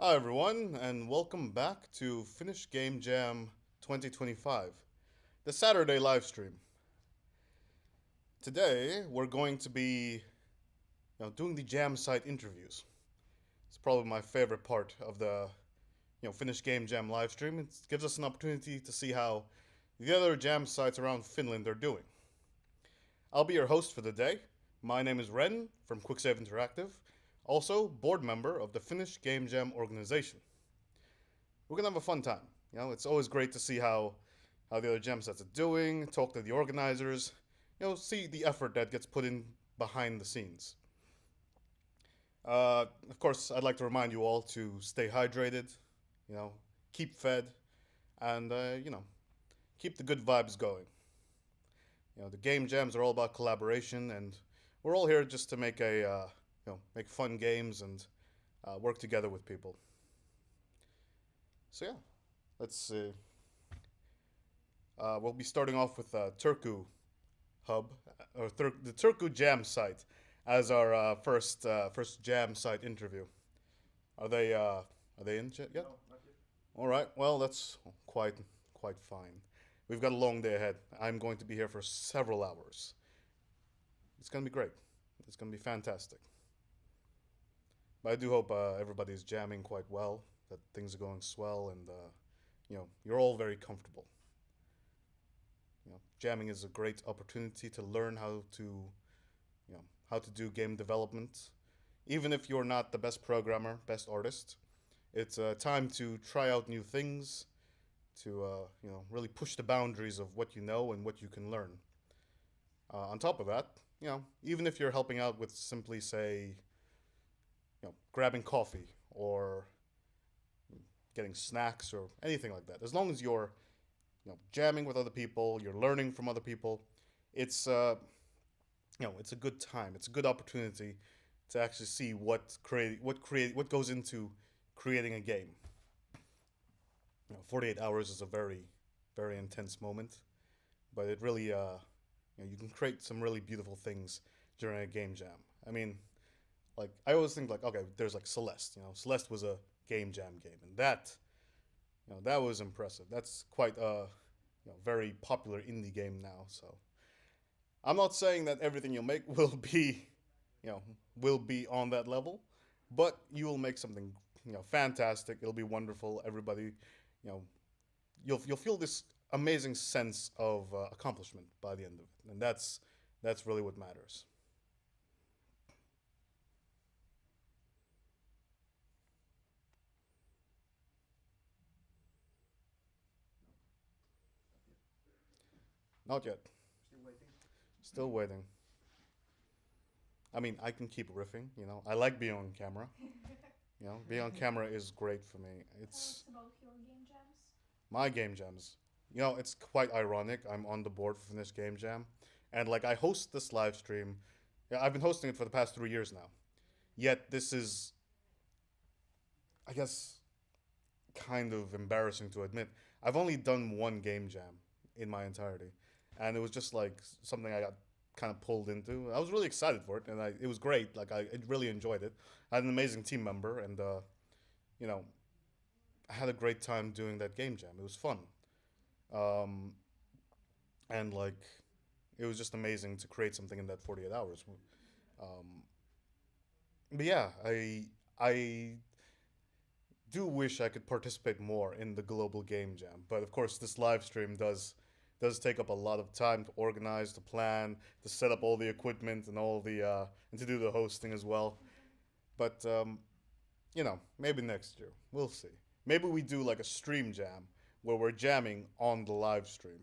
Hi, everyone, and welcome back to Finnish Game Jam 2025, the Saturday live stream. Today, we're going to be doing the jam site interviews. It's probably my favorite part of the Finnish Game Jam live stream. It gives us an opportunity to see how the other jam sites around Finland are doing. I'll be your host for the day. My name is Ren from Quicksave Interactive, also board member of the Finnish Game Jam organization. We're gonna have a fun time. It's always great to see how the other jam sets are doing, talk to the organizers, see the effort that gets put in behind the scenes. Of course, I'd like to remind you all to stay hydrated, you know, keep fed, and keep the good vibes going. The game jams are all about collaboration, and we're all here just to make fun games and work together with people. So yeah, let's see. We'll be starting off with Turku Hub or the Turku Jam site as our first jam site interview. Are they in yet? No, not yet. All right. Well, that's quite fine. We've got a long day ahead. I'm going to be here for several hours. It's gonna be great. It's gonna be fantastic. But I do hope everybody's jamming quite well. That things are going swell, and you're all very comfortable. Jamming is a great opportunity to learn how to do game development. Even if you're not the best programmer, best artist, it's a time to try out new things, to really push the boundaries of what you know and what you can learn. On top of that, even if you're helping out with simply say, grabbing coffee or getting snacks or anything like that, as long as you're jamming with other people, you're learning from other people, it's it's a good time. It's a good opportunity to actually see what goes into creating a game. 48 hours is a very intense moment, but it really you can create some really beautiful things during a game jam. I mean, like I always think like okay, there's like Celeste. Celeste was a game jam game, and that was impressive. That's quite a very popular indie game now. So I'm not saying that everything you'll make you know, will be on that level, but you will make something, fantastic. It'll be wonderful. Everybody, you know, you'll feel this amazing sense of accomplishment by the end of it, and that's really what matters. Not yet. Still waiting. Still waiting. I mean, I can keep riffing. I like being on camera. Being on camera is great for me. Tell It's us about your game jams. my game jams. It's quite ironic. I'm on the board for this game jam, and like I host this live stream. Yeah, I've been hosting it for the past 3 years now. Yet this is, I guess, kind of embarrassing to admit. I've only done one game jam in my entirety, and it was just like something I got kind of pulled into. I was really excited for it, and it was great. Like I really enjoyed it. I had an amazing team member, and you know, I had a great time doing that game jam. It was fun. Um, and like it was just amazing to create something in that 48 hours. Um, but yeah, I do wish I could participate more in the global game jam, but of course this live stream does take up a lot of time to organize, to plan, to set up all the equipment and all the and to do the hosting as well. But maybe next year we'll see. Maybe we do like a stream jam where we're jamming on the live stream.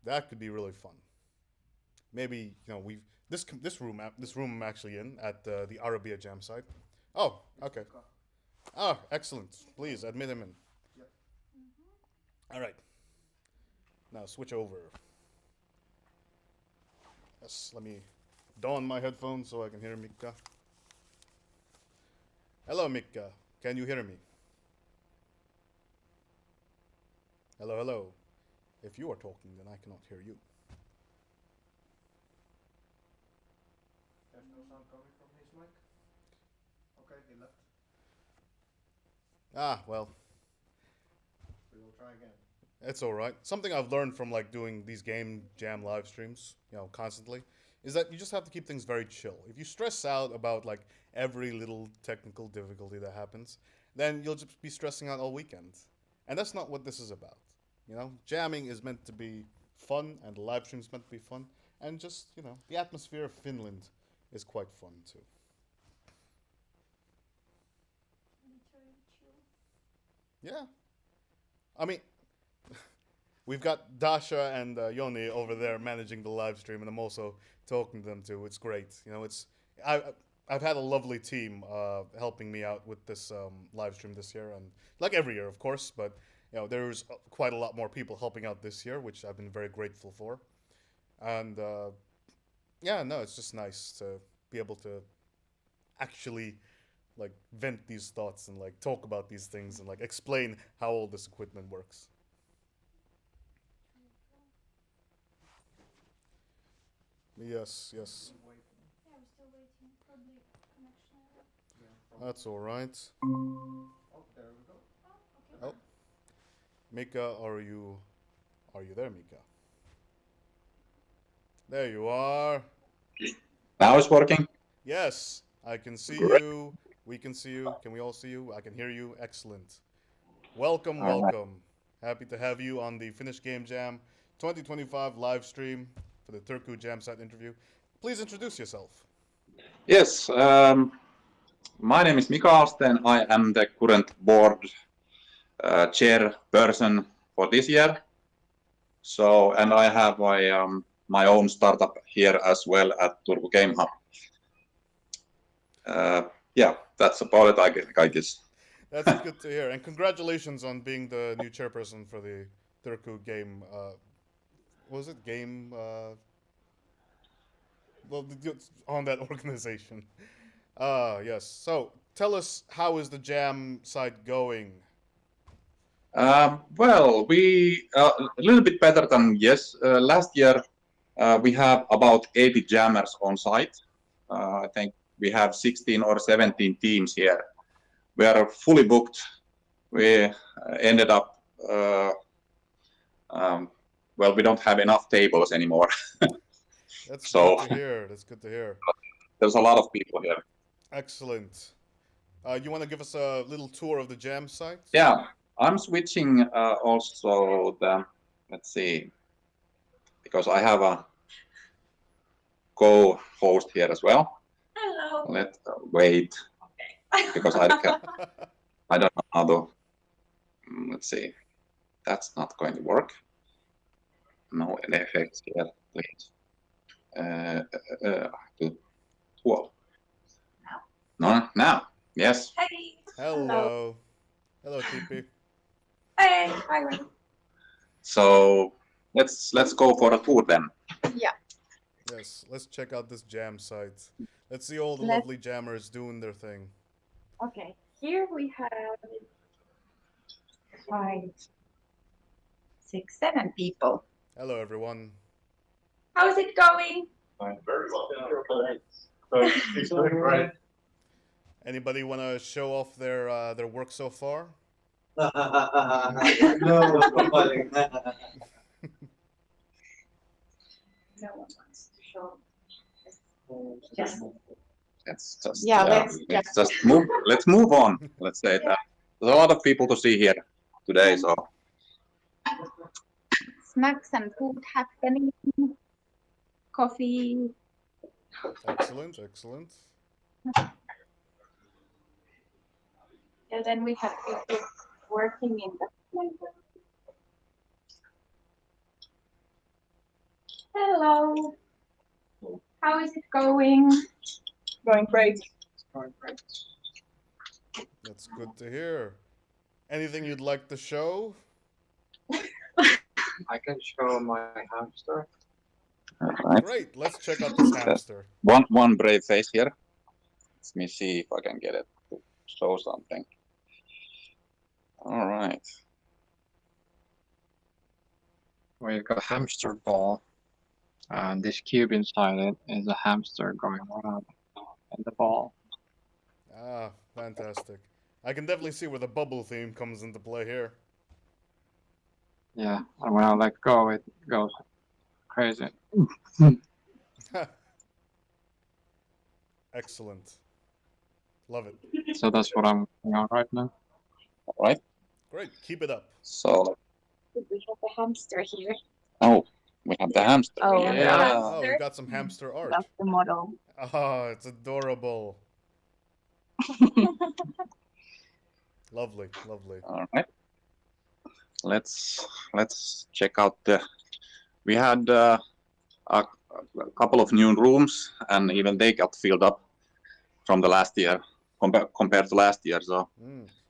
That could be really fun. Maybe we this room I'm actually in at the Arabia Jam site. Oh, It's okay. Mika. Ah, excellent. Please admit him in. Yep. All right. Now switch over. Yes, let me don my headphones so I can hear Mika. Hello, Mika. Can you hear me? Hello, hello. If you are talking, then I cannot hear you. There's no sound coming from his mic. Okay, he left. Ah, well, We will try again. it's all right. Something I've learned from like doing these game jam live streams, constantly, is that you just have to keep things very chill. If you stress out about like every little technical difficulty that happens, then you'll just be stressing out all weekend. And that's not what this is about. Jamming is meant to be fun, and the live stream is meant to be fun, and just the atmosphere of Finland is quite fun too. Yeah, I mean, we've got Dasha and Yoni over there managing the live stream, and I'm also talking to them too. It's great. I I've had a lovely team helping me out with this live stream this year, and like every year, of course. But there's quite a lot more people helping out this year, which I've been very grateful for. And yeah, no, it's just nice to be able to actually like vent these thoughts and like talk about these things and like explain how all this equipment works. Yes, yes. Still waiting. Yeah, probably. That's all right. Oh, there we go. Oh, Mika, are you there, Mika? There you are. Now it's working. Yes, I can see Great. you. We can see you. Can we all see you? I can hear you. Excellent. Welcome, All right. welcome. Happy to have you on the Finnish Game Jam 2025 live stream for the Turku Jam site interview. Please introduce yourself. Yes, my name is Mika Alsten. I am the current board chairperson for this year. So, and I have my own startup here as well at Turku Game Hub. Yeah, that's about it, I guess. That's good to hear. And congratulations on being the new chairperson for the Turku Game. What was it? Game. Well, on that organization. Yes. So tell us, how is the Jam site going? Well, we a little bit better than yes. Last year we have about 80 jammers on site. I think we have 16 or 17 teams here. We are fully booked. We ended up well, we don't have enough tables anymore. That's good So to hear. That's good to hear. there's a lot of people here. Excellent. You want to give us a little tour of the Jam site? Yeah, I'm switching also the, let's see, because I have a co-host here as well. Hello. Let's wait, because I don't know how to, let's see, that's not going to work. No effects here, please. To 12. No, now, yes. Hey. Hello. Hello. Hello, TP. Hey. Hi. So let's go for a tour then. Yeah. Yes, let's check out this Jam site. Let's see all the Let's. lovely jammers doing their thing. Okay. Here we have 5, 6, 7 people. Hello, everyone. How is it going? Very well. It's doing great. Anybody want to show off their work so far? No. No one wants to show. Just. Let's just Yeah. let's just move. Let's move on. Let's say that there's a lot of people to see here today. So Snacks and food happening. Coffee. Excellent, excellent. And then we have people working in the. Hello. How is it going? Going great. It's going great. That's good to hear. Anything you'd like to show? I can show my hamster. all right. Great, let's check out this hamster. One brave face here. Let me see if I can get it to show something. All right. We've got a hamster ball, and this cube inside it is a hamster going around in the ball. Ah, fantastic. I can definitely see where the bubble theme comes into play here. Yeah, and when I let go, it goes crazy. Excellent. Love it. So that's what I'm working on right now. All right. Great. Keep it up. So, We have a hamster here. oh, we have the hamster. Oh, Yeah. Oh, we got some hamster art. That's the model. Oh, it's adorable. Lovely, lovely. All right. Let's check out the. We had a couple of new rooms, and even they got filled up from the last year compared to last year. So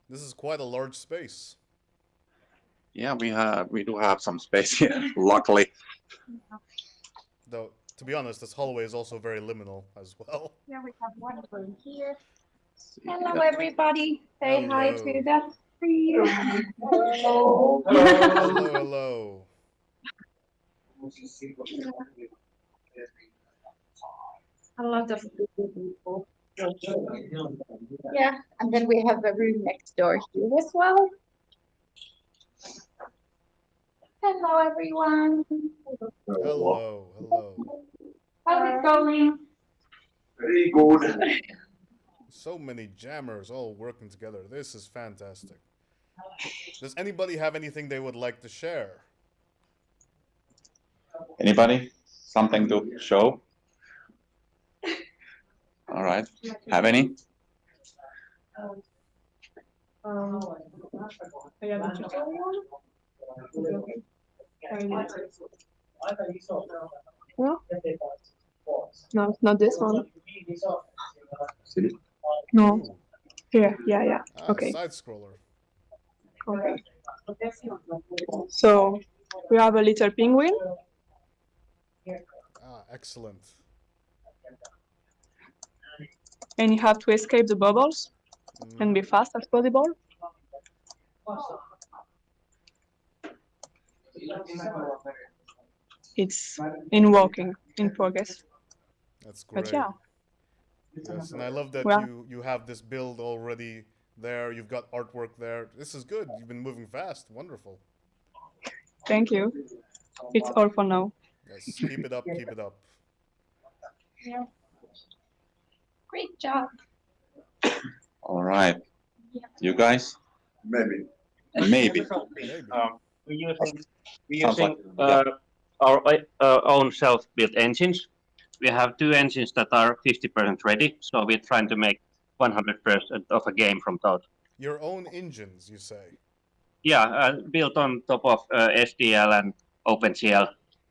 This is quite a large space. yeah, we do have some space here, luckily. Though, to be honest, this hallway is also very liminal as well. Yeah, we have one room here. See, Hello, everybody. Say hi Hello. to the stream. Hello. Hello, hello. A lot of people. Yeah, and then we have a room next door here as well. Hello, everyone. Hello, hello. How's it going? Very good. So many jammers all working together. This is fantastic. Does anybody have anything they would like to share? Anybody? Something to show? All right. Have any? No, it's not this one. See? No, Ooh, here. Yeah. Okay. Side scroller. Okay. So we have a little penguin. Excellent. And you have to escape the bubbles and be fast as possible. It's in walking in progress. That's great. But yeah, Yes, and I love that Well- you have this build already there. You've got artwork there. This is good. You've been moving fast. Wonderful. thank you. It's all for now. Yes, keep it up. Keep it up. Yeah. Great job. All right. You guys? Maybe. Maybe. Maybe. We're Sounds using like- our own self-built engines. We have two engines that are 50% ready, so we're trying to make 100% of a game from those. Your own engines, you say? Yeah, built on top of SDL and OpenCL.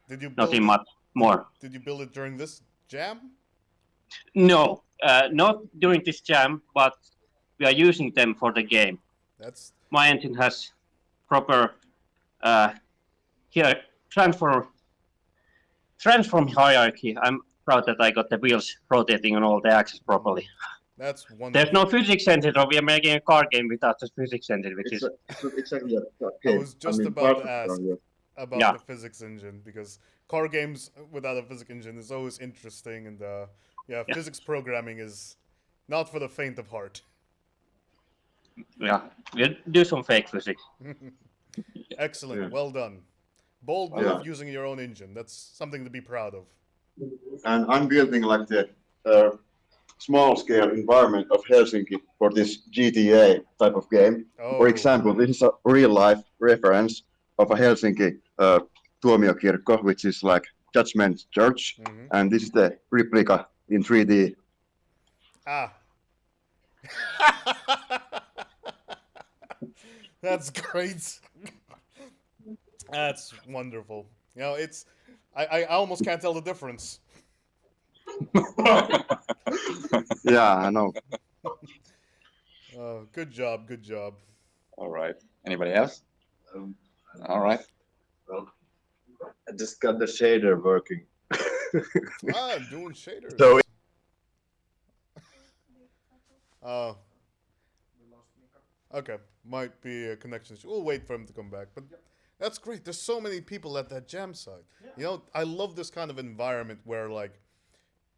Did you build Nothing it, much more. Did you build it during this jam? No, not during this jam, but we are using them for the game. That's My engine has proper here transform hierarchy. I'm proud that I got the wheels rotating on all the axes properly. that's wonderful. There's no physics engine, or we are making a car game without the physics engine, which is Exactly. I was just about to ask Yeah. about Yeah. the physics engine because car games without a physics engine is always interesting, and Yeah. physics programming is not for the faint of heart. yeah. We'll do some fake physics. Excellent, Yeah. well done. Bold move Yeah. using your own engine. That's something to be proud of. And I'm building like the small scale environment of Helsinki for this GTA type of game. Oh, For example, this is a real life reference of a Helsinki Tuomiokirkko, which is like Judgment Church. mhm. And this is the replica in 3D. Ah. That's great. That's wonderful. You know, it's I almost can't tell the difference. Yeah, I know. Good job, good job. All right. Anybody else? All right. I just got the shader working. Doing shaders. So- Okay, might be a connection issue. We'll wait for him to come back. But that's great. There's so many people at that jam site. You know, I love this kind of environment where, like,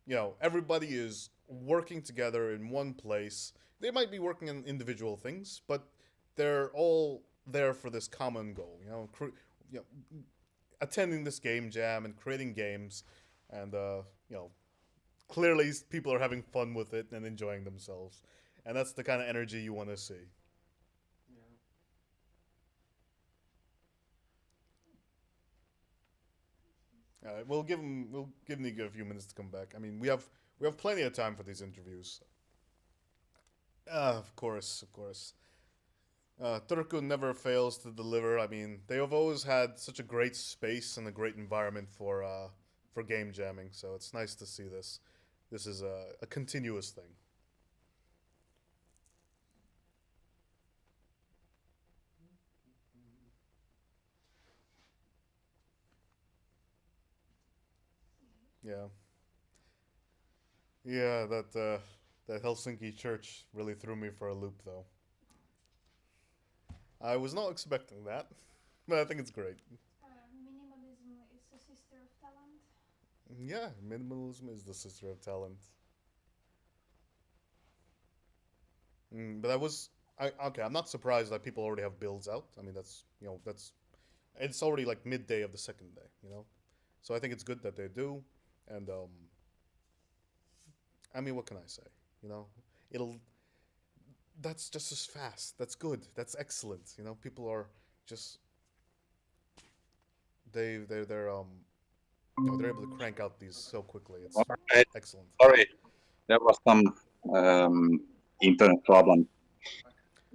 you know, everybody is working together in one place. they might be working on individual things, but they're all there for this common goal. You know, attending this game jam and creating games, and clearly people are having fun with it and enjoying themselves, and that's the kind of energy you want to see. All right, we'll give Nico a few minutes to come back. I mean, we have plenty of time for these interviews. Of course, of course. Turku never fails to deliver. I mean, they have always had such a great space and a great environment for game jamming. So it's nice to see this. This is a continuous thing. Yeah. Yeah, that Helsinki church really threw me for a loop, though. I was not expecting that, but I think it's great. Minimalism is the sister of talent. Yeah, minimalism is the sister of talent. But okay. I'm not surprised that people already have builds out. I mean, it's already like midday of the second day, So I think it's good that they do, and I mean, what can I say? It'll. That's just as fast. That's good. That's excellent. People are just they're they're able to crank out these so quickly. It's Alright. excellent. Sorry, there was some internet problem.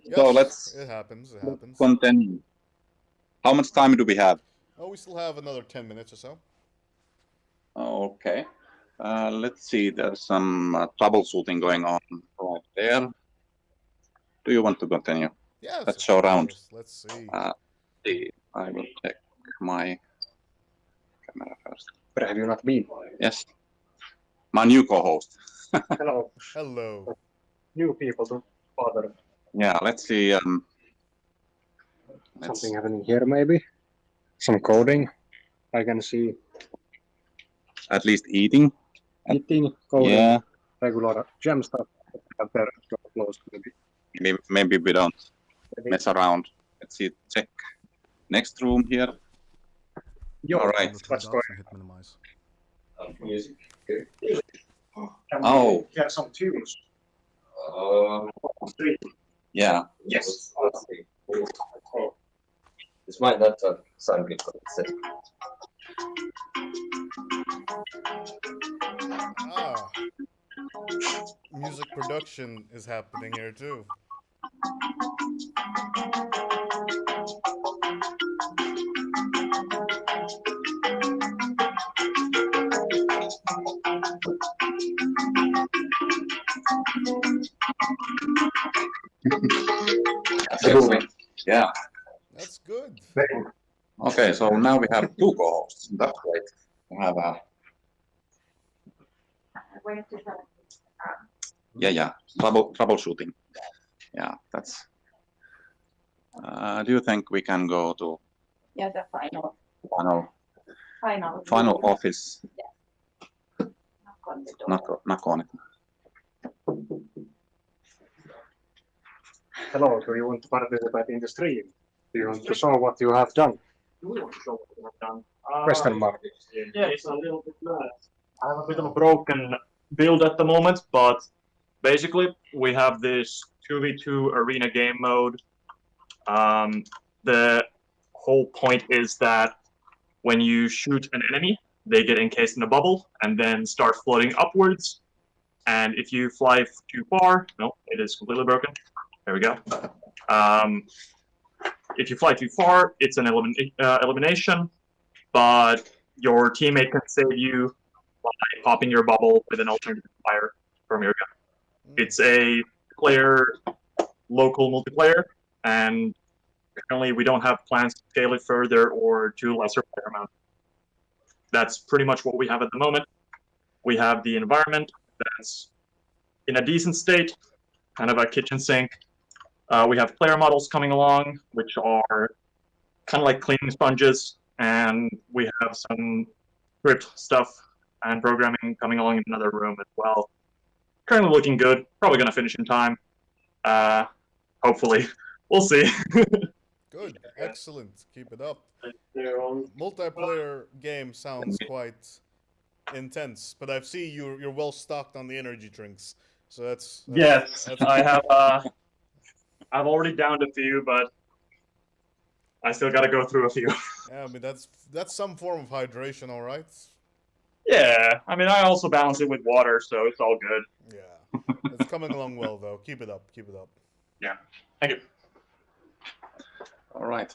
Yes, So let's it happens. It happens. continue. How much time do we have? Oh, we still have another 10 minutes or so. Okay. Let's see. There's some troubleshooting going on right there. Do you want to continue? Yes. Let's show around. Let's see. I will check my camera first. Where have you not been? Yes. My new co-host. Hello. Hello. New people to bother. Yeah, let's see. Something happening here maybe? Some coding. I can see At least eating. eating, coding, Yeah. regular gem stuff. Up there close maybe. Maybe we don't Maybe. mess around. Let's see. Check. Next room here. Yo, All right. Let's go. Hit minimize. Music. Can Oh. we get some tunes? Yeah. Yes. This might not sound good, but it's it. Ah. Music production is happening here too. Yeah. That's good. Okay, so now we have two co-hosts. That's great. We have Where to go? troubleshooting. Yeah, that's. Do you think we can go to Yeah, the final final office? knock on the door. Knock on it. Hello, do you want to participate in the stream? Do you want to show what you have done? Do we want to show what we have done? Question mark. Yeah, it's a little bit mad. I have a bit of a broken build at the moment, but basically we have this 2v2 arena game mode. The whole point is that when you shoot an enemy, they get encased in a bubble and then start floating upwards. And if you fly too far, no, it is completely broken. There we go. If you fly too far, it's an elimination, but your teammate can save you by popping your bubble with an alternative fire from your gun. It's a local multiplayer, and currently we don't have plans to scale it further or to lesser player amount. That's pretty much what we have at the moment. We have the environment that's in a decent state, kind of a kitchen sink. We have player models coming along, which are kind of like cleaning sponges, and we have some script stuff and programming coming along in another room as well. Currently looking good, probably going to finish in time. Hopefully, we'll see. Good, excellent. Keep it up. Multiplayer game sounds quite intense, but I see you're well stocked on the energy drinks, so that's Yes, that's I good. have. I've already downed a few, but I still got to go through a few. Yeah, I mean that's some form of hydration, all right. Yeah, I mean, I also balance it with water, so it's all good. Yeah, it's coming along well though. Keep it up. Keep it up. Yeah, thank you. All right.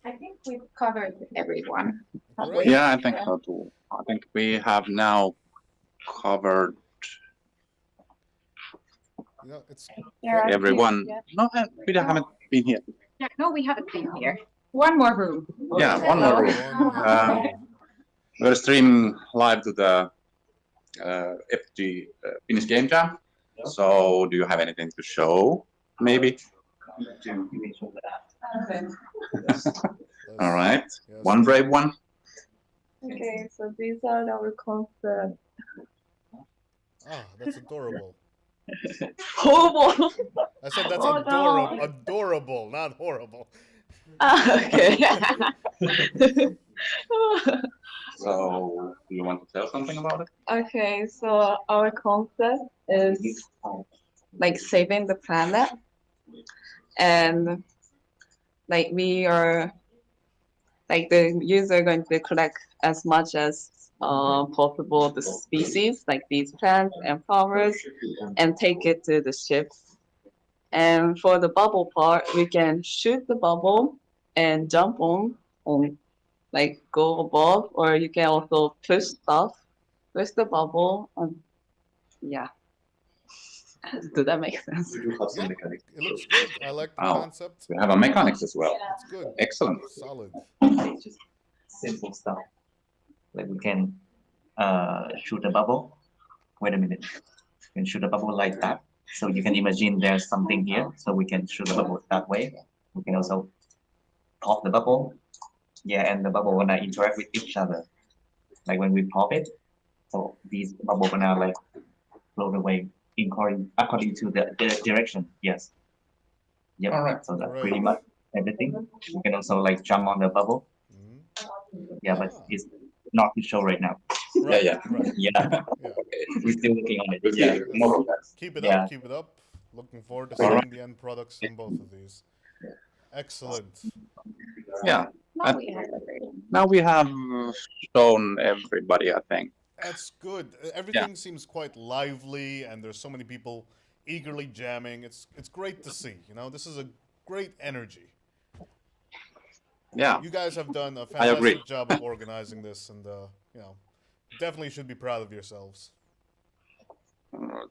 I think we've covered everyone. have Great. we? Yeah, I think so too. I think we have now covered You know, it's There are everyone. two, yeah. No, we haven't been here. Yeah, no, we haven't been here. One more room. Yeah, one more room. We're streaming live to the FG Finnish Game Jam. So, do you have anything to show? Maybe. All right. Yes. One brave one. Okay, so these are our concepts. Ah, that's adorable. Horrible. I said that's Oh, adorable. no. Adorable, not horrible. Okay. So, do you want to tell something about it? Okay, so our concept is like saving the planet, and like we are like the user going to collect as much as possible the species like these plants and flowers and take it to the ship. And for the bubble part, we can shoot the bubble and jump on like go above, or you can also push stuff with the bubble. Yeah. Does that make sense? It looks good. I like the Oh. concept. We have a mechanics as well. It's good. Excellent. Solid. It's just simple stuff. Like we can shoot a bubble. Wait a minute. We can shoot a bubble like that. So you can imagine there's something here. So we can shoot a bubble that way. We can also pop the bubble. Yeah, and the bubble wanna interact with each other. Like when we pop it, so these bubble gonna like float away according to the direction. Yes. Yep. All right. So that's Right. pretty much everything. You can also like jump on the bubble. Mhm. Yeah, but Ah. it's not to show right now. Right, Yeah. right. Yeah, Yeah. we're still working on it. We'll Yeah. see more of that. Keep it Yeah. up. Keep it up. Looking forward to All seeing right. the end products in both of these. Excellent. Yeah. Now we have everyone. Now we have shown everybody, I think. That's good. Everything seems quite lively, and there's so many people eagerly jamming. It's great to see. You know, this is a great energy. Yeah. You guys have done a I agree. fantastic job of organizing this, and you know, definitely should be proud of yourselves.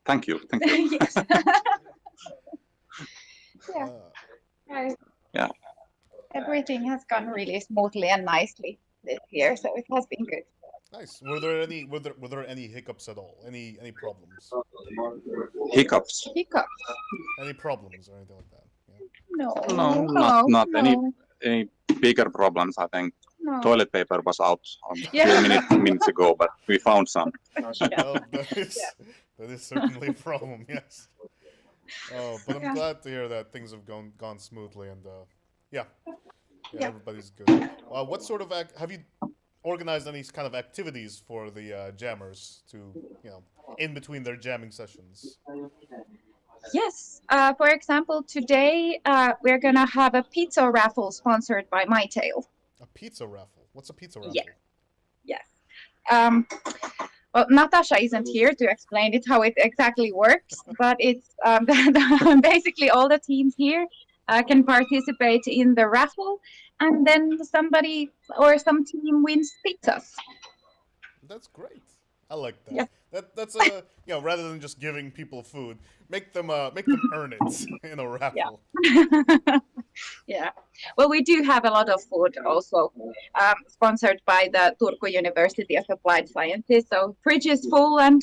Thank you. Thank you. Yes. Yeah. Uh, Right. Yeah. Everything has gone really smoothly and nicely this year, so it has been good. nice. Were there any hiccups at all? Any problems? Hiccups. Hiccup? Any problems or anything like that? Yeah. No. No, not no, any bigger problems. I think No. toilet paper was out a Yeah. few minutes ago, but we found some. Well, that is certainly a problem. Yes. Oh, but I'm Yeah. glad to hear that things have gone smoothly, and yeah, Yeah. everybody's good. What sort of have you organized any kind of activities for the jammers to, you know, in between their jamming sessions? Yes. For example, today we're gonna have a pizza raffle sponsored by MyTail. A pizza raffle. What's a pizza raffle? Yeah. Yes. Well, Natasha isn't here to explain it how it exactly works, but it's basically all the teams here can participate in the raffle, and then somebody or some team wins pizzas. That's great. I like that. Yeah. That's a you know, rather than just giving people food, make them earn it in a raffle. Yeah. Well, we do have a lot of food also, sponsored by the Turku University of Applied Sciences. So fridge is full, and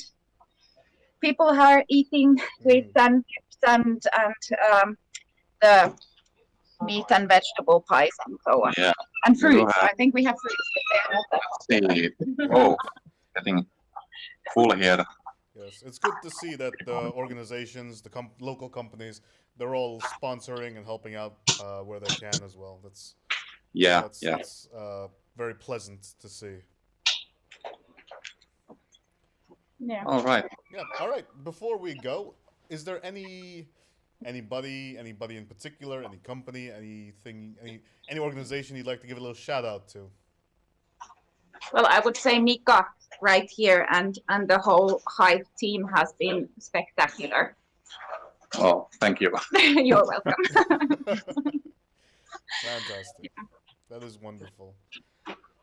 people are eating sweets and chips and the meat and vegetable pies and so on. Yeah. And We fruits. do have- I think we have fruits. See. Oh, getting full here. Yes, it's good to see that the organizations, the local companies, they're all sponsoring and helping out where they can as well. Yeah, That's yeah. that's very pleasant to see. Yeah. All right. Yeah. All right. Before we go, is there anybody in particular, any company, anything, any organization you'd like to give a little shout out to? Well, I would say Mika right here, and the whole Hive team has been spectacular. Oh, thank you. You're welcome. Fantastic. That is wonderful.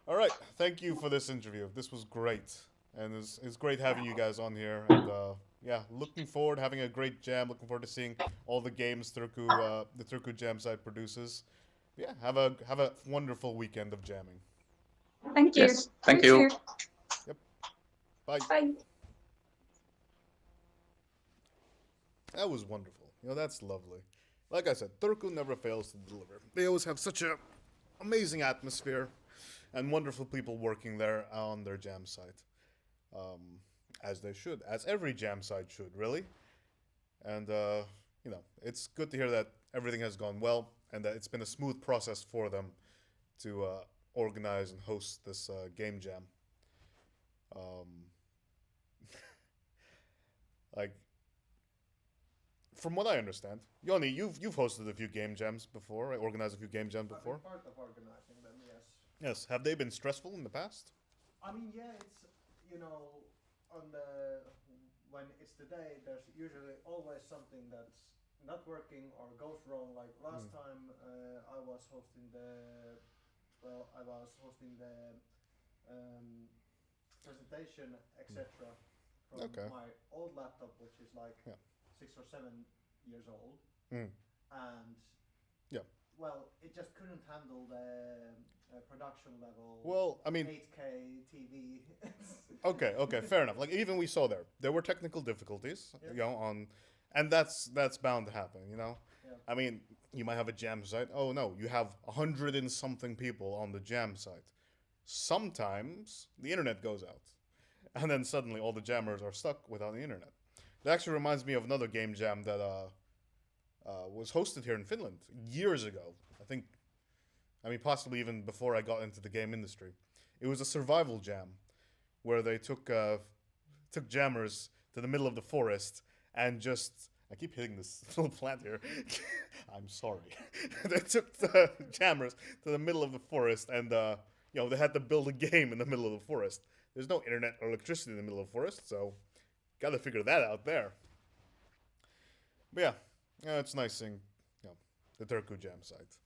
All right. Thank you for this interview. This was great. And it's great having you guys on here. And yeah, looking forward having a great jam. Looking forward to seeing all the games the Turku Jam site produces. Yeah, have a wonderful weekend of jamming. Thank you. Yes, thank you. Too. Yep. Bye. Bye. That was wonderful. That's lovely. Like I said, Turku never fails to deliver. They always have such a amazing atmosphere and wonderful people working there on their jam site. As they should, as every jam site should, really. And it's good to hear that everything has gone well and that it's been a smooth process for them to organize and host this game jam. Um, like, from what I understand, Yoni, you've hosted a few game jams before, right? Organized a few game jams before. I've been part of organizing them, yes. Yes. Have they been stressful in the past? I mean, yeah, it's on the when it's the day, there's usually always something that's not working or goes wrong. Like last time, I was hosting the presentation, etc. from Okay. my old laptop, which is like 6 or 7 years old, Mm. and Yeah. well, it just couldn't handle the production level. Well, I mean, 8K TV. okay, fair enough. Like even we saw there were technical difficulties, and that's bound to happen. Yeah. I mean, you might have a jam site. Oh no, you have 100 and something people on the jam site. Sometimes the internet goes out, and then suddenly all the jammers are stuck without the internet. That actually reminds me of another game jam that was hosted here in Finland years ago. I mean, possibly even before I got into the game industry. It was a survival jam where they took jammers to the middle of the forest and just. I keep hitting this little plant here. I'm sorry. They took the jammers to the middle of the forest and they had to build a game in the middle of the forest. There's no internet or electricity in the middle of the forest, so gotta figure that out there. But yeah, it's nice seeing the Turku Jam site.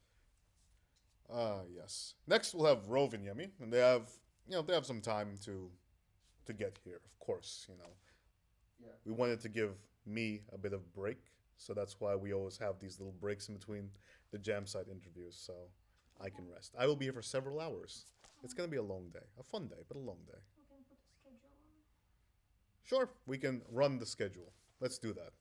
Yes. Next we'll have Rovaniemi, and they have some time to get here. Of course, Yeah. we wanted to give me a bit of break, so that's why we always have these little breaks in between the jam site interviews, so I can rest. I will be here for several hours. It's gonna be a long day, a fun day, but a long day. We can put a schedule on. Sure, we can run the schedule. Let's do that.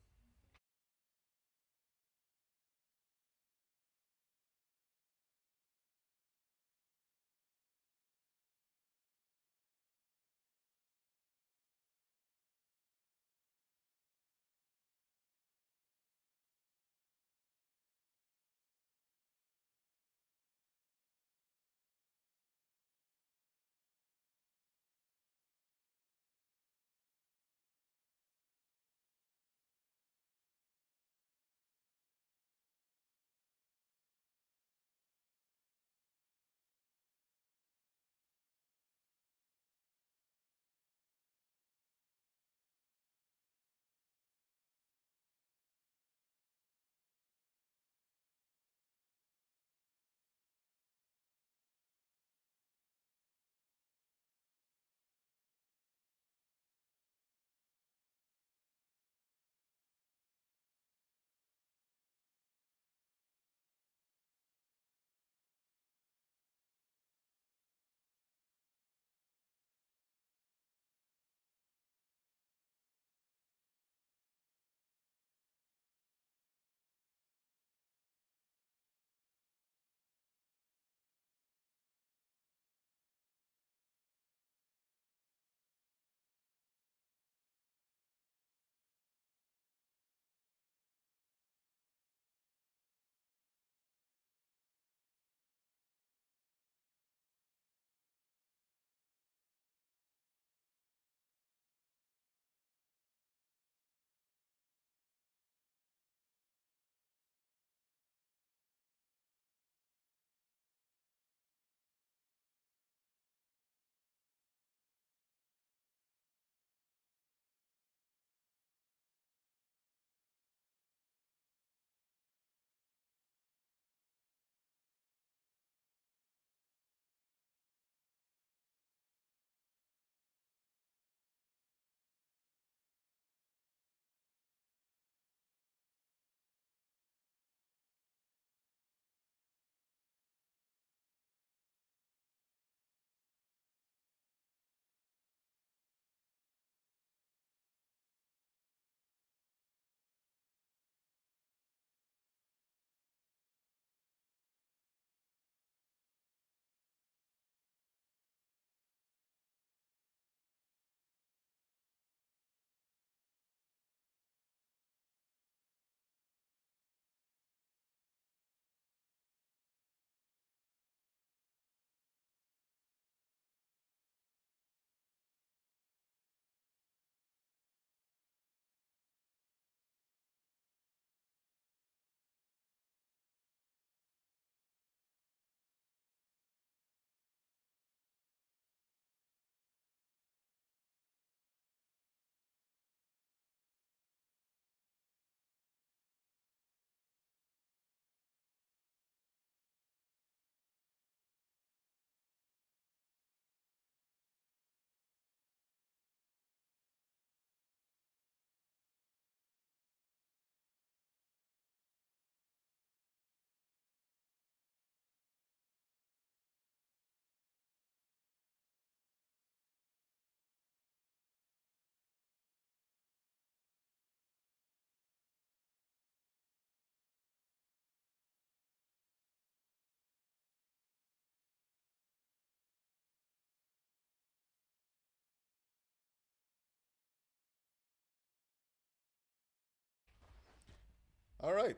All right.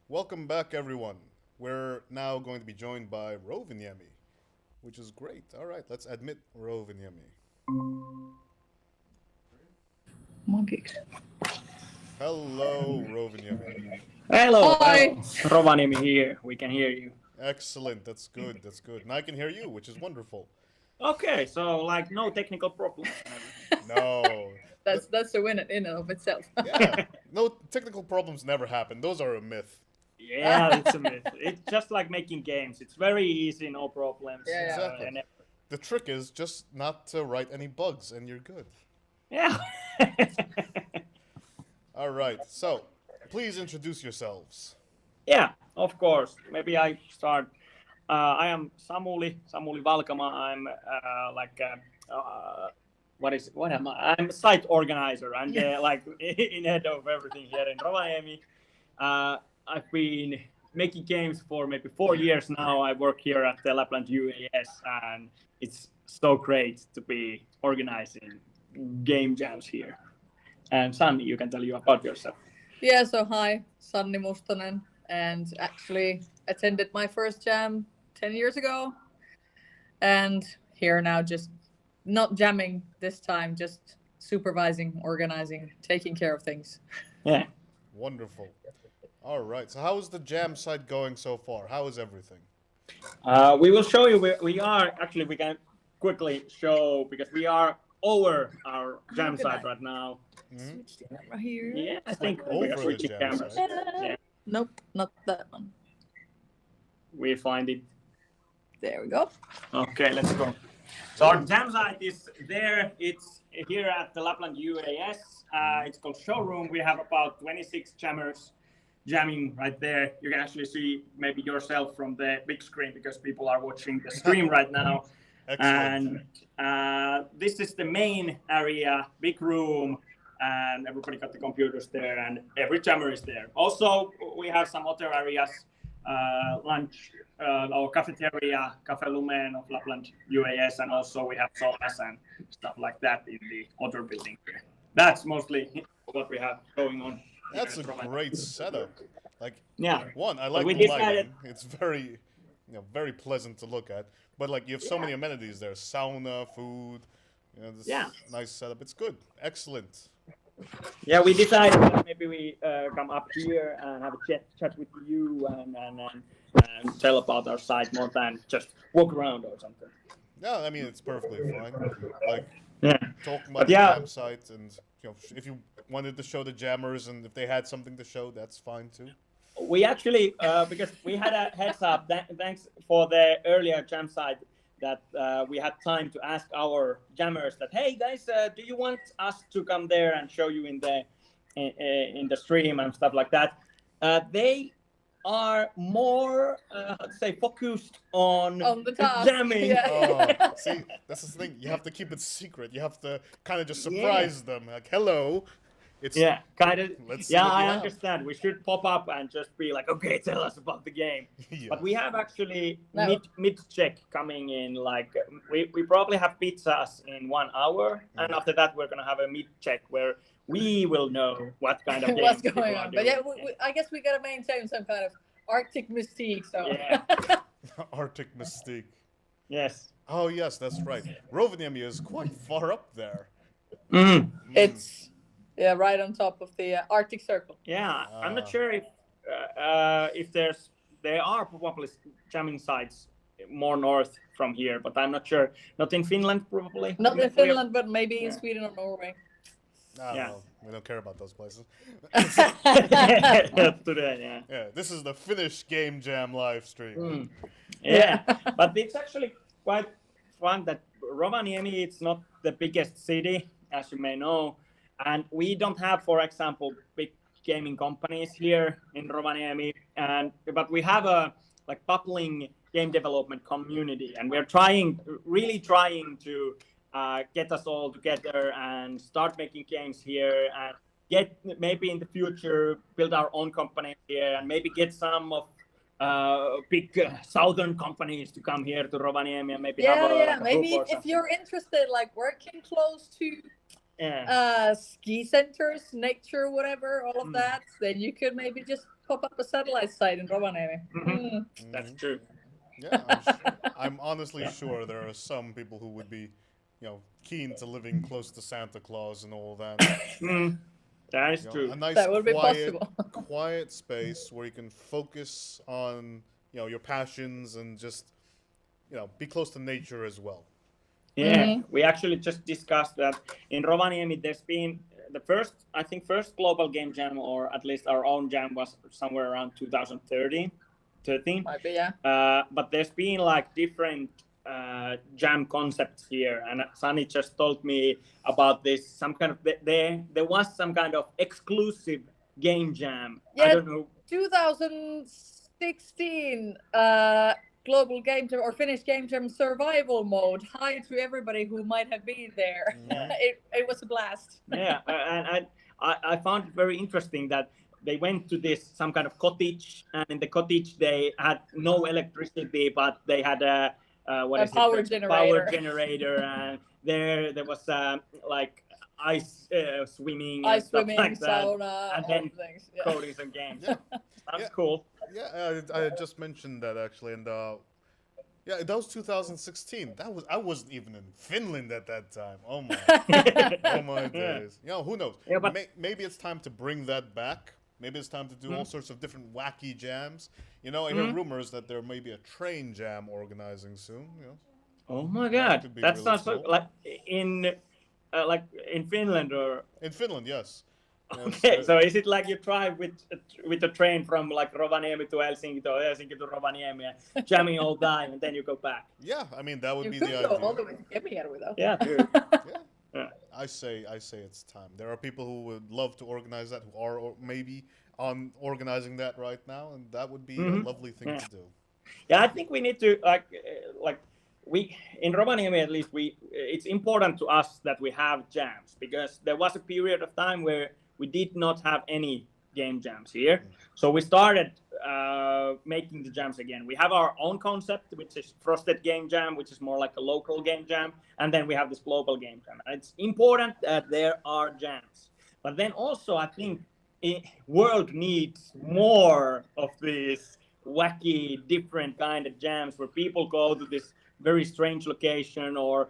Welcome back, everyone. We're now going to be joined by Rovaniemi, which is great. All right, let's admit Rovaniemi. Monkeys. Hello, Rovaniemi. Hello, Hi. Rovaniemi here. We can hear you. Excellent. That's good. That's good. And I can hear you, which is wonderful. Okay, so like no technical problems. No. That's a win in and of itself. Yeah. No technical problems never happen. Those are a myth. Yeah, it's a myth. It's just like making games. It's very easy, no problems. Yeah, yeah. Exactly. And The trick is just not to write any bugs, and you're good. yeah. All right. So, please introduce yourselves. Yeah, of course. Maybe I start. I am Samuli Valkama. I'm what am I? I'm a site organizer and like in head of everything here in Rovaniemi. I've been making games for maybe 4 years now. I work here at the Lapland UAS, and it's so great to be organizing game jams here. And Sanni, you can tell you about yourself. Yeah, so hi, Sanni Mustonen, and actually attended my first jam 10 years ago. And here now, just not jamming this time, just supervising, organizing, taking care of things. Yeah. Wonderful. All right. So, how is the jam site going so far? How is everything? We will show you. We can quickly show because we are over our jam site right now. Switch the camera here. Yeah, I think we over are the switching jam cameras. site. Yeah, Nope, not that one. we find it. There we go. Okay, let's go. So our jam site is there. It's here at the Lapland UAS. It's called Showroom. We have about 26 jammers jamming right there. You can actually see maybe yourself from the big screen because people are watching the stream right now. Excellent. And this is the main area, big room, and everybody got the computers there, and every jammer is there. Also, we have some other areas, lunch, our cafeteria, Cafe Lumen of Lapland UAS, and also we have solas and stuff like that in the other building here. That's mostly what we have going on. That's a great setup. Like, yeah. One, I like we the decided- lighting. It's very, very pleasant to look at. But like, you have so many amenities there: sauna, food. This nice setup. It's good. Excellent. Yeah, we decided that maybe we come up here and have a chat with you and tell about our site more than just walk around or something. Yeah, I mean it's perfectly fine. Like, talking about But the yeah. jam site, and if you wanted to show the jammers, and if they had something to show, that's fine too. We actually, because we had a heads up, thanks for the earlier jam site, that we had time to ask our jammers that, hey guys, do you want us to come there and show you in the stream and stuff like that? They are more, focused on the task. jamming. Yeah. See, that's the thing. You have to keep it secret. You have to kind of just surprise them. Like, hello. It's kind of. Let's see Yeah, what you I have. understand. We should pop up and just be like, okay, tell us about the game. Yes. But we have actually No. mid check coming in. Like we probably have pizzas in 1 hour, and after that we're gonna have a mid check where we will know what kind of games What's people going are on? doing. But yeah, I guess we gotta maintain some kind of Arctic mystique. So Yeah. Arctic Mystique. Yes. Oh yes, that's right. Rovaniemi is quite far up there. it's right on top of the Arctic Circle. Yeah, I'm not sure if there are probably jamming sites more north from here, but I'm not sure. Not in Finland, probably. Not in We have- Finland, but maybe in Sweden or Norway. No, we don't care about those places. Today, yeah. Yeah, this is the Finnish Game Jam live stream. Yeah, but it's actually quite fun that Rovaniemi, it's not the biggest city, as you may know, and we don't have, for example, big gaming companies here in Rovaniemi, but we have a bubbling game development community, and we're really trying to get us all together and start making games here and get maybe in the future build our own company here and maybe get some of big southern companies to come here to Rovaniemi and maybe have a Maybe group or if something. you're interested, like working close to ski centers, nature, whatever, all of that, then you could maybe just pop up a satellite site in Rovaniemi. That's true. Yeah, I'm honestly sure there are some people who would be, keen to living close to Santa Claus and all that. That is true. A nice, That would be quiet, possible. quiet space where you can focus on, your passions and just, be close to nature as well. Yeah, we actually just discussed that in Rovaniemi. There's been the first global game jam, or at least our own jam, was somewhere around 2013. Might be, yeah. But there's been like different jam concepts here, and Sunny just told me about this. Some kind of there was some kind of exclusive game jam. Yeah, I don't know. 2016 global game jam or Finnish game jam survival mode. Hi to everybody who might have been there. It was a blast. Yeah, and I found it very interesting that they went to some kind of cottage, and in the cottage they had no electricity, but they had a power generator. Power generator, and there was like ice swimming, like that, sauna, and then things. coding some games. That's cool. Yeah, I just mentioned that actually, and that was 2016. I wasn't even in Finland at that time. Oh my, oh my days. Who knows? Yeah, but maybe it's time to bring that back. Maybe it's time to do all sorts of different wacky jams. I hear rumors that there may be a train jam organizing soon. Oh my God, that really sounds cool. like in Finland, or in Finland, yes. Okay, so is it like you drive with a train from like Rovaniemi to Helsinki, or Helsinki to Rovaniemi, jamming all time, and then you go back? Yeah, I mean that would You be could the go idea. all the way to Kemijärvi though. Yeah, true. Yeah. I say it's time. There are people who would love to organize that, who are maybe on organizing that right now, and that would be a lovely thing to do. Yeah, I think we need to we in Rovaniemi at least it's important to us that we have jams, because there was a period of time where we did not have any game jams here. So we started making the jams again. We have our own concept, which is Frosted Game Jam, which is more like a local game jam. And then we have this global game jam. And it's important that there are jams. But then also, I think world needs more of these wacky, different kind of jams where people go to this very strange location, or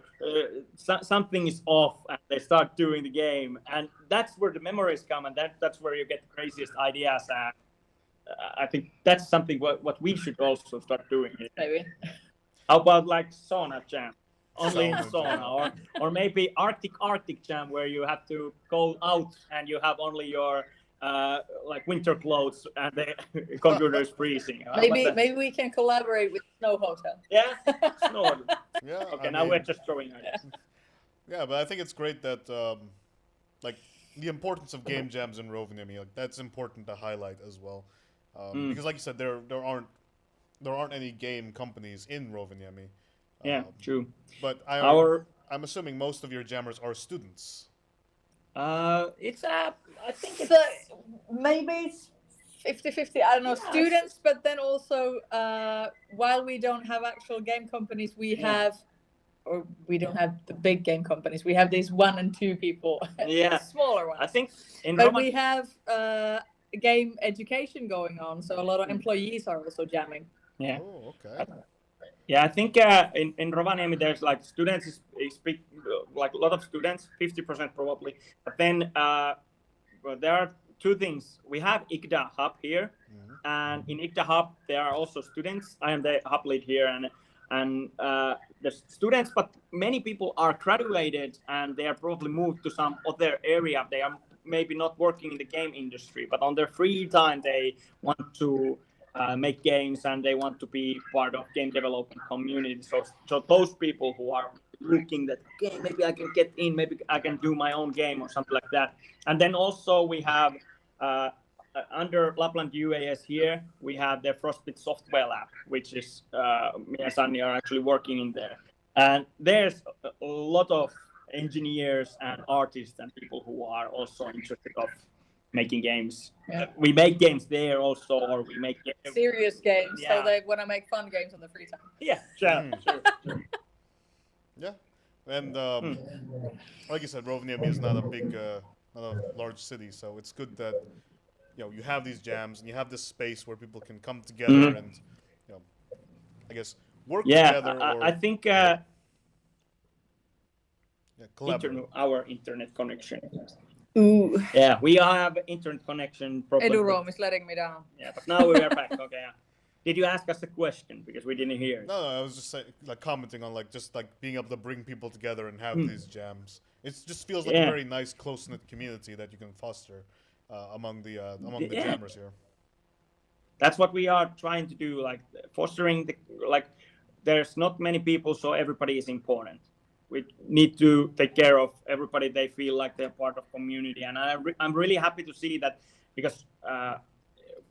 something is off and they start doing the game, and that's where the memories come, and that's where you get the craziest ideas. And I think that's something what we should also start doing here. Maybe. How about like sauna jam, only in sauna, or maybe Arctic jam, where you have to go out and you have only your like winter clothes and the computer is freezing. Maybe we can collaborate with Snow Hotel. Yeah, Snow. Yeah. Okay, now we're just throwing ideas. Yeah, but I think it's great that like the importance of game jams in Rovaniemi, like that's important to highlight as well, because like you said, there aren't any game companies in Rovaniemi. Yeah, true. But I'm assuming most of your jammers are students. I think it's maybe it's 50-50. I don't know, students, but then also while we don't have actual game companies, we don't have the big game companies. We have these 1 and 2 people, smaller ones. I think we have game education going on, so a lot of employees are also jamming. Yeah. Oh, okay. Yeah, I think in Rovaniemi there's like students speak like a lot of students, 50% probably. But then there are 2 things. We have IGDA Hub here, and in IGDA Hub there are also students. I am the hub lead here, and there's students, but many people are graduated and they are probably moved to some other area. They are maybe not working in the game industry, but on their free time they want to make games and they want to be part of game development community. So those people who are looking that, okay, maybe I can get in, maybe I can do my own game or something like that. And then also we have under Lapland UAS here, we have the Frostbit software lab, which is me and Sunny are actually working in there. And there's a lot of engineers and artists and people who are also interested of making games. Yeah. We make games there also, or we make serious games, so Yeah. they want to make fun games on the free time. Yeah, sure. Yeah. And like you said, Rovaniemi is not a big, not a large city, so it's good that you have these jams and you have this space where people can come together and you know I guess work together or I think collaborate. our internet connection. Ooh. Yeah, we have internet connection problem. EduRoam is letting me down. Yeah, but now we are back. Okay. Yeah. Did you ask us a question because we didn't hear it? No, I was just saying, like commenting on just being able to bring people together and have these jams. It just feels like a very nice, close knit community that you can foster among the jammers here. That's what we are trying to do, like fostering there's not many people, so everybody is important. We need to take care of everybody. They feel like they're part of community, and I'm really happy to see that because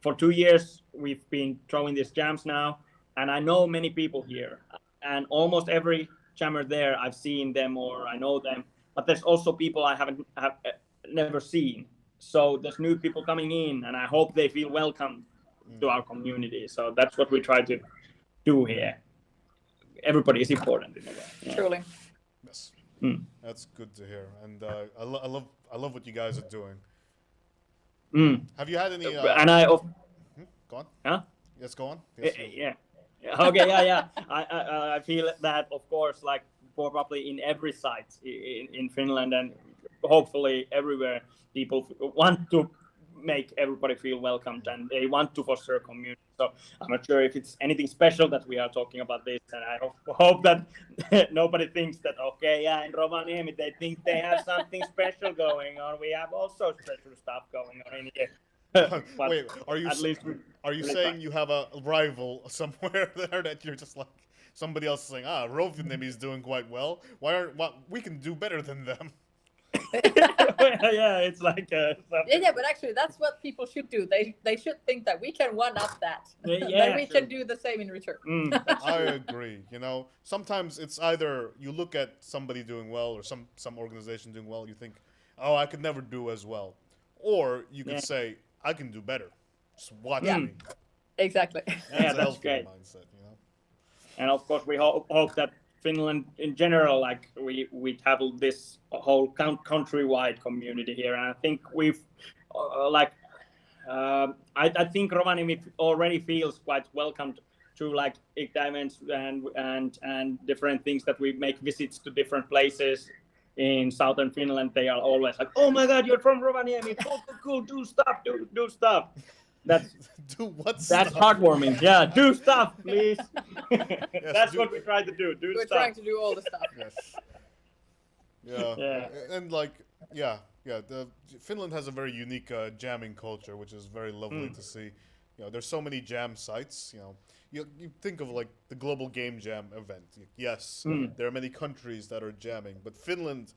for 2 years we've been throwing these jams now, and I know many people here, and almost every jammer there I've seen them or I know them, but there's also people I have never seen. So there's new people coming in, and I hope they feel welcome to our community. So that's what we try to do here. Everybody is important in a way. Yeah. Truly. Yes, that's good to hear, and I love what you guys are doing. Have you had any? And go on. Huh? Yes, go on. Yes, yeah. Okay. Yeah. I feel that, of course, like probably in every site in Finland and hopefully everywhere, people want to make everybody feel welcomed and they want to foster a community. So I'm not sure if it's anything special that we are talking about this, and I hope that nobody thinks that in Rovaniemi they think they have something special going on. We have also special stuff going on in here. Wait, are you saying you have a rival somewhere there that you're just like somebody else saying, Rovaniemi is doing quite well. We can do better than them? Yeah, it's like yeah, but actually that's what people should do. They should think that we can one up that. Then we can do the same in return. I agree. Sometimes it's either you look at somebody doing well or some organization doing well, you think, I could never do as well, or you could say, I can do better. Just watch me. Exactly. That's great. Mindset, And of course, we hope that Finland in general, like we have this whole countrywide community here, and I think we've I think Rovaniemi already feels quite welcomed to like events and different things that we make visits to different places in southern Finland. They are always like, "Oh my God, you're from Rovaniemi! Cool, do stuff." That's do what? That's heartwarming. Yeah, do stuff, please. That's what we try to do. We're trying to do all the stuff. Yes. Yeah. And Finland has a very unique jamming culture, which is very lovely to see. There's so many jam sites. You think of like the Global Game Jam event. Yes, there are many countries that are jamming, but Finland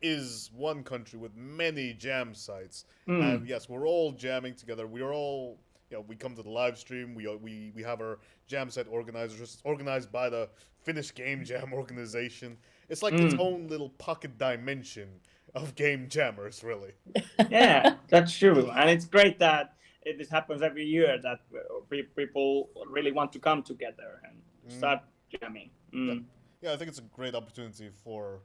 is one country with many jam sites, and yes, we're all jamming together. We are all, we come to the live stream. We have our jam set organizers. It's organized by the Finnish Game Jam organization. It's like its own little pocket dimension of game jammers, really. Yeah, that's true, and it's great that this happens every year. That people really want to come together and start jamming. Yeah, I think it's a great opportunity for,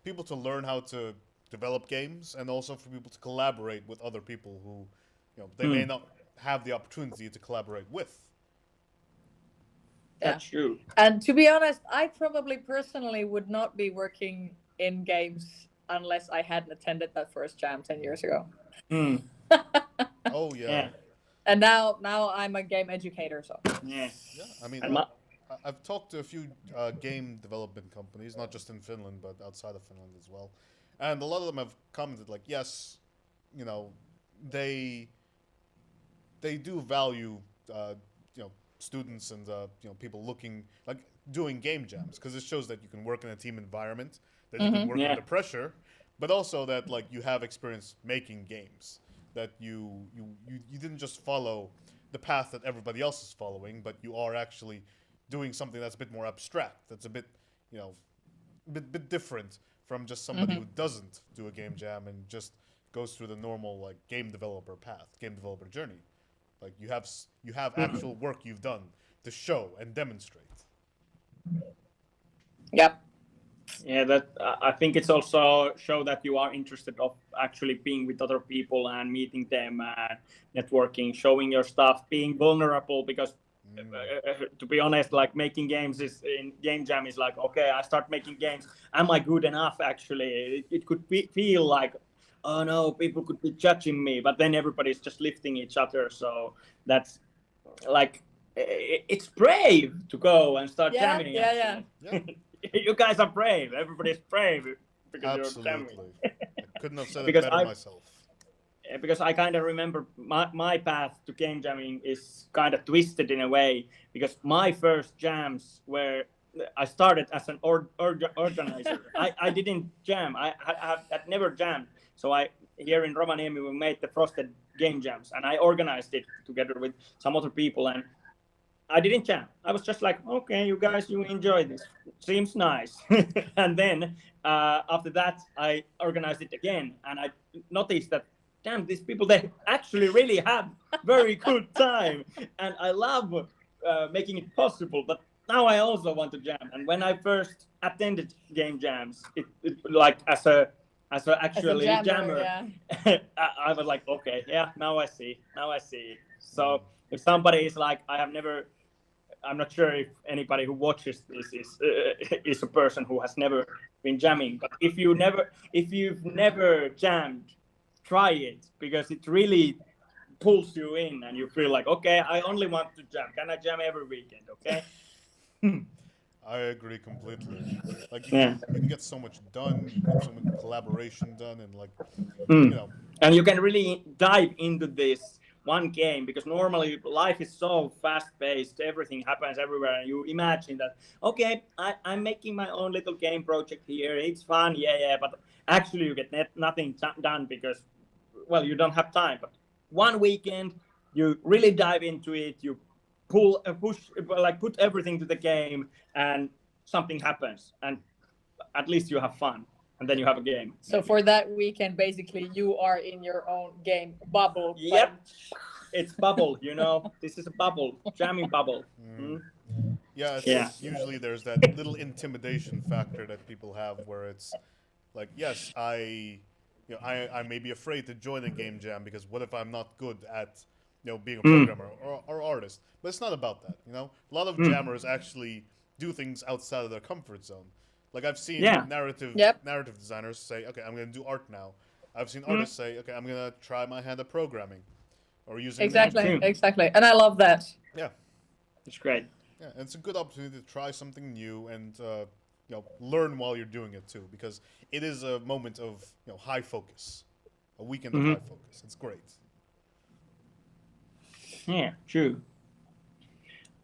people to learn how to develop games, and also for people to collaborate with other people who, they may not have the opportunity to collaborate with. That's true. And to be honest, I probably personally would not be working in games unless I hadn't attended that first jam 10 years ago. Oh yeah. And now I'm a game educator, so. Yeah. I mean, I've talked to a few game development companies, not just in Finland, but outside of Finland as well. And a lot of them have commented like, yes, they do value, students and, people looking, like doing game jams, because it shows that you can work in a team environment, that you can work under pressure, but also that like you have experience making games, that you didn't just follow the path that everybody else is following, but you are actually doing something that's a bit more abstract, that's a bit, bit different from just somebody who doesn't do a game jam and just goes through the normal like game developer path, game developer journey. Like you have actual work you've done to show and demonstrate. Yep. Yeah, that I think it's also show that you are interested of actually being with other people and meeting them and networking, showing your stuff, being vulnerable. Because to be honest, like making games is in Game Jam is like, okay, I start making games. Am I good enough? Actually, it could feel like, oh no, people could be judging me. But then everybody's just lifting each other. So that's like, it's brave to go and start jamming. Yeah. You guys are brave. Everybody's brave because you're jamming. Absolutely. I couldn't have said it Because better myself. Because I kind of remember my path to game jamming is kind of twisted in a way, because my first jams were, I started as an organizer. I didn't jam. I had never jammed. So here in Rovaniemi, we made the Frosted game jams, and I organized it together with some other people, and I didn't jam. I was just like, okay, you guys, you enjoy this. Seems nice. And then after that, I organized it again, and I noticed that, damn, these people, they actually really have very good time, and I love making it possible. But now I also want to jam. And when I first attended game jams, it like as a actually jammer, yeah. I was like, okay, yeah, now I see. So if somebody is like, I'm not sure if anybody who watches this is a person who has never been jamming. But if you've never jammed, try it, because it really pulls you in, and you feel like, okay, I only want to jam. Can I jam every weekend? Okay. I agree completely. Like you can get so much done, get so much collaboration done, and like you know. And you can really dive into this one game, because normally life is so fast-paced, everything happens everywhere, and you imagine that, okay, I'm making my own little game project here, it's fun, yeah, but actually you get nothing done because, well, you don't have time. But one weekend, you really dive into it, you put everything to the game, and something happens, and at least you have fun. And then you have a game. So for that weekend, basically, you are in your own game bubble. Yep, it's bubble. This is a bubble, jamming bubble. Yeah, usually there's that little intimidation factor that people have, where it's like, yes, I may be afraid to join a game jam because what if I'm not good at being a programmer or artist? But it's not about that. A lot of jammers actually do things outside of their comfort zone. Like I've seen narrative designers say, okay, I'm going to do art now. I've seen artists say, okay, I'm going to try my hand at programming or using exactly. And I love that. Yeah. It's great. Yeah, and it's a good opportunity to try something new and learn while you're doing it too, because it is a moment of high focus, a weekend of high focus. It's great. Yeah, true.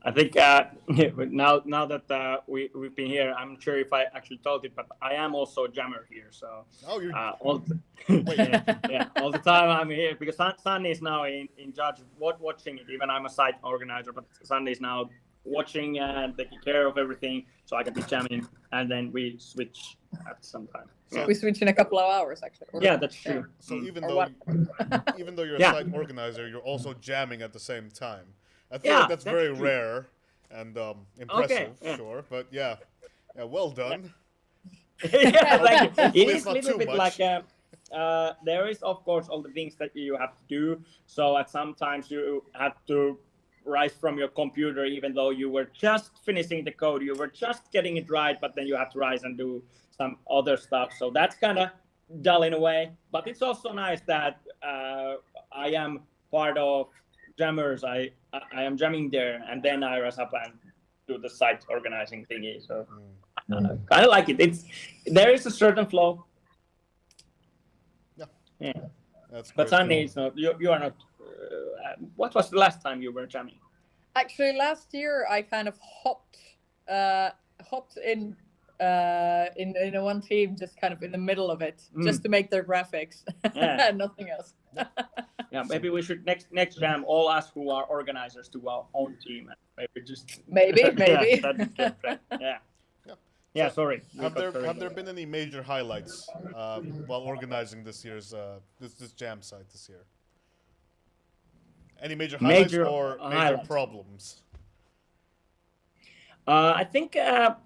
I think now that we've been here, I'm not sure if I actually told it, but I am also a jammer here. So you're all the time I'm here, because Sanni is now in charge of watching it. Even I'm a site organizer, but Sanni is now watching and taking care of everything, so I can be jamming, and then we switch at some time. So we switch in a couple of hours, actually. Yeah, that's true. So even though you're a site organizer, you're also jamming at the same time. I feel like that's very rare and impressive, sure. But yeah, well done. Like, it is a little bit like there is, of course, all the things that you have to do. So at sometimes you have to rise from your computer, even though you were just finishing the code, you were just getting it right, but then you have to rise and do some other stuff. So that's kind of dull in a way. But it's also nice that I am part of jammers. I am jamming there, and then I rise up and do the site organizing thingy. So kind of like it. There is a certain flow. Yeah. But Sanni is not. You are not. What was the last time you were jamming? Actually, last year I kind of hopped in one team, just kind of in the middle of it, just to make their graphics, and nothing else. Yeah, maybe we should next jam all us who are organizers to our own team. Maybe. Yeah. Sorry. Have there been any major highlights while organizing this year's this jam site this year? Any major highlights or major problems? I think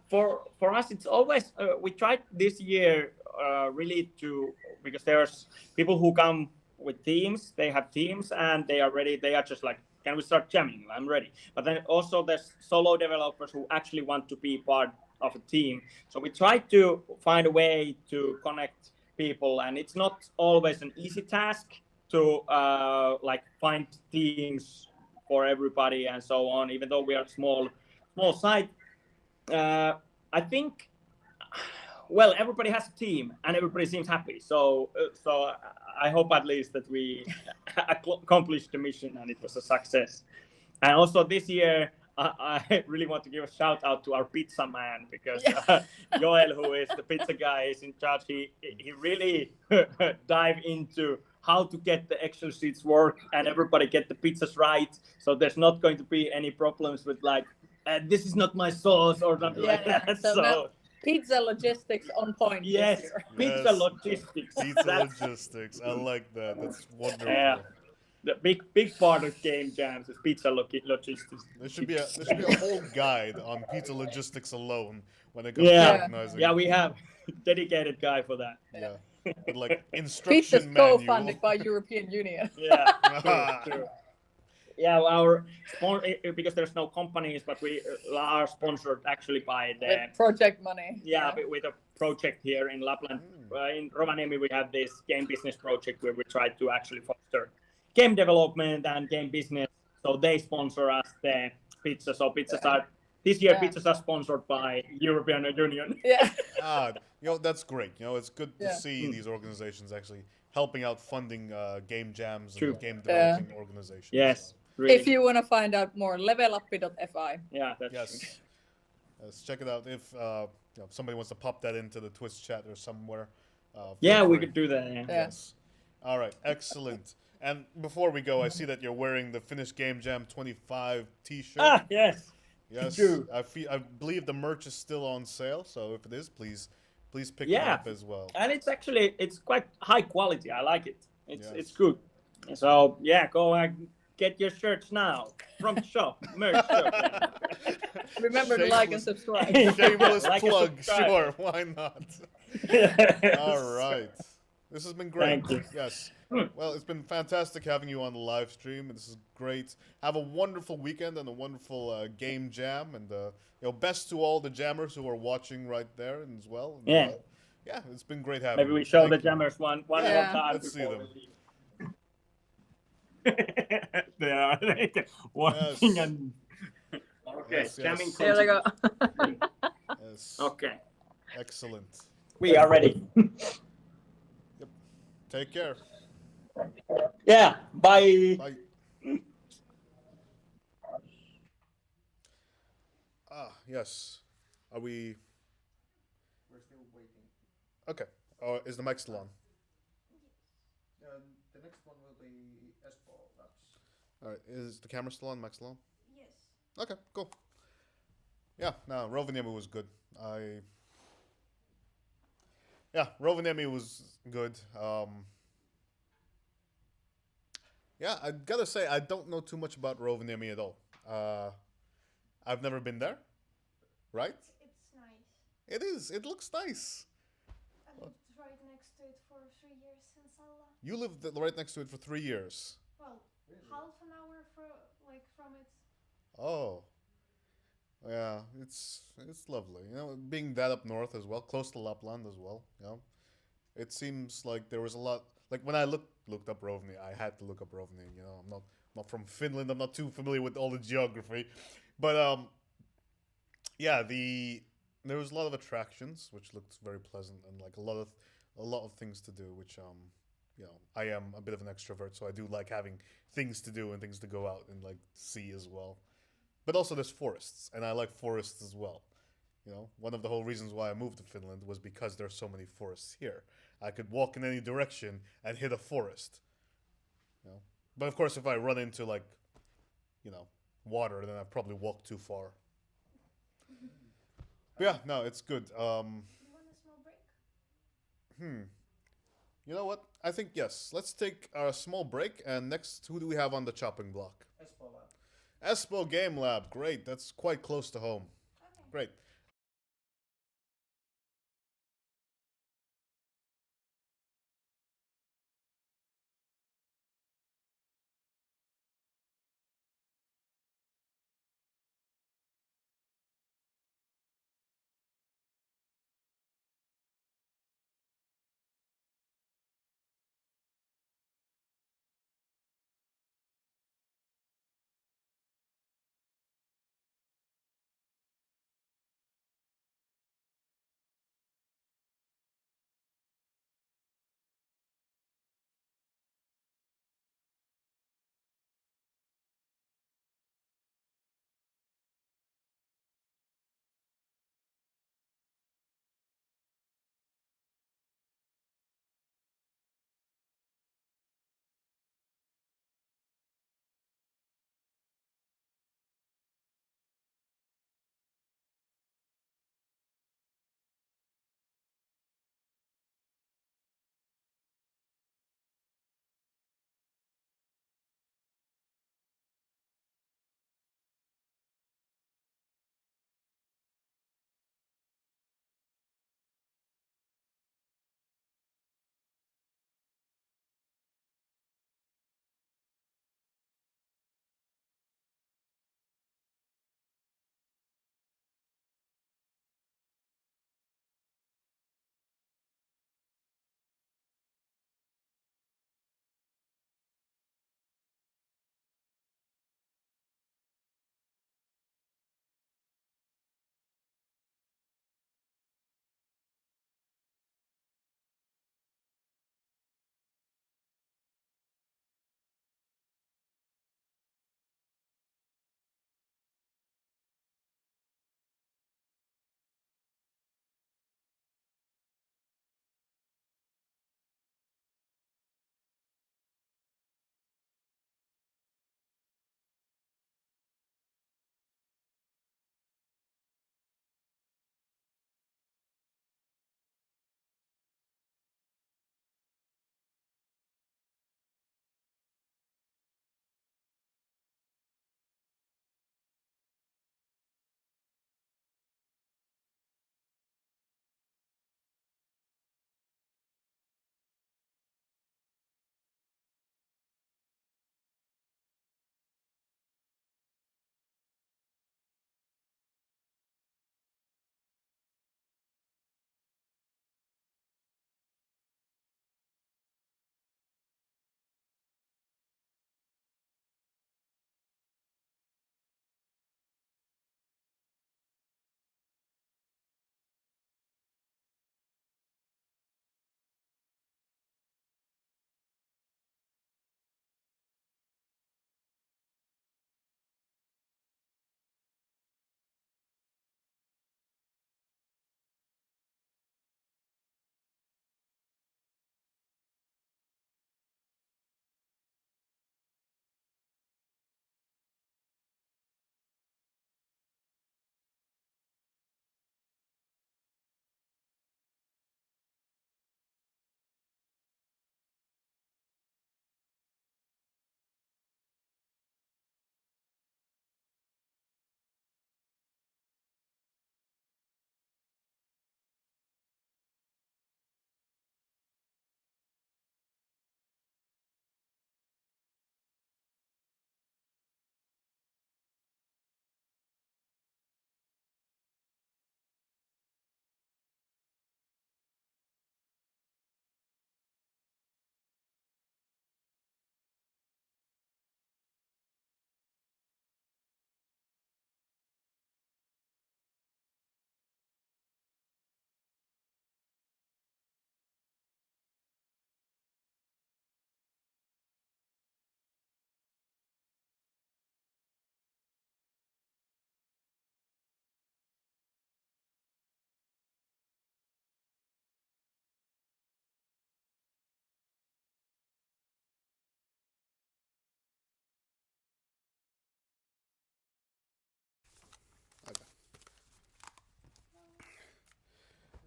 for us, it's always we tried this year really to because there's people who come with teams. They have teams and they are ready. They are just like, can we start jamming? I'm ready. But then also there's solo developers who actually want to be part of a team. So we try to find a way to connect people, and it's not always an easy task to like find teams for everybody and so on. Even though we are small site, I think well everybody has a team and everybody seems happy. So I hope at least that we accomplished the mission and it was a success. And also this year, I really want to give a shout out to our pizza man because Joel, who is the pizza guy, is in charge. He really dive into how to get the Excel sheets work and everybody get the pizzas right. So there's not going to be any problems with like, this is not my sauce or something like that. So pizza logistics on point. Yes, pizza logistics. Pizza logistics. I like that. That's wonderful. Yeah. The big part of game jams is pizza logistics. There should be a whole guide on pizza logistics alone when it comes to organizing. Yeah, we have dedicated guy for that. Yeah. But like instruction Pizza's manual. co-funded by European Union. Yeah. True. Yeah, our because there's no companies, but we are sponsored actually by the with project money. Yeah, with a project here in Lapland. In Rovaniemi, we have this game business project where we try to actually foster game development and game business. So they sponsor us the pizza. So pizzas are this year. Pizzas are sponsored by European Union. Yeah. That's great. It's good to see these organizations actually helping out funding game jams and game developing organizations. Yes. Really. If you want to find out more, levelup.fi. Yeah, that's Yes, check it out. If somebody wants to pop that into the Twitch chat or somewhere. We could do that. Yeah. Yes. All right, excellent. And before we go, I see that you're wearing the Finnish Game Jam 25 T-shirt. Yes. Yes. True. I believe the merch is still on sale, so if it is, please pick it up as well. And it's quite high quality. I like it. It's good. So go and get your shirts now from the shop. Merch shop. Remember to like and subscribe. Shameless plug. Sure, why not? All right. This has been great. Thank you. Yes. Well, it's been fantastic having you on the live stream. This is great. Have a wonderful weekend and a wonderful game jam. And best to all the jammers who are watching right there as well. And, it's been great having you. Maybe we show the jammers one more time. Let's see them. They are watching and jamming. There they go. Yes. Okay. Excellent. We are ready. Yep. Take care. Yeah. Bye. Bye. Yes. Are we? We're still waiting. Okay. Is the mic still on? The next one will be Espoo Labs. All right. Is the camera still on? Mic still on? Yes. Okay. Cool. Yeah. No, Rovaniemi was good. Rovaniemi was good. I gotta say I don't know too much about Rovaniemi at all. I've never been there. Right? It's nice. It is. It looks nice. I lived right next to it for 3 years in Salla. You lived right next to it for 3 years. Well, half an hour from it. Oh. Yeah, it's lovely. Being that up north as well, close to Lapland as well. It seems like there was a lot. Like when I looked up Rovaniemi, I had to look up Rovaniemi. I'm not from Finland. I'm not too familiar with all the geography, but there was a lot of attractions which looked very pleasant and like a lot of things to do, which I am a bit of an extrovert, so I do like having things to do and things to go out and like see as well. But also there's forests, and I like forests as well. One of the whole reasons why I moved to Finland was because there's so many forests here. I could walk in any direction and hit a forest. But of course, if I run into water, then I've probably walked too far. But yeah, no, it's good. You want a small break? You know what? I think yes. Let's take a small break, and next, who do we have on the chopping block? Espoo Lab. Espoo Game Lab. Great. That's quite close to home. Great.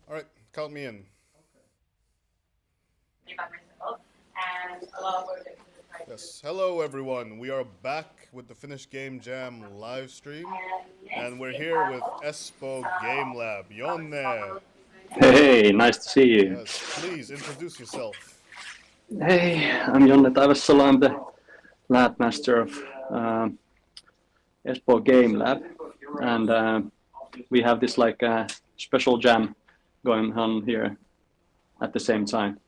All right, count me in. Yes, hello everyone. We are back with the Finnish Game Jam live stream, and we're here with Espoo Game Lab. Jonne! Hey, nice to see you. Yes, please introduce yourself. Hey, I'm Jonne Taivasalo. I'm the lab master of Espoo Game Lab, and we have this like special jam going on here at the same time.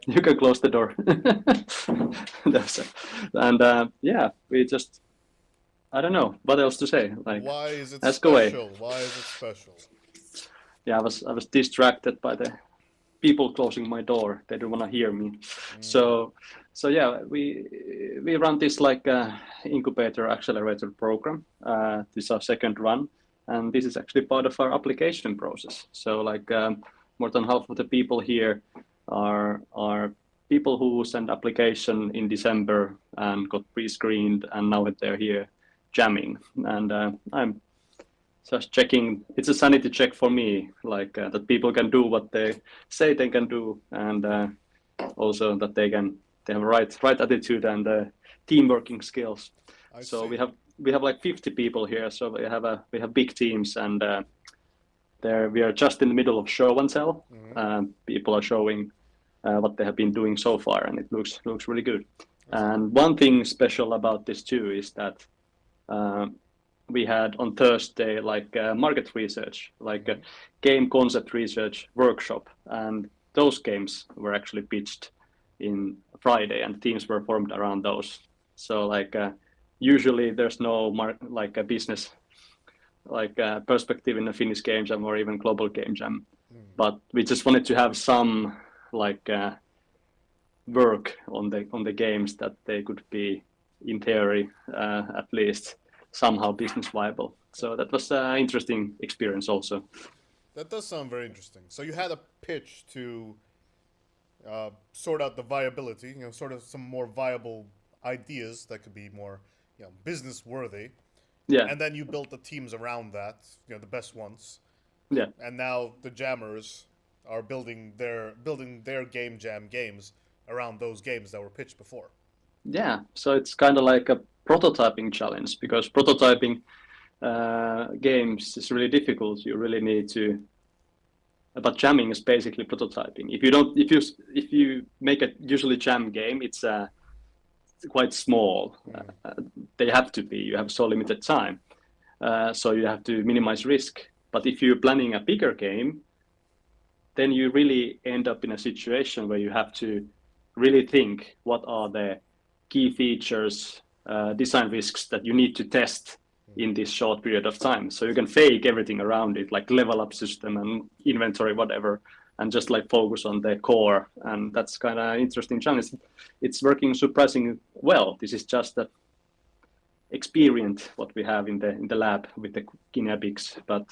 You can close the door. And yeah, we just, I don't know what else to say. Like, why is it ask special? away. Why is it special? Yeah, I was distracted by the people closing my door. They don't want to hear me. So yeah, we run this like incubator accelerator program. This is our second run, and this is actually part of our application process. So like more than half of the people here are people who sent application in December and got pre-screened, and now they're here jamming. And I'm just checking. It's a sanity check for me, like that people can do what they say they can do, and also that they have right attitude and team working skills. So we have like 50 people here. So we have big teams, and we are just in the middle of show and tell. People are showing what they have been doing so far, and it looks really good. And one thing special about this too is that we had on Thursday like market research, like a game concept research workshop, and those games were actually pitched in Friday, and teams were formed around those. So like usually there's no like a business like perspective in a Finnish game jam or even global game jam, but we just wanted to have some like work on the games that they could be in theory at least somehow business viable. So that was an interesting experience also. That does sound very interesting. So you had a pitch to sort out the viability, sort of some more viable ideas that could be more, business worthy. Yeah. And then you built the teams around that, the best ones. Yeah. And now the jammers are building their game jam games around those games that were pitched before. Yeah. So it's kind of like a prototyping challenge, because prototyping games is really difficult. You really need to. But jamming is basically prototyping. If you make a usually jam game, it's quite small. They have to be. You have so limited time, so you have to minimize risk. But if you're planning a bigger game, then you really end up in a situation where you have to really think what are the key features, design risks that you need to test in this short period of time. So you can fake everything around it, like level up system and inventory, whatever, and just like focus on the core. And that's kind of interesting challenge. It's working surprisingly well. This is just the experiment what we have in the lab with the guinea pigs, but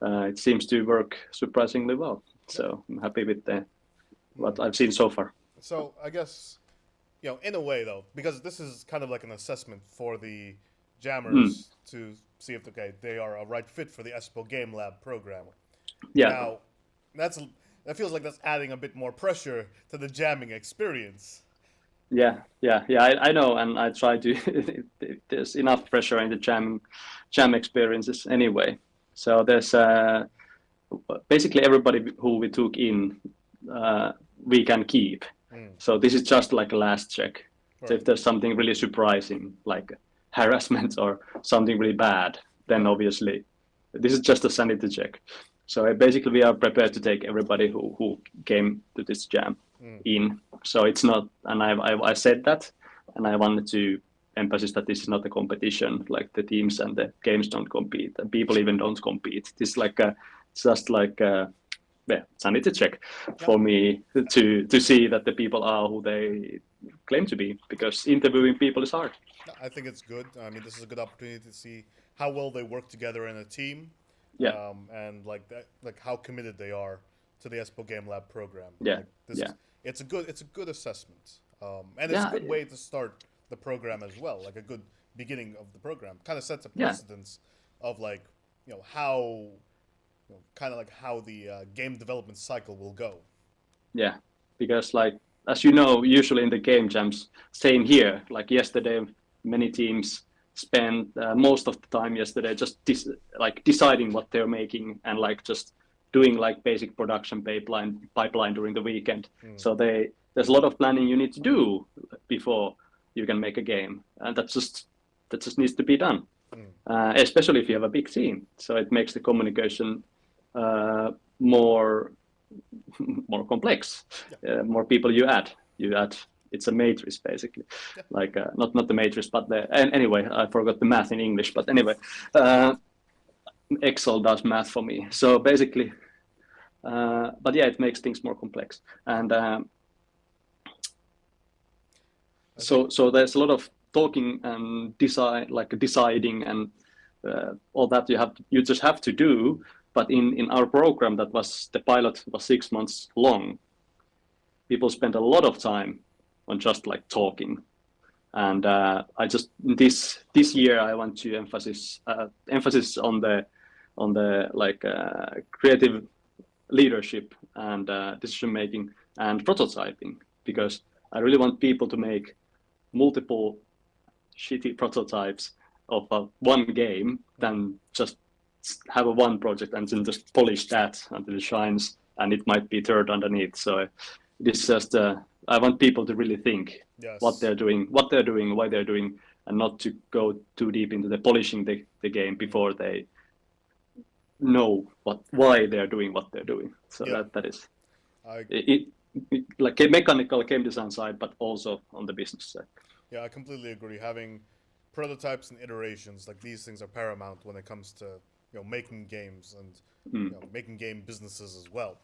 it seems to work surprisingly well. So I'm happy with what I've seen so far. So I guess, in a way though, because this is kind of like an assessment for the jammers to see if they are a right fit for the Espoo Game Lab program. Yeah. Now, that feels like that's adding a bit more pressure to the jamming experience. Yeah, I know, and I try to. There's enough pressure in the jam experiences anyway. So there's basically everybody who we took in, we can keep. So this is just like a last check. Right. So if there's something really surprising, like harassment or something really bad, then obviously this is just a sanity check. So basically we are prepared to take everybody who came to this jam in. So it's not, and I said that, and I wanted to emphasize that this is not a competition. Like the teams and the games don't compete, and people even don't compete. This is like just like sanity check for me to see that the people are who they claim to be, because interviewing people is hard. I think it's good. I mean, this is a good opportunity to see how well they work together in a team. Yeah. And like how committed they are to the Espoo Game Lab program. Yeah. It's a good assessment. And it's a good way to start the program as well. Like a good beginning of the program kind of sets a precedence of how how the game development cycle will go. Yeah, because like as you know, usually in the game jams, same here. Like yesterday, many teams spent most of the time yesterday just deciding what they're making and like just doing like basic production pipeline during the weekend. So there's a lot of planning you need to do before you can make a game, and that just needs to be done. Especially if you have a big team, so it makes the communication more complex. More people you add. It's a matrix basically, like not the matrix, but anyway, I forgot the math in English, but anyway, Excel does math for me. So basically, but yeah, it makes things more complex, and so there's a lot of talking and deciding and all that you just have to do. But in our program, the pilot was 6 months long. People spent a lot of time on just like talking, and I just this year I want to emphasis on the like creative leadership and decision making and prototyping, because I really want people to make multiple shitty prototypes of one game than just have one project and then just polish that until it shines and it might be dirt underneath. So this just I want people to really think what they're doing, why they're doing, and not to go too deep into the polishing the game before they know why they're doing what they're doing. So that is it like a mechanical game design side, but also on the business side. Yeah, I completely agree. Having prototypes and iterations, like these things are paramount when it comes to making games and making game businesses as well.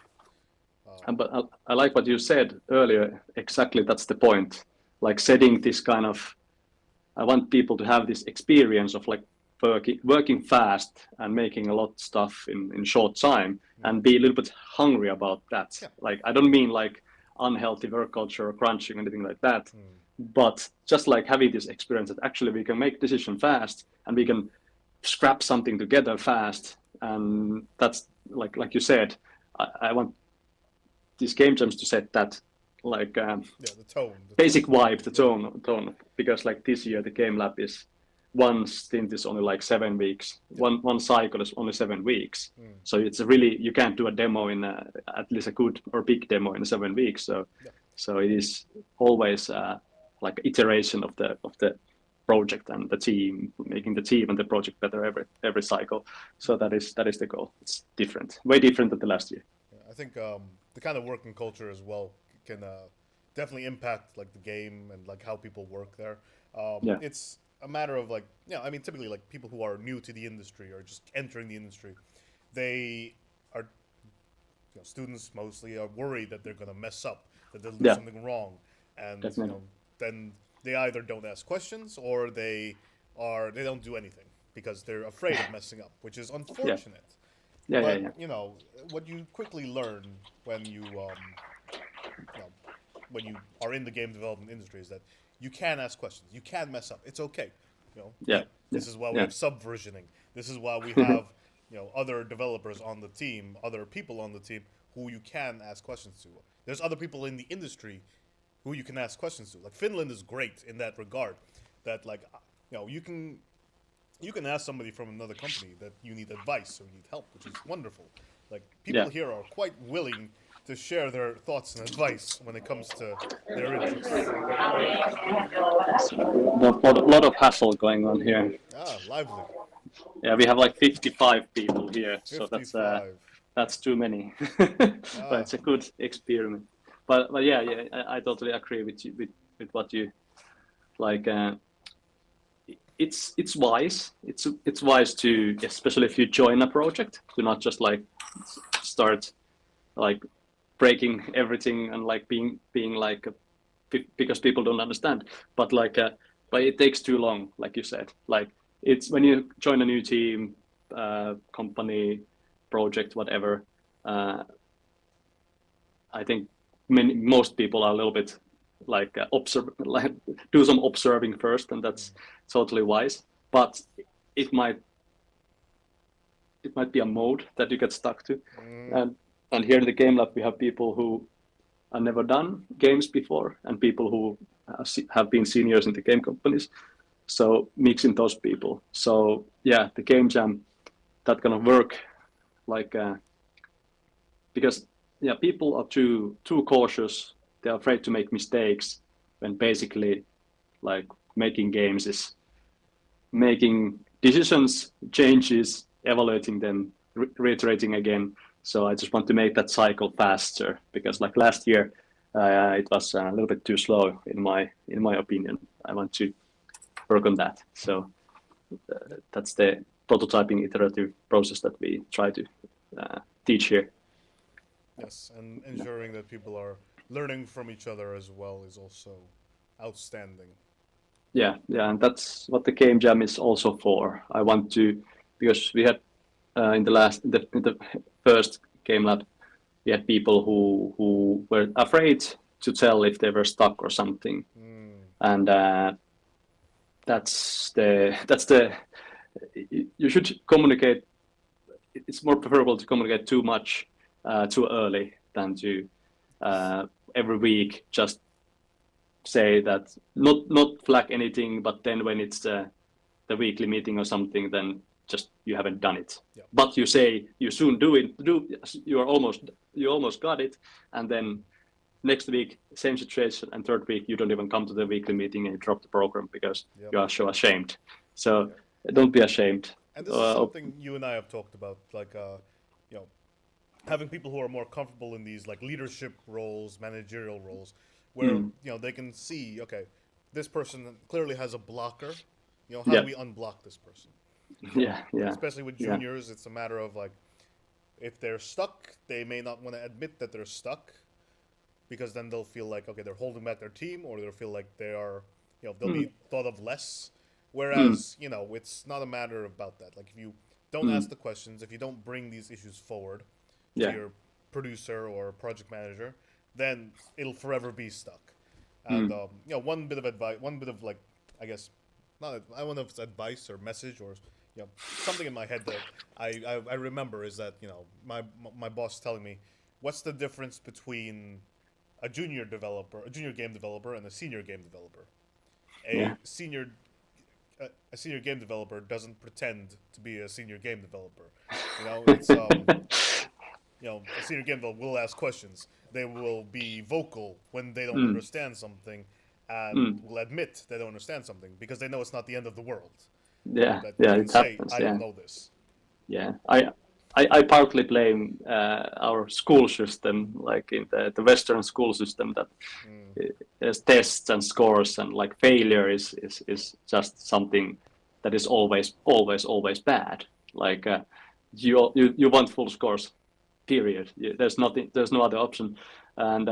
But I like what you said earlier. Exactly, that's the point. Like setting this kind of, I want people to have this experience of like working fast and making a lot of stuff in short time, and be a little bit hungry about that. Like I don't mean like unhealthy work culture or crunching or anything like that, but just like having this experience that actually we can make decision fast and we can scrap something together fast. And that's like you said, I want these game jams to set that like the tone, basic vibe, the tone, because like this year the game lab is one stint is only like 7 weeks, one cycle is only 7 weeks. So it's really, you can't do a demo in at least a good or big demo in 7 weeks. So it is always like iteration of the project and the team, making the team and the project better every cycle. So that is the goal. It's different, way different than the last year. I think the kind of working culture as well can definitely impact like the game and like how people work there. It's a matter of like, I mean, typically like people who are new to the industry or just entering the industry, they are, students mostly are worried that they're going to mess up, that they'll do something wrong, and then they either don't ask questions or they don't do anything because they're afraid of messing up, which is unfortunate. But what you quickly learn when you are in the game development industry is that you can ask questions. You can mess up. It's okay. This is why we have subversioning. This is why we have other developers on the team, other people on the team who you can ask questions to. There's other people in the industry who you can ask questions to. Like Finland is great in that regard. That like you can ask somebody from another company that you need advice or you need help, which is wonderful. Like people here are quite willing to share their thoughts and advice when it comes to their interests. A lot of hassle going on here. Lively. Yeah, we have like 55 people here, so that's too many. But it's a good experiment. But yeah, I totally agree with you with what you like. It's wise. It's wise to, especially if you join a project, to not just like start like breaking everything and like being like because people don't understand. But like but it takes too long, like you said. Like it's when you join a new team, company, project, whatever. I think most people are a little bit like do some observing first, and that's totally wise. But it might be a mode that you get stuck to. And here in the game lab we have people who are never done games before and people who have been seniors in the game companies. So mixing those people. So yeah, the game jam, that kind of work, like because yeah, people are too cautious. They're afraid to make mistakes when basically like making games is making decisions, changes, evaluating them, reiterating again. So I just want to make that cycle faster because like last year, it was a little bit too slow in my opinion. I want to work on that. So that's the prototyping iterative process that we try to teach here. Yes, and ensuring that people are learning from each other as well is also outstanding. Yeah, and that's what the game jam is also for. I want to, because we had in the first game lab, we had people who were afraid to tell if they were stuck or something, and that's the you should communicate. It's more preferable to communicate too much too early than to every week just say that not flag anything, but then when it's the weekly meeting or something, then just you haven't done it. Yeah. But you say you soon you almost got it, and then next week same situation, and third week you don't even come to the weekly meeting and you drop the program because you are so ashamed. So don't be ashamed. And this is something you and I have talked about, like you know, having people who are more comfortable in these like leadership roles, managerial roles, where you know they can see, okay, this person clearly has a blocker. You know, how do we unblock this person? Yeah. Especially with juniors, it's a matter of like, if they're stuck, they may not want to admit that they're stuck, because then they'll feel like, okay, they're holding back their team, or they'll feel like they are, you know, they'll be thought of less. Whereas, you know, it's not a matter about that. Like, if you don't ask the questions, if you don't bring these issues forward to your producer or project manager, then it'll forever be stuck. And you know, one bit of like, I guess, I don't know if it's advice or message or, you know, something in my head that I remember is that, you know, my boss telling me, what's the difference between a junior game developer, and a senior game developer? A senior game developer doesn't pretend to be a senior game developer. You know, it's you know, a senior game developer will ask questions. They will be vocal when they don't understand something, and will admit they don't understand something because they know it's not the end of the world. Yeah, that you can it say, happens. I don't know this. Yeah, I partly blame our school system, like in the Western school system, that there's tests and scores, and like failure is just something that is always bad. Like you want full scores, period. There's no other option, and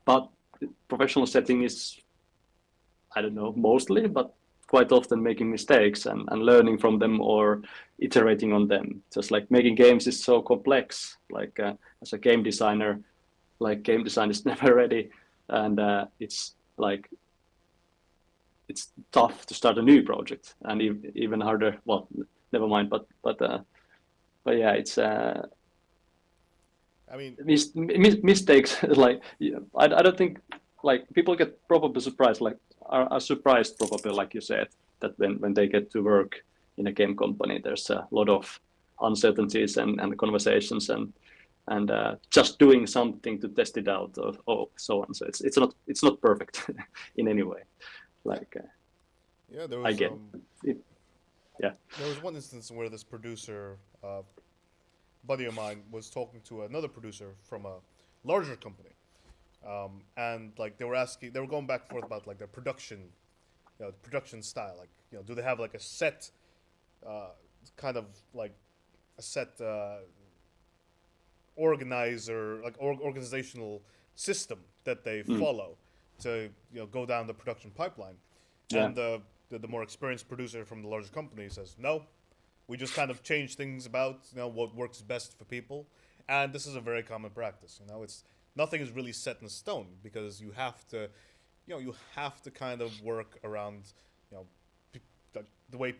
but professional setting is, I don't know, mostly, but quite often making mistakes and learning from them or iterating on them. Just like making games is so complex. Like as a game designer, like game design is never ready, and it's like it's tough to start a new project, and even harder. Well, never mind. But yeah, it's. I mean, mistakes. Like I don't think like people get probably surprised. Like are surprised probably, like you said, that when they get to work in a game company, there's a lot of uncertainties and conversations and just doing something to test it out or so on. So it's not perfect in any way. Like there was I get yeah. There was one instance where this producer, buddy of mine, was talking to another producer from a larger company. And like they were going back and forth about like their production, you know, production style. Like, you know, do they have like a set, kind of like a set organizational system that they follow to, you know, go down the production pipeline? Yeah. And the more experienced producer from the larger company says, no, we just kind of change things about, you know, what works best for people. And this is a very common practice. You know, nothing is really set in stone, because you have to kind of work around, you know, the way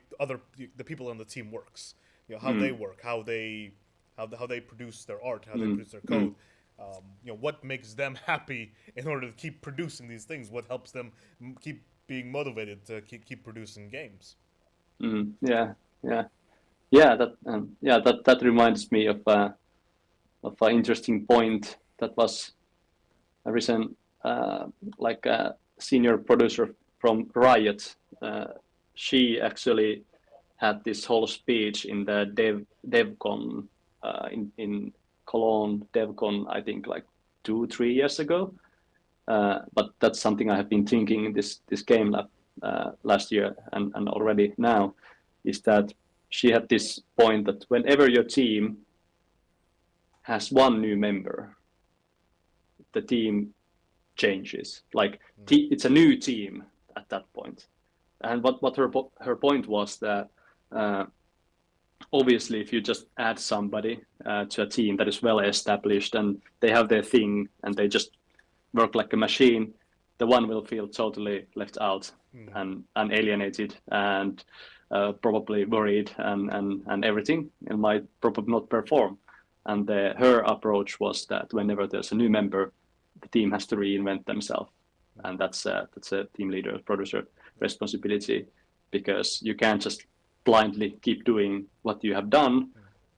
the people on the team works. You know, how they work, how they produce their art, how they produce their code. what makes them happy in order to keep producing these things? What helps them keep being motivated to keep producing games? Yeah, yeah, yeah. That reminds me of an interesting point that was a recent like a senior producer from Riot. She actually had this whole speech in the DevCon in Cologne, DevCon, I think like 2-3 years ago. But that's something I have been thinking in this game lab last year and already now, is that she had this point that whenever your team has one new member, the team changes. Like it's a new team at that point. And what her point was that obviously if you just add somebody to a team that is well established and they have their thing and they just work like a machine, the one will feel totally left out and alienated and probably worried and everything, and might probably not perform. And her approach was that whenever there's a new member, the team has to reinvent themselves, and that's a team leader, producer responsibility, because you can't just blindly keep doing what you have done.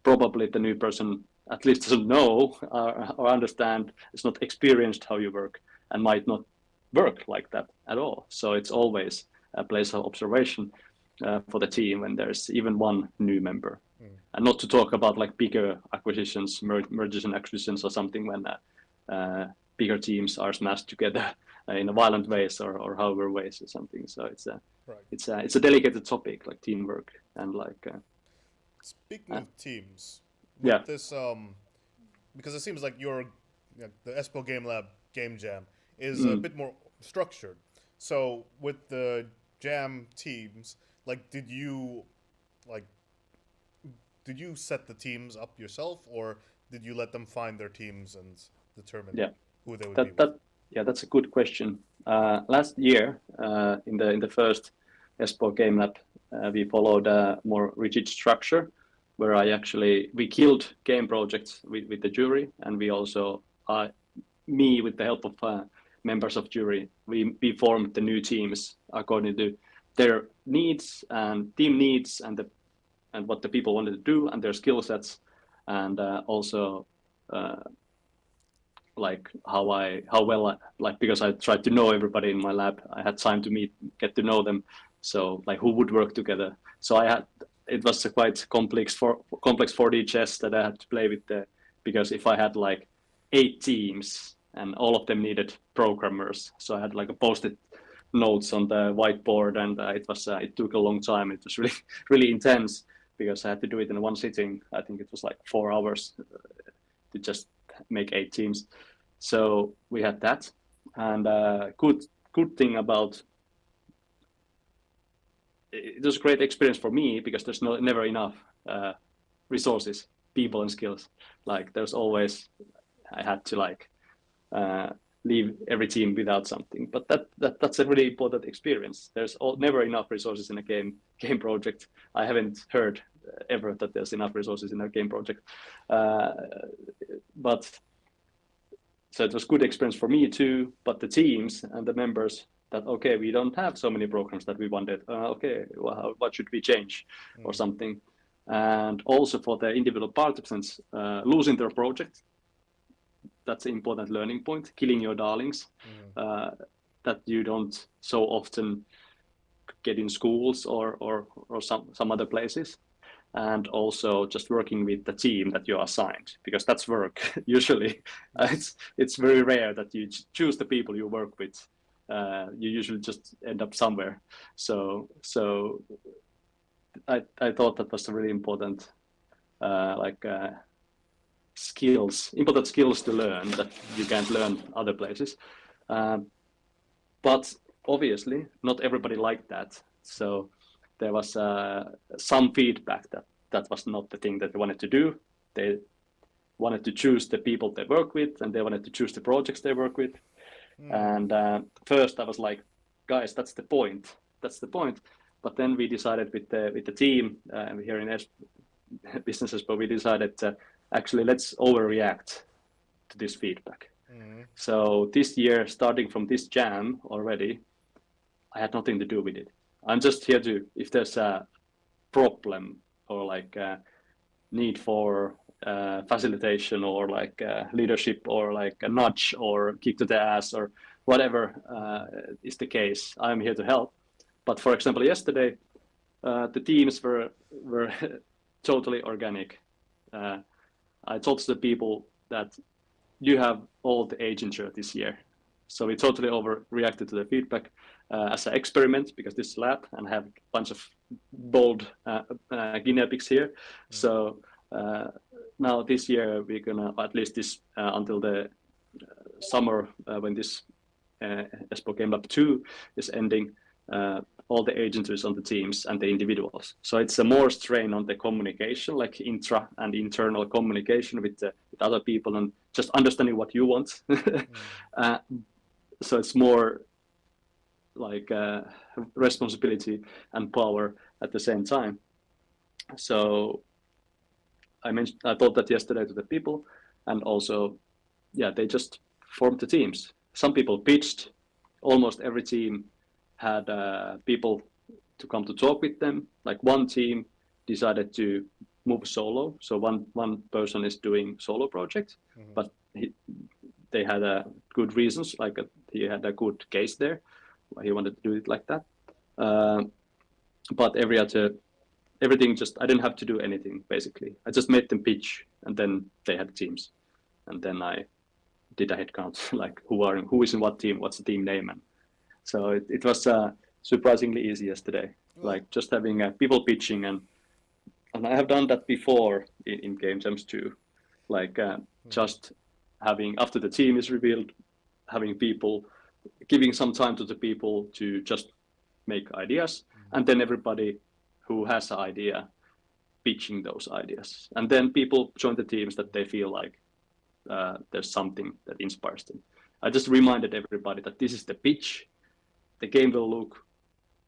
Probably the new person at least doesn't know or understand, is not experienced how you work, and might not work like that at all. So it's always a place of observation for the team when there's even one new member. And not to talk about like bigger acquisitions, mergers and acquisitions or something, when bigger teams are smashed together in a violent ways or however ways or something. So it's a delicate topic, like teamwork and like. Speaking of teams, with yeah. this because it seems like the Espoo Game Lab Game Jam is a bit more structured. So with the jam teams, like did you set the teams up yourself, or did you let them find their teams and determine who they would be with? Yeah, that's a good question. Last year, in the first Espoo Game Lab, we followed a more rigid structure, where we killed game projects with the jury, and we also, me with the help of members of jury, we formed the new teams according to their needs and team needs and what the people wanted to do and their skill sets, and also like how well because I tried to know everybody in my lab. I had time to get to know them, so like who would work together. So it was a quite complex 4D chess that I had to play with because if I had like 8 teams and all of them needed programmers, so I had like a post-it notes on the whiteboard, and it took a long time. It was really really intense because I had to do it in one sitting. I think it was like 4 hours to just make 8 teams. So we had that, and good thing about it was a great experience for me because there's never enough resources, people and skills. Like there's always, I had to like leave every team without something, but that's a really important experience. There's never enough resources in a game project. I haven't heard ever that there's enough resources in a game project, but so it was good experience for me too. But the teams and the members, that okay, we don't have so many programs that we wanted. Okay, well, what should we change or something? And also for the individual participants, losing their project, that's an important learning point. Killing your darlings, that you don't so often get in schools or some other places. And also just working with the team that you are assigned, because that's work. Usually, it's very rare that you choose the people you work with. You usually just end up somewhere. So I thought that was a really important important skills to learn that you can't learn other places. But obviously, not everybody liked that. So there was some feedback that was not the thing that they wanted to do. They wanted to choose the people they work with, and they wanted to choose the projects they work with. And first I was like, guys, that's the point. But then we decided with the team here in businesses, but we decided to actually let's overreact to this feedback. Mhm. So this year, starting from this jam already, I had nothing to do with it. I'm just here to, if there's a problem or like a need for facilitation or like leadership or like a nudge or kick to the ass or whatever is the case, I'm here to help. But for example, yesterday, the teams were totally organic. I told the people that you have all the agency this year. So we totally overreacted to the feedback as an experiment because this is lab and have a bunch of bold guinea pigs here. So now this year we're gonna, at least this until the summer when this Espoo Game Lab 2 is ending, all the agencies on the teams and the individuals. So it's a more strain on the communication, like intra and internal communication with other people and just understanding what you want. So it's more like responsibility and power at the same time. So I thought that yesterday to the people, and also, yeah, they just formed the teams. Some people pitched. Almost every team had people to come to talk with them. Like one team decided to move solo, so one person is doing solo project, but they had good reasons, like he had a good case there why he wanted to do it like that. But everything just, I didn't have to do anything basically. I just made them pitch, and then they had teams, and then I did a head count, like who is in what team, what's the team name, and so it was surprisingly easy yesterday. Like just having people pitching, and I have done that before in game jams too, like just having, after the team is revealed, having people, giving some time to the people to just make ideas, and then everybody who has an idea pitching those ideas, and then people join the teams that they feel like there's something that inspires them. I just reminded everybody that this is the pitch. The game will look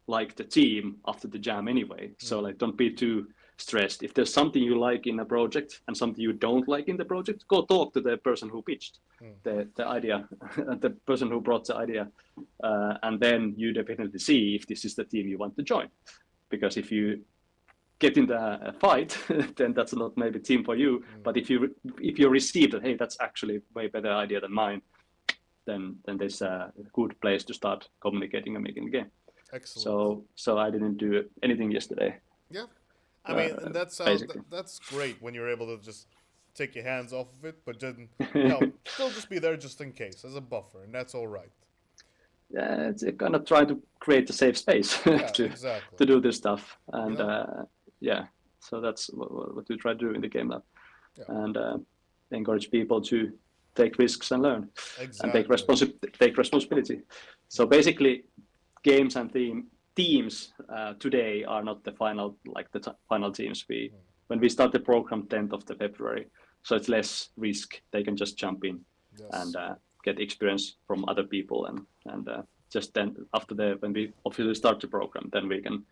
like the team after the jam anyway. So like, don't be too stressed. If there's something you like in a project and something you don't like in the project, go talk to the person who pitched the idea, the person who brought the idea, and then you definitely see if this is the team you want to join. Because if you get in the fight, then that's not maybe team for you. But if you receive that, hey, that's actually way better idea than mine, then there's a good place to start communicating and making the game. Excellent. So I didn't do anything yesterday. Yeah, I mean, and that's great when you're able to just take your hands off of it, but then still just be there just in case as a buffer, and that's all right. Yeah, it's kind of try to create a safe space to do this stuff, and so that's what we try to do in the game lab, and encourage people to take risks and learn, and take responsibility. So basically, games and teams today are not the final, like the final teams. When we start the program 10th of the February, so it's less risk. They can just jump in and get experience from other people, and just then after when we officially start the program, then we can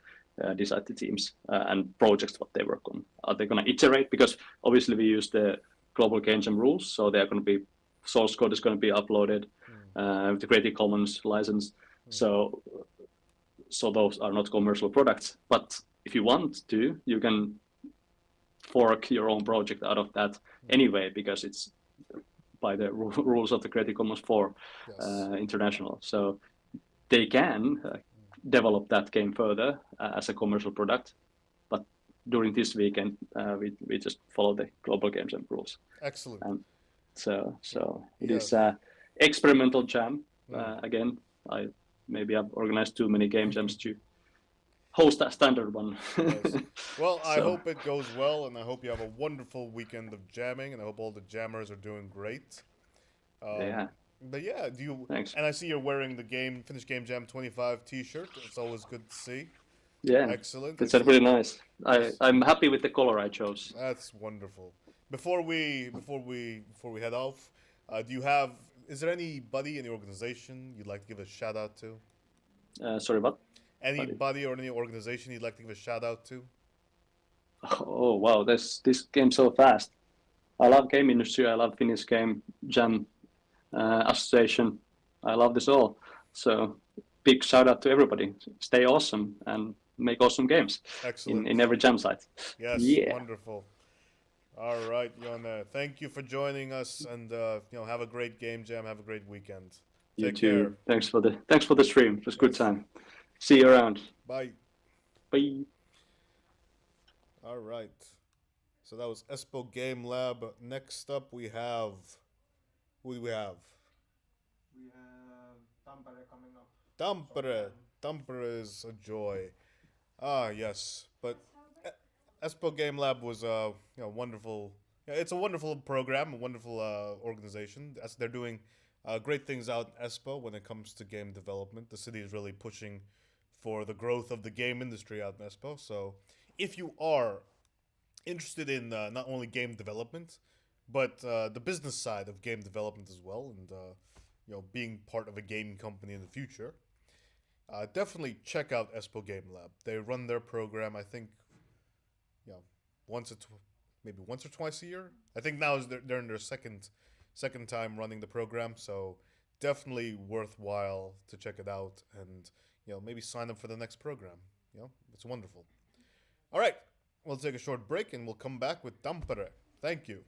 decide the teams and projects what they work on. Are they going to iterate? Because obviously we use the global game jam rules, so they're going to be, source code is going to be uploaded with the Creative Commons license. So those are not commercial products. But if you want to, you can fork your own project out of that anyway, because it's by the rules of the Creative Commons 4 international. So they can develop that game further as a commercial product. But during this weekend, we just follow the global game jam rules. Excellent. And so it is experimental jam. Again, maybe I've organized too many game jams to host a standard one. Well, I hope it goes well, and I hope you have a wonderful weekend of jamming, and I hope all the jammers are doing great. But yeah, Thanks. And I see you're wearing the Finnish Game Jam 25 T-shirt. It's always good to see. Yeah, excellent. It's really nice. I'm happy with the color I chose. That's wonderful. Before we head off, is there anybody in the organization you'd like to give a shout out to? Sorry, what? Anybody or any organization you'd like to give a shout out to? Oh wow, this game so fast. I love game industry. I love Finnish Game Jam Association. I love this all. So big shout out to everybody. Stay awesome and make awesome games Excellent. in every jam site. Yes, Yeah. wonderful. All right, Jonna. Thank you for joining us, and have a great game jam. Have a great weekend. You Take too. care. Thanks for the stream. It was a good Yes. time. See you around. Bye. Bye. All right. So that was Espo Game Lab. Next up, we have. Who do we have? We have Tampere coming up. Tampere. Tampere is a joy. Ah, yes. But Espo Game Lab was a wonderful. Yeah, it's a wonderful program, a wonderful organization. As they're doing great things out in Espo when it comes to game development. The city is really pushing for the growth of the game industry out in Espo. So, if you are interested in not only game development, but the business side of game development as well, and being part of a gaming company in the future, definitely check out Espo Game Lab. They run their program, I think, maybe once or twice a year. I think now they're in their second time running the program, so definitely worthwhile to check it out and maybe sign up for the next program. It's wonderful. All right, we'll take a short break and we'll come back with Tampere. Thank you.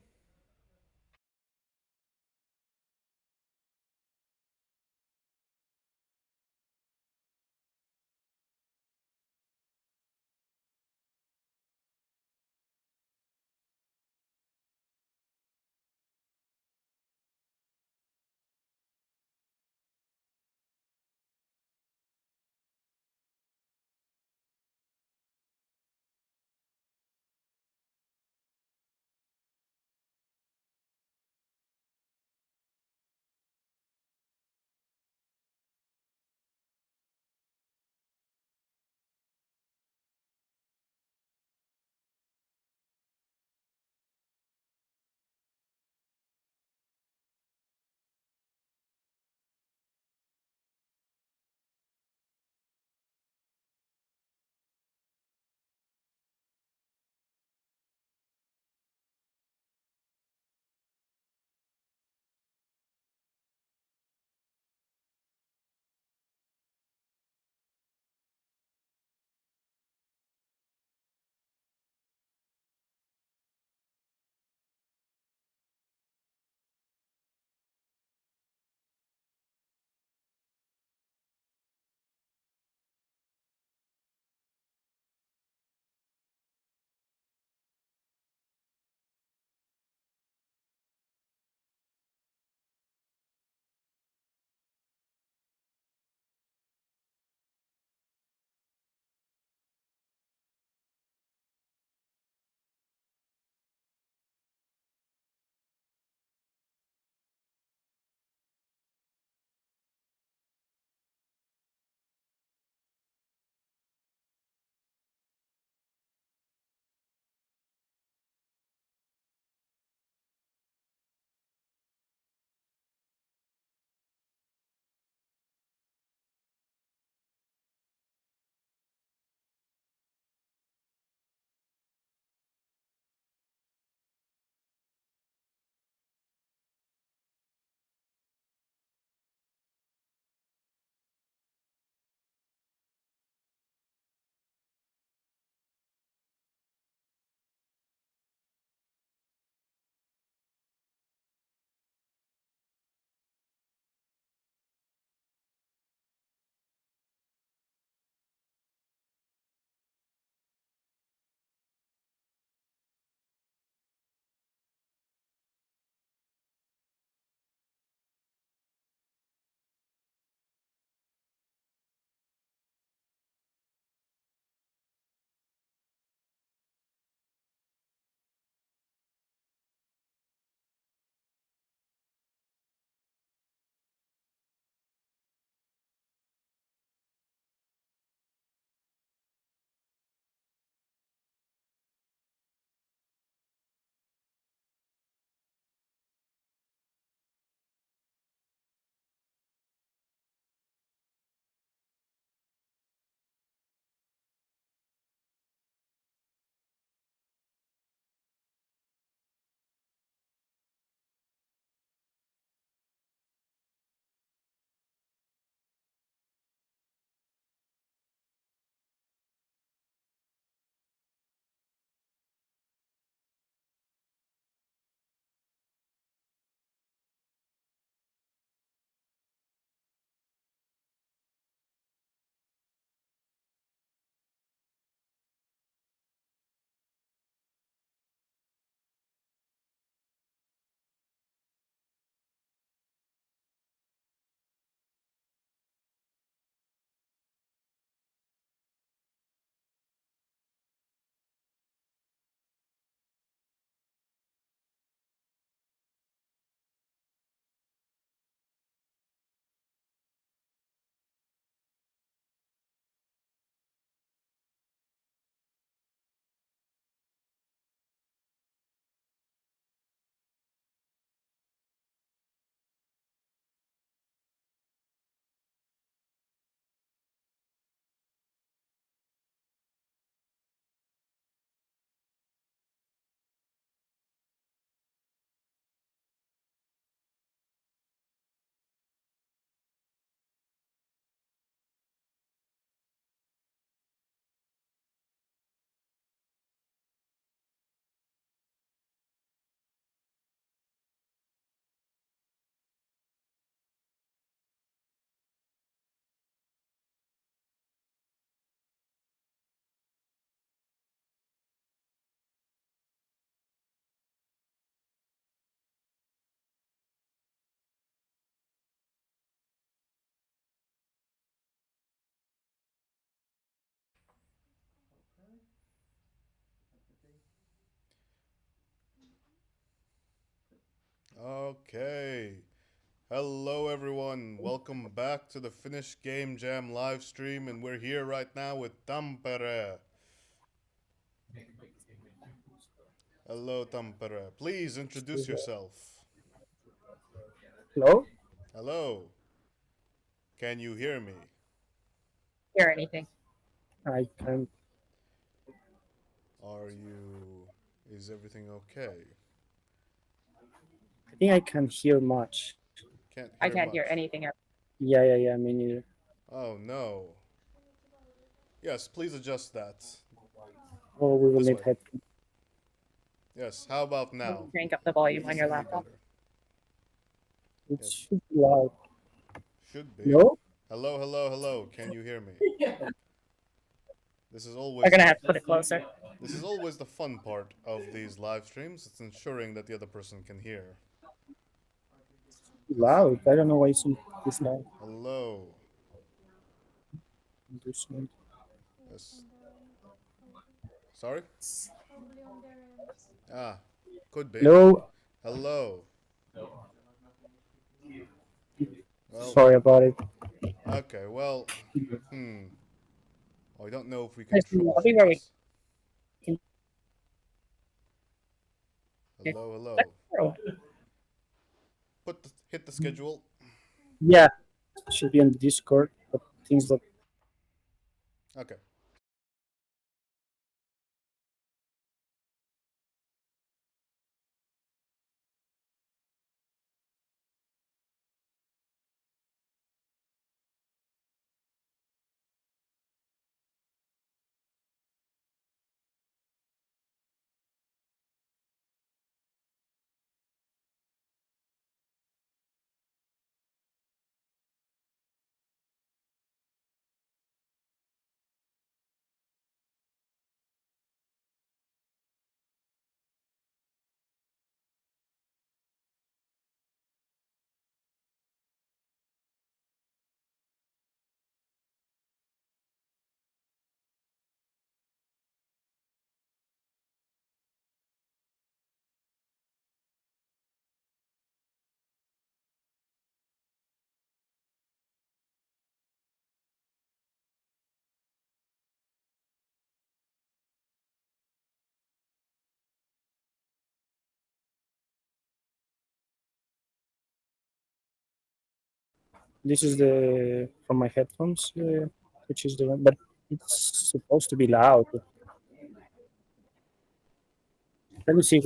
Okay. Hello, everyone. Welcome back to the Finnish Game Jam live stream, and we're here right now with Tampere. Hello, Tampere. Please introduce yourself. Hello? Hello. Can you hear me? Hear anything? I can't. Are you. Is everything okay? I think I can't hear much. Can't I hear can't hear much. anything else. Yeah, me neither. Oh, no. Yes, please adjust that. Oh, we will This need way. headphones. Yes, how about now? Crank up the volume Is on this your any laptop. better? It Yes. should be loud. Should be. No? Hello, hello, hello. Can you hear me? This is always We're gonna have to put it closer. This is always the fun part of these live streams. It's ensuring that the other person can hear. Loud. I don't know why it's loud. Hello. Understand. Yes. Sorry? Probably on their end. Ah, could be. Hello? Hello. Well, Sorry about it. okay, well, I don't know if we can I'll be troubleshoot where we this. Hello, hello. Hit the schedule. Yeah, it should be on the Discord, but things that Okay. this is the from my headphones, which is the one, but it's supposed to be loud. Let me see if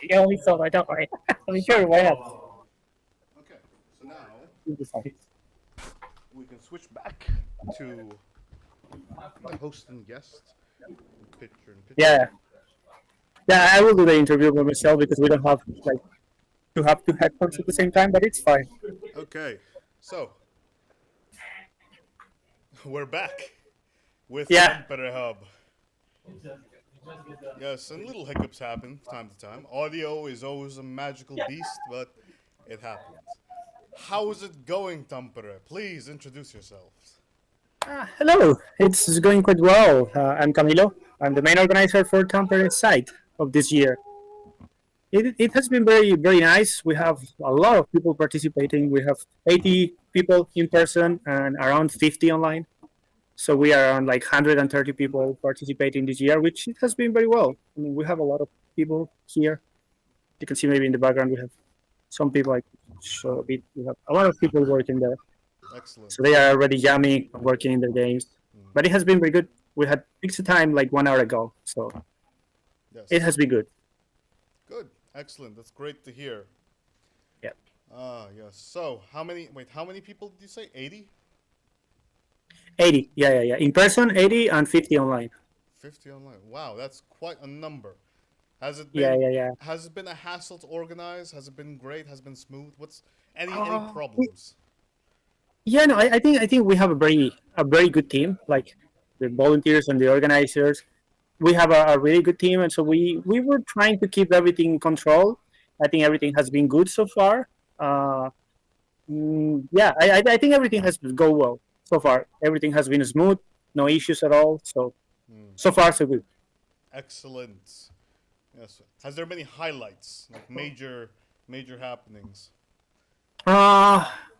You only thought I don't worry. I'm sure, why not? Okay, so now You decide. we can switch back to the host and guest. Picture in picture. Yeah. Yeah, I will do the interview by myself because we don't have like to have two headphones at the same time, but it's fine. Okay, so we're back with Yeah. Tampere Hub. Yes, and little hiccups happen time to time. Audio is always a magical beast, but it happens. How is it going, Tampere? Please introduce yourselves. Hello, it's going quite well. I'm Camilo. I'm the main organizer for Tampere site of this year. It has been very nice. We have a lot of people participating. We have 80 people in person and around 50 online. So we are around like 130 people participating this year, which it has been very well. I mean, we have a lot of people here. You can see maybe in the background we have some people. Like show a bit. We have a lot of people working there. Excellent. So they are already jamming, working in their games. But it has been very good. We had pizza time like 1 hour ago, so Yes. it has been good. Good. Excellent. That's great to hear. Yeah. Yes. So, how many people did you say? 80? 80, yeah. In person, 80 and 50 online. 50 online. Wow, that's quite a number. Has it Yeah, been yeah. Has it been a hassle to organize? Has it been great? Has it been smooth? What's any Uh, problems? Yeah, no, I think we have a very good team. Like the volunteers and the organizers, we have a really good team, and so we were trying to keep everything in control. I think everything has been good so far. Yeah, I think everything has go well so far. Everything has been smooth, no issues at all. So far so good. Excellent. Yes. Has there been any highlights, like major happenings?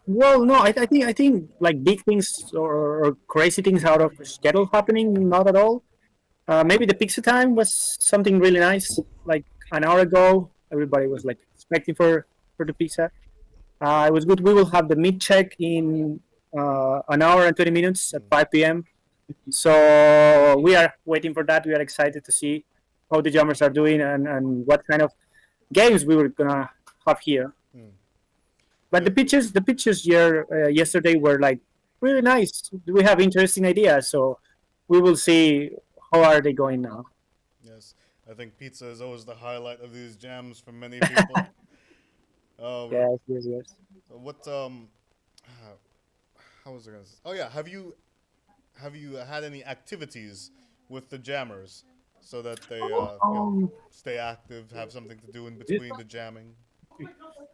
Well, no, I think like big things or crazy things out of schedule happening, not at all. Maybe the pizza time was something really nice. Like an hour ago, everybody was like expecting for the pizza. It was good. We will have the meet check in an hour and 20 minutes at 5 p.m. So we are waiting for that. We are excited to see how the jammers are doing and what kind of games we were gonna have here. But the pictures here yesterday were like really nice. We have interesting ideas, so we will see how are they going now. Yes, I think pizza is always the highlight of these jams for many people. Yes. So what how was I gonna say? Oh yeah, have you had any activities with the jammers so that they stay active, have something to do in between the jamming?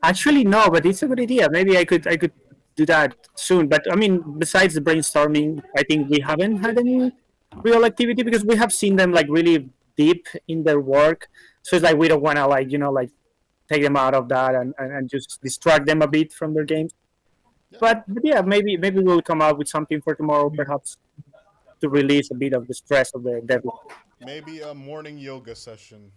Actually, no, but it's a good idea. Maybe I could do that soon. But I mean, besides the brainstorming, I think we haven't had any real activity because we have seen them like really deep in their work. So it's like we don't want to like take them out of that and just distract them a bit from their games. But yeah, maybe we'll come out with something for tomorrow, perhaps to release a bit of the stress of the deadline. Maybe a morning yoga session.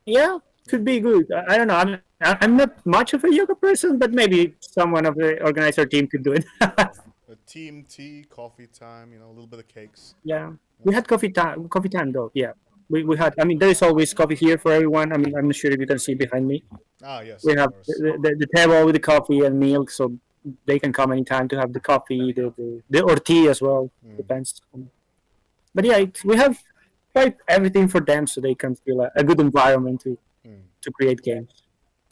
Yeah, could be good. I don't know. I'm not much of a yoga person, but maybe someone of the organizer team could do it. A team tea, coffee time, a little bit of cakes. Yeah, we had coffee time. Coffee time though. Yeah, we had. I mean, there is always coffee here for everyone. I mean, I'm not sure if you can see behind me. Ah, yes. We have the table with the coffee and milk, so they can come anytime to have the coffee, or tea as well. Depends. But yeah, we have quite everything for them, so they can feel a good environment to create games.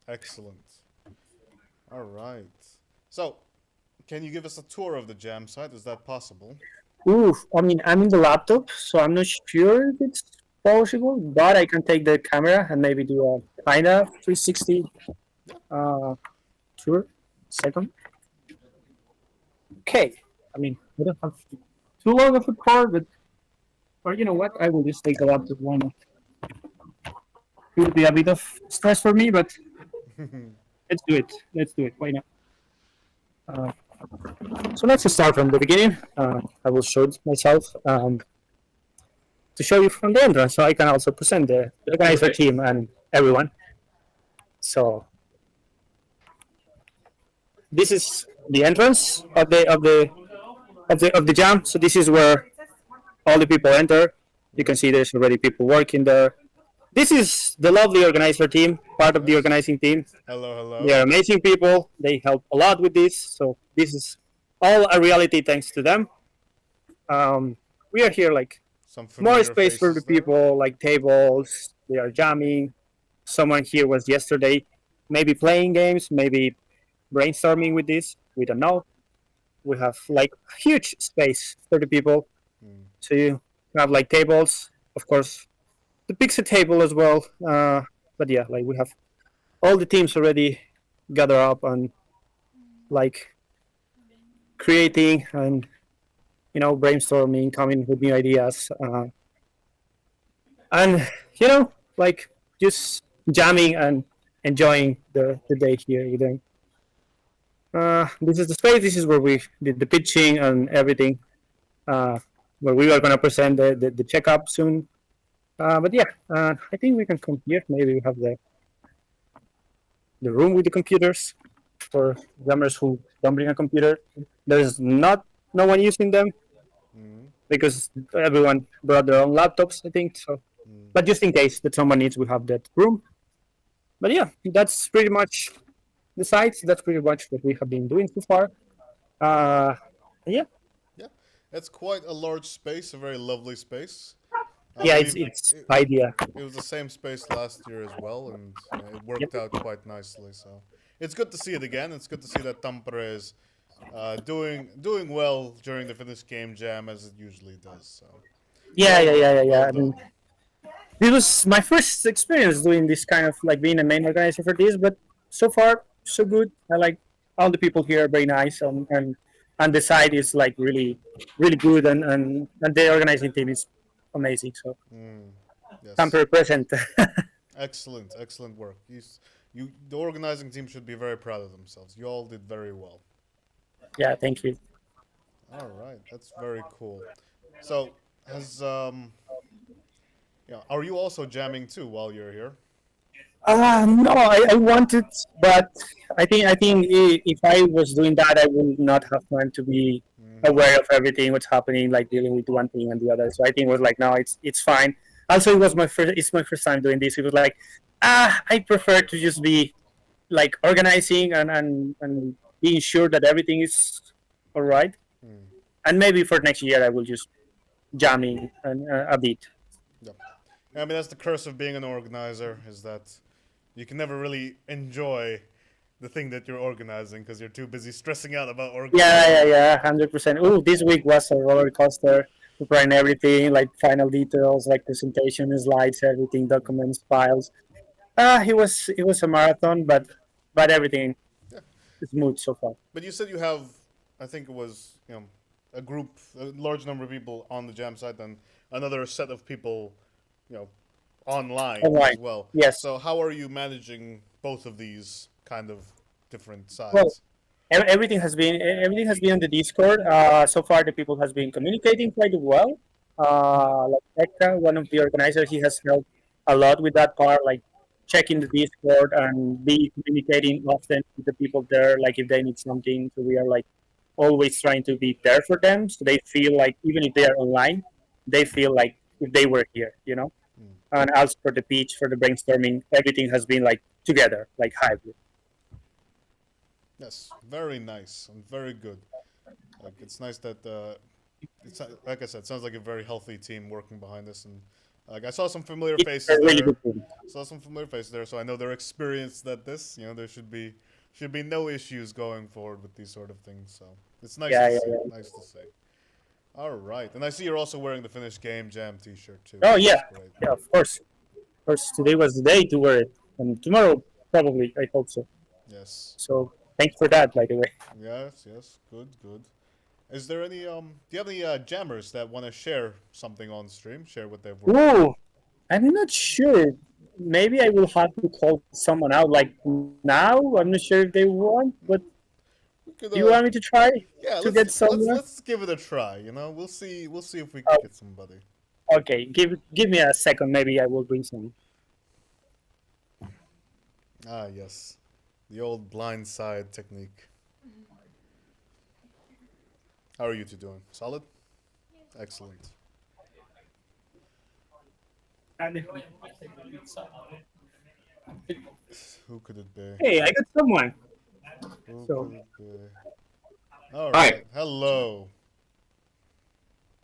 Excellent. All right. So, can you give us a tour of the jam site? Is that possible? Oof, I mean, I'm in the laptop, so I'm not sure if it's possible, but I can take the camera and maybe do a kind of 360 tour. Second. Okay. I mean, I don't have too long of a car, but or you know what? I will just take the laptop. Why not? It will be a bit of stress for me, but let's do it. Why not? So let's start from the beginning. I will show it myself to show you from the entrance, so I can also present the organizer team and everyone. So this is the entrance of the jam. So this is where all the people enter. You can see there's already people working there. this is the lovely organizer team, part of the organizing team. Hello, hello. They are amazing people. They help a lot with this. So this is all a reality thanks to them. We are here like Some more familiar space for the faces there. people, like tables. They are jamming. Someone here was yesterday, maybe playing games, maybe brainstorming with this. We don't know. We have like huge space for the people. So you have like tables, of course, the pizza table as well. But yeah, like we have all the teams already gather up and like creating and brainstorming, coming with new ideas, and like just jamming and enjoying the day here with them. This is the space. This is where we did the pitching and everything. Where we are gonna present the checkup soon. But yeah, I think we can come here. Maybe we have the room with the computers for drummers who don't bring a computer. There's no one using them because everyone brought their own laptops, I think. So, but just in case that someone needs, we have that room. But yeah, that's pretty much the sites. That's pretty much what we have been doing so far. Yeah. Yeah, it's quite a large space, a very lovely space. I Yeah, believe it's idea. It was the same space last year as well, and it worked out quite nicely. So it's good to see it again. It's good to see that Tampere is doing well during the Finnish Game Jam as it usually does. So Yeah. Well I mean, this was my first experience doing this kind of like being a main organizer for this, but so far so good. I like all the people here are very nice and the site is like really good and the organizing team is amazing. So yes. Tampere present. Excellent work. The organizing team should be very proud of themselves. You all did very well. Yeah, thank you. All right, that's very cool. So are you also jamming too while you're here? No, I wanted, but I think if I was doing that, I would not have time to be aware of everything what's happening, like dealing with one thing and the other. So I think it was like, no, it's fine. Also, it's my first time doing this. It was like, I prefer to just be like organizing and being sure that everything is all right. And maybe for next year, I will just jamming a bit. Yeah. I mean, that's the curse of being an organizer, is that you can never really enjoy the thing that you're organizing because you're too busy stressing out about organizing. Yeah, 100%. Oh, this week was a roller coaster. Preparing everything, like final details, like presentation slides, everything, documents, files. It was a marathon, but everything is smooth so far. But you said you have, I think it was a large number of people on the jam site and another set of people, online as well. Yes. So how are you managing both of these kind of different sides? Well, everything has been on the Discord. So far, the people has been communicating quite well. Like Ekka, one of the organizers, he has helped a lot with that part, like checking the Discord and be communicating often with the people there, like if they need something. So we are like always trying to be there for them, so they feel like even if they are online, they feel like if they were here. And also for the pitch, for the brainstorming, everything has been like together, like hybrid. Yes, very nice and very good. Like it's nice that it's like I said, it sounds like a very healthy team working behind this, and like I saw some familiar faces a really there. good team. Saw some familiar faces there, so I know they're experienced at this. There should be no issues going forward with these sort of things. So it's nice to see. Nice to see. All right, and I see you're also wearing the Finnish Game Jam T-shirt too. Oh which yeah, is great. yeah, of course. Of course, today was the day to wear it, and tomorrow probably. I hope so. Yes. So thanks for that, by the way. Yes, good. Is there any do you have any jammers that want to share something on stream? Share what they've worked on? Ooh, I'm not sure. Maybe I will have to call someone out like now. I'm not sure if they want, but Could, do you want me to try yeah, to get someone? let's give it a try. We'll see if we can get somebody. Okay, give me a second. Maybe I will bring some. Ah, yes, the old blind side technique. How are you two doing? Solid? Excellent. Who could it be? Hey, I got someone. Who So- could it be? All Hi. right. Hello.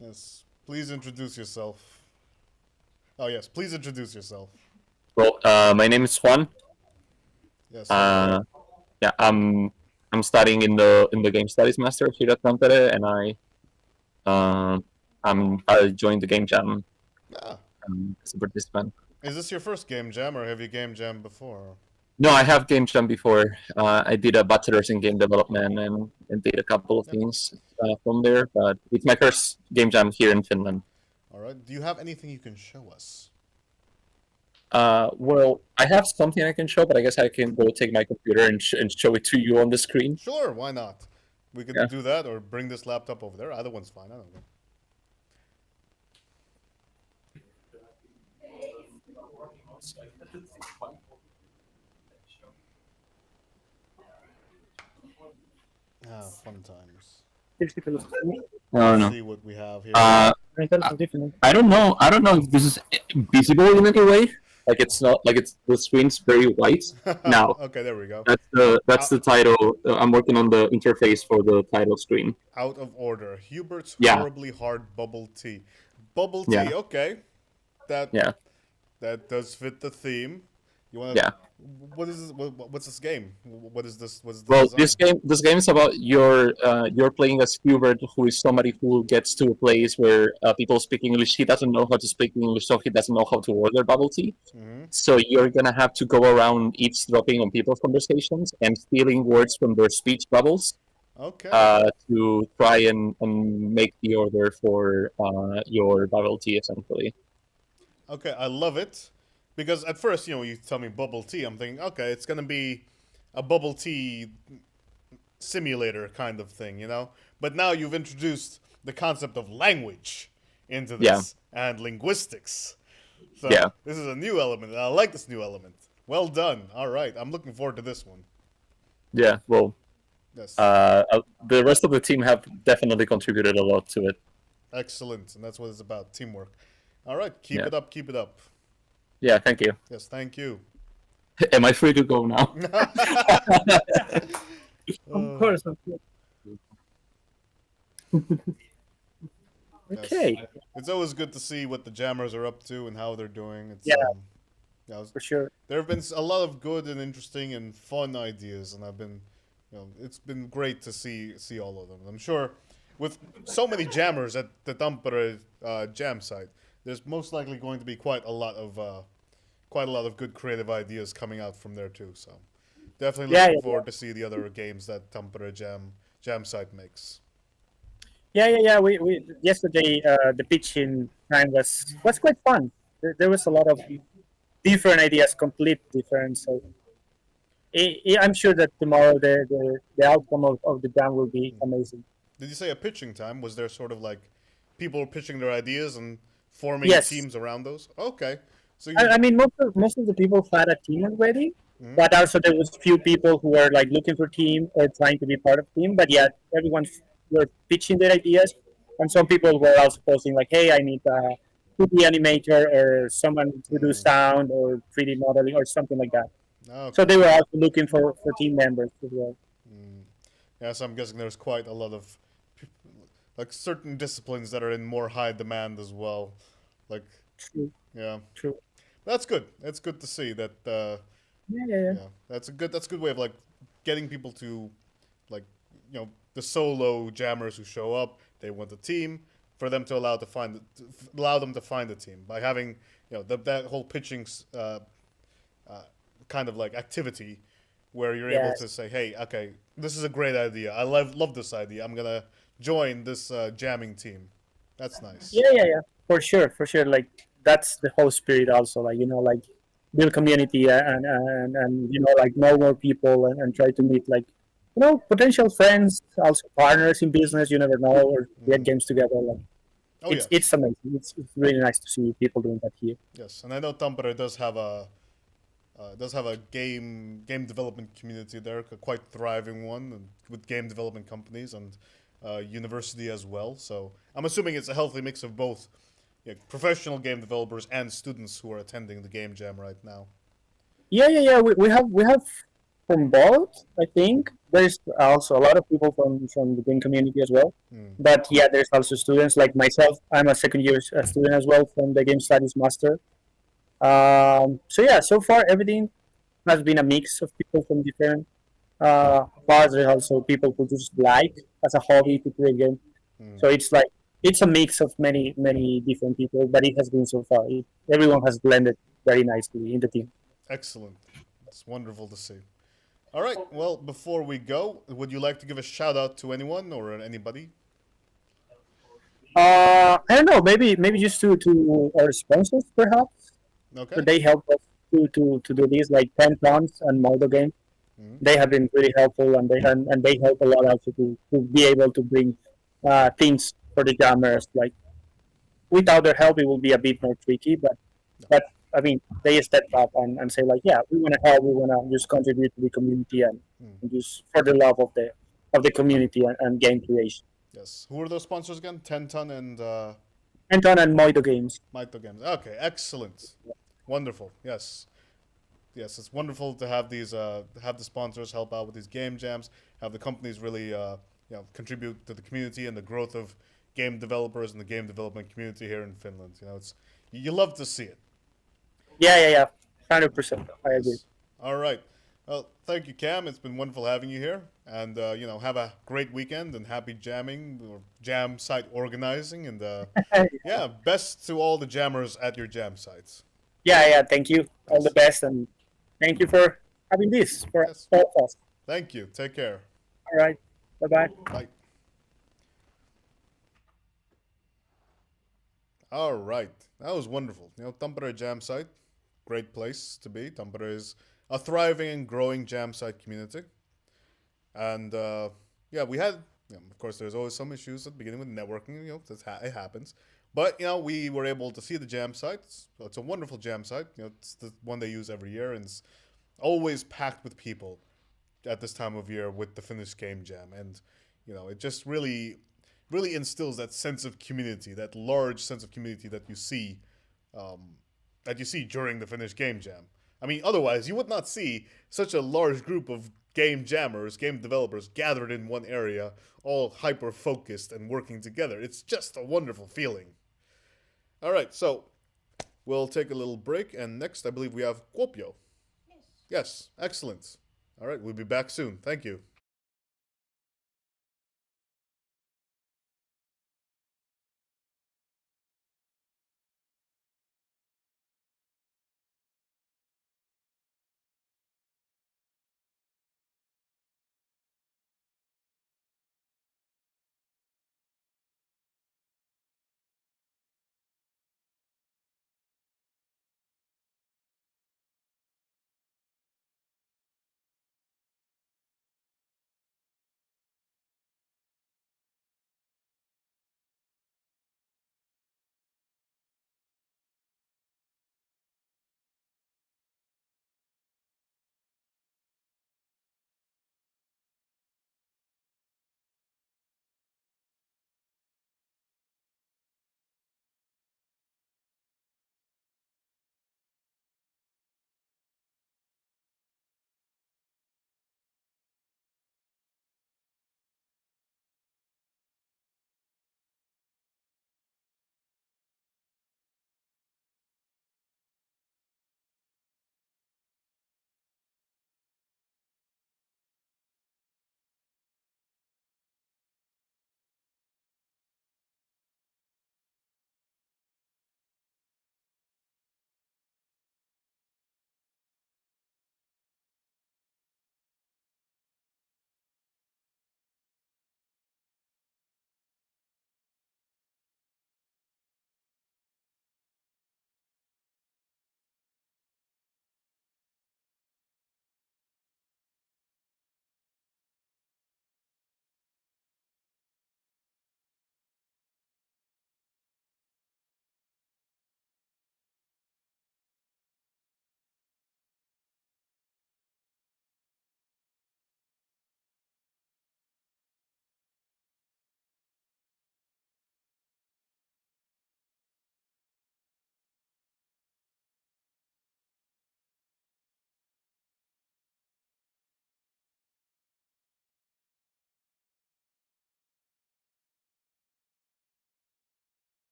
Yes. Please introduce yourself. Oh yes. Please introduce yourself. Well, my name is Juan. Yes. Yeah, I'm studying in the game studies master here at Tampere, and I joined the game jam Ah. as a participant. Is this your first game jam, or have you game jammed before? No, I have game jam before. I did a bachelor's in game development and did a couple of things from there, but it's my first game jam here in Finland. All right. Do you have anything you can show us? Well, I have something I can show, but I guess I can go take my computer and show it to you on the screen. Sure. Why not? We could Yeah. do that, or bring this laptop over there. Either one's fine. I don't know. Ah, fun times. No, no. See what we have here. I don't know. I don't know if this is visible in any way. Like it's not like it's the screen's very white now. Okay, there we go. That's the title. I'm working on the interface for the title screen. Out of order. Hubert's Yeah. horribly hard bubble tea. Bubble tea. Yeah. Okay. That. Yeah. That does fit the theme. You want? Yeah. What is this? What's this game? What is this? What's this? Well, design? this game is about you're playing as Hubert, who is somebody who gets to a place where people speak English. He doesn't know how to speak English, so he doesn't know how to order bubble tea. Mhm. So you're gonna have to go around eavesdropping on people's conversations and stealing words from their speech bubbles. Okay. To try and make the order for your bubble tea, essentially. Okay, I love it. Because at first, you tell me bubble tea, I'm thinking, okay, it's gonna be a bubble tea simulator kind of thing, But now you've introduced the concept of language into this and linguistics. So Yeah. this is a new element, and I like this new element. Well done. All right, I'm looking forward to this one. Yeah, well, Yes. the rest of the team have definitely contributed a lot to it. Excellent, and that's what it's about, teamwork. All right, keep Yeah. it up, keep it up. Yeah, thank you. Yes, thank you. Am I free to go now? Of course. Okay. Yes. It's always good to see what the jammers are up to and how they're doing. It's, Yeah. For sure. There have been a lot of good and interesting and fun ideas, and I've been, it's been great to see all of them. I'm sure, with so many jammers at the Tampere jam site, there's most likely going to be quite a lot of good creative ideas coming out from there too. So, definitely looking forward to see the other games that Tampere jam site makes. Yeah. We yesterday the pitching time was quite fun. There was a lot of different ideas, complete different. So I'm sure that tomorrow the outcome of the jam will be amazing. Did you say a pitching time? Was there sort of like people pitching their ideas and forming Yes. teams around those? Okay. So I mean, most of the people had a team already, but also there was few people who were like looking for team or trying to be part of team. But yeah, everyone were pitching their ideas, and some people were also posting like, "Hey, I need a 2D animator or someone to do sound or 3D modeling or something like that." Okay. So they were also looking for team members as well. Yeah, so I'm guessing there's quite a lot of like certain disciplines that are in more high demand as well. Like, True. yeah, True. that's good. It's good to see that. Yeah. That's a good way of like getting people to, like, the solo jammers who show up. They want a team for them to allow them to find a team by having that whole pitching kind of like activity where you're able Yes. to say, hey, okay, this is a great idea. I love this idea. I'm gonna join this jamming team. That's nice. Yeah. For sure. Like that's the whole spirit also. Like like build community and like know more people and try to meet like potential friends, also partners in business. You never know, or get games together. Like it's amazing. It's really nice to see people doing that here. Yes, and I know Tampere does have a game development community there, a quite thriving one, and with game development companies and university as well. So I'm assuming it's a healthy mix of both professional game developers and students who are attending the game jam right now? Yeah. We have from both. I think there's also a lot of people from the game community as well. But yeah, there's also students like myself. I'm a second year student as well from the game studies master. So yeah, so far everything has been a mix of people from different parts. There's also people who just like as a hobby to play game. So it's like it's a mix of many different people, but it has been so far. Everyone has blended very nicely in the team. Excellent. It's wonderful to see. All right. Well, before we go, would you like to give a shout out to anyone or anybody? I don't know. Maybe just to our sponsors perhaps. Okay. So they help us to do this like 10 tons and Modo game. They have been really helpful and they help a lot also to be able to bring things for the jammers. Like without their help, it will be a bit more tricky. But I mean, they step up and say like, yeah, we want to help. We want to just contribute to the community and just for the love of the community and game creation. Yes. Who are those sponsors again? 10 Ton and 10 ton and Moito games. Moito Games. Okay, excellent. Wonderful. Yes. Yes, it's wonderful to have these have the sponsors help out with these game jams, have the companies really contribute to the community and the growth of game developers and the game development community here in Finland. It's you love to see it. Yeah. 100%. I agree. All right. Well, thank you, Cam. It's been wonderful having you here, and have a great weekend and happy jamming or jam site organizing, and yeah, best to all the jammers at your jam sites. Yeah. Thank you. All the best, and thank you for having this for all of us. Thank you. Take care. All right. Bye-bye. Bye. All right. That was wonderful. Tampere Jam Site, great place to be. Tampere is a thriving and growing jam site community. And yeah, we had, of course, there's always some issues at the beginning with networking. It happens. But we were able to see the jam site. It's a wonderful jam site. It's the one they use every year, and it's always packed with people at this time of year with the Finnish Game Jam, and it just really instills that sense of community, that large sense of community that you see during the Finnish Game Jam. I mean, otherwise you would not see such a large group of game jammers, game developers gathered in one area, all hyper focused and working together. It's just a wonderful feeling. All right, so we'll take a little break, and next I believe we have Kuopio. Yes, excellent. All right, we'll be back soon. Thank you.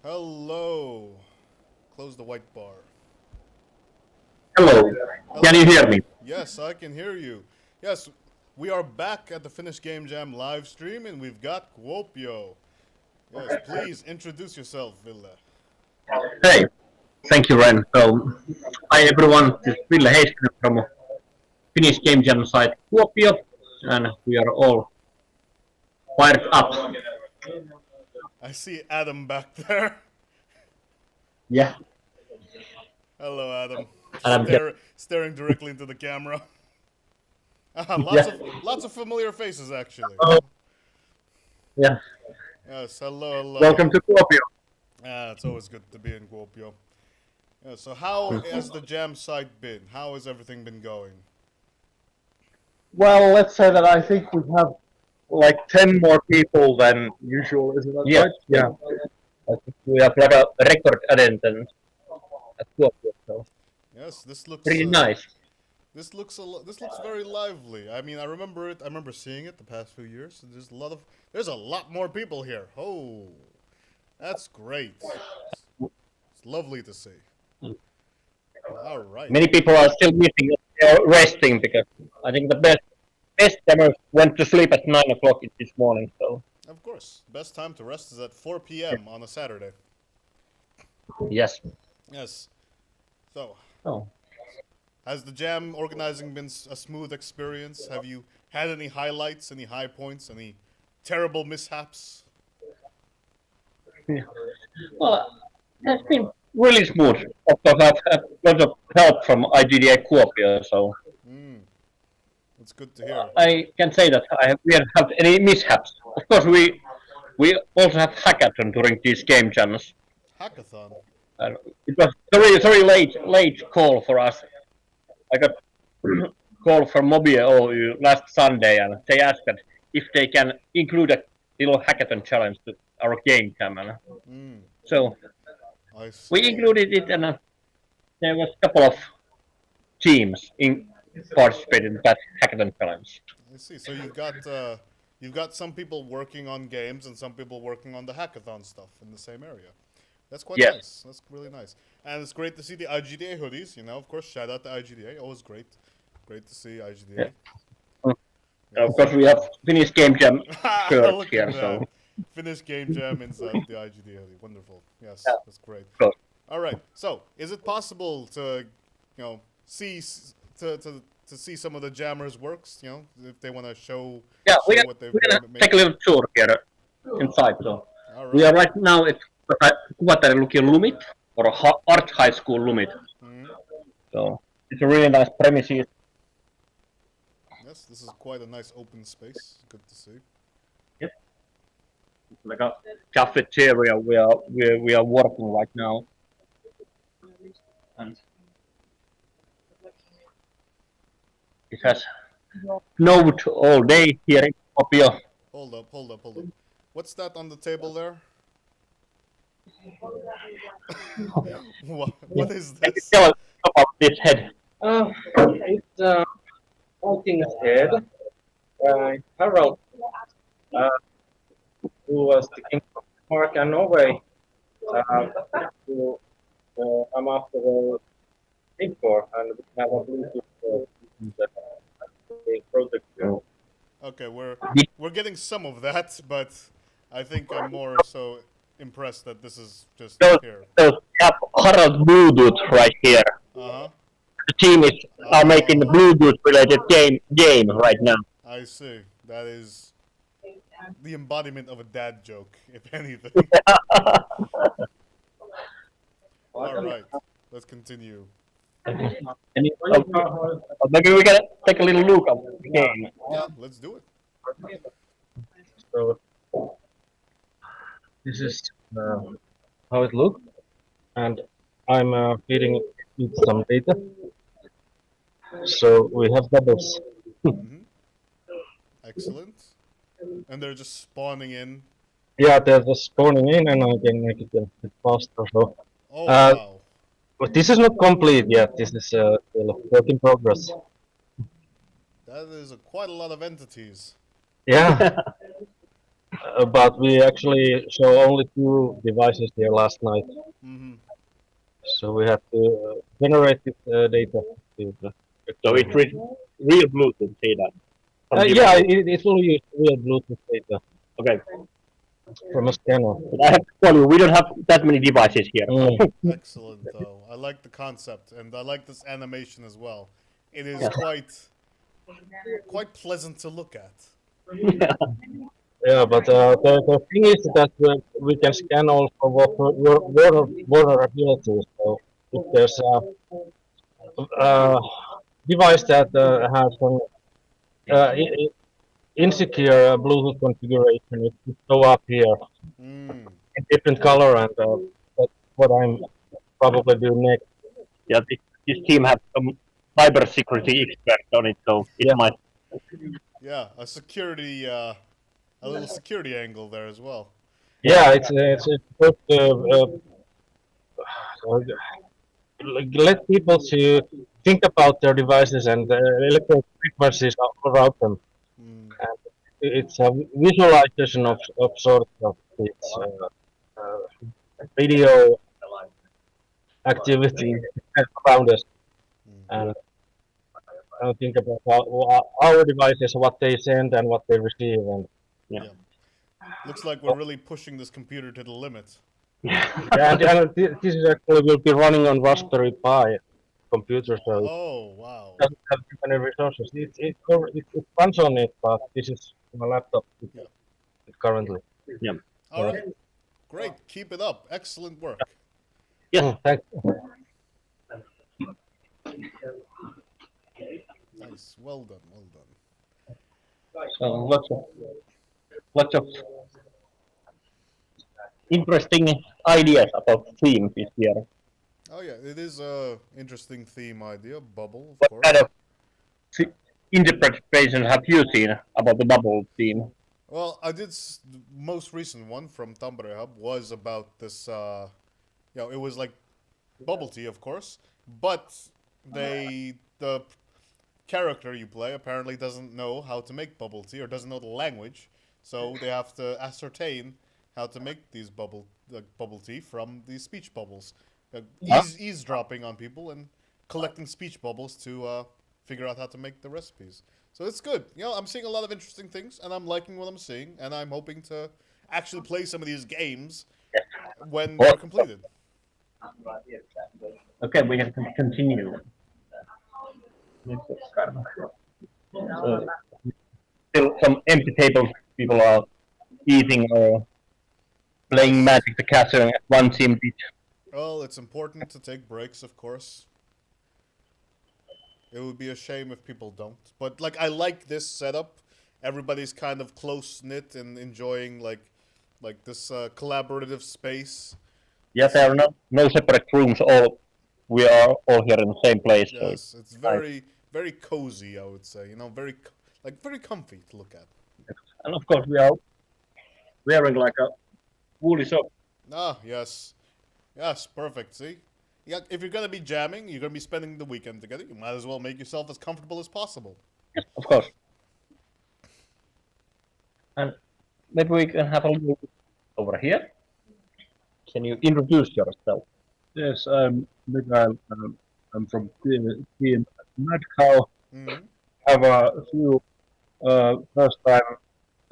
Hello. Close the white bar. Hello. Can you hear me? Yes, I can hear you. Yes, we are back at the Finnish Game Jam live stream, and we've got Kuopio. Yes, please introduce yourself, Ville. Hey, thank you, Ren. So, hi everyone. This is Ville Heiskanen from Finnish Game Jam site Kuopio, and we are all fired up. I see Adam back there. Yeah. Hello, Adam. Adam, Staring directly into the camera. Yeah. Lots of familiar faces, actually. Yeah. Yes, hello. Welcome to Kuopio. It's always good to be in Kuopio. Yeah, so how has the jam site been? How has everything been going? Well, let's say that I think we have like 10 more people than usual, isn't that right? Yeah. I think we have like a record attendance at Kuopio, so Yes, this looks pretty nice. This looks very lively. I mean, I remember it. I remember seeing it the past few years. There's a lot more people here. Oh, that's great. It's lovely to see. All right. Many people are still missing, resting because I think the best ever went to sleep at 9 o'clock this morning. So Of course, best time to rest is at 4 p.m. on a Saturday. yes. Yes. So. Oh. Has the jam organizing been a smooth experience? Have you had any highlights, any high points, any terrible mishaps? Yeah. Well, it's been really smooth. Of course, I've had a lot of help from IGDA Kuopio, so It's good to hear. I can say that we haven't had any mishaps. Of course, we also have hackathon during these game jams. Hackathon? It was very late call for us. I got call from Mobile last Sunday, and they asked that if they can include a little hackathon challenge to our game jam. So we included it, and there was a couple of teams participating in that hackathon challenge. I see. So you've got some people working on games and some people working on the hackathon stuff in the same area. That's quite Yes. nice. That's really nice. And it's great to see the IGDA hoodies, of course, shout out to IGDA. Always great. Great to see IGDA. Yeah. Of course, we have Finnish Game Jam shirts Look here, at so that. Finnish Game Jam inside the IGDA hoodie. Wonderful. Yes, Yeah. that's great. Cool. All right. So, is it possible to, see to see some of the jammers' works? If they want to show. yeah, show what they've we're gonna made? take a little tour here inside. So All we are right now at Kuvatari Lukio Lumit, or Art High School Lumit. So it's a really nice premises. Yes, this is quite a nice open space. Good to see. Yep. It's like a cafeteria we are working right now. And it has snowed all day here in Kuopio. Hold up. What's that on the table there? what is this? Tell us about this head. It's Viking's head. Harald, who was the king of Denmark and Norway, who I'm after the big for, and we have a Bluetooth project. Okay, we're getting some of that, but I think I'm more so impressed that this is just here. So we have Harald Bluetooth right here. Uh-huh. The team are making the Bluetooth related game right now. I see. That is the embodiment of a dad joke, if anything. All right, let's continue. Maybe we can take a little look at the game. Yeah, let's do it. So this is how it looks, and I'm feeding it some data. So we have bubbles. Excellent. And they're just spawning in. Yeah, they're just spawning in, and I can make it a bit faster. So, Oh, wow. but this is not complete yet. This is still a work in progress. That is quite a lot of entities. Yeah. but we actually show only 2 devices here last night. Mm-hmm. So we have to generate this data. So it's real Bluetooth data. Yeah, it will use real Bluetooth data. Okay. From a scanner. But I have to tell you, we don't have that many devices here. Excellent, though. I like the concept, and I like this animation as well. It is Yeah. quite pleasant to look at. Yeah, but the thing is that we can scan also vulnerabilities. So if there's a device that has an insecure Bluetooth configuration, it will show up here in different color, and that's what I'm probably doing next. Yeah, this team has some cybersecurity expert on it, so it might. Yeah, a security, a little security angle there as well. Yeah, it's supposed to let people to think about their devices and electronic frequencies around them. And it's a visualization of sorts of its video activity around us. And think about our devices, what they send and what they receive, and Looks like we're really pushing this computer to the limit. and this is actually will be running on Raspberry Pi computer, so Oh, wow. it doesn't have too many resources. It runs on it, but this is my laptop currently. Yeah. All right. Great. Keep it up. Excellent work. Yeah, thanks. Nice. Well done. Well done. So lots of interesting ideas about theme this year. Oh yeah, it is a interesting theme idea. Bubble, of What course. kind of interpretations have you seen about the bubble theme? Well, I did the most recent one from Tampere Hub was about this. It was like bubble tea, of course, but the character you play apparently doesn't know how to make bubble tea or doesn't know the language, so they have to ascertain how to make these bubble tea from these speech bubbles, eavesdropping on people and collecting speech bubbles to figure out how to make the recipes. So it's good. I'm seeing a lot of interesting things, and I'm liking what I'm seeing, and I'm hoping to actually play some of these games when they're completed. Okay, we can continue. Still some empty tables. People are eating or playing Magic the Gathering at one team each. Well, it's important to take breaks, of course. It would be a shame if people don't. But I like this setup. Everybody's kind of close knit and enjoying like this collaborative space. Yeah, there are no separate rooms. We are all here in the same place. Yes, so it's very cozy. I would say. Very comfy to look at. And of course, we are wearing like a woolly sock. Ah, yes, perfect. See. Yeah, if you're gonna be jamming, you're gonna be spending the weekend together. You might as well make yourself as comfortable as possible. Yes, of course. And maybe we can have a look over here. Can you introduce yourself? Yes, I'm Mikael. I'm from team Mad Cow. Have a few first time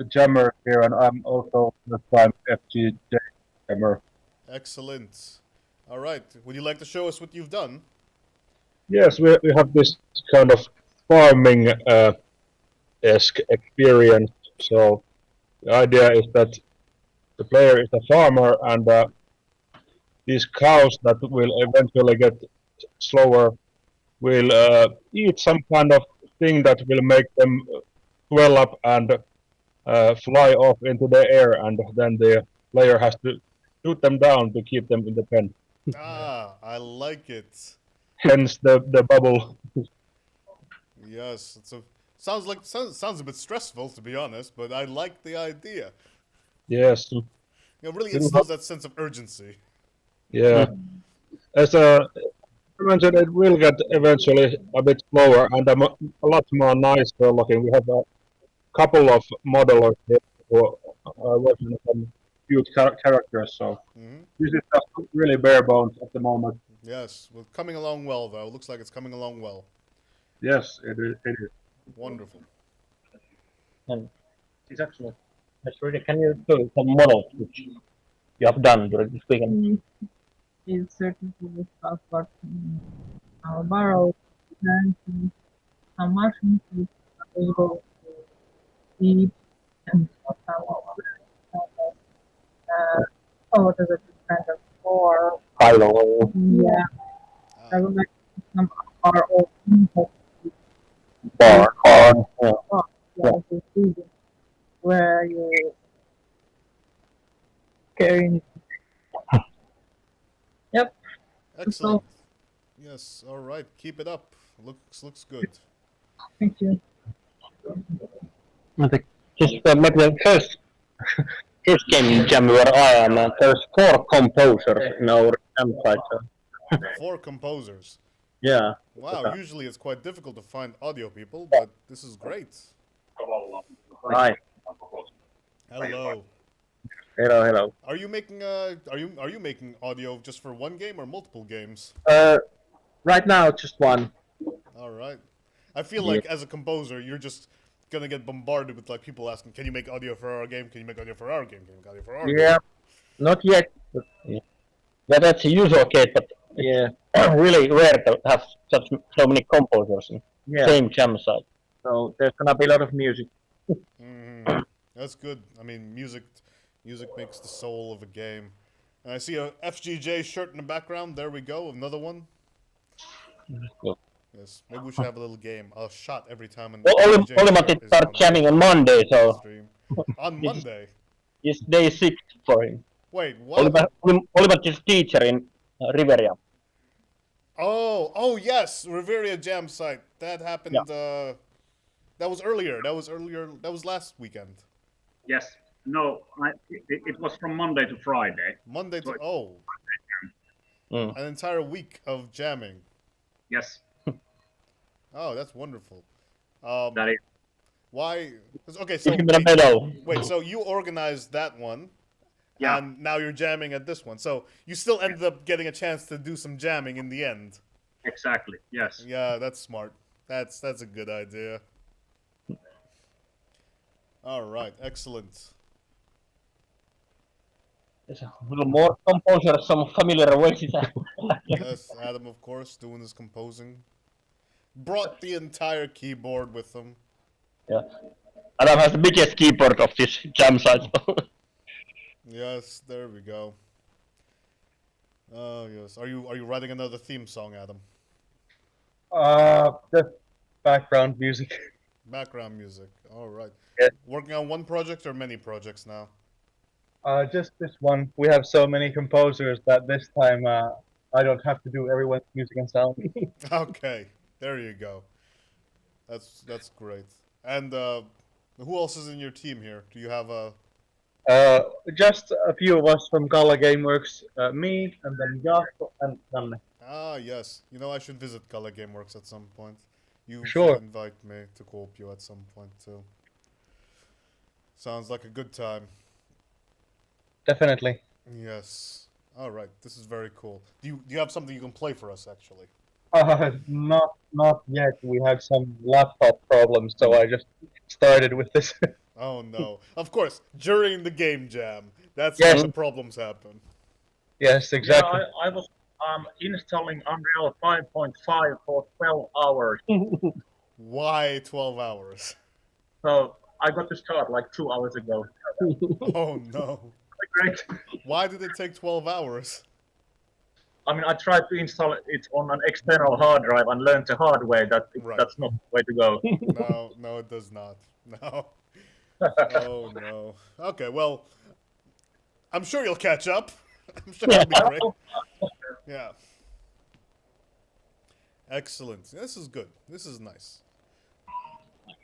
jammer here, and I'm also first time FGJ jammer. Excellent. All right. Would you like to show us what you've done? Yes, we have this kind of farming esque experience. So the idea is that the player is a farmer, and these cows that will eventually get slower will eat some kind of thing that will make them swell up and fly off into the air, and then the player has to shoot them down to keep them in the pen. I like it. Hence the bubble. Yes, sounds a bit stressful, to be honest, but I like the idea. Yes. It really instills that sense of urgency. Yeah. As I mentioned, it will get eventually a bit slower and a lot more nicer looking. We have a couple of modelers here who working on some huge characters. So Hmm. this is just really bare bones at the moment. Yes, well, coming along well though. Looks like it's coming along well. Yes, it is. It is. Wonderful. And it's actually. That's really. Can you do some models which you have done during this weekend? Is certain stuff, but our barrel and some mushrooms is able to eat and what is it kind of for Hilo. yeah. I would like some are all Bar. Yeah. where you carrying. Yep. Excellent. Yes. All right. Keep it up. Looks good. Thank you. I think just maybe the first game jam where I am. There's 4 composers in our campsite. So. 4 composers. Yeah. Wow. Usually it's quite difficult to find audio people, but this is great. Hi. Hello. Hello. Are you making are you making audio just for one game or multiple games? Right now just one. All right. I feel like as a composer, you're just gonna get bombarded with like people asking, "Can you make audio for our game? Can you make audio for our game? Can you make audio for our game?" Yeah. Not yet. But, yeah. That's a usual case, but yeah, really rare to have so many composers in same jam site. So there's gonna be a lot of music. Mhm. That's good. I mean, music makes the soul of a game. And I see a FGJ shirt in the background. There we go, another one. Cool. Yes, maybe we should have a little game. A shot every time. An Well, FGJ Olimat shirt is start on jamming on Monday, so stream. On Monday. it's day 6 for him. Wait, what? Olimat is teacher in Riveria. Oh yes, Riveria Jam site. That happened. That was earlier. That was last weekend. Yes. No, it was from Monday to Friday. Monday to Mm. an entire week of jamming. Yes. Oh, that's wonderful. That is. Why? Okay, so Give him a medal. wait. So you organized that one, Yeah. and now you're jamming at this one. So you still ended up getting a chance to do some jamming in the end. Exactly. Yes. Yeah, that's smart. That's a good idea. All right, excellent. There's a little more composer, some familiar voices. Yes, Adam, of course, doing his composing. Brought the entire keyboard with him. Yeah. Adam has the biggest keyboard of this jam site. Yes, there we go. Oh yes. Are you writing another theme song, Adam? The background music. Background music. All right. Yeah. Working on one project or many projects now? Just this one. We have so many composers that this time I don't have to do everyone's music and sound. Okay, there you go. That's great. And who else is in your team here? Do you have a? Just a few of us from Kalla Gameworks, me, and then Jaakko and Janne. Ah, yes. You know, I should visit Kalla Gameworks at some point. You Sure. should invite me to Kuopio at some point too. Sounds like a good time. Definitely. Yes. All right. This is very cool. Do you have something you can play for us actually? Not yet. We had some laptop problems, so I just started with this. Oh no. Of course, during the game jam. That's Yes. when the problems happen. Yes, exactly. Yeah, I was installing Unreal 5.5 for 12 hours. Why 12 hours? So I got to start like 2 hours ago. Oh no. Great. Why did it take 12 hours? I mean, I tried to install it on an external hard drive and learned the hard way that that's not the way to go. No, it does not. No. Oh no. Okay, well, I'm sure you'll catch up. I'm sure it'll be great. Yeah. Excellent. This is good. This is nice.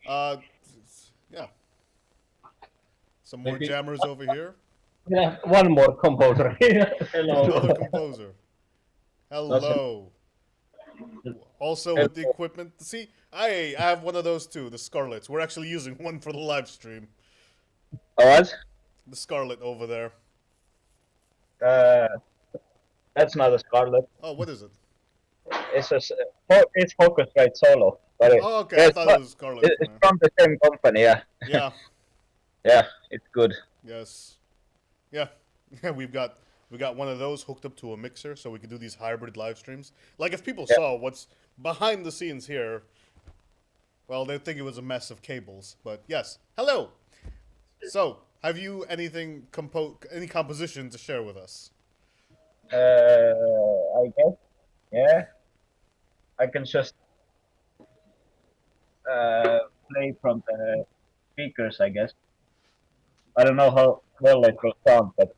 Yeah. Some more Maybe- jammers over here. Yeah, one more composer. Hello. Another composer. Hello. Also with the equipment. See, I have one of those too, the Scarlets. We're actually using one for the live stream. What? The Scarlet over there. That's not a Scarlet. Oh, what is it? It's Focusrite Solo. But Oh, okay. I thought it was Scarlet. it's from the same company, yeah. Yeah. Yeah, it's good. Yes. Yeah. Yeah, we got one of those hooked up to a mixer so we could do these hybrid live streams. Like if people saw what's behind the scenes here, well, they'd think it was a mess of cables. But yes. Hello. So, have you any composition to share with us? I guess. Yeah. I can just play from the speakers, I guess. I don't know how well it will sound, but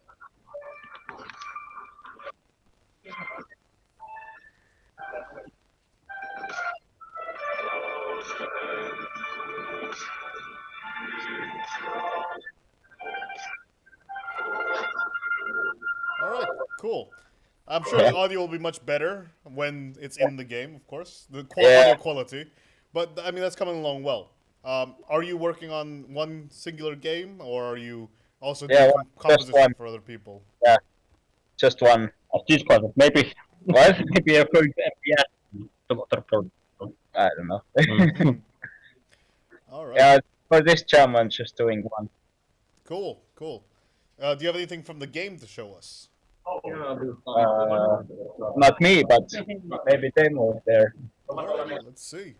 All right, cool. I'm sure the audio will be much better when it's in the game, of course. The audio quality. But, I mean, that's coming along well. Are you working on one singular game, or are you also doing composition for other people? Yeah, just one. This one, maybe. What? Maybe you're going to FPS. I don't know. All right. Yeah, for this jam, I'm just doing one. Cool, cool. Do you have anything from the game to show us? Not me, but maybe Demo there. All right, let's see.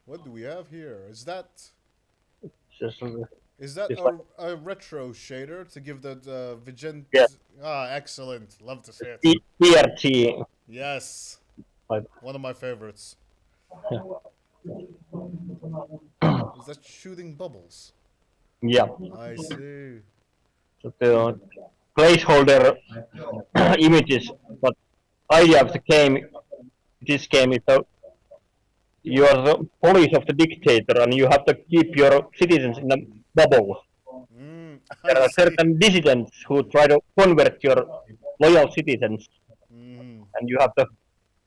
What do we have here? Is that a retro shader to give that Vigent? Yeah. Ah, excellent. Love to see it. TRT. Yes. One of my favorites. Is that shooting bubbles? Yeah. I see. So the placeholder images, but idea of the game, this game is you are the police of the dictator and you have to keep your citizens in a bubble. There are certain dissidents who try to convert your loyal citizens and you have to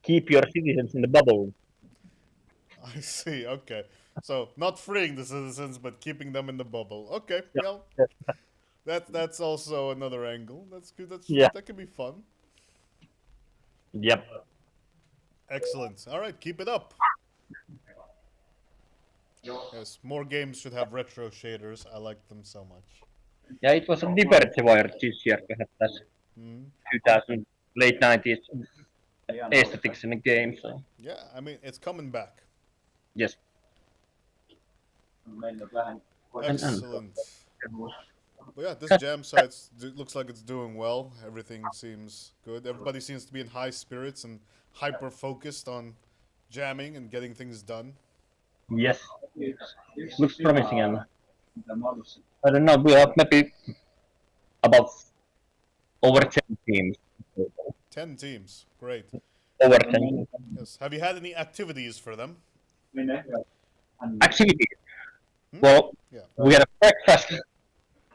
keep your citizens in the bubble. I see, okay. So, not freeing the citizens, but keeping them in the bubble. Okay, well, that's also another angle. That's good. That could be fun. Yep. Excellent. All right, keep it up. Yes, more games should have retro shaders. I like them so much. Yeah, it was a diversifier this year to have that 2000 late 90s aesthetics in the game. So yeah, I mean it's coming back. Yes. Excellent. But yeah, this jam site looks like it's doing well. Everything seems good. Everybody seems to be in high spirits and hyper focused on jamming and getting things done. Yes, looks promising, and I don't know. We have maybe about over 10 teams. 10 teams, great. Over 10. Yes. Have you had any activities for them? Activities. Well, we had a breakfast.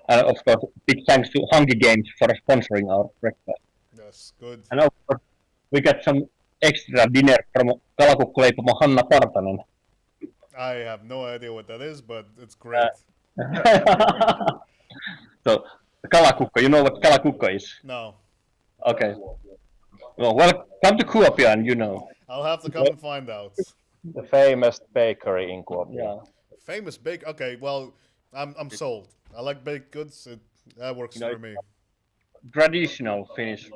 Of course, big thanks to Hungry Games for sponsoring our breakfast. Yes, good. And of course, we got some extra dinner from Kalakukkuleipomo Hanna Partanen. I have no idea what that is, but it's great. So, kalakukko, you know what kalakukko is? No. Okay. Well, come to Kuopio and you know. I'll have to come and find out. The famous bakery in Kuopio. Yeah. Famous bake. Okay, well, I'm sold. I like baked goods. That works for me. Traditional Finnish.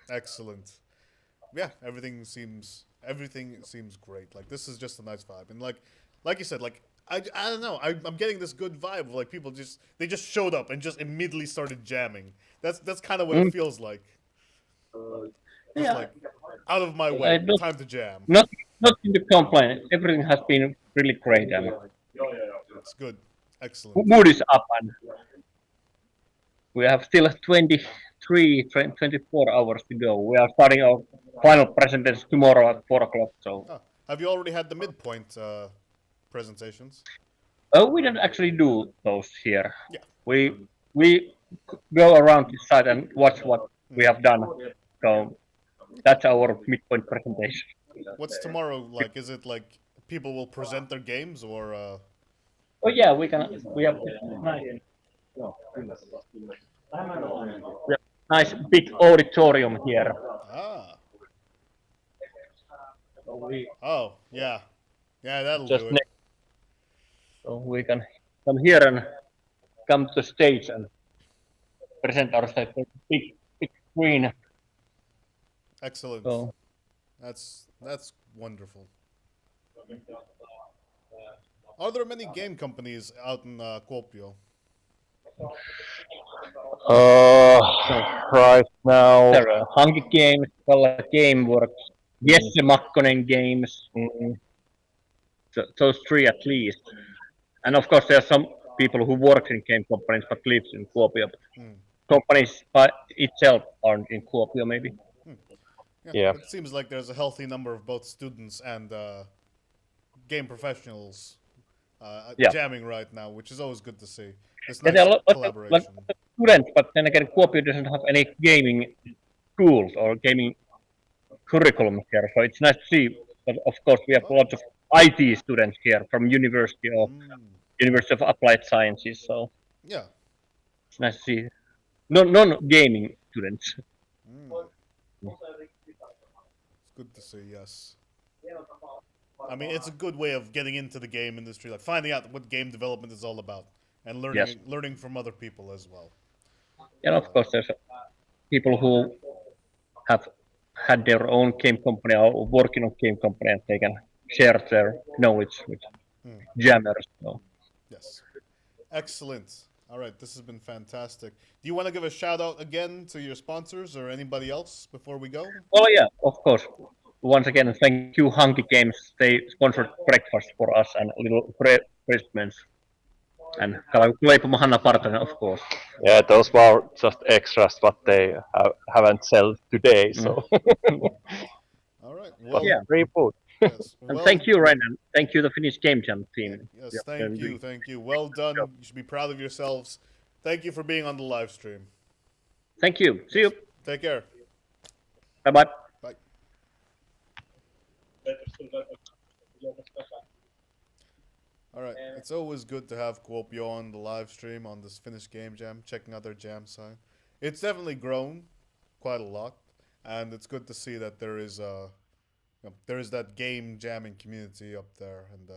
Excellent. Yeah, everything seems great. Like this is just a nice vibe, and like you said, like I don't know, I'm getting this good vibe of like people just showed up and just immediately started jamming. That's kind of what it feels like. Just like out of my way, time to jam. Nothing to complain. Everything has been really great, and it's good, excellent. Mood is up, and we have still 24 hours to go. We are starting our final presentations tomorrow at 4 o'clock. So, have you already had the midpoint presentations? We don't actually do those here. Yeah. We go around the site and watch what we have done. So That's our midpoint presentation. What's tomorrow like? Is it like people will present their games or? Oh yeah, we can. We have nice, nice big auditorium here. Ah. So we Oh yeah, yeah, that'll just do it. next, so we can come here and come to the stage and present ourselves on big screen. Excellent. So That's wonderful. Are there many game companies out in Kuopio? Right now there are Hanky Games, Kalla Gameworks, Jesse Makkonen Games. Those three at least. And of course, there are some people who work in game companies but lives in Kuopio. Companies by itself aren't in Kuopio, maybe. Yeah. It seems like there's a healthy number of both students and game professionals jamming right now, which is always good to see. This nice There are a lot collaboration. of students, but then again, Kuopio doesn't have any gaming schools or gaming curriculum here, so it's nice to see. But of course, we have lots of IT students here from University or University of Applied Sciences, so yeah, it's nice to see non-gaming students. It's good to see. Yes. I mean, it's a good way of getting into the game industry, like finding out what game development is all about, and learning from other people as well. And of course, there's people who have had their own game company or working on game company, and they can share their knowledge with jammers. So. Yes. Excellent. All right, this has been fantastic. Do you want to give a shout out again to your sponsors or anybody else before we go? Oh yeah, of course. Once again, thank you, Hanky Games. They sponsored breakfast for us and little refreshments. And Leipomo Hanna Partanen, of course. Yeah, those were just extras, but they haven't sold today. So. All right. Well, yeah, free food. Yes. And Well, thank you, Renan. Thank you, the Finnish Game Jam team. Yes, thank you, thank you. Well done. You should be proud of yourselves. Thank you for being on the live stream. Thank you. See you. Take care. Bye-bye. Bye. All right. It's always good to have Kuopio on the live stream on this Finnish Game Jam, checking out their jam site. It's definitely grown quite a lot, and it's good to see that there is there is that game jamming community up there, and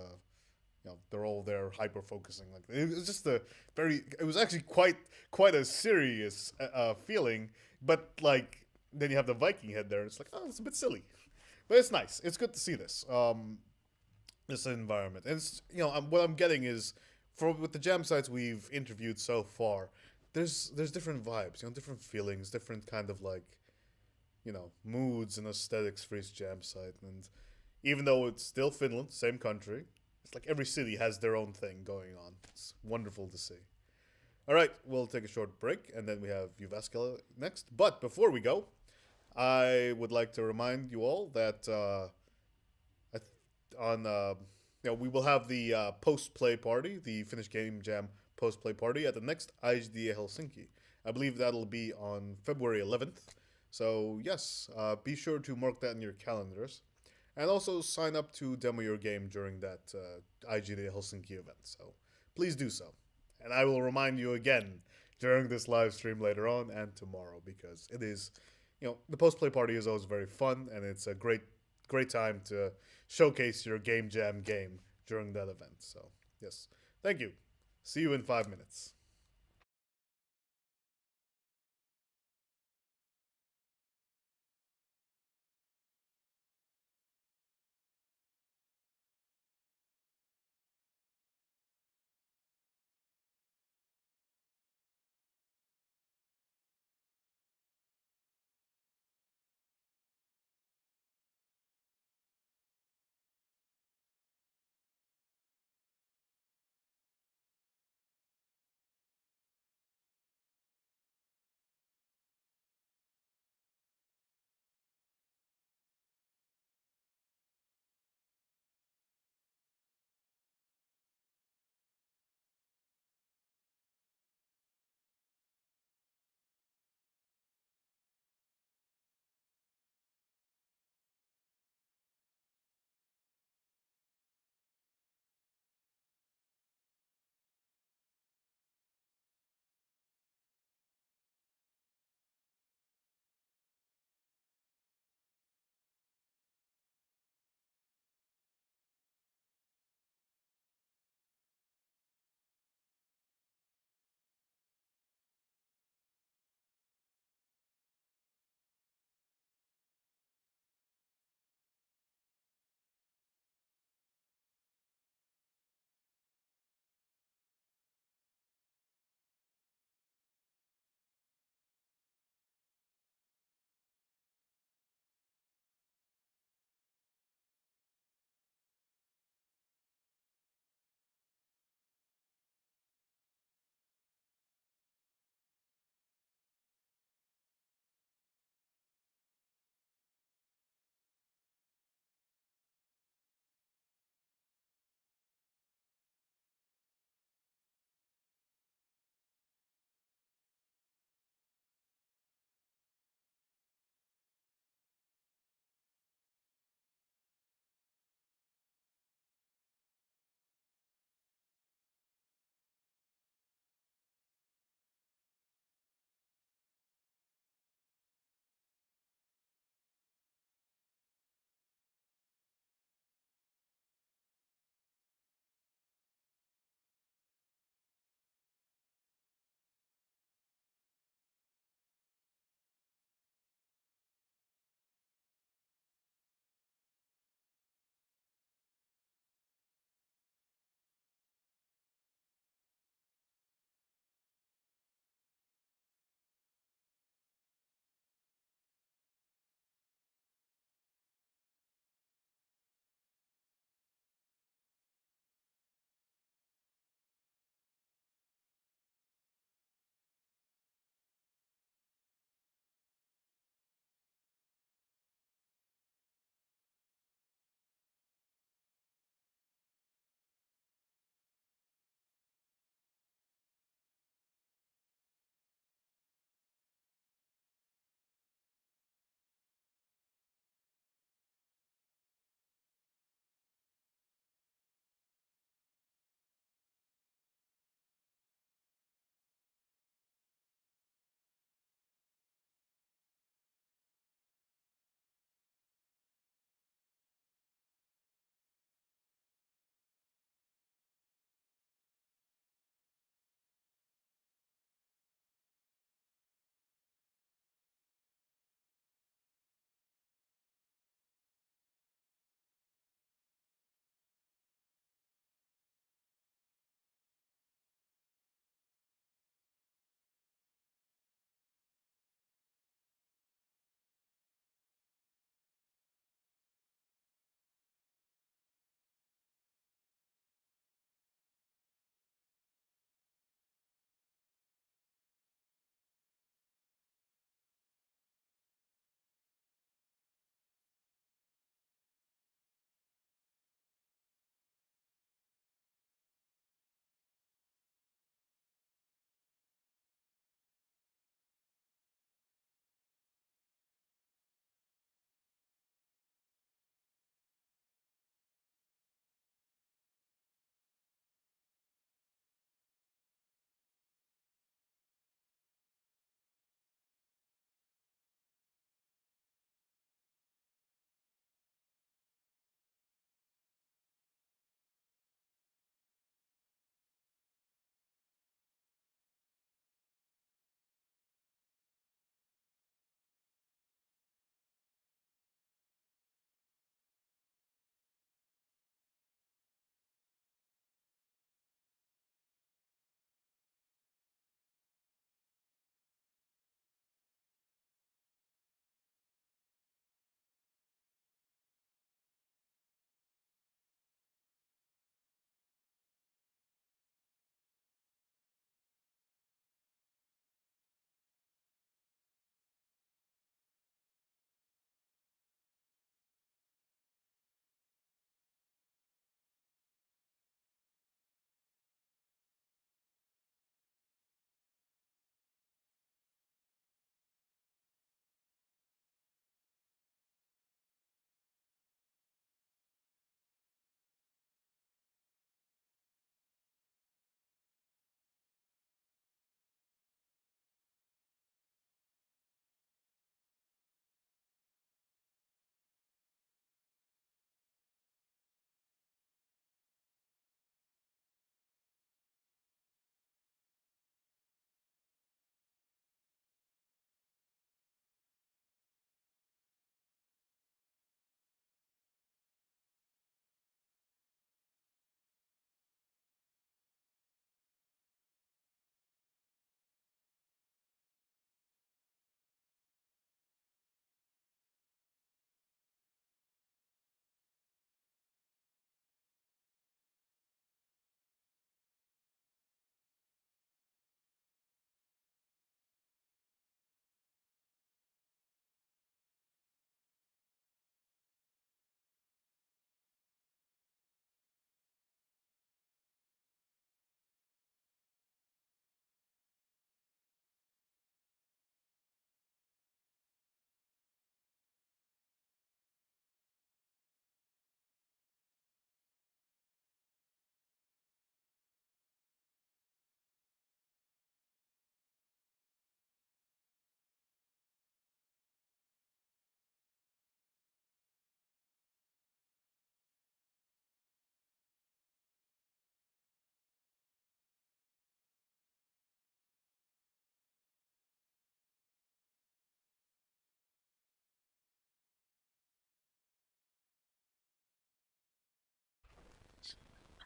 they're all there hyper focusing. Like it was just it was actually quite a serious feeling, but like then you have the Viking head there. It's like, oh, it's a bit silly, but it's nice. It's good to see this. This environment. And it's, what I'm getting is with the jam sites we've interviewed so far, there's different vibes, different feelings, different kind of like, moods and aesthetics for each jam site. And even though it's still Finland, same country, it's like every city has their own thing going on. It's wonderful to see. All right, we'll take a short break, and then we have Jyväskylä next. But before we go, I would like to remind you all that we will have the post-play party, the Finnish Game Jam post-play party at the next IGDA Helsinki. I believe that'll be on February 11th. So yes, be sure to mark that in your calendars. And also sign up to demo your game during that IGDA Helsinki event. So please do so. And I will remind you again during this live stream later on and tomorrow, because it is, the post-play party is always very fun, and it's a great time to showcase your game jam game during that event. So yes, thank you. See you in 5 minutes.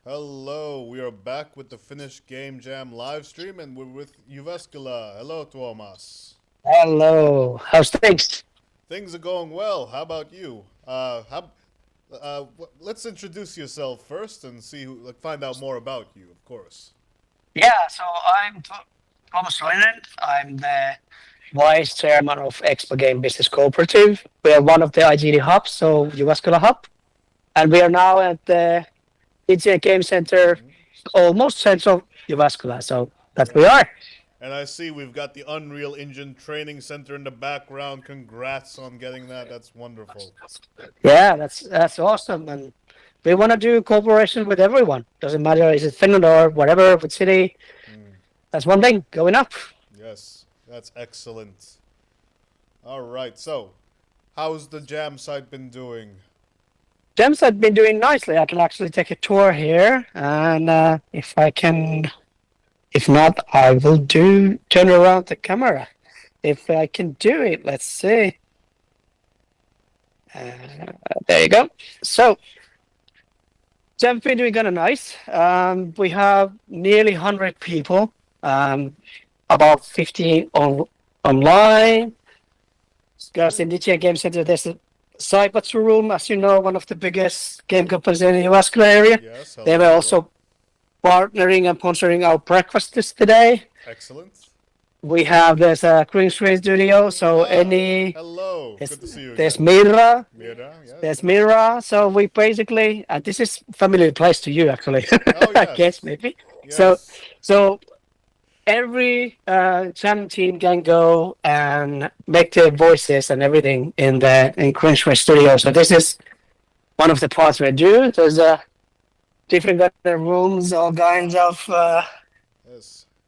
Hello, we are back with the Finnish Game Jam live stream, and we're with Jyväskylä. Hello, Tuomas. Hello, how's things? Things are going well. How about you? Let's introduce yourself first and see find out more about you, of course. Yeah, so I'm Thomas Leinen. I'm the vice chairman of Expo Game Business Cooperative. We are one of the IGD hubs, so Jyväskylä hub, and we are now at the DJ Game Center, almost central Jyväskylä. So that we are. And I see we've got the Unreal Engine Training Center in the background. Congrats on getting that. That's wonderful. Yeah, that's awesome, and we want to do cooperation with everyone. Doesn't matter is it Finland or whatever, with city. That's one thing going up. Yes, that's excellent. All right, so how's the jam site been doing? Jam site been doing nicely. I can actually take a tour here, and if I can, if not, I will turn around the camera. If I can do it, let's see. There you go. So, Jam's been doing kind of nice. We have nearly 100 people, about 50 online. Guys in DJ Game Center, there's a Saibatsu room, as you know, one of the biggest game companies in the Jyväskylä area. Yes, they were also partnering and sponsoring our breakfast today. Excellent. We have there's a green screen studio, so hello, good to see you. There's Mira. Mira, yes. There's Mira. So we basically, this is familiar place to you actually. I guess maybe. Yes. So every channel team can go and make their voices and everything in green screen studio. So this is one of the parts we do. There's different kind of rooms, all kinds of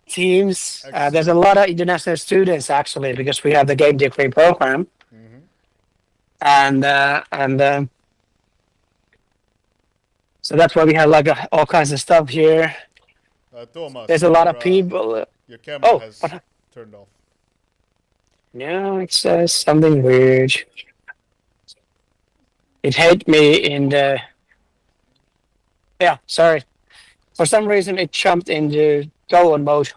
teams. There's a lot of international students actually because we have the game degree program, and so that's why we have like all kinds of stuff here. Thomas, there's a lot of people. Your camera has turned off. No, it says something weird. It hit me in the. Yeah, sorry. For some reason, it jumped into go on mode.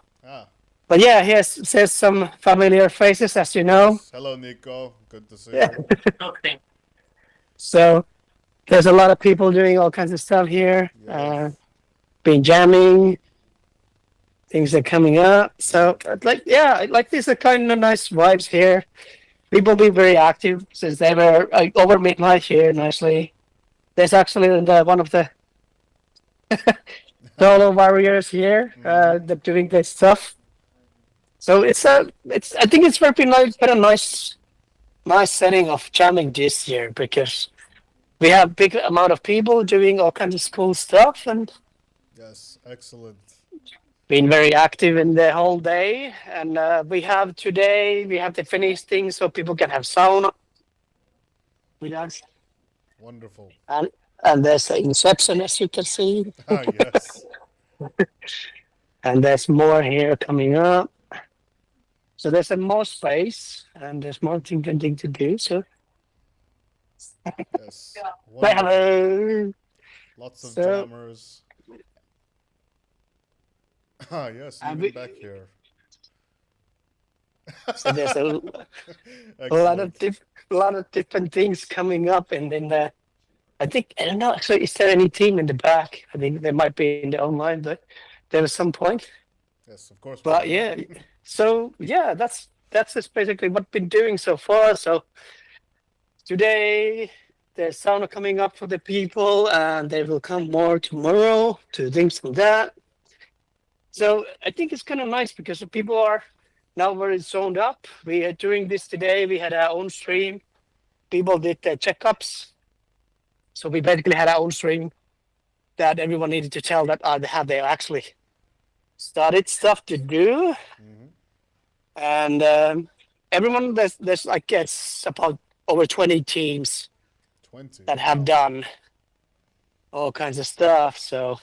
But yeah, here says some familiar faces, as you know. Hello, Nico. Good to see you. So there's a lot of people doing all kinds of stuff here. Been jamming. Things are coming up. So like these are kind of nice vibes here. People be very active since they were over midnight here nicely. There's actually one of the solo warriors here that doing this stuff. So I think it's very nice, kind of nice setting of jamming this year because we have big amount of people doing all kinds of cool stuff and yes, excellent. Been very active in the whole day, and we have the Finnish thing so people can have sauna with us. Wonderful. And there's the Inception, as you can see. Yes. And there's more here coming up. So there's more space, and there's more thing to do. So. Yes. Hello. Lots of jammers. Yes, even back here. So there's a lot of different things coming up, and then I don't know. Actually, is there any team in the back? I think there might be in the online, but there was some point. Yes, of course. But yeah, so yeah, that's just basically what we've been doing so far. So today there's sauna coming up for the people, and they will come more tomorrow to things like that. So I think it's kind of nice because the people are now very zoned up. We are doing this today. We had our own stream. People did their checkups. So we basically had our own stream that everyone needed to tell that have they actually started stuff to do. And everyone, there's like it's about over 20 teams that have done all kinds of stuff. So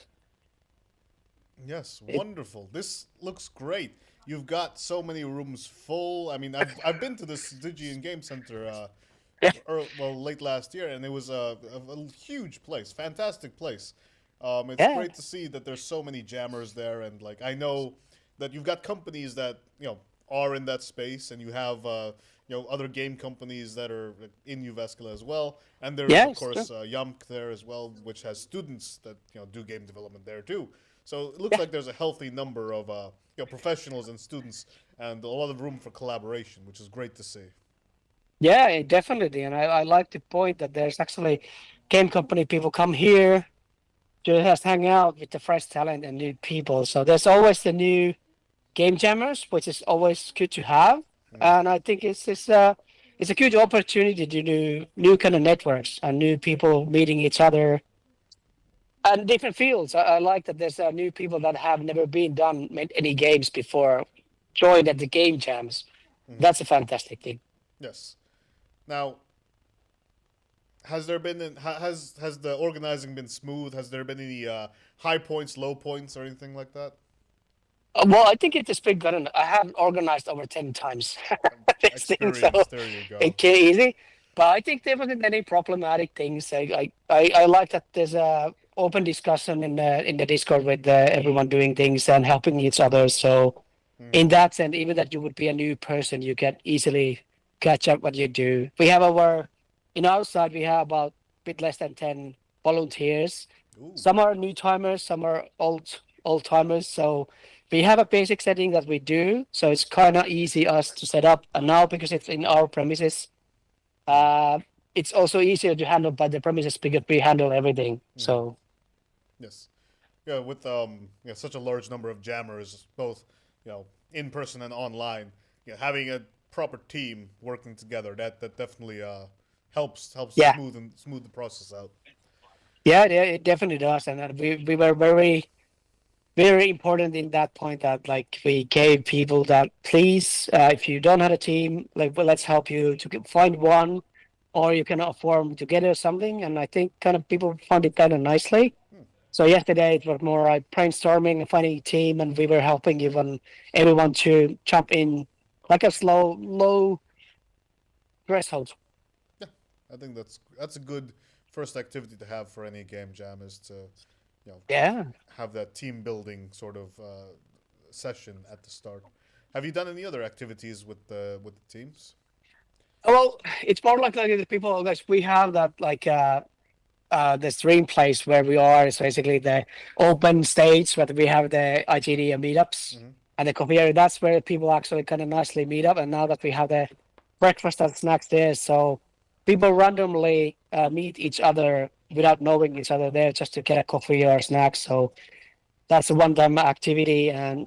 yes, wonderful. This looks great. You've got so many rooms full. I mean, I've been to this Digi Game Center late last year, and it was a huge place, fantastic place. It's great to see that there's so many jammers there, and like I know that you've got companies that are in that space, and you have other game companies that are in Uvescula as well, and there's of course Yamk there as well, which has students that do game development there too. So it looks like there's a healthy number of professionals and students, and a lot of room for collaboration, which is great to see. Yeah, definitely. And I like the point that there's actually game company people come here to just hang out with the fresh talent and new people. So there's always the new game jammers, which is always good to have. And I think it's a good opportunity to do new kind of networks and new people meeting each other and different fields. I like that there's new people that have never been done any games before joined at the game jams. That's a fantastic thing. Yes. Now, has there been has the organizing been smooth? Has there been any high points, low points, or anything like that? Well, I think it's been good. I have organized over 10 times this thing, so there you go. it's easy. But I think there wasn't any problematic things. I like that there's a open discussion in the Discord with everyone doing things and helping each other. So in that sense, even that you would be a new person, you can easily catch up what you do. We have in our side, we have about a bit less than 10 volunteers. Some are new timers, some are old timers. So we have a basic setting that we do. So it's kind of easy us to set up. And now because it's in our premises, it's also easier to handle by the premises because we handle everything. So yes, yeah, with such a large number of jammers, both in person and online, having a proper team working together that definitely helps smooth the process out. Yeah, it definitely does, and we were very, very important in that point that like we gave people that please, if you don't have a team, like let's help you to find one, or you can form together something. And I think kind of people found it kind of nicely. So yesterday it was more like brainstorming and finding a team, and we were helping everyone to jump in like a low threshold. Yeah, I think that's a good first activity to have for any game jam is to have that team building sort of session at the start. Have you done any other activities with the teams? Well, it's more like the people like we have that like the stream place where we are is basically the open stage where we have the IGD meetups and the coffee area. That's where people actually kind of nicely meet up. And now that we have the breakfast and snacks there, so people randomly meet each other without knowing each other there just to get a coffee or snacks. So that's a one-time activity. And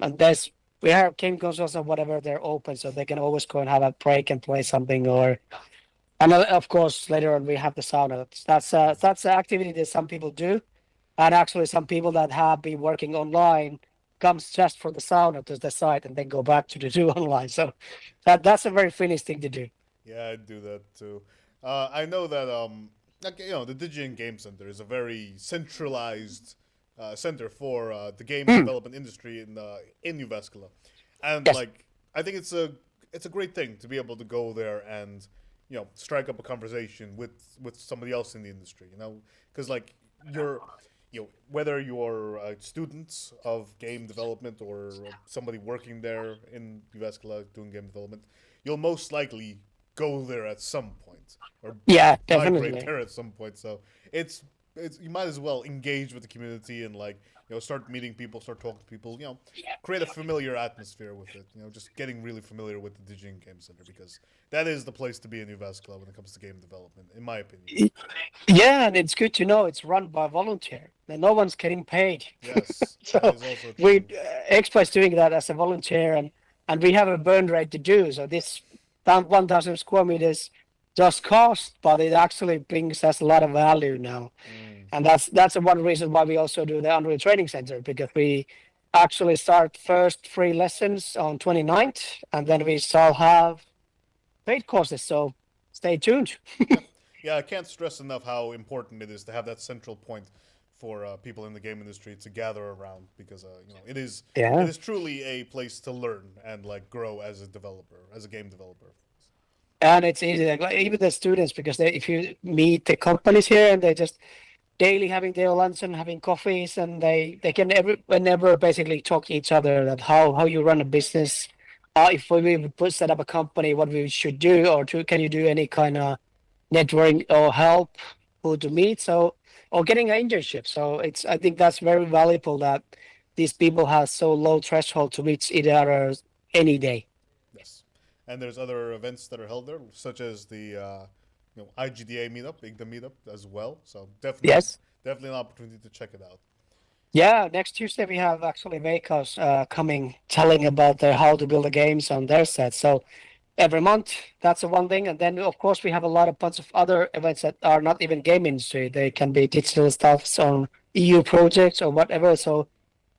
we have game consoles or whatever, they're open, so they can always go and have a break and play something. And of course, later on we have the sauna. That's an activity that some people do, and actually some people that have been working online comes just for the sauna to the site and then go back to do online. So that's a very Finnish thing to do. Yeah, I do that too. I know that the Digian Game Center is a very centralized center for the game development industry in Uvescula, and I think it's a great thing to be able to go there and strike up a conversation with somebody else in the industry, because whether you're students of game development or somebody working there in Uvescula doing game development, you'll most likely go there at some point or migrate there at some point. So it's you might as well engage with the community and start meeting people, start talking to people, create a familiar atmosphere with it, just getting really familiar with the Digian Game Center, because that is the place to be in Uvescula when it comes to game development, in my opinion. Yeah, and it's good to know it's run by volunteer. And no one's getting paid. Yes, so that is also true. Expo is doing that as a volunteer, and we have a burn rate to do. So this 1,000 square meters just cost, but it actually brings us a lot of value now. And that's one reason why we also do the Unreal Training Center, because we actually start first free lessons on 29th, and then we shall have paid courses. So stay tuned. Yeah, I can't stress enough how important it is to have that central point for people in the game industry to gather around, because it is truly a place to learn and grow as a developer, as a game developer. And it's easy, even the students, because if you meet the companies here and they just daily having their lunch and having coffees, and they can whenever basically talk to each other that how you run a business, if we would set up a company, what we should do, or can you do any kind of networking or help who to meet, so or getting an internship. So I think that's very valuable that these people have so low threshold to reach each other any day. Yes, and there's other events that are held there, such as the IGDA meetup, IGDA meetup as well. So Yes. definitely an opportunity to check it out. Yeah, next Tuesday we have actually Veikkaus coming telling about how to build the games on their set. So every month, that's the one thing. And then, of course, we have a bunch of other events that are not even game industry. They can be digital stuff on EU projects or whatever. So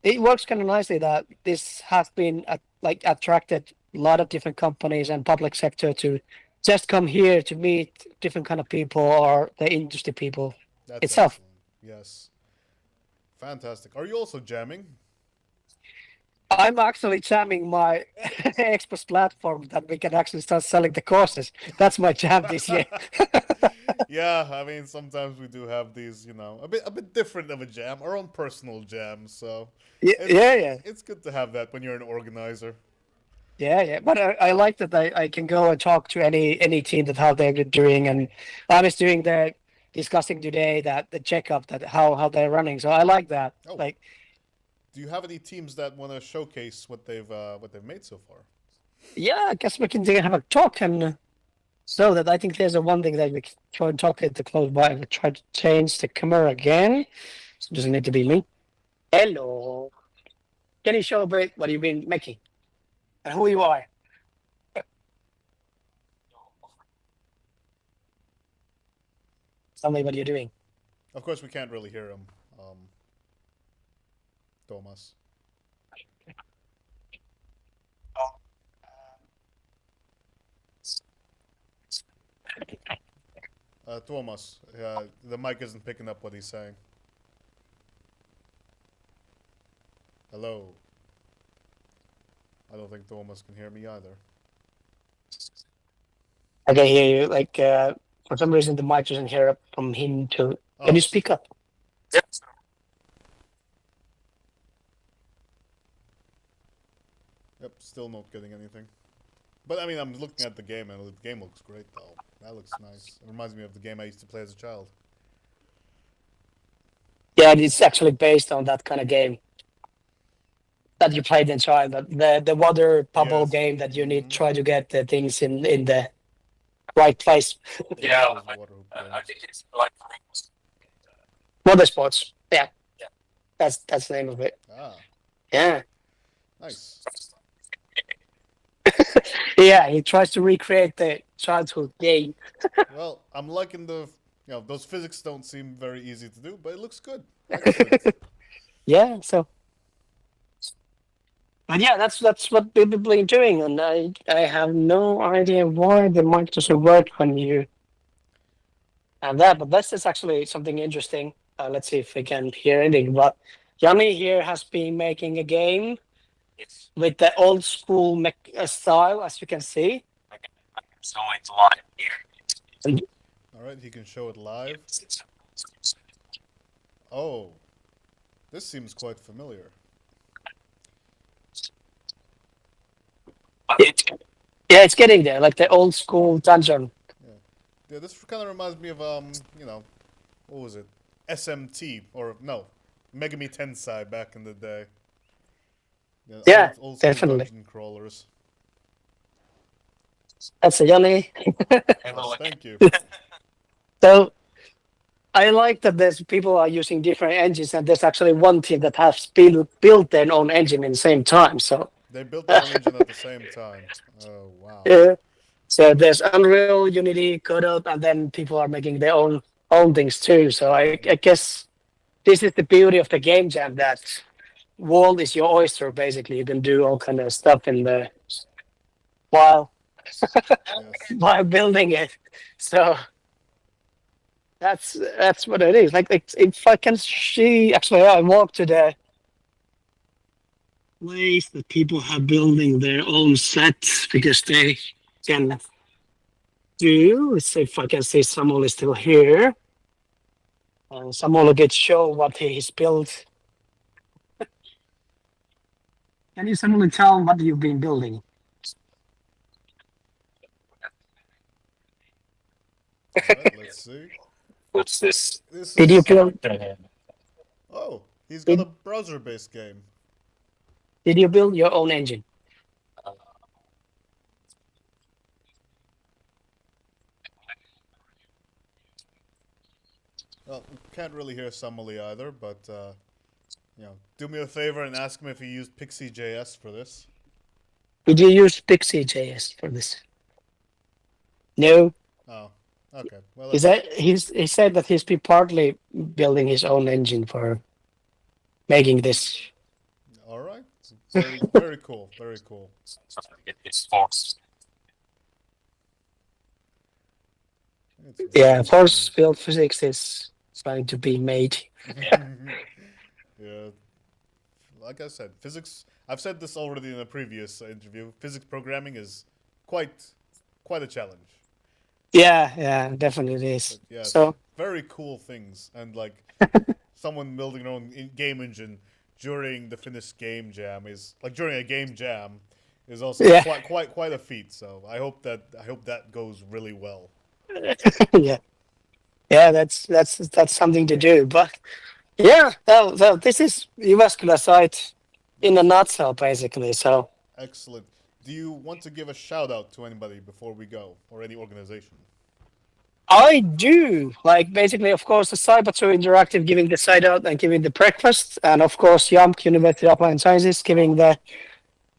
it works kind of nicely that this has been attracted a lot of different companies and public sector to just come here to meet different kind of people or the industry people That's itself. excellent. Yes. Fantastic. Are you also jamming? I'm actually jamming my Express platform that we can actually start selling the courses. That's my jam this year. Yeah, I mean sometimes we do have these, a bit different of a jam, our own personal jam. So yeah. it's good to have that when you're an organizer. Yeah. But I like that I can go and talk to any team that how they're doing, and I was doing the discussing today that the checkup that how they're running. So I like that. Oh. Like, do you have any teams that want to showcase what they've made so far? yeah, I guess we can have a talk and so that I think there's a one thing that we can try and talk at the close by. I try to change the camera again. So it doesn't need to be me. Hello. Can you show a bit what you've been making and who you are? Tell me what you're doing. Of course, we can't really hear him, Thomas. Thomas, the mic isn't picking up what he's saying. Hello. I don't think Thomas can hear me either. I can hear you. Like, for some reason, the mic doesn't hear up from him too. Can you speak up? Yes. Yep, still not getting anything. But I mean, I'm looking at the game, and the game looks great, though. That looks nice. It reminds me of the game I used to play as a child. Yeah, it's actually based on that kind of game that you played in child. The water bubble game that you need try to get the things in the right place. Yeah, I think it's like water sports. Yeah. That's the name of it. Ah. Yeah. Nice. Yeah, he tries to recreate the childhood game. Well, I'm liking those physics don't seem very easy to do, but it looks good. Excellent. Yeah, so. But yeah, that's what we've been doing, and I have no idea why the mic doesn't work when you have that. But this is actually something interesting. Let's see if we can hear anything. But Yanni here has been making a game with the old school style, as you can see. So it's live here. All right, he can show it live. Oh, this seems quite familiar. It's getting there, like the old school dungeon. Yeah, this kind of reminds me of what was it? SMT or no, Megami Tensei back in the day. Yeah, old school definitely. dungeon crawlers. That's a Yanni. Yes, thank you. So I like that there's people are using different engines, and there's actually one team that has built their own engine in the same time. So they built their own engine at the same time. Oh wow. Yeah. So there's Unreal, Unity, Godot, and then people are making their own things too. So I guess this is the beauty of the game jam, that world is your oyster. Basically, you can do all kind of stuff in the while while building it. So that's what it is. Like if I can see, actually, I walked to the place that people are building their own sets because they can do. Let's see if I can see someone is still here. Samuel gets show what he's built. Can you Samuel tell what you've been building? Alright, let's see. What's this? This Did you is. build? Oh, he's got a browser based game. Did you build your own engine? Well, we can't really hear Samali either, but do me a favor and ask him if he used Pixie.js for this. Did you use Pixie.js for this? No. Oh, okay. Well, He said that he's been partly building his own engine for making this. all right. Very, very cool. Very cool. Yeah, force field physics is trying to be made. Yeah. Like I said, physics. I've said this already in a previous interview. Physics programming is quite a challenge. Yeah, definitely is. But yes, So very cool things, and like someone building their own game engine during the Finnish game jam is like during a game jam is also Yeah. quite a feat. So I hope that goes really well. yeah, that's something to do. But yeah, well, this is Jyväskylä site in a nutshell, basically. So Excellent. Do you want to give a shout out to anybody before we go, or any organization? I do like basically, of course, the Cyber2 Interactive giving the site out and giving the breakfast, and of course, YAMK University of Applied Sciences giving the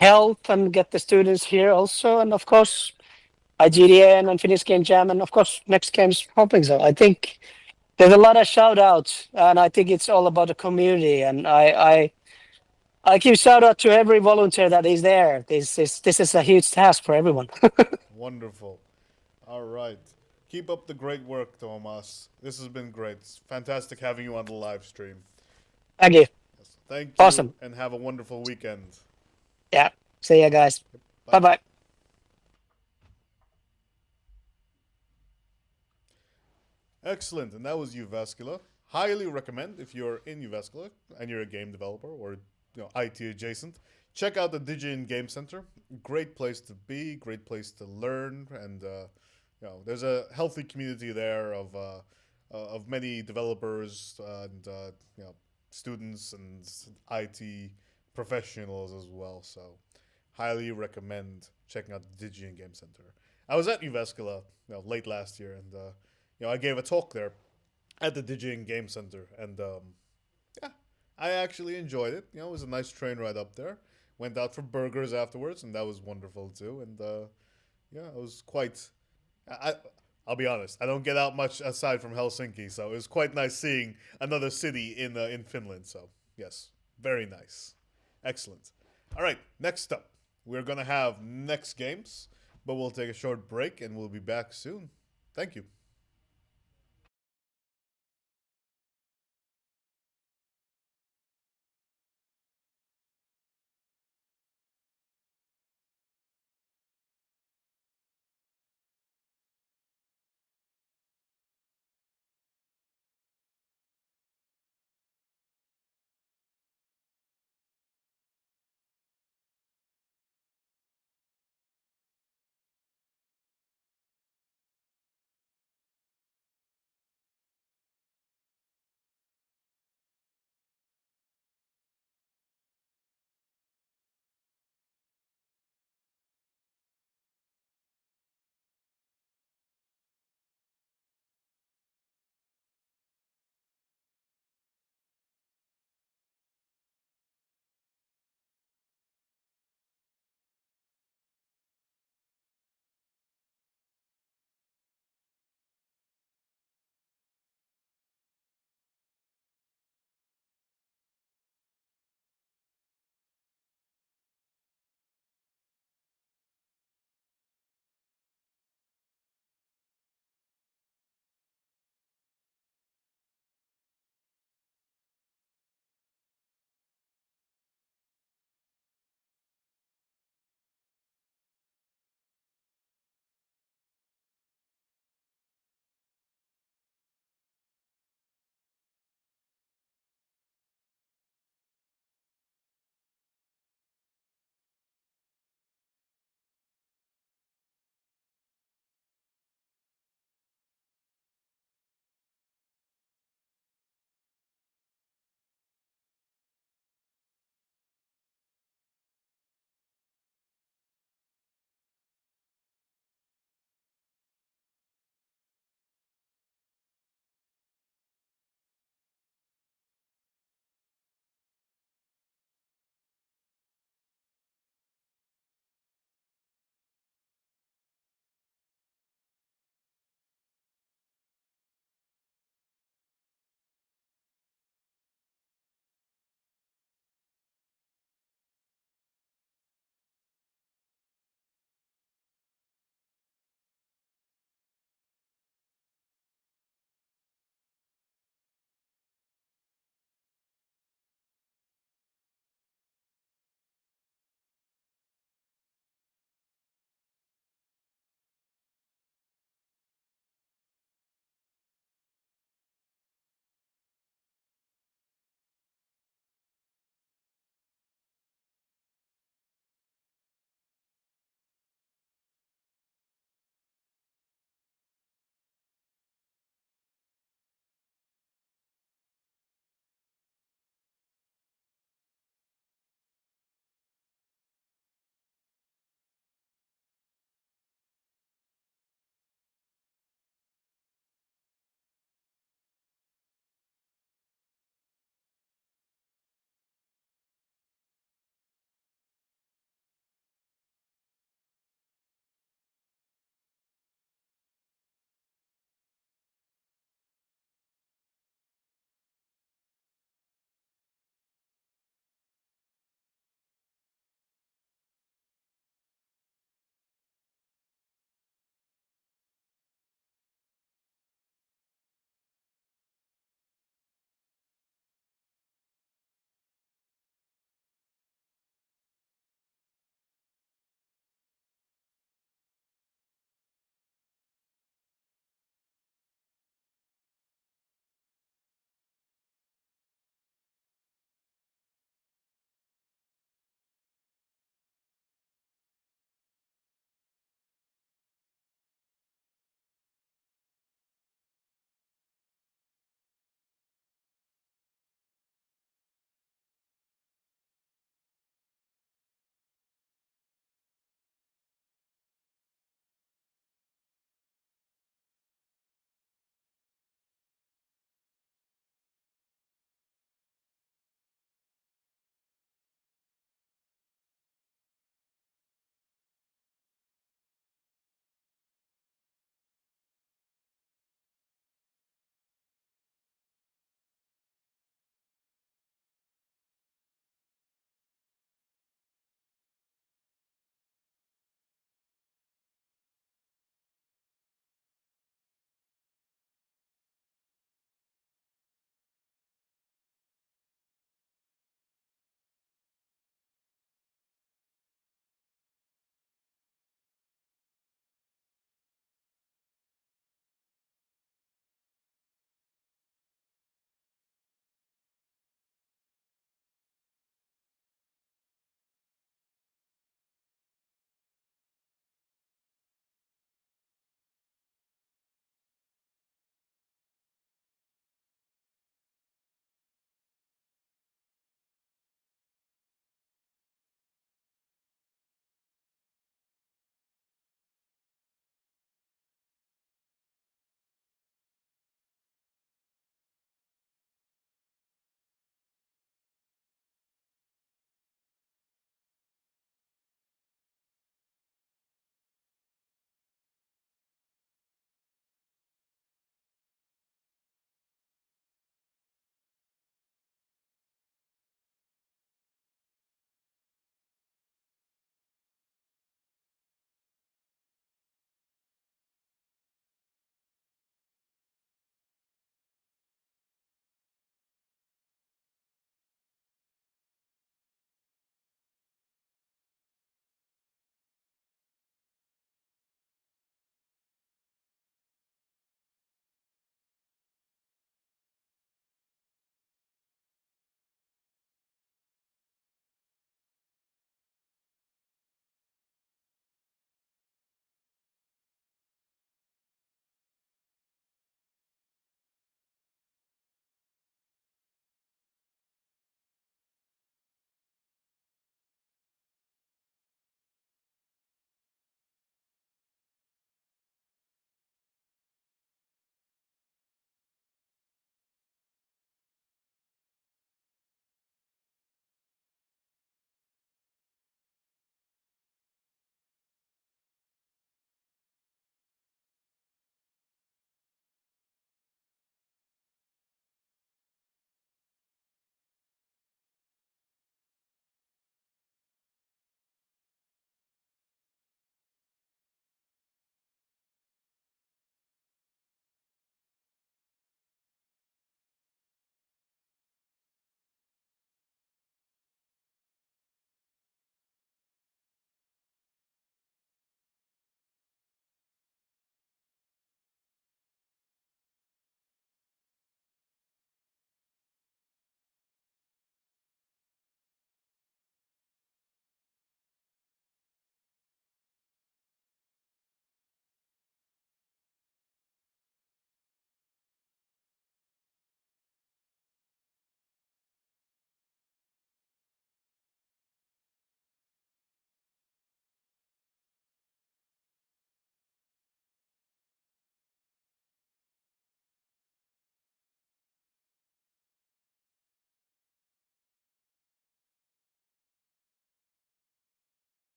help and get the students here also, and of course, IGDN and Finnish Game Jam, and of course, Next Games hoping so. I think there's a lot of shout outs, and I think it's all about the community, and I give shout out to every volunteer that is there. This is a huge task for everyone. Wonderful. All right. Keep up the great work, Thomas. This has been great. It's fantastic having you on the live stream. Thank you. Thank you. Awesome. And have a wonderful weekend. Yeah. See ya, guys. Bye bye. Excellent. And that was Uvascula. Highly recommend if you're in Uvascula and you're a game developer or IT adjacent. Check out the Digian Game Center. Great place to be, great place to learn, and there's a healthy community there of many developers and students and IT professionals as well. So, highly recommend checking out the Digian Game Center. I was at Uvascula late last year, and I gave a talk there at the Digian Game Center, and I actually enjoyed it. It was a nice train ride up there. Went out for burgers afterwards, and that was wonderful too. And it was quite. I'll be honest. I don't get out much aside from Helsinki, so it was quite nice seeing another city in Finland. So yes, very nice, excellent. All right, next up, we're gonna have Next Games, but we'll take a short break and we'll be back soon. Thank you.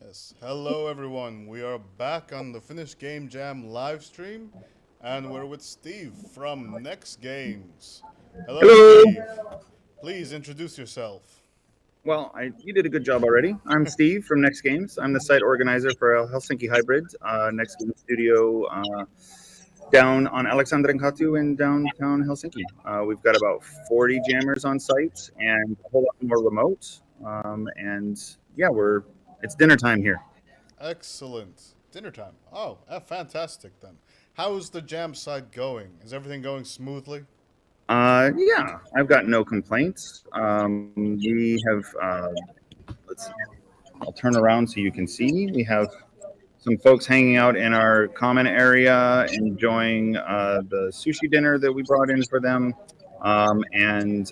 Yes. Hello, everyone. We are back on the Finnish Game Jam live stream, and we're with Steve from Next Games. Hello, Hello. Steve. Please introduce yourself. Well, you did a good job already. I'm Steve from Next Games. I'm the site organizer for Helsinki Hybrid, Next Games Studio down on Alexandrenkatu in downtown Helsinki. We've got about 40 jammers on site and a whole lot more remote. And yeah, it's dinner time here. Excellent. Dinner time. Oh, fantastic then. How's the jam side going? Is everything going smoothly? Yeah, I've got no complaints. We have, let's see, I'll turn around so you can see. We have some folks hanging out in our common area, enjoying the sushi dinner that we brought in for them, and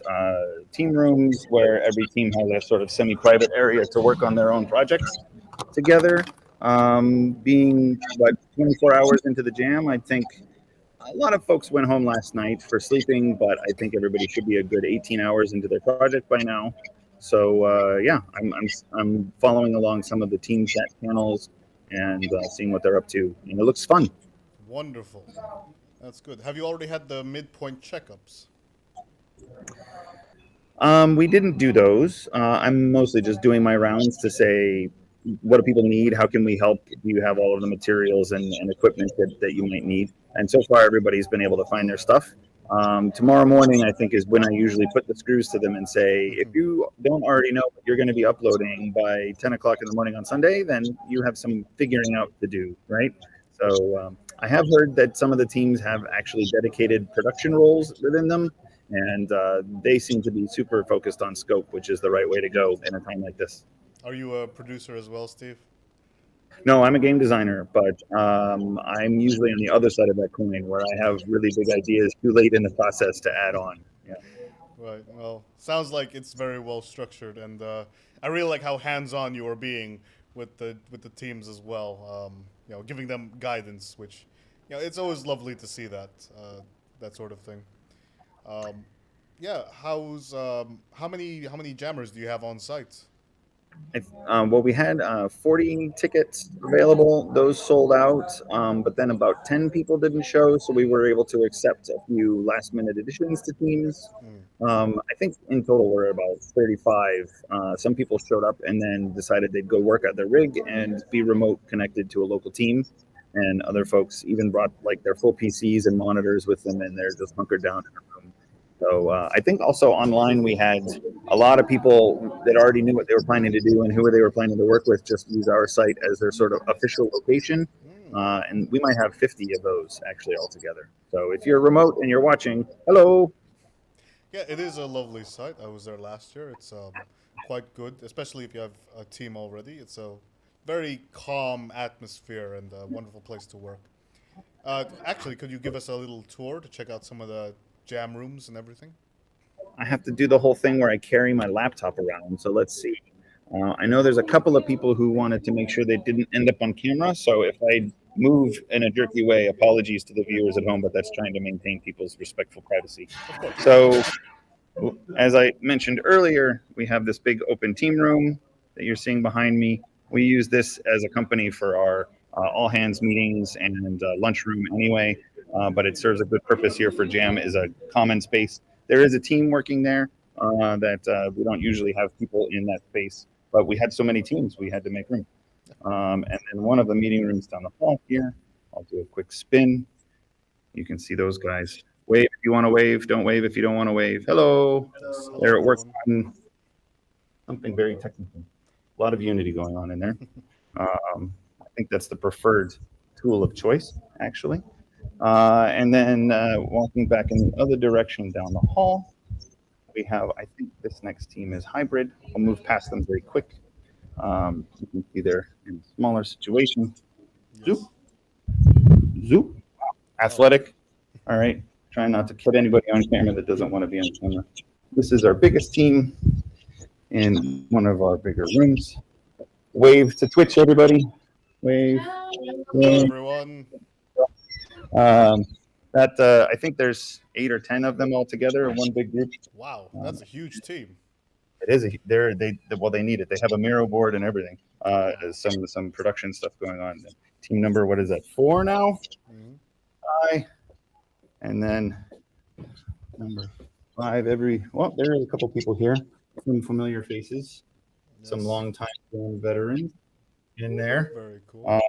team rooms where every team has a sort of semi-private area to work on their own projects together. Being what 24 hours into the jam, I think a lot of folks went home last night for sleeping, but I think everybody should be a good 18 hours into their project by now. So yeah, I'm following along some of the team chat channels and seeing what they're up to, and it looks fun. Wonderful. That's good. Have you already had the midpoint checkups? We didn't do those. I'm mostly just doing my rounds to say, what do people need? How can we help? Do you have all of the materials and equipment that you might need? And so far, everybody's been able to find their stuff. Tomorrow morning, I think, is when I usually put the screws to them and say, if you don't already know what you're going to be uploading by 10 o'clock in the morning on Sunday, then you have some figuring out to do, right? So I have heard that some of the teams have actually dedicated production roles within them, and they seem to be super focused on scope, which is the right way to go in a time like this. Are you a producer as well, Steve? No, I'm a game designer, but I'm usually on the other side of that coin where I have really big ideas too late in the process to add on. Yeah. Right. Well, sounds like it's very well structured, and I really like how hands-on you are being with the teams as well. Giving them guidance, which it's always lovely to see that sort of thing. Yeah. How many jammers do you have on site? Well, we had 40 tickets available. Those sold out, but then about 10 people didn't show, so we were able to accept a few last-minute additions to teams. I think in total we're about 35. Some people showed up and then decided they'd go work at their rig and be remote connected to a local team. And other folks even brought like their full PCs and monitors with them, and they're just hunkered down in a room. So I think also online we had a lot of people that already knew what they were planning to do and who they were planning to work with just use our site as their sort of official location. And we might have 50 of those actually altogether. So if you're remote and you're watching, hello. Yeah, it is a lovely site. I was there last year. It's quite good, especially if you have a team already. It's a very calm atmosphere and a wonderful place to work. Actually, could you give us a little tour to check out some of the jam rooms and everything? I have to do the whole thing where I carry my laptop around. So let's see. I know there's a couple of people who wanted to make sure they didn't end up on camera. So if I move in a jerky way, apologies to the viewers at home, but that's trying to maintain people's respectful privacy. So as I mentioned earlier, we have this big open team room that you're seeing behind me. We use this as a company for our all hands meetings and lunchroom anyway, but it serves a good purpose here for Jam as a common space. There is a team working there that we don't usually have people in that space, but we had so many teams, we had to make room. And then one of the meeting rooms down the hall here, I'll do a quick spin. You can see those guys. Wave if you want to wave. Don't wave if you don't want to wave. Hello. They're at work on something very technical. A lot of Unity going on in there. I think that's the preferred tool of choice, actually. And then walking back in the other direction down the hall, we have, I think this next team is hybrid. I'll move past them very quick. You can see they're in a smaller situation. Zoop. Zoop. Athletic. All right. Trying not to put anybody on camera that doesn't want to be on camera. This is our biggest team in one of our bigger rooms. Wave to Twitch, everybody. Wave. Hello, everyone. I think there's 8 or 10 of them all together in one big group. Wow, that's a huge team. It is. They need it. They have a Miro board and everything. some production stuff going on. Team number, what is that, 4 now? Hi. And then number 5, well, there are a couple people here, some familiar faces, some longtime veterans in there. Very cool.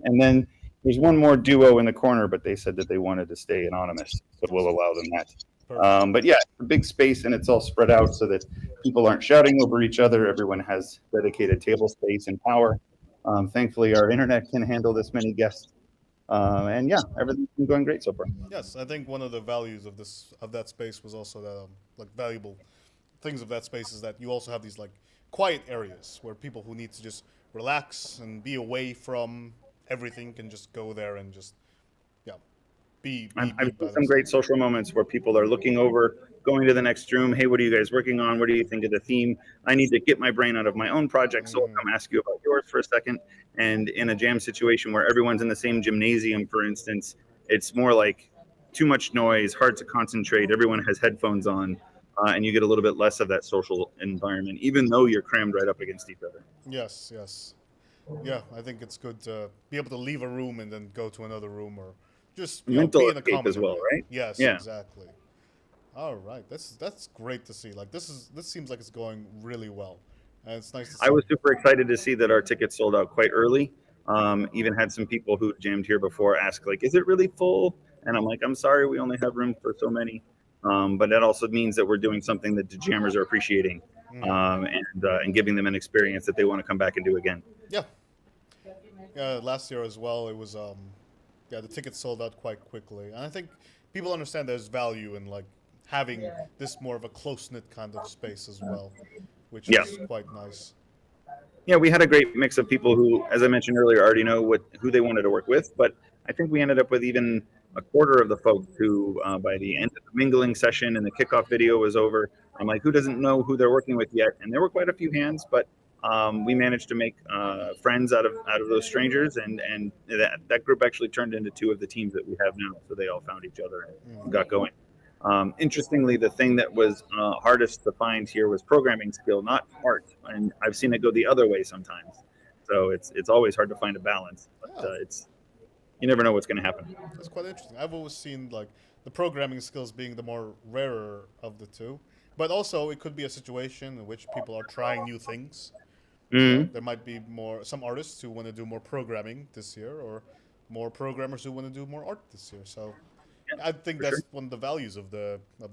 And then there's one more duo in the corner, but they said that they wanted to stay anonymous, so we'll allow them that. But yeah, it's a big space and it's all spread out so that people aren't shouting over each other. Everyone has dedicated table space and power. Thankfully, our internet can handle this many guests. And yeah, everything's been going great so far. Yes, I think one of the values of that space was also that like valuable things of that space is that you also have these like quiet areas where people who need to just relax and be away from everything can just go there and just I've seen some great social moments where people are looking over, going to the next room. Hey, what are you guys working on? What do you think of the theme? I need to get my brain out of my own project, so I'll come ask you about yours for a second. And in a jam situation where everyone's in the same gymnasium, for instance, it's more like too much noise, hard to concentrate. Everyone has headphones on, and you get a little bit less of that social environment, even though you're crammed right up against each other. Yes, yes. Yeah, I think it's good to be able to leave a room and then go to another room or just mental be in a escape common as well, area. right? Yes, Yeah. exactly. All right, that's great to see. Like this seems like it's going really well, and it's nice to see. I was super excited to see that our tickets sold out quite early. Even had some people who jammed here before ask, like, is it really full? And I'm like, I'm sorry, we only have room for so many. But that also means that we're doing something that the jammers are appreciating, and giving them an experience that they want to come back and do again. Yeah. Yeah, last year as well, it was the tickets sold out quite quickly, and I think people understand there's value in like having this more of a close knit kind of space as well, which is quite nice. Yeah, we had a great mix of people who, as I mentioned earlier, already know who they wanted to work with. But I think we ended up with even a quarter of the folks who, by the end of the mingling session and the kickoff video was over, I'm like, who doesn't know who they're working with yet? And there were quite a few hands, but we managed to make friends out of those strangers, and that group actually turned into 2 of the teams that we have now. So they all found each other and got going. Interestingly, the thing that was hardest to find here was programming skill, not art. And I've seen it go the other way sometimes. So it's always hard to find a balance. But you never know what's going to happen. That's quite interesting. I've always seen like the programming skills being the more rarer of the 2, but also it could be a situation in which people are trying new things. Mhm. There might be some artists who want to do more programming this year, or more programmers who want to do more art this year. So I think that's one of the values of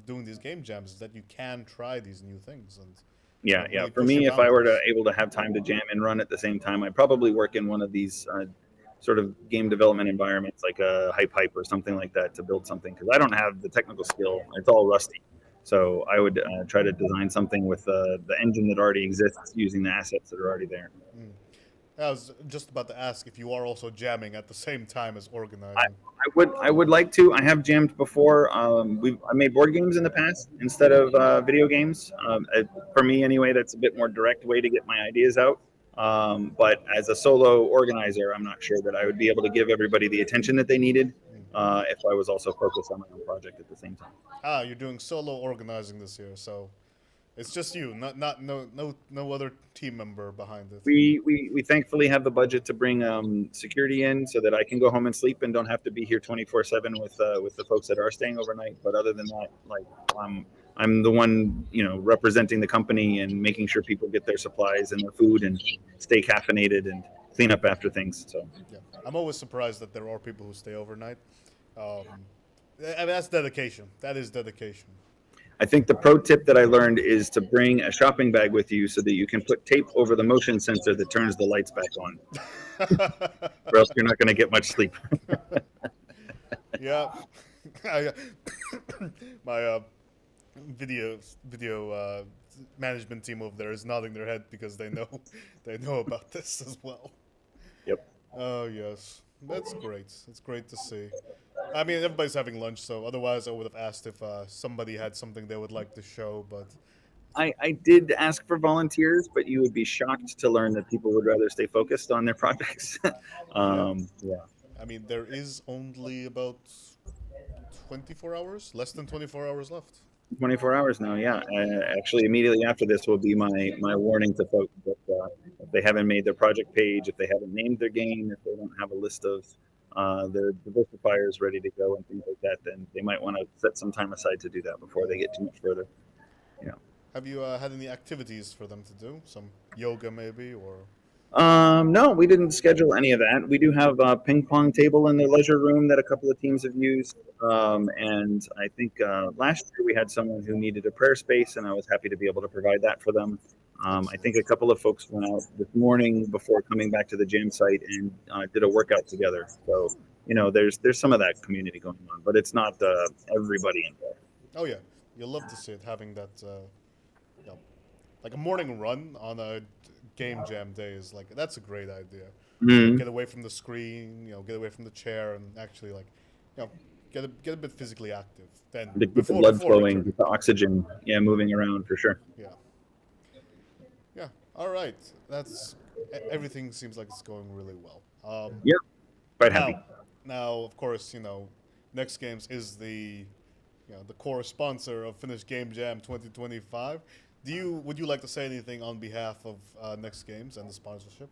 doing these game jams is that you can try these new things and Yeah. really For push me, your if I were boundaries. able to have time to jam and run at the same time, I'd probably work in one of these sort of game development environments, like a Hype or something like that, to build something. Because I don't have the technical skill; it's all rusty. So I would try to design something with the engine that already exists, using the assets that are already there. I was just about to ask if you are also jamming at the same time as organizing. I would like to. I have jammed before. I made board games in the past instead of video games. For me, anyway, that's a bit more direct way to get my ideas out. But as a solo organizer, I'm not sure that I would be able to give everybody the attention that they needed if I was also focused on my own project at the same time. You're doing solo organizing this year, so it's just you, no other team member behind it. We thankfully have the budget to bring security in so that I can go home and sleep and don't have to be here 24/7 with the folks that are staying overnight. But other than that, like I'm the one representing the company and making sure people get their supplies and their food and stay caffeinated and clean up after things. So yeah, I'm always surprised that there are people who stay overnight. That's dedication. That is dedication. I think the pro tip that I learned is to bring a shopping bag with you so that you can put tape over the motion sensor that turns the lights back on. Or else you're not going to get much sleep. Yeah. My video management team over there is nodding their head because they know about this as well. Yep. Oh yes, that's great. It's great to see. I mean, everybody's having lunch, so otherwise I would have asked if somebody had something they would like to show, but I did ask for volunteers, but you would be shocked to learn that people would rather stay focused on their projects. Yeah. I mean, there is only about 24 hours, less than 24 hours left. 24 hours now, yeah. Actually, immediately after this will be my warning to folks that if they haven't made their project page, if they haven't named their game, if they don't have a list of their diversifiers ready to go and things like that, then they might want to set some time aside to do that before they get too much further. You know. Have you had any activities for them to do? Some yoga maybe, or? No, we didn't schedule any of that. We do have a ping pong table in the leisure room that a couple of teams have used. And I think last year we had someone who needed a prayer space, and I was happy to be able to provide that for them. I think a couple of folks went out this morning before coming back to the jam site and did a workout together. So, you know, there's some of that community going on, but it's not everybody involved. Oh yeah, you'll love to see it having that, you know, like a morning run on a game jam day is like that's a great idea. Mhm. Get away from the screen, you know, get away from the chair, and actually like, you know, get a bit physically active. Then To keep the blood flowing, keep the oxygen, moving around for sure. Yeah. Yeah. All right. That's everything seems like it's going really well. Yeah. Quite now, happy. Now, of course, you know, Next Games is the, you know, the core sponsor of Finnish Game Jam 2025. Would you like to say anything on behalf of Next Games and the sponsorship?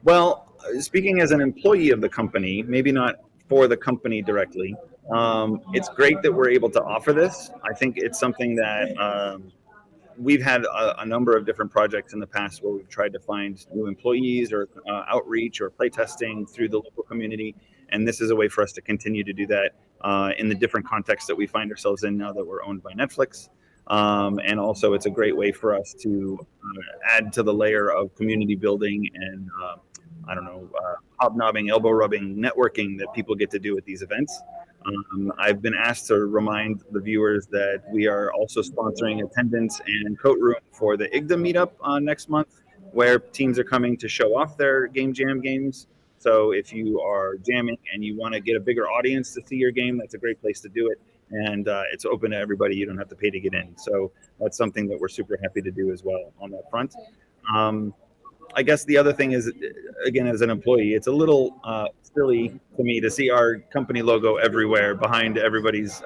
Well, speaking as an employee of the company, maybe not for the company directly, it's great that we're able to offer this. I think it's something that we've had a number of different projects in the past where we've tried to find new employees or outreach or playtesting through the local community. And this is a way for us to continue to do that in the different contexts that we find ourselves in now that we're owned by Netflix. And also, it's a great way for us to add to the layer of community building and, hobnobbing, elbow rubbing, networking that people get to do at these events. I've been asked to remind the viewers that we are also sponsoring attendance and coat room for the IGDA meetup next month, where teams are coming to show off their Game Jam games. So if you are jamming and you want to get a bigger audience to see your game, that's a great place to do it. And it's open to everybody. You don't have to pay to get in. So that's something that we're super happy to do as well on that front. I guess the other thing is, again, as an employee, it's a little silly to me to see our company logo everywhere behind everybody's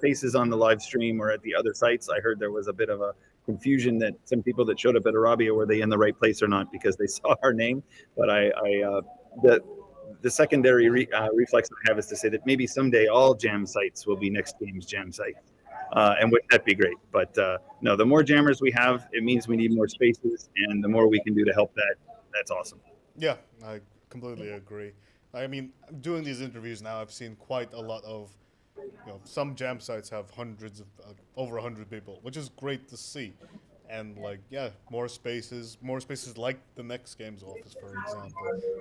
faces on the live stream or at the other sites. I heard there was a bit of a confusion that some people that showed up at Arabia, were they in the right place or not because they saw our name. But the secondary reflex I have is to say that maybe someday all jam sites will be Next Games jam sites. And wouldn't that be great? But no, the more jammers we have, it means we need more spaces, and the more we can do to help that, that's awesome. Yeah, I completely agree. I mean, doing these interviews now, I've seen quite a lot of, you know, some jam sites have hundreds of, over 100 people, which is great to see. And like, yeah, more spaces like the Next Games office, for example.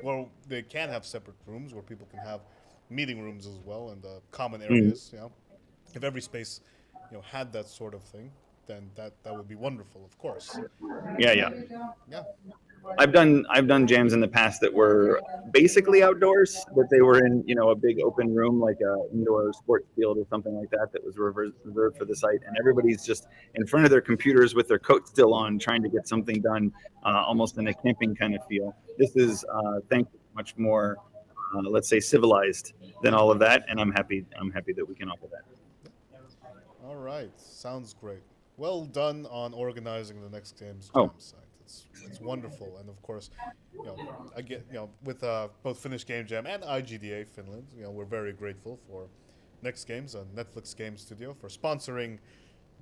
Well, they can have separate rooms where people can have meeting rooms as well and common areas. You know, if every space, you know, had that sort of thing, then that would be wonderful, of course. Yeah. Yeah. I've done jams in the past that were basically outdoors, but they were in, you know, a big open room like a indoor sports field or something like that was reserved for the site, and everybody's just in front of their computers with their coat still on, trying to get something done, almost in a camping kind of feel. This is thankfully much more, let's say, civilized than all of that, and I'm happy that we can offer that. All right, sounds great. Well done on organizing the Next Games Oh. jam site. It's wonderful, and of course, you know, I get, you know, with both Finnish Game Jam and IGDA Finland, you know, we're very grateful for Next Games, a Netflix game studio, for sponsoring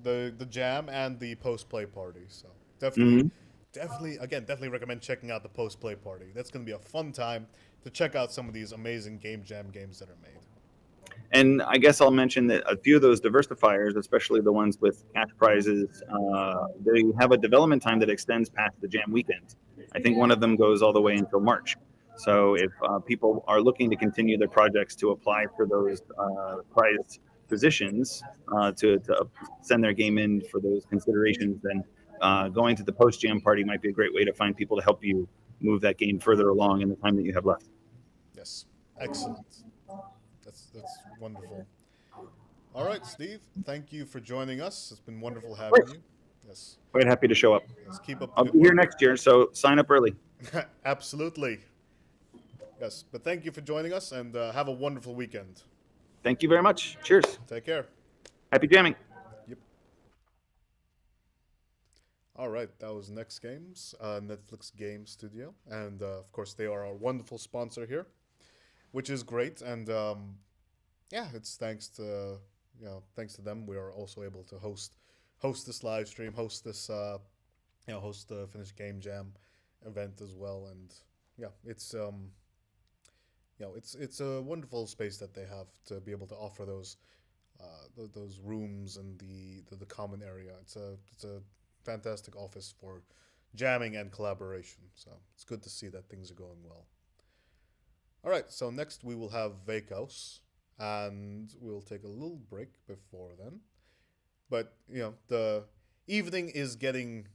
the jam and the post play party. So definitely recommend checking out the post play party. That's going to be a fun time to check out some of these amazing Game Jam games that are made. And I guess I'll mention that a few of those diversifiers, especially the ones with cash prizes, they have a development time that extends past the jam weekend. I think one of them goes all the way until March. So if people are looking to continue their projects to apply for those prized positions to send their game in for those considerations, then going to the post jam party might be a great way to find people to help you move that game further along in the time that you have left. Yes, excellent. That's wonderful. All right, Steve, thank you for joining us. It's been wonderful having you. Yes. Quite happy to show up. Yes, keep up. I'll be here next year, so sign up early. Absolutely. Yes, but thank you for joining us, and have a wonderful weekend. Thank you very much. Cheers. Take care. Happy jamming. Yep. All right, that was Next Games, Netflix Game Studio, and of course they are our wonderful sponsor here, which is great. And yeah, it's thanks to them we are also able to host this live stream, host this host the Finnish Game Jam event as well. And yeah, it's a wonderful space that they have to be able to offer those rooms and the common area. It's a fantastic office for jamming and collaboration. So it's good to see that things are going well. All right, so next we will have Veikkaus, and we'll take a little break before then. But evening is getting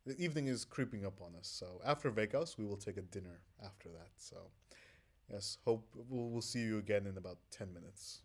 the evening is creeping up on us. So after Veikkaus, we will take a dinner after that. So yes, hope we'll see you again in about 10 minutes.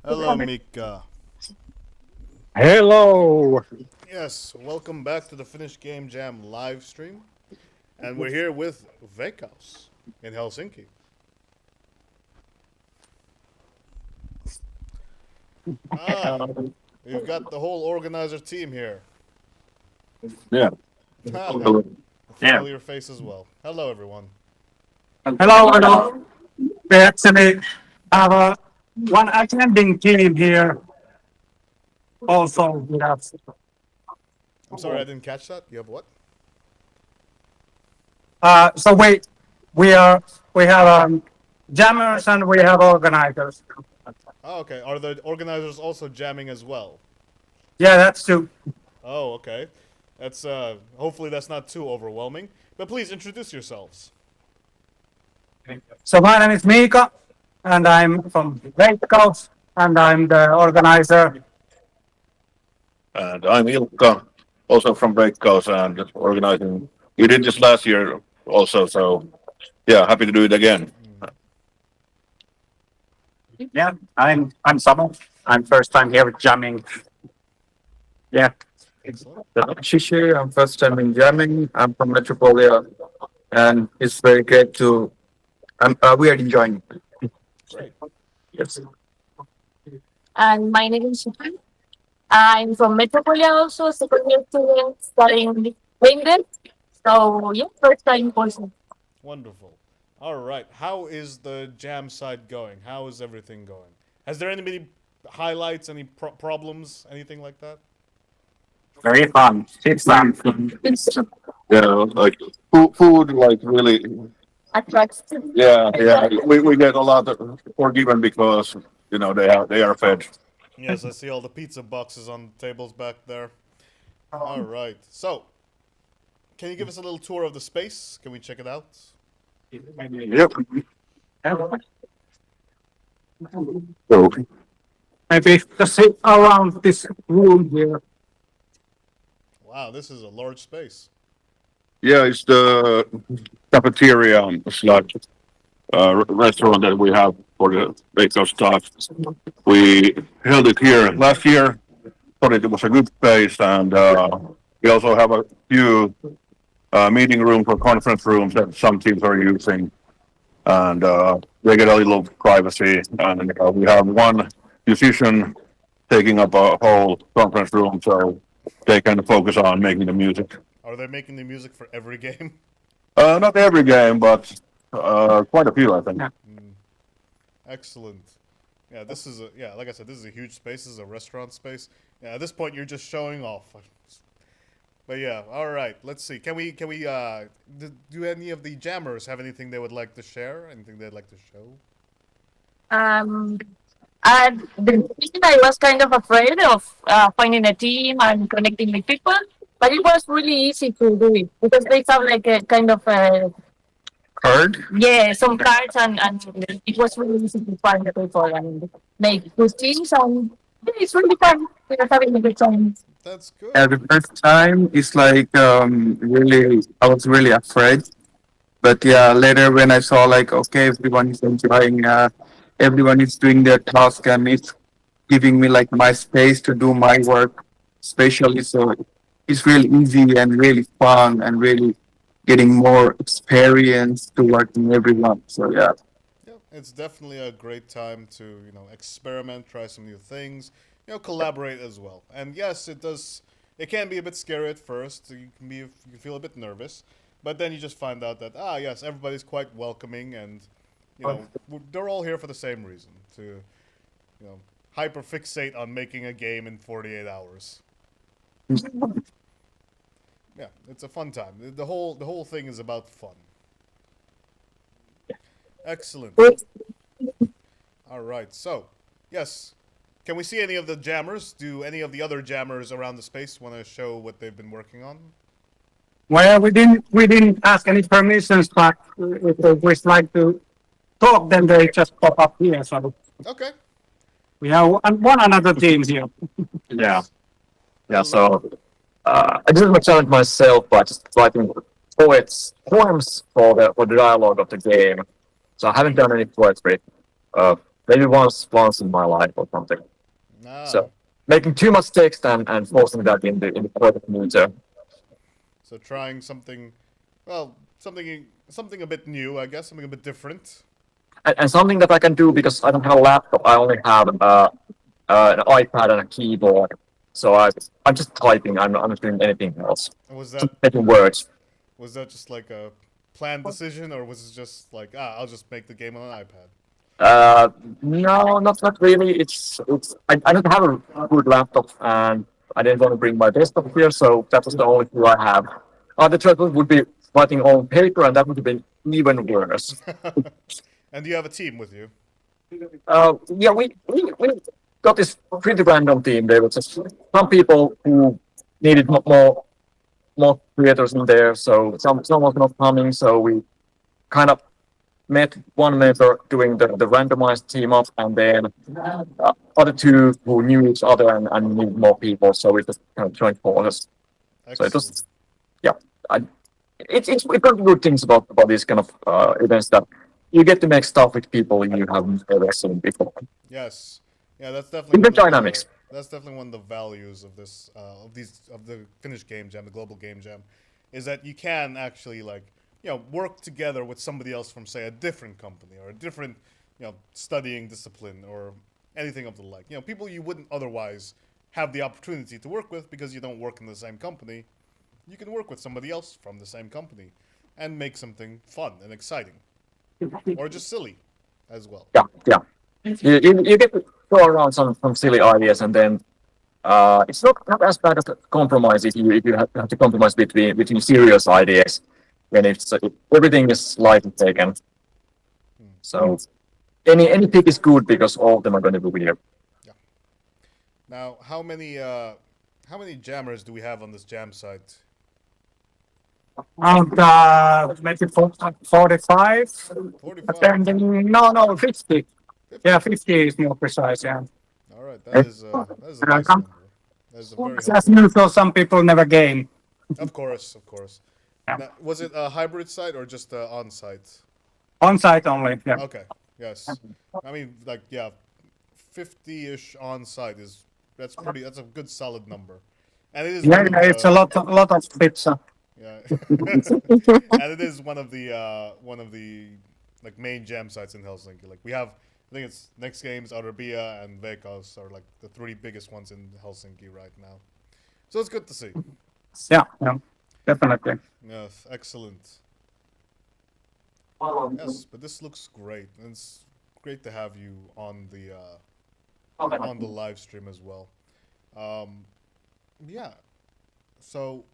Hello, Mika. Hello. Yes, welcome back to the Finnish Game Jam live stream. And we're here with Veikkaus in Helsinki. Ah, you've got the whole organizer team here. Yeah. Ah, Hello. a familiar face as well. Hello, everyone. Hello. We actually have one attending team here also with us. I'm sorry, I didn't catch that. You have what? So we have jammers and we have organizers. Oh, okay. Are the organizers also jamming as well? Yeah, that's true. Oh, okay. That's hopefully that's not too overwhelming. But please introduce yourselves. So my name is Mika, and I'm from Veikkaus, and I'm the organizer. And I'm Ilkka, also from Veikkaus and organizing. We did this last year also, so yeah, happy to do it again. Yeah, I'm Samu. I'm first time here jamming. Yeah. Shishi, I'm first time in jamming. I'm from Metropolia, and it's very great to. We are enjoying it. Great. Yes. And my name is Shishi. I'm from Metropolia also, second year student studying English. So yeah, first time person. Wonderful. All right. How is the jam side going? How is everything going? Has there any highlights, any problems, anything like that? Very fun. It's fun. Yeah, like food, like really. Attracts. Yeah, yeah. We get a lot of forgiven because they are fed. Yes, I see all the pizza boxes on the tables back there. All right. So, can you give us a little tour of the space? Can we check it out? Yep. So maybe just sit around this room here. Wow, this is a large space. Yeah, it's the cafeteria slash restaurant that we have for the Veikkaus staff. We held it here last year. Thought it was a good space, and we also have a few meeting rooms or conference rooms that some teams are using, and they get a little privacy. And we have one musician taking up a whole conference room, so they can focus on making the music. Are they making the music for every game? Not every game, but quite a few, I think. Excellent. Yeah, this is like I said, this is a huge space. This is a restaurant space. Yeah, at this point you're just showing off. But yeah, all right. Let's see. Can we do any of the jammers have anything they would like to share? Anything they'd like to show? At the beginning, I was kind of afraid of finding a team and connecting with people, but it was really easy to do it because they have like a kind of a card. Yeah, some cards and it was really easy to find the people and make good teams and yeah, it's really fun. We're having a good time. That's good. At the first time, it's like really, I was really afraid. But yeah, later when I saw like, okay, everyone is enjoying, everyone is doing their task and it's giving me like my space to do my work, especially. So it's really easy and really fun and really getting more experience to working everyone. So yeah. It's definitely a great time to, experiment, try some new things, collaborate as well. And yes, it can be a bit scary at first. You can feel a bit nervous, but then you just find out that, yes, everybody's quite welcoming and, they're all here for the same reason, to, hyperfixate on making a game in 48 hours. Yeah, it's a fun time. The whole thing is about fun. Excellent. All right. So, yes. Can we see any of the jammers? Do any of the other jammers around the space want to show what they've been working on? Well, we didn't ask any permissions, but if they wish like to talk, then they just pop up here. So okay. We have one another team here. Yeah. So I didn't challenge myself by just writing poems for the dialogue of the game. So I haven't done any poetry. Maybe once in my life or something. So making too much text and forcing that in the poetic mood. So trying something, well, something a bit new, I guess, something a bit different. And something that I can do because I don't have a laptop. I only have an iPad and a keyboard. So I'm just typing. I'm not doing anything else. Was Just that making words. Was that just like a planned decision, or was it just like, I'll just make the game on an iPad? No, not really. I don't have a good laptop and I didn't want to bring my desktop here, so that was the only tool I have. The choice would be writing on paper, and that would have been even worse. And you have a team with you. Yeah, we got this pretty random team. There were just some people who needed more creators in there, so some was not coming. So we kind of met one member doing the randomized team up, and then other two who knew each other and needed more people. So we just kind of joined forces. So it was, yeah, it's one of the good things about these kind of events that you get to make stuff with people you haven't ever seen before. Yes, yeah, that's definitely Different dynamics. That's definitely one of the values of this of the Finnish Game Jam, the global Game Jam, is that you can actually work together with somebody else from, say, a different company or a different studying discipline or anything of the like. People you wouldn't otherwise have the opportunity to work with because you don't work in the same company. You can work with somebody else from the same company and make something fun and exciting, or just silly, as well. Yeah. You get to throw around some silly ideas, and then it's not as bad as a compromise if you have to compromise between serious ideas when if everything is lightly taken. So any pick is good because all of them are going to be weird. Now, how many jammers do we have on this jam site? Around maybe 45. 45. No, 50. Yeah, 50 is more precise. Yeah. All right, that is a nice number. That is a very As usual, some people never game. Of course. Now, was it a hybrid site or just on site? On site only. Yeah. Okay. Yes. I mean, 50-ish on site that's a good solid number, and it is. Yeah, it's a lot of pizza. Yeah, and it is one of the main jam sites in Helsinki. Like we have, I think it's Next Games, Autorbia, and Veikkaus are like the three biggest ones in Helsinki right now. So it's good to see. Yeah, definitely. Yes, excellent. Yes, but this looks great, and it's great to have you on the live stream as well. Yeah. So,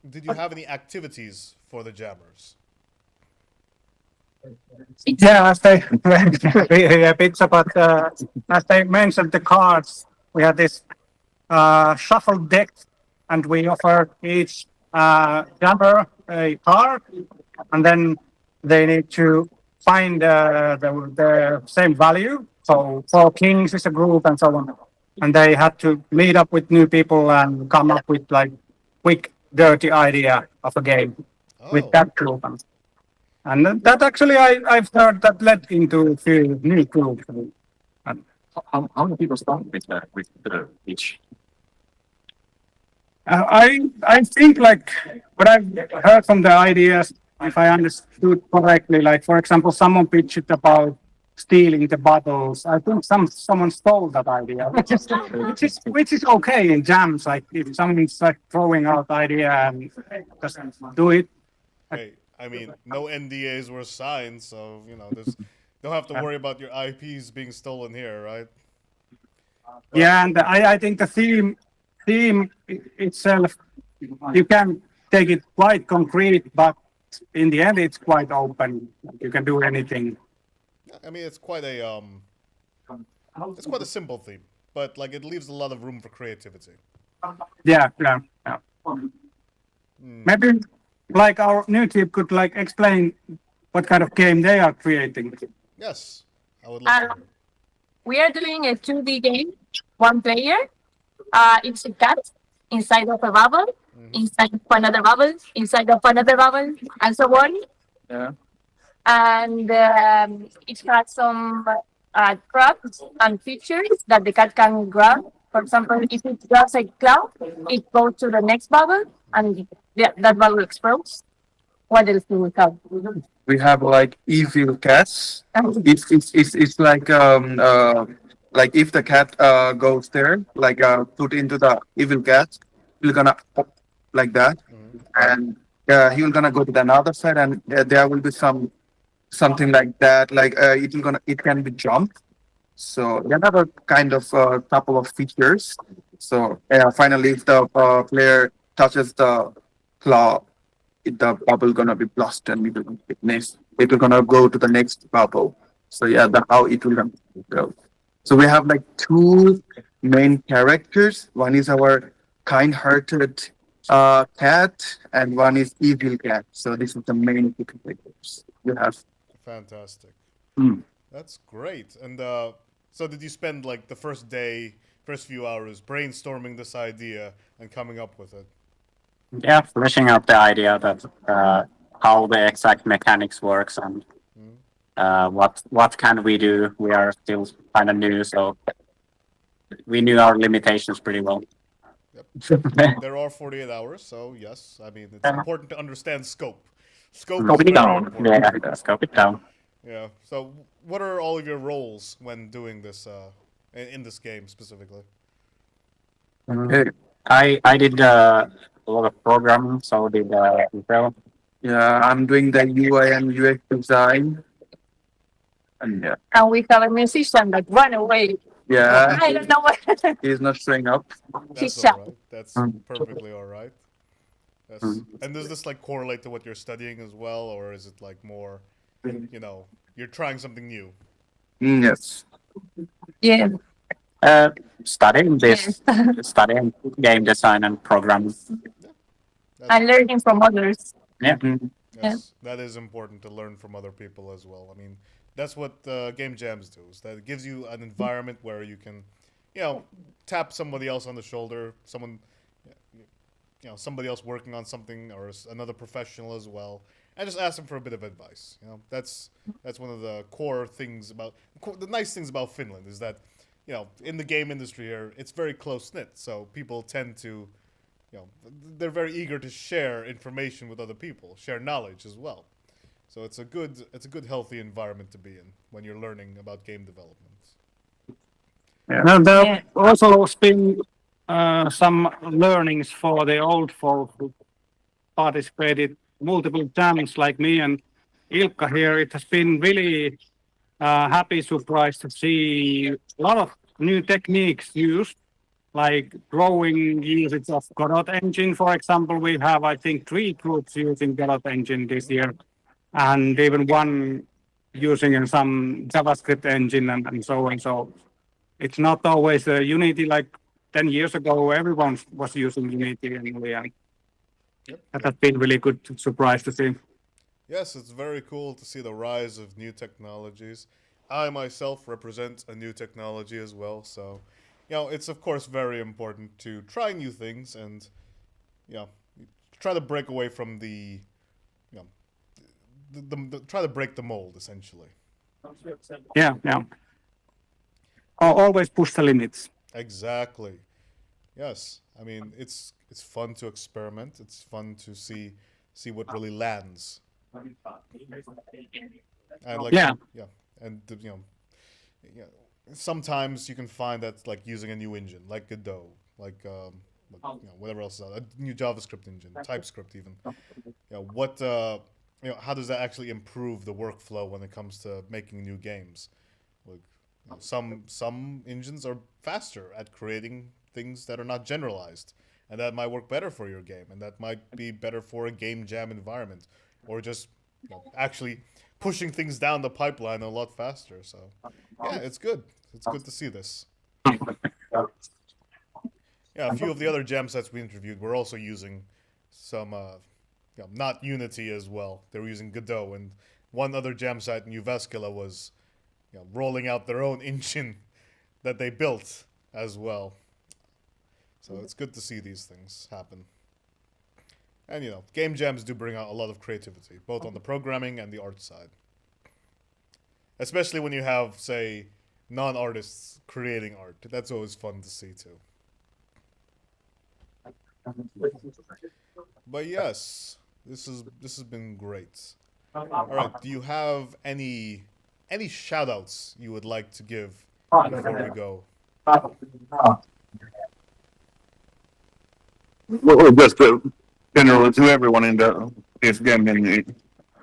did you have any activities for the jammers? Yeah, as they pizza, but as they mentioned the cards, we had this shuffle deck, and we offer each jammer a card, and then they need to find the same value. So 4 kings is a group, and so on. And they had to meet up with new people and come up with quick, dirty idea of a game with that group. And that actually, I've heard that led into a few new groups. And how many people start with the pitch? I think what I've heard from the ideas, if I understood correctly, for example, someone pitched about stealing the bottles. I think someone stole that idea, which is okay in jams. If someone's throwing out idea and doesn't do it. Hey, I mean, no NDAs were signed, so don't have to worry about your IPs being stolen here, right? But, yeah, and I think the theme itself, you can take it quite concrete, but in the end, it's quite open. You can do anything. I mean, it's quite a simple theme, but it leaves a lot of room for creativity. Yeah. Maybe our new team could explain what kind of game they are creating. Yes, I would love to hear. We are doing a 2D game, one player. It's a cat inside of a bubble, inside of another bubble, inside of another bubble, and so on. Yeah. and it has some traps and features that the cat can grab. For example, if it grabs a cloud, it goes to the next bubble, and yeah, that bubble explodes. What else do we have? We have like evil cats. It's like if the cat goes there, like put into the evil cat, he's gonna pop like that, and he will gonna go to the other side, and there will be something like that. Like it can be jump. So they have a kind of couple of features. So finally, if the player touches the claw, the bubble gonna be blast and it will gonna go to the next bubble. So yeah, that's how it will go. So we have like two main characters. One is our kind-hearted cat, and one is evil cat. So this is the main two characters you have. Fantastic. Mm. That's great. And so did you spend like the first day, first few hours brainstorming this idea and coming up with it? Yeah, fleshing out the idea that how the exact mechanics works and what can we do. We are still kind of new, so we knew our limitations pretty well. There are 48 hours, so yes, I mean it's important to understand scope. Scope Scope is it very down. important. Yeah, scope it down. Yeah. So what are all of your roles when doing this in this game specifically? I did a lot of programming, so did Israel. Yeah, I'm doing the UI and UX design. And yeah. And we have a musician that ran away. Yeah. I don't know what. He's not showing up. That's all right. That's perfectly all right. Yes. And does this like correlate to what you're studying as well, or is it like more, you know, you're trying something new? Yes. Yeah. Studying this, studying game design and programming. And learning from others. Yeah. Yes, that is important to learn from other people as well. I mean, that's what game jams do. Is that it gives you an environment where you can, you know, tap somebody else on the shoulder, someone, you know, somebody else working on something or another professional as well, and just ask them for a bit of advice. You know, that's one of the core things about the nice things about Finland is that, you know, in the game industry here, it's very close knit. So people tend to, you know, they're very eager to share information with other people, share knowledge as well. So it's a good healthy environment to be in when you're learning about game development. Now, there also has been some learnings for the old folk who participated multiple times, like me and Ilkka here. It has been really happy surprise to see a lot of new techniques used, like growing usage of Godot engine, for example. We have, I think, 3 groups using Godot engine this year, and even one using some JavaScript engine and so on. So it's not always Unity like 10 years ago. Everyone was using Unity anyway, and that has been really good surprise to see. Yes, it's very cool to see the rise of new technologies. I myself represent a new technology as well, so you know, it's of course very important to try new things and, you know, try to break away from the, you know, try to break the mold essentially. Yeah. Always push the limits. Exactly. Yes, I mean it's fun to experiment. It's fun to see what really lands. And like and you know, sometimes you can find that like using a new engine, like Godot, like you know, whatever else is out, a new JavaScript engine, TypeScript even. You know what you know, how does that actually improve the workflow when it comes to making new games? Like, you know, some engines are faster at creating things that are not generalized, and that might work better for your game, and that might be better for a game jam environment, or just, you know, actually pushing things down the pipeline a lot faster. So yeah, it's good. It's good to see this. Yeah, a few of the other jam sets we interviewed were also using some, you know, not Unity as well. They were using Godot, and one other jam site in Jyväskylä was, you know, rolling out their own engine that they built as well. So it's good to see these things happen. And you know, game jams do bring out a lot of creativity, both on the programming and the art side. especially when you have, say, non-artists creating art. That's always fun to see too. But yes, this has been great. All right, do you have any shout outs you would like to give before we go? Well, just general to everyone in the this gaming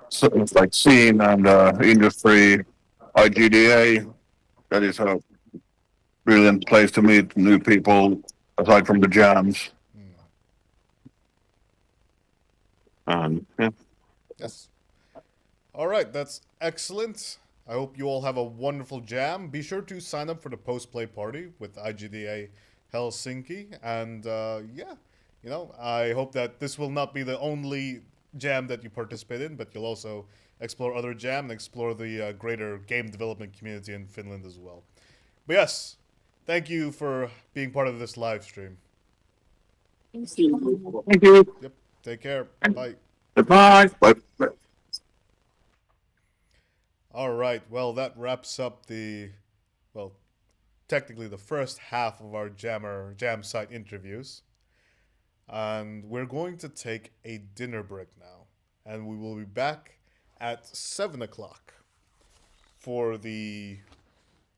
so it's like scene and industry, IGDA. That is a brilliant place to meet new people aside from the jams. And yeah. Yes. All right, that's excellent. I hope you all have a wonderful jam. Be sure to sign up for the post play party with IGDA Helsinki. And yeah, I hope that this will not be the only jam that you participate in, but you'll also explore other jam and explore the greater game development community in Finland as well. But yes, thank you for being part of this live stream. Thank you. Yep. Take care. Bye. Goodbye. Bye. Bye. All right. Well, that wraps up technically the first half of our jam site interviews. And we're going to take a dinner break now. And we will be back at 7 o'clock for the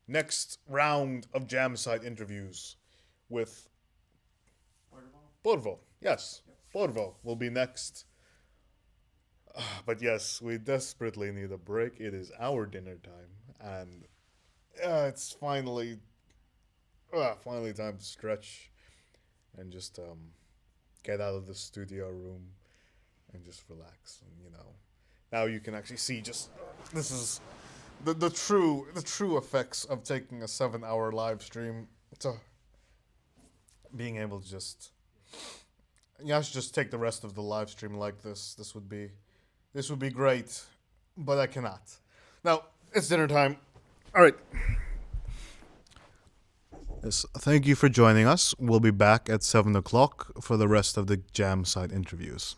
next round of jam site interviews with Porvo. Yes, Porvo will be next. But yes, we desperately need a break. It is our dinner time, and it's finally time to stretch and just get out of the studio room and just relax. And now you can actually see just this is the true effects of taking a 7-hour live stream to being able to just. I should just take the rest of the live stream like this. This would be great, but I cannot. Now, it's dinner time. All right. Yes, thank you for joining us. We'll be back at 7 o'clock for the rest of the jam site interviews.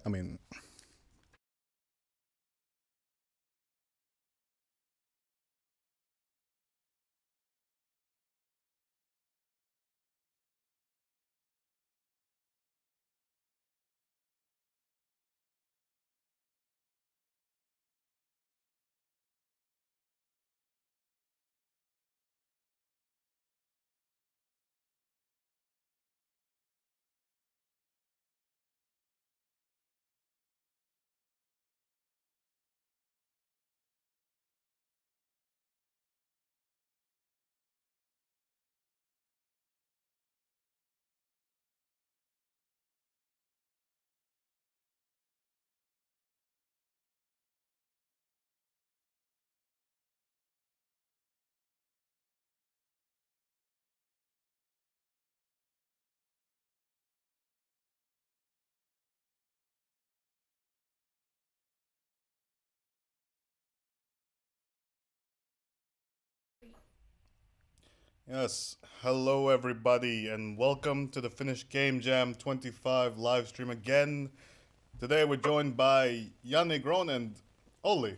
I mean, yes. Hello, everybody, and welcome to the Finnish Game Jam 25 live stream again. Today we're joined by Yanni Gron and Olli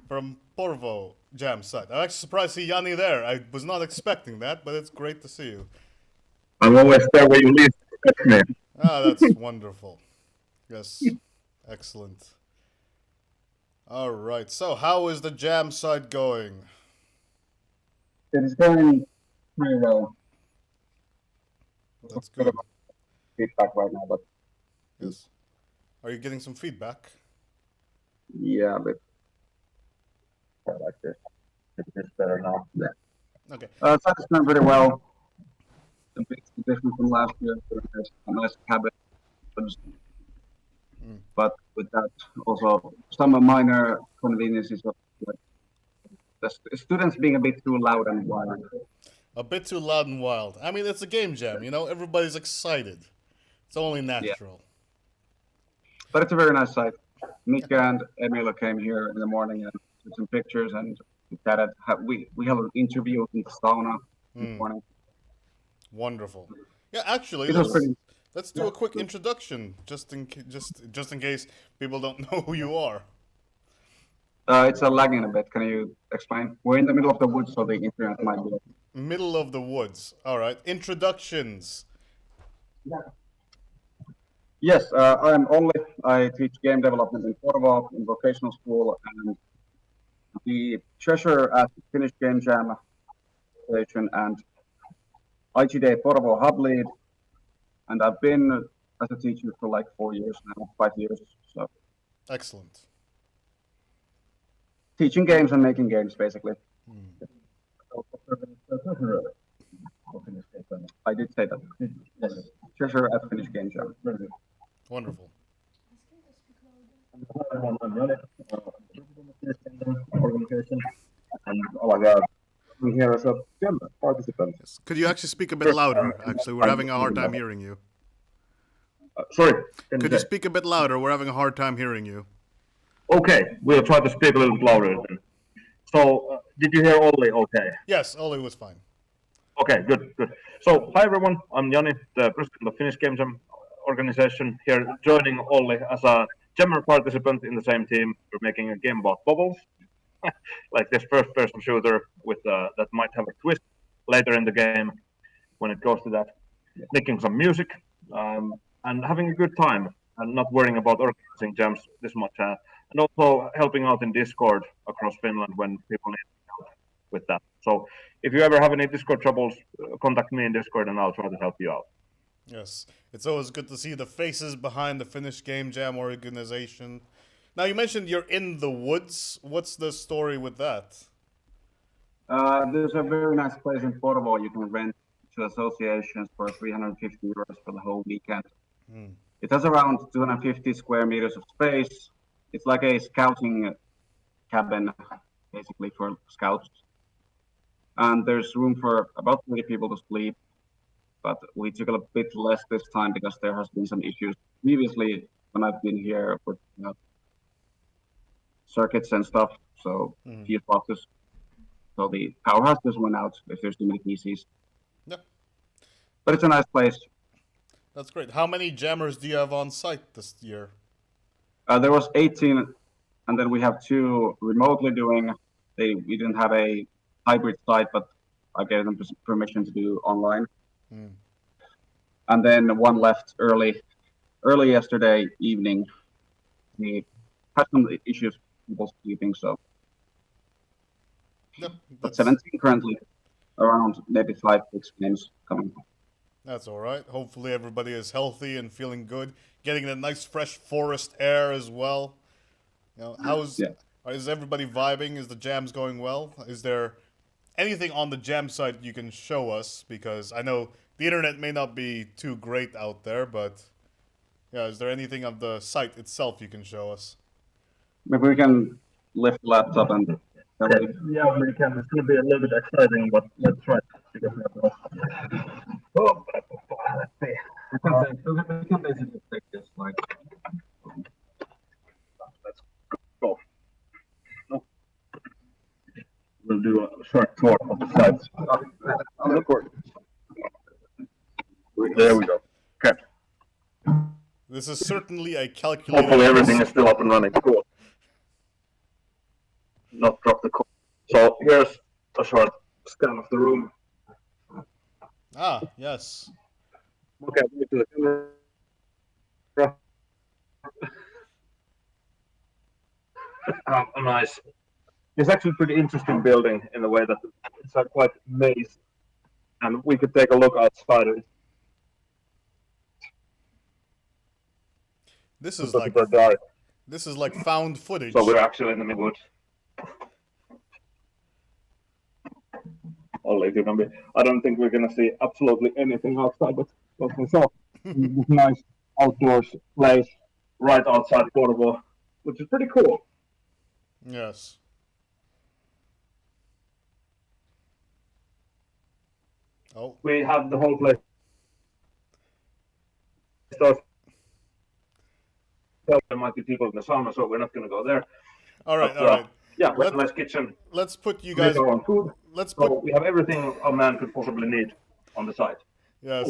from Porvo Jam site. I'm actually surprised to see Yanni there. I was not expecting that, but it's great to see you. I'm always there where you least expect me. Ah, that's wonderful. Yes, excellent. All right. So, how is the Jam site going? It is going pretty well. That's good. Feedback right now, but Yes. Are you getting some feedback? yeah, but I like this. It's better now. Yeah. Okay. So it's going pretty well. The big different from last year. There's a nice habit. But with that, also some minor conveniences of like the students being a bit too loud and wild. A bit too loud and wild. I mean, it's a game jam, you know? Everybody's excited. It's only natural. But it's a very nice site. Mika and Emila came here in the morning and took some pictures, and we held an interview in the sauna this morning. Wonderful. Yeah, actually, It was pretty. let's do a quick introduction, just in case people don't know who you are. It's lagging a bit. Can you explain? We're in the middle of the woods, so the internet might be. Middle of the woods. All right. Introductions. Yes, I'm Olli. I teach game development in Porvo in vocational school, and the treasurer at Finnish Game Jam station and IGD Porvo hub lead. And I've been as a teacher for like 4 years now, 5 years. So excellent. Teaching games and making games, basically. I did say that. Yes, treasurer at Finnish Game Jam. Wonderful. Organization, and oh my god, I'm here as a participant. Yes. Could you actually speak a bit louder? Actually, we're having a hard time hearing you. Sorry. Could you speak a bit louder? We're having a hard time hearing you. Okay, we'll try to speak a little bit louder then. So, did you hear Olli okay? Yes, Olli was fine. Okay, good. So, hi everyone, I'm Jani, the president of Finnish Game Jam organization, here joining Olli as a jammer participant in the same team. We're making a game about bubbles, like this first-person shooter with that might have a twist later in the game when it goes to that. Making some music and having a good time and not worrying about organizing jams this much. And also helping out in Discord across Finland when people need help with that. So if you ever have any Discord troubles, contact me in Discord and I'll try to help you out. Yes, it's always good to see the faces behind the Finnish Game Jam organization. Now, you mentioned you're in the woods. What's the story with that? There's a very nice place in Porvo you can rent to associations for 350 euros for the whole weekend. It has around 250 square meters of space. It's like a scouting cabin, basically for scouts. And there's room for about 20 people to sleep. But we took a bit less this time because there has been some issues previously when I've been here with circuits and stuff. So fuse boxes. So the power has just went out if there's too many PCs. Yeah. But it's a nice place. That's great. How many jammers do you have on site this year? There was 18, and then we have 2 remotely doing. We didn't have a hybrid site, but I gave them permission to do online. Hmm. And then 1 left early yesterday evening. He had some issues with people sleeping, so. Yep, But 17 currently, around maybe 5, 6 games coming. That's all right. Hopefully everybody is healthy and feeling good, getting that nice fresh forest air as well. You know, is everybody vibing? Is the jams going well? Is there anything on the jam site you can show us? Because I know the internet may not be too great out there, but yeah, is there anything on the site itself you can show us? Maybe we can lift the laptop and. Yeah, we can. It will be a little bit exciting, but let's try. Oh, let's see. We can basically take this like. Let's go. No. We'll do a short tour of the sites. On the court. There we go. Okay. This is certainly a calculated. Hopefully everything is still up and running. Cool. Not drop the call. So here's a short scan of the room. Ah, yes. Okay, to the camera. Nice. It's actually a pretty interesting building in the way that it's a quite maze, and we could take a look outside of it. This It's is like super dark. this is like found footage. So we're actually in the middle. Only if you can be. I don't think we're gonna see absolutely anything outside, but we saw this nice outdoors place right outside Porvoo, which is pretty cool. Yes. Oh. We have the whole place. There might be people in the sauna, so we're not gonna go there. All right, But, all right. Yeah, we have a nice kitchen. Let's put you guys. On food. Let's So put. we have everything a man could possibly need on the site. Yes.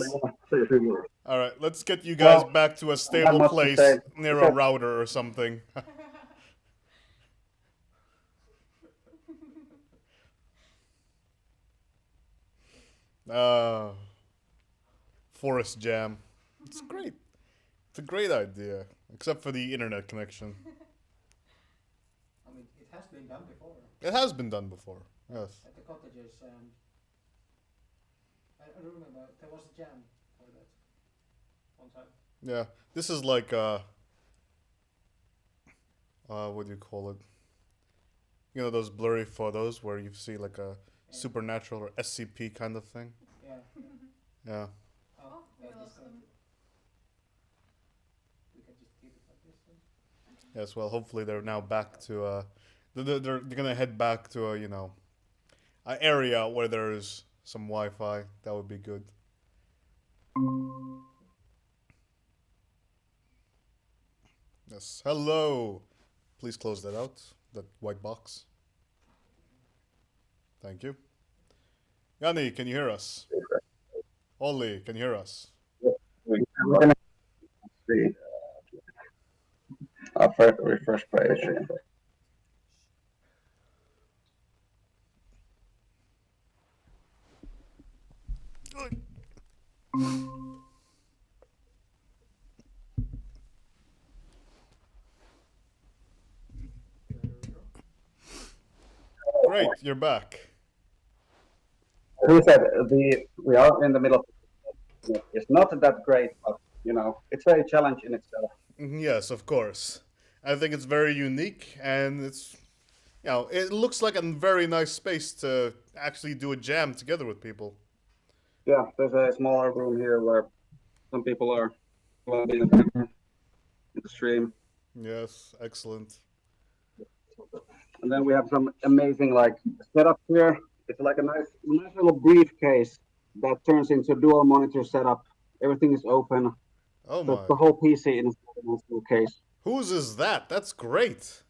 Say a few words. All right, let's get you guys Well, back to a I have stable much to place say. near a router or something. Forest Jam. It's great. It's a great idea, except for the internet connection. I mean, it has been done before. It has been done before. Yes. At the cottages, and I remember there was a jam for that one time. Yeah. This is like what do you call it? You know those blurry photos where you see like a supernatural or SCP kind of thing? Yeah. Yeah. Oh, yeah, this time. We can just keep it like this then. Yes, well, hopefully they're now back to they're gonna head back to a an area where there's some Wi-Fi. That would be good. Yes, hello. Please close that out. That white box. Thank you. Yanni, can you hear us? Ollie, can you hear us? See. Refresh page. Great, you're back. Who said we are in the middle? It's not that great, but it's a challenge in itself. Yes, of course. I think it's very unique, and it's it looks like a very nice space to actually do a jam together with people. Yeah, there's a smaller room here where some people are in the stream. Yes, excellent. And then we have some amazing setup here. It's like a nice little briefcase that turns into dual monitor setup. Everything is open. Oh so my! The whole PC in a nice little case. Whose is that? That's great.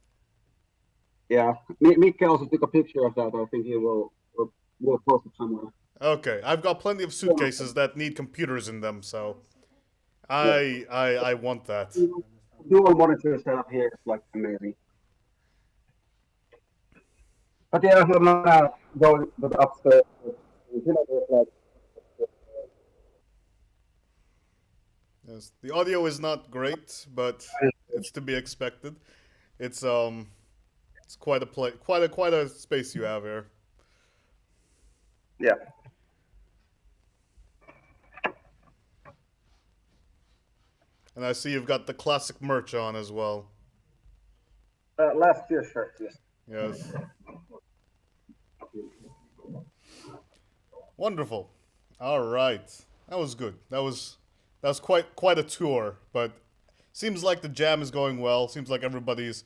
Yeah, Mika also took a picture of that. I think he will post it somewhere. Okay, I've got plenty of suitcases that need computers in them, so I want that. dual monitor setup here is like amazing. But yeah, I'm gonna go to the upstairs. You know, there's like Yes, the audio is not great, but it's to be expected. It's it's quite a quite a space you have here. yeah. And I see you've got the classic merch on as well. Last year's shirt, yes. Yes. Wonderful. All right. That was good. That was quite a tour, but seems like the jam is going well. Seems like everybody's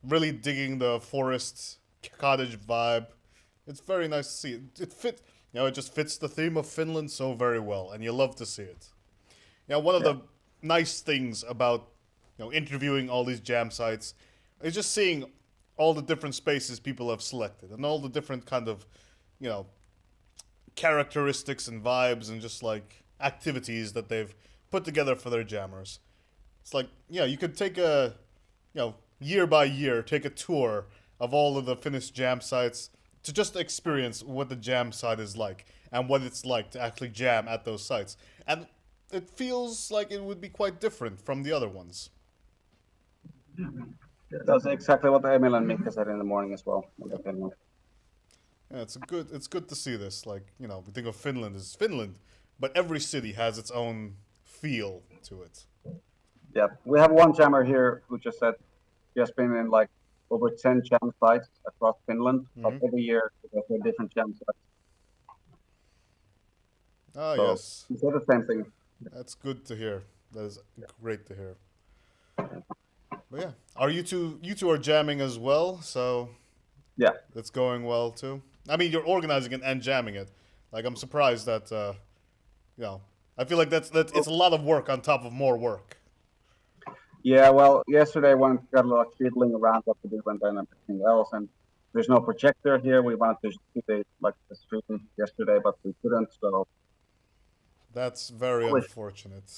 really digging the forest cottage vibe. It's very nice to see it. It just fits the theme of Finland so very well, and you love to see it. One of the nice things about interviewing all these jam sites is just seeing all the different spaces people have selected and all the different kind of characteristics and vibes and just like activities that they've put together for their jammers. It's like, you could take year by year, take a tour of all of the Finnish jam sites to just experience what the jam site is like and what it's like to actually jam at those sites. And it feels like it would be quite different from the other ones. That's exactly what Emil and Mika said in the morning as well. Yeah, it's good to see this. Like, we think of Finland as Finland, but every city has its own feel to it. Yeah, we have one jammer here who just said he has been in like over 10 jam sites across Finland, but every year he goes to a different jam site. Ah, So, yes. he said the same thing. That's good to hear. That is great to hear. But yeah, are you two are jamming as well? So yeah, that's going well too. I mean, you're organizing it and jamming it. Like, I'm surprised that I feel like that's it's a lot of work on top of more work. Yeah, well, yesterday one got a lot of fiddling around what to do and then everything else, and there's no projector here. We wanted to do the stream yesterday, but we couldn't. So that's very unfortunate.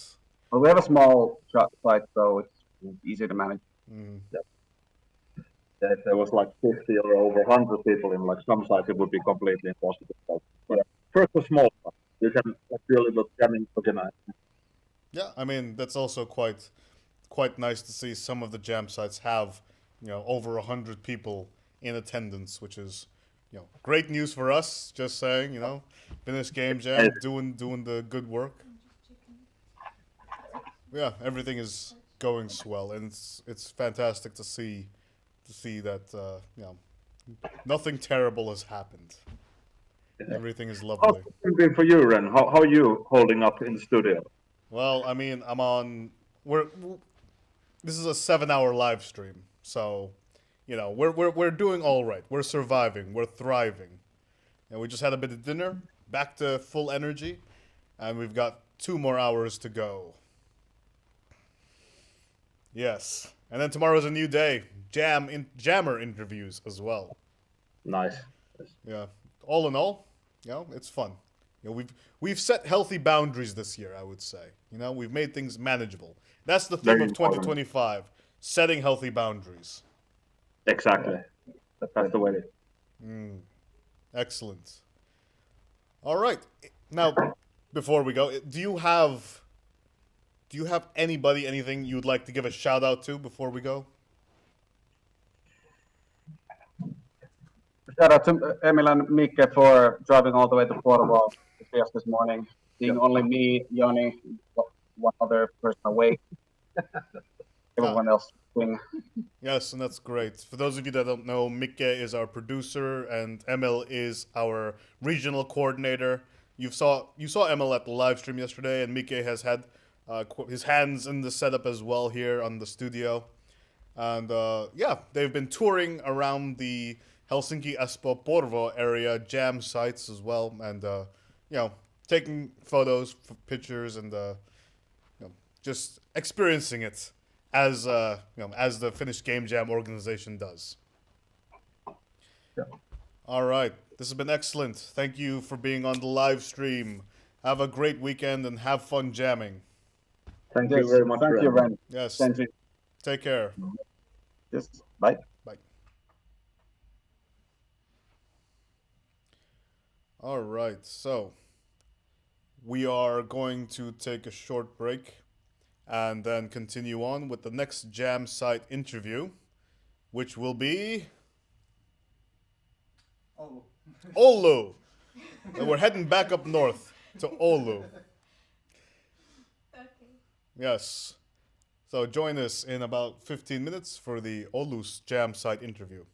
Well, we have a small site, so it's easy to manage. Yeah, if there was like 50 or over 100 people in like some sites, it would be completely impossible. But first a small one, you can really look jamming organized. Yeah, I mean that's also quite nice to see some of the jam sites have over 100 people in attendance, which is great news for us. Just saying, Finnish Game Jam doing the good work. Yeah, everything is going swell, and it's fantastic to see that nothing terrible has happened. Everything is lovely. How's it been for you, Ren? How are you holding up in the studio? Well, I mean, this is a 7-hour live stream, so we're doing all right. We're surviving. We're thriving, and we just had a bit of dinner, back to full energy, and we've got 2 more hours to go. Yes, and then tomorrow's a new day. Jammer interviews as well. Nice. Yeah. All in all, it's fun. We've set healthy boundaries this year, I would say. We've made things manageable. That's the theme of 2025, setting healthy boundaries. Exactly. That's the way it is. Excellent. All right. Now, before we go, do you have anything you'd like to give a shout out to before we go? Shout out to Emil and Mika for driving all the way to Porvoo to see us this morning. Seeing only me, Joni, one other person awake. Everyone else swing. Yes, and that's great. For those of you that don't know, Mika is our producer and Emil is our regional coordinator. You saw Emil at the live stream yesterday, and Mika has had his hands in the setup as well here on the studio. And they've been touring around the Helsinki, Espoo, Porvoo area jam sites as well, and taking photos, pictures, and just experiencing it as the Finnish Game Jam organization does. Yeah. All right, this has been excellent. Thank you for being on the live stream. Have a great weekend and have fun jamming. Thank you very much. Thank you, Ren. Yes. Thank you. Take care. Yes. Bye. Bye. All right, so we are going to take a short break and then continue on with the next jam site interview, which will be Oulu. Oulu. And we're heading back up north to Oulu. Okay. Yes. So join us in about 15 minutes for the Oulu's jam site interview.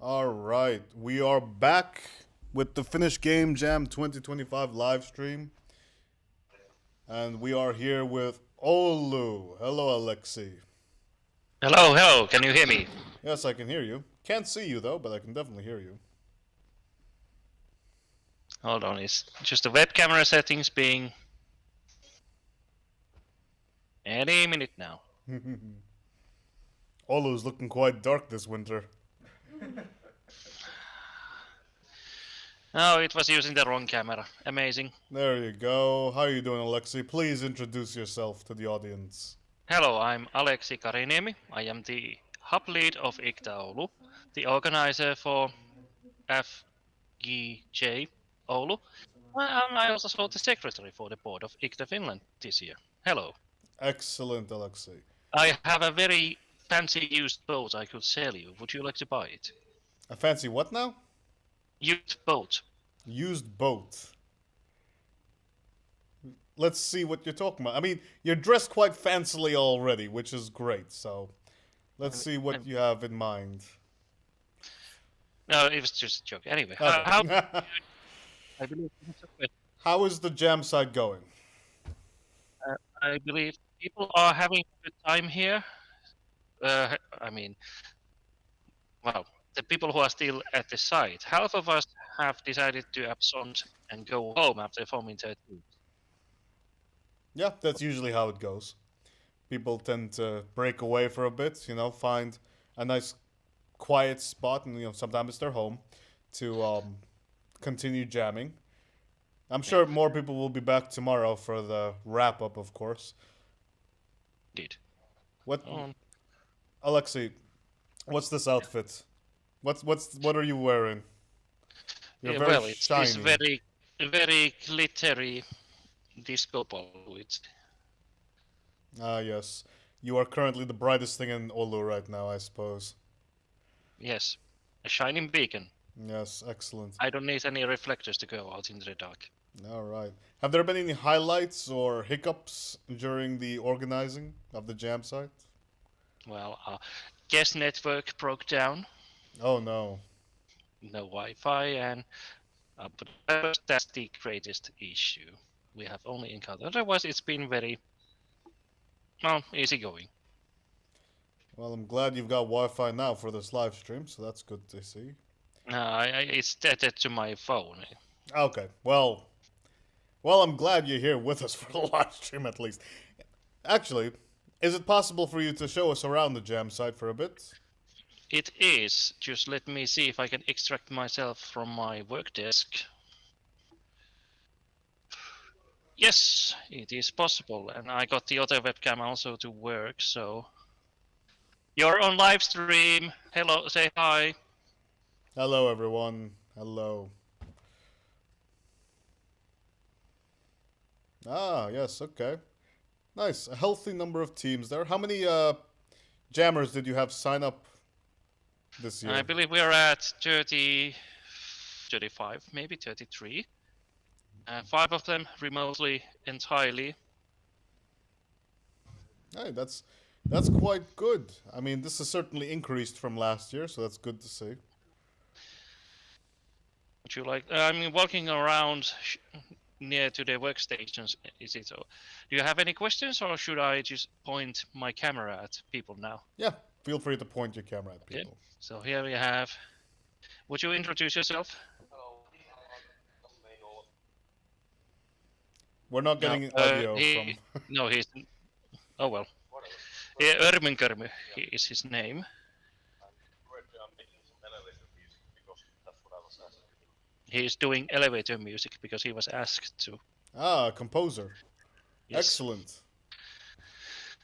All right, we are back with the Finnish Game Jam 2025 live stream, and we are here with Olu. Hello, Alexei. Hello, hello. Can you hear me? Yes, I can hear you. Can't see you though, but I can definitely hear you. Hold on, it's just the web camera settings being any minute now. Olu's looking quite dark this winter. Oh, it was using the wrong camera. Amazing. There you go. How are you doing, Alexei? Please introduce yourself to the audience. Hello, I'm Aleksi Kariniemi. I am the hub lead of ICTA Oulu, the organizer for FGJ Oulu. And I also saw the secretary for the board of ICTA Finland this year. Hello. Excellent, Alexei. I have a very fancy used boat I could sell you. Would you like to buy it? A fancy what now? Used boat. Used boat. Let's see what you're talking about. I mean, you're dressed quite fancily already, which is great. So, let's see what you have in mind. No, it was just a joke. Anyway, Okay. I believe How is the jam site going? I believe people are having a good time here. I mean, well, the people who are still at the site, half of us have decided to absent and go home after forming 13. Yeah, that's usually how it goes. People tend to break away for a bit, find a nice quiet spot, and sometimes it's their home to continue jamming. I'm sure more people will be back tomorrow for the wrap up, of course. Indeed. What, Alexei? What's this outfit? What are you wearing? You're very well, it's shiny. this very glittery disco ball. Ah, yes. You are currently the brightest thing in Oulu right now, I suppose. Yes, a shining beacon. Yes, excellent. I don't need any reflectors to go out into the dark. All right. Have there been any highlights or hiccups during the organizing of the jam site? Well, guest network broke down. Oh no. No Wi-Fi, and but that's the greatest issue we have only encountered. Otherwise, it's been very easy going. Well, I'm glad you've got Wi-Fi now for this live stream, so that's good to see. It's tethered to my phone. Okay. Well, I'm glad you're here with us for the live stream at least. Actually, is it possible for you to show us around the jam site for a bit? It is. Just let me see if I can extract myself from my work desk. Yes, it is possible, and I got the other webcam also to work, so... You're on live stream. Hello, say hi. Hello, everyone. Hello. Ah, yes, okay. Nice. A healthy number of teams there. How many jammers did you have sign up this year? I believe we are at 30, 35, maybe 33. 5 of them remotely entirely. Hey, that's quite good. I mean, this has certainly increased from last year, so that's good to see. Would you like? I mean, walking around near to the workstations. Is it so? Do you have any questions, or should I just point my camera at people now? Yeah, feel free to point your camera at people. Okay. So here we have. Would you introduce yourself? We're not getting audio from. No, he's. Oh well. Yeah, Örmenkarmi is his name. He's doing elevator music because he was asked to. Ah, composer. Yes. Excellent.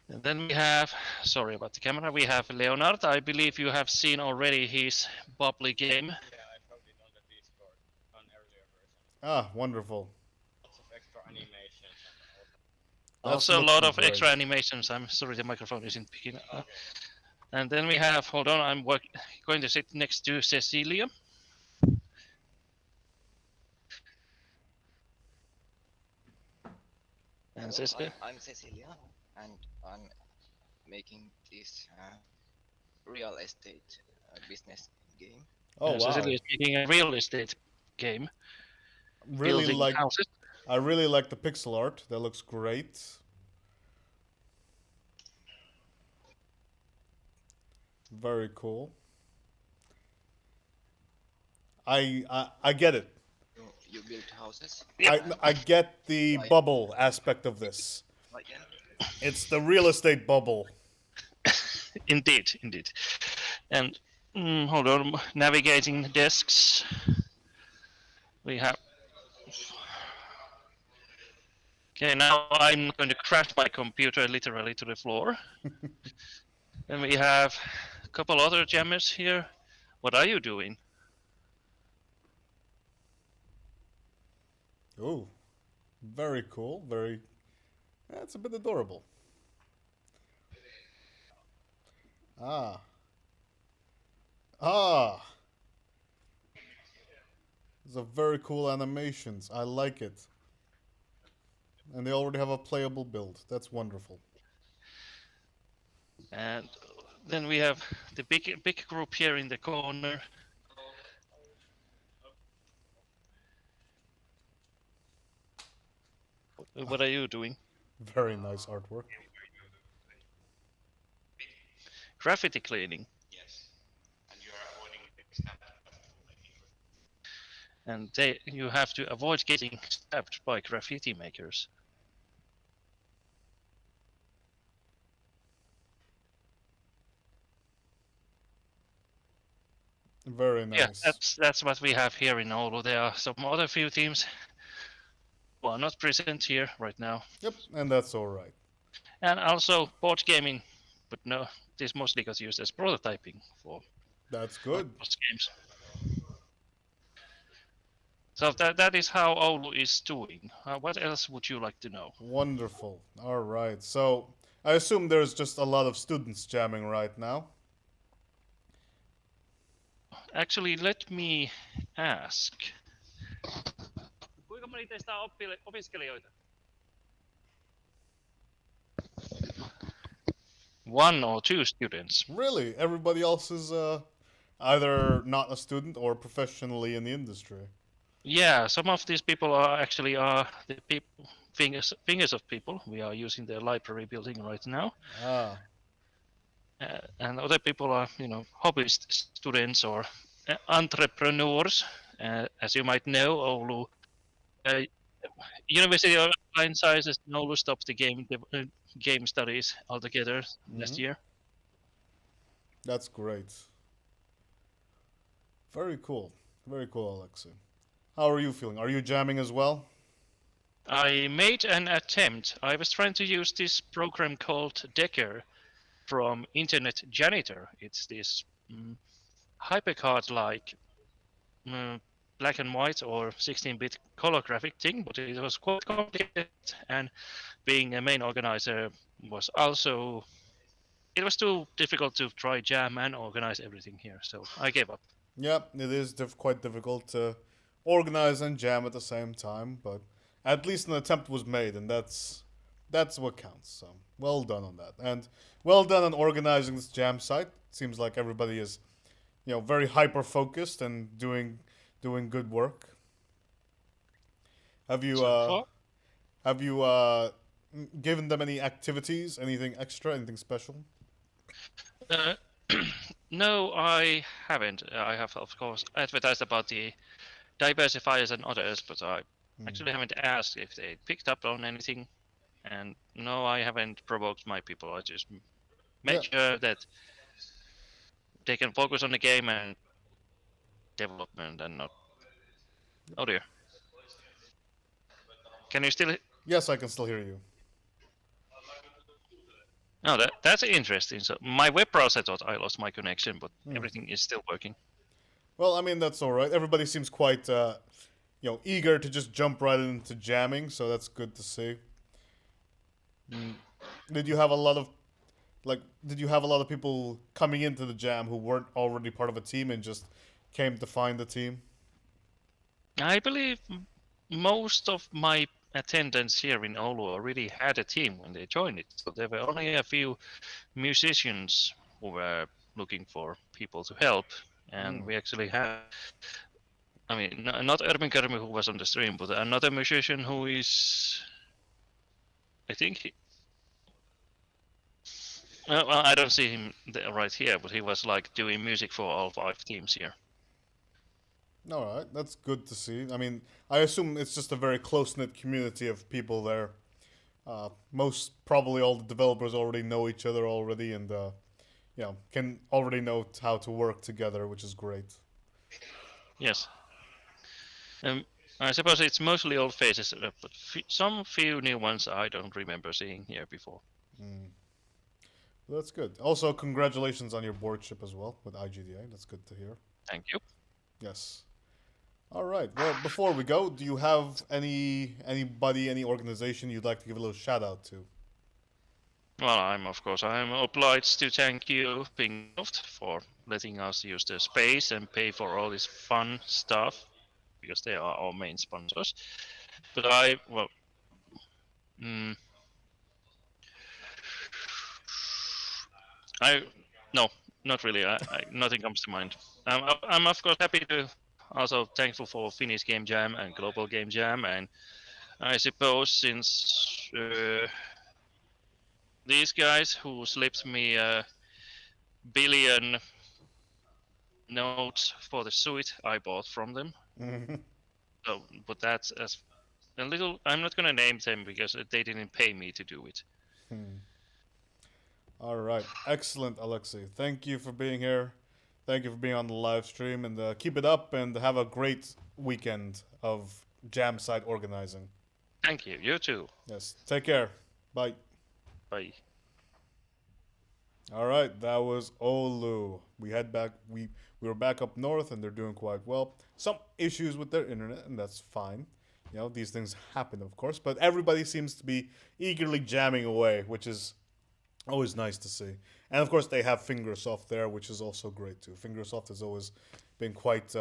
And then we have, sorry about the camera, we have Leonard. I believe you have seen already his bubbly game. Yeah, I showed it on the Discord, on earlier version. Ah, wonderful. Lots of extra animations. Also a lot of extra animations. I'm sorry the microphone isn't picking up. Okay. And then we have, hold on, I'm going to sit next to Cecilia. And I'm Cecilia, and I'm making this real estate business game. Oh wow! Cecilia is making a real estate game. Really Building like. houses. I really like the pixel art. That looks great. Very cool. I get it. You build houses. I get the Why? bubble aspect of this. Again? It's the real estate bubble. Indeed, indeed. And hold on, navigating desks. We have. Okay, now I'm going to crash my computer literally to the floor. Then we have a couple other jammers here. What are you doing? Ooh, very cool. Very. That's a bit adorable. Ah. Ah. These are very cool animations. I like it. And they already have a playable build. That's wonderful. And then we have the big group here in the corner. What are you doing? Very nice artwork. Graffiti cleaning. Yes. And you are avoiding And you have to avoid getting stabbed by graffiti makers. Very nice. Yeah, that's what we have here in Oulu. There are some other few teams who are not present here right now. Yep, and that's all right. And also board gaming, but no, this mostly got used as prototyping for. That's good. Games. So that is how Oulu is doing. What else would you like to know? Wonderful. All right. So I assume there's just a lot of students jamming right now. Actually, let me ask. Kuinka moni teistä on opiskelijoita? One or two students. Really? Everybody else is either not a student or professionally in the industry. Yeah, some of these people are actually the people fingers of people. We are using the library building right now. Ah. And other people are, hobbyist students or entrepreneurs. As you might know, Oulu University of Applied Sciences in Oulu stopped the game studies altogether last year. That's great. Very cool. Very cool, Alexei. How are you feeling? Are you jamming as well? I made an attempt. I was trying to use this program called Decker from Internet Janitor. It's this hypercard-like black and white or 16-bit color graphic thing, but it was quite complicated, and being a main organizer was also... It was too difficult to try jam and organize everything here, so I gave up. Yep, it is quite difficult to organize and jam at the same time, but at least an attempt was made, and that's what counts. So well done on that, and well done on organizing this jam site. Seems like everybody is, very hyper focused and doing good work. Have you given them any activities, anything extra, anything special? No, I haven't. I have, of course, advertised about the diversifiers and others, but I actually haven't asked if they picked up on anything. And no, I haven't provoked my people. I just make sure that they can focus on the game and development and not... Oh dear. Can you still... Yes, I can still hear you. No, that's interesting. So my web browser thought I lost my connection, but everything is still working. Well, I mean, that's all right. Everybody seems quite, eager to just jump right into jamming, so that's good to see. Did you have a lot of people coming into the jam who weren't already part of a team and just came to find the team? I believe most of my attendants here in Oulu already had a team when they joined it. So there were only a few musicians who were looking for people to help. and we actually have. I mean, not Ermin Kermi who was on the stream, but another musician who is. I think he. Well, I don't see him right here, but he was like doing music for all 5 teams here. All right, that's good to see. I mean, I assume it's just a very close knit community of people there. Most probably all the developers already know each other already, and can already know how to work together, which is great. Yes. I suppose it's mostly old faces, but some few new ones I don't remember seeing here before. That's good. Also, congratulations on your boardship as well with IGDA. That's good to hear. Thank you. Yes. All right. Well, before we go, do you have anybody, any organization you'd like to give a little shout out to? Well, I'm obliged to thank you, Pingsoft, for letting us use the space and pay for all this fun stuff, because they are our main sponsors. But no, not really. Nothing comes to mind. I'm of course happy to, also thankful for Finnish Game Jam and Global Game Jam, and I suppose since these guys who slipped me a billion notes for the suite I bought from them. So, but that's as a little. I'm not gonna name them because they didn't pay me to do it. All right. Excellent, Alexei. Thank you for being here. Thank you for being on the live stream, and keep it up and have a great weekend of jam site organizing. Thank you. You too. Yes. Take care. Bye. Bye. All right, that was Oulu. We were back up north, and they're doing quite well. Some issues with their internet, and that's fine. These things happen, of course. But everybody seems to be eagerly jamming away, which is always nice to see. And of course, they have Fingersoft there, which is also great too. Fingersoft has always been quite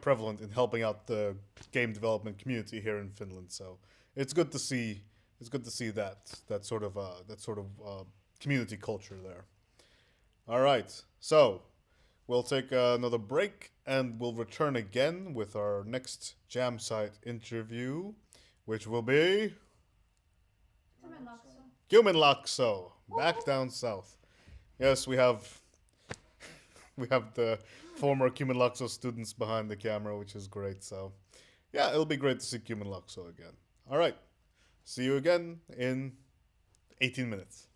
prevalent in helping out the game development community here in Finland. So it's good to see. It's good to see that sort of community culture there. All right, so we'll take another break and we'll return again with our next jam site interview, which will be Kymenlaakso, back down south. Yes, we have the former Kymenlaakso students behind the camera, which is great. So yeah, it'll be great to see Kymenlaakso again. All right, see you again in 18 minutes.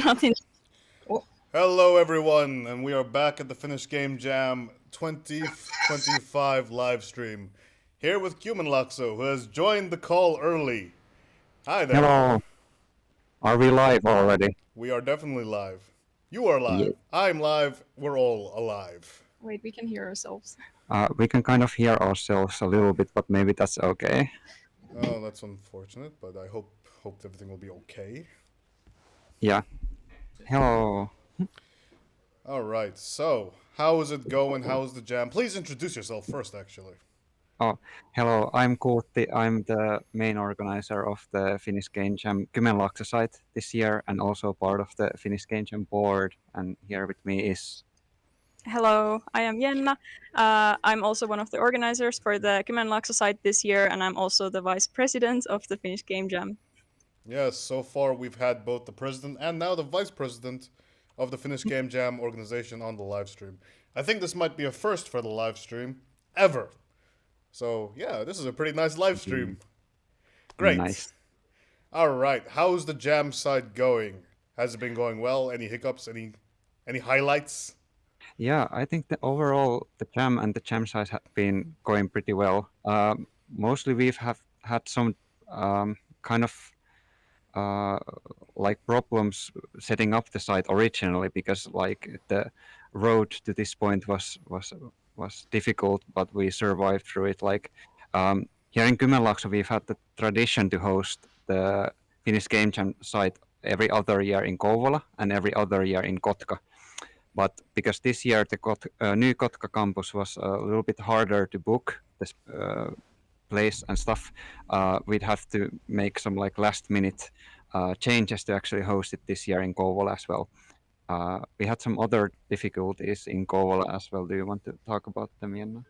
Nothing. Hello, everyone, and we are back at the Finnish Game Jam 2025 live stream. Here with Kymenlaakso, who has joined the call early. Hi there. Hello. Are we live already? We are definitely live. You are live. Yeah. I'm live. We're all alive. Wait, we can hear ourselves. We can kind of hear ourselves a little bit, but maybe that's okay. Oh, that's unfortunate, but I hope everything will be okay. Yeah. Hello. All right. So, how is it going? How is the jam? Please introduce yourself first, actually. Oh, hello. I'm Kuutti. I'm the main organizer of the Finnish Game Jam Kymenlaakso site this year, and also part of the Finnish Game Jam board. And here with me is. Hello, I am Jenna. I'm also one of the organizers for the Kymenlaakso site this year, and I'm also the vice president of the Finnish Game Jam. Yes, so far we've had both the president and now the vice president of the Finnish Game Jam organization on the live stream. I think this might be a first for the live stream ever. So, yeah, this is a pretty nice live stream. Great. Nice. All right, how's the jam side going? Has it been going well? Any hiccups? Any highlights? Yeah, I think that overall the jam and the jam size have been going pretty well. Mostly we've had some kind of like problems setting up the site originally, because like the road to this point was difficult, but we survived through it. Like here in Kymenlaakso, we've had the tradition to host the Finnish Game Jam site every other year in Kouvola and every other year in Kotka. But because this year the new Kotka campus was a little bit harder to book this place and stuff, we'd have to make some like last minute changes to actually host it this year in Kouvola as well. We had some other difficulties in Kouvola as well. Do you want to talk about them, Jenna?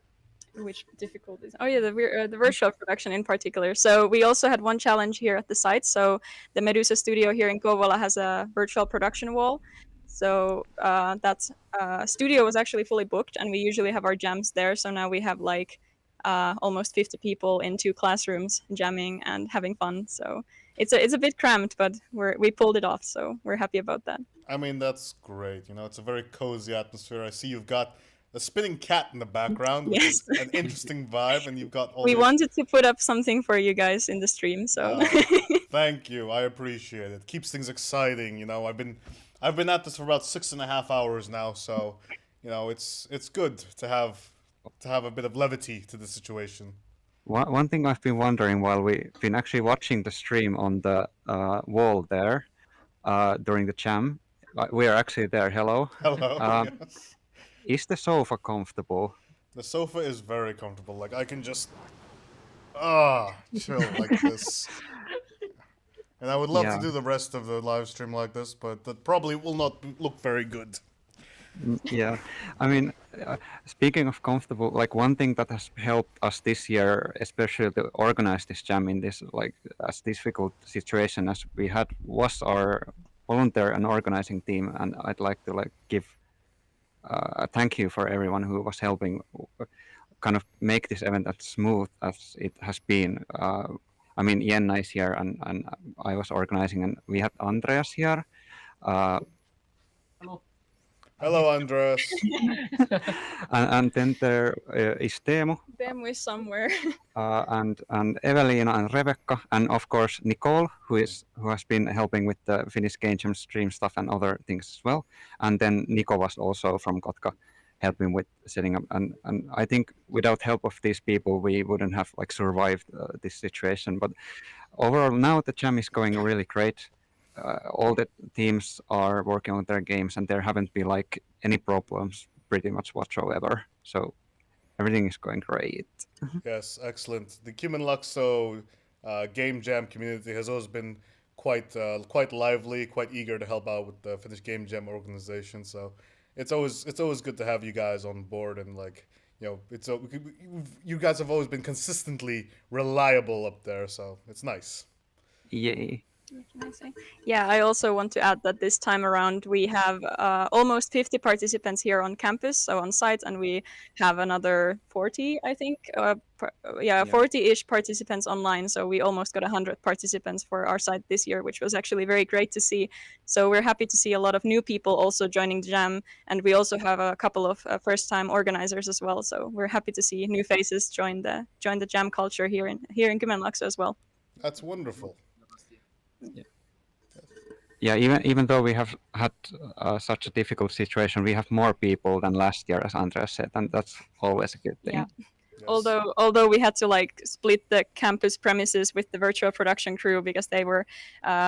Which difficulties? Oh yeah, the virtual production in particular. So we also had one challenge here at the site. So the Medusa studio here in Kouvola has a virtual production wall. So that studio was actually fully booked, and we usually have our jams there. So now we have like almost 50 people in 2 classrooms jamming and having fun. So it's a bit cramped, but we pulled it off. So we're happy about that. I mean, that's great. You know, it's a very cozy atmosphere. I see you've got a spinning cat in the background, which is an interesting vibe, and you've got all. We wanted to put up something for you guys in the stream, so. Thank you. I appreciate it. Keeps things exciting. You know, I've been at this for about 6.5 hours now, so you know it's good to have a bit of levity to the situation. One thing I've been wondering while we've been actually watching the stream on the wall there during the jam, we are actually there. Hello. Hello. Yes. Is the sofa comfortable? The sofa is very comfortable. Like I can just chill like this. And I would love to do the rest of the live stream like this, but that probably will not look very good. Yeah, I mean, speaking of comfortable, like one thing that has helped us this year, especially to organize this jam in this like as difficult situation as we had, was our volunteer and organizing team, and I'd like to like give a thank you for everyone who was helping kind of make this event as smooth as it has been. I mean, Jenna is here, and I was organizing, and we had Andreas here. Hello, Andreas. and then there is Teemu. Teemu is somewhere. And Evelina and Rebecca, and of course Nicole, who has been helping with the Finnish Game Jam stream stuff and other things as well. And then Nico was also from Kotka, helping with setting up. And I think without help of these people, we wouldn't have like survived this situation. But overall, now the jam is going really great. All the teams are working on their games, and there haven't been like any problems pretty much whatsoever. So everything is going great. Yes, excellent. The Kymenlaakso Game Jam community has always been quite lively, quite eager to help out with the Finnish Game Jam organization. So it's always good to have you guys on board, and like you know, you guys have always been consistently reliable up there. So it's nice. Yay. What can I say? Yeah, I also want to add that this time around we have almost 50 participants here on campus, so on site, and we have another 40, I think. Yeah, 40-ish participants online, so we almost got 100 participants for our site this year, which was actually very great to see. So we're happy to see a lot of new people also joining the Jam, and we also have a couple of first-time organizers as well. So we're happy to see new faces join the Jam culture here in Kymenlaakso as well. That's wonderful. Yeah, even though we have had such a difficult situation, we have more people than last year, as Andreas said, and that's always a good thing. Yeah. Although we had to like split the campus premises with the virtual production crew because they were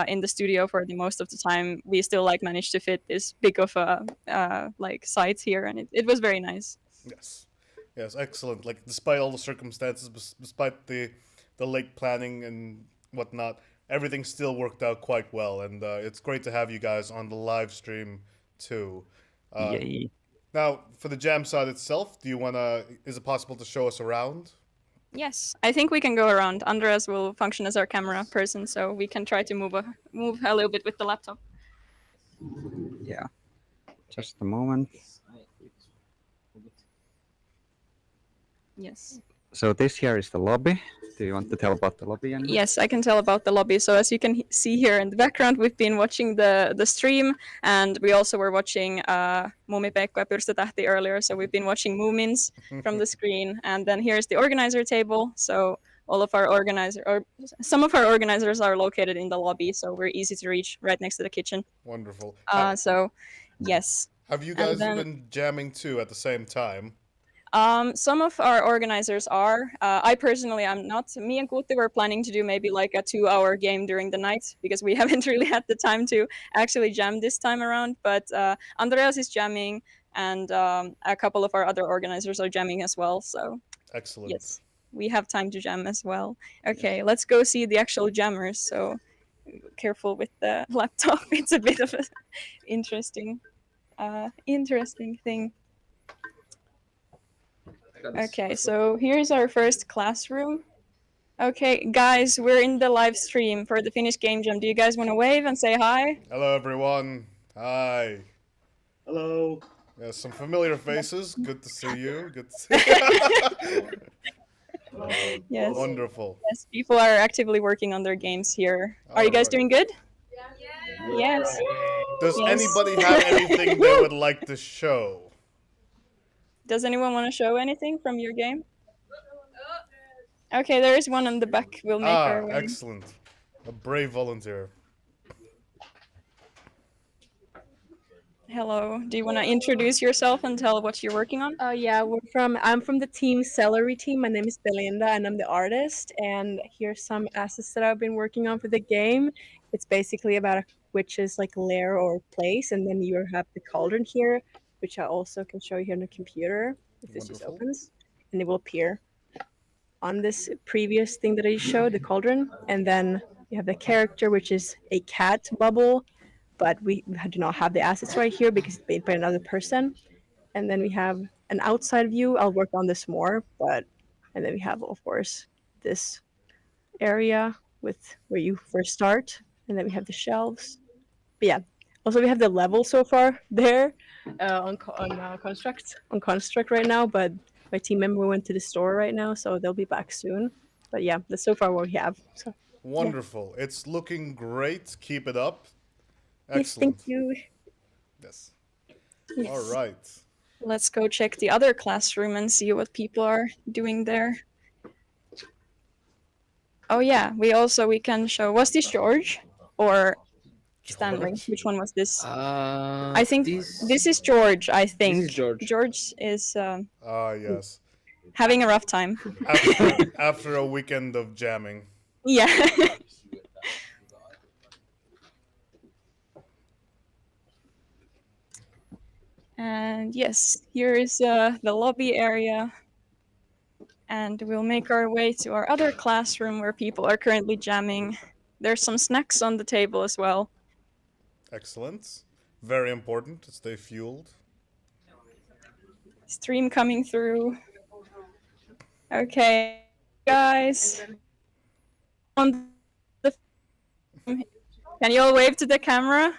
in the studio for the most of the time, we still like managed to fit this big of a like site here, and it was very nice. Yes, excellent. Like despite all the circumstances, despite the late planning and whatnot, everything still worked out quite well, and it's great to have you guys on the live stream too. Yay. Now, for the Jam side itself, is it possible to show us around? Yes, I think we can go around. Andreas will function as our camera person, so we can try to move a little bit with the laptop. Yeah. Just a moment. Yes. So this here is the lobby. Do you want to tell about the lobby? Anna? Yes, I can tell about the lobby. So as you can see here in the background, we've been watching the stream, and we also were watching Muumipeikko ja Pyrstötähti earlier. So we've been watching Moomins from the screen, and then here's the organizer table. So all of our some of our organizers are located in the lobby, so we're easy to reach right next to the kitchen. Wonderful. So yes. Have you guys been jamming too at the same time? Some of our organizers are. I personally am not. Me and Kuutti were planning to do maybe like a 2-hour game during the night because we haven't really had the time to actually jam this time around. But Andreas is jamming, and a couple of our other organizers are jamming as well. So excellent. Yes, we have time to jam as well. Okay, let's go see the actual jammers. So careful with the laptop. It's a bit of an interesting thing. Okay, so here's our first classroom. Okay, guys, we're in the live stream for the Finnish Game Jam. Do you guys want to wave and say hi? Hello, everyone. Hi. Hello. Yeah, some familiar faces. Good to see you. Good to see you. Yes. Wonderful. Yes, people are actively working on their games here. Are you guys doing good? Yes. Does Yes. anybody have anything they would like to show? Does anyone want to show anything from your game? Okay, there is one on the back. We'll make our way. Excellent. A brave volunteer. Hello. Do you want to introduce yourself and tell what you're working on? Yeah, I'm from the team Celery team. My name is Belinda and I'm the artist. And here's some assets that I've been working on for the game. It's basically about a witch's like lair or place, and then you have the cauldron here, which I also can show you here on the computer. If this just opens, and it will appear on this previous thing that I showed, the cauldron. And then you have the character, which is a cat bubble, but we do not have the assets right here because it's made by another person. And then we have an outside view. I'll work on this more, and then we have, of course, this area with where you first start, and then we have the shelves. But yeah, also we have the level so far there on construct right now, but my team member went to the store right now, so they'll be back soon. But yeah, that's so far what we have. So wonderful. Yeah. It's looking great. Keep it up. Excellent. Yes, thank you. Yes. Yes. All right. Let's go check the other classroom and see what people are doing there. Oh yeah, we can show. Was this George or Stanley? Which one was this? I think this is George. I think This is George. George is yes. having a rough time after a weekend of jamming. Yeah. And yes, here is the lobby area. And we'll make our way to our other classroom where people are currently jamming. There's some snacks on the table as well. Excellent. Very important to stay fueled. Stream coming through. Okay, guys. On the Can you all wave to the camera?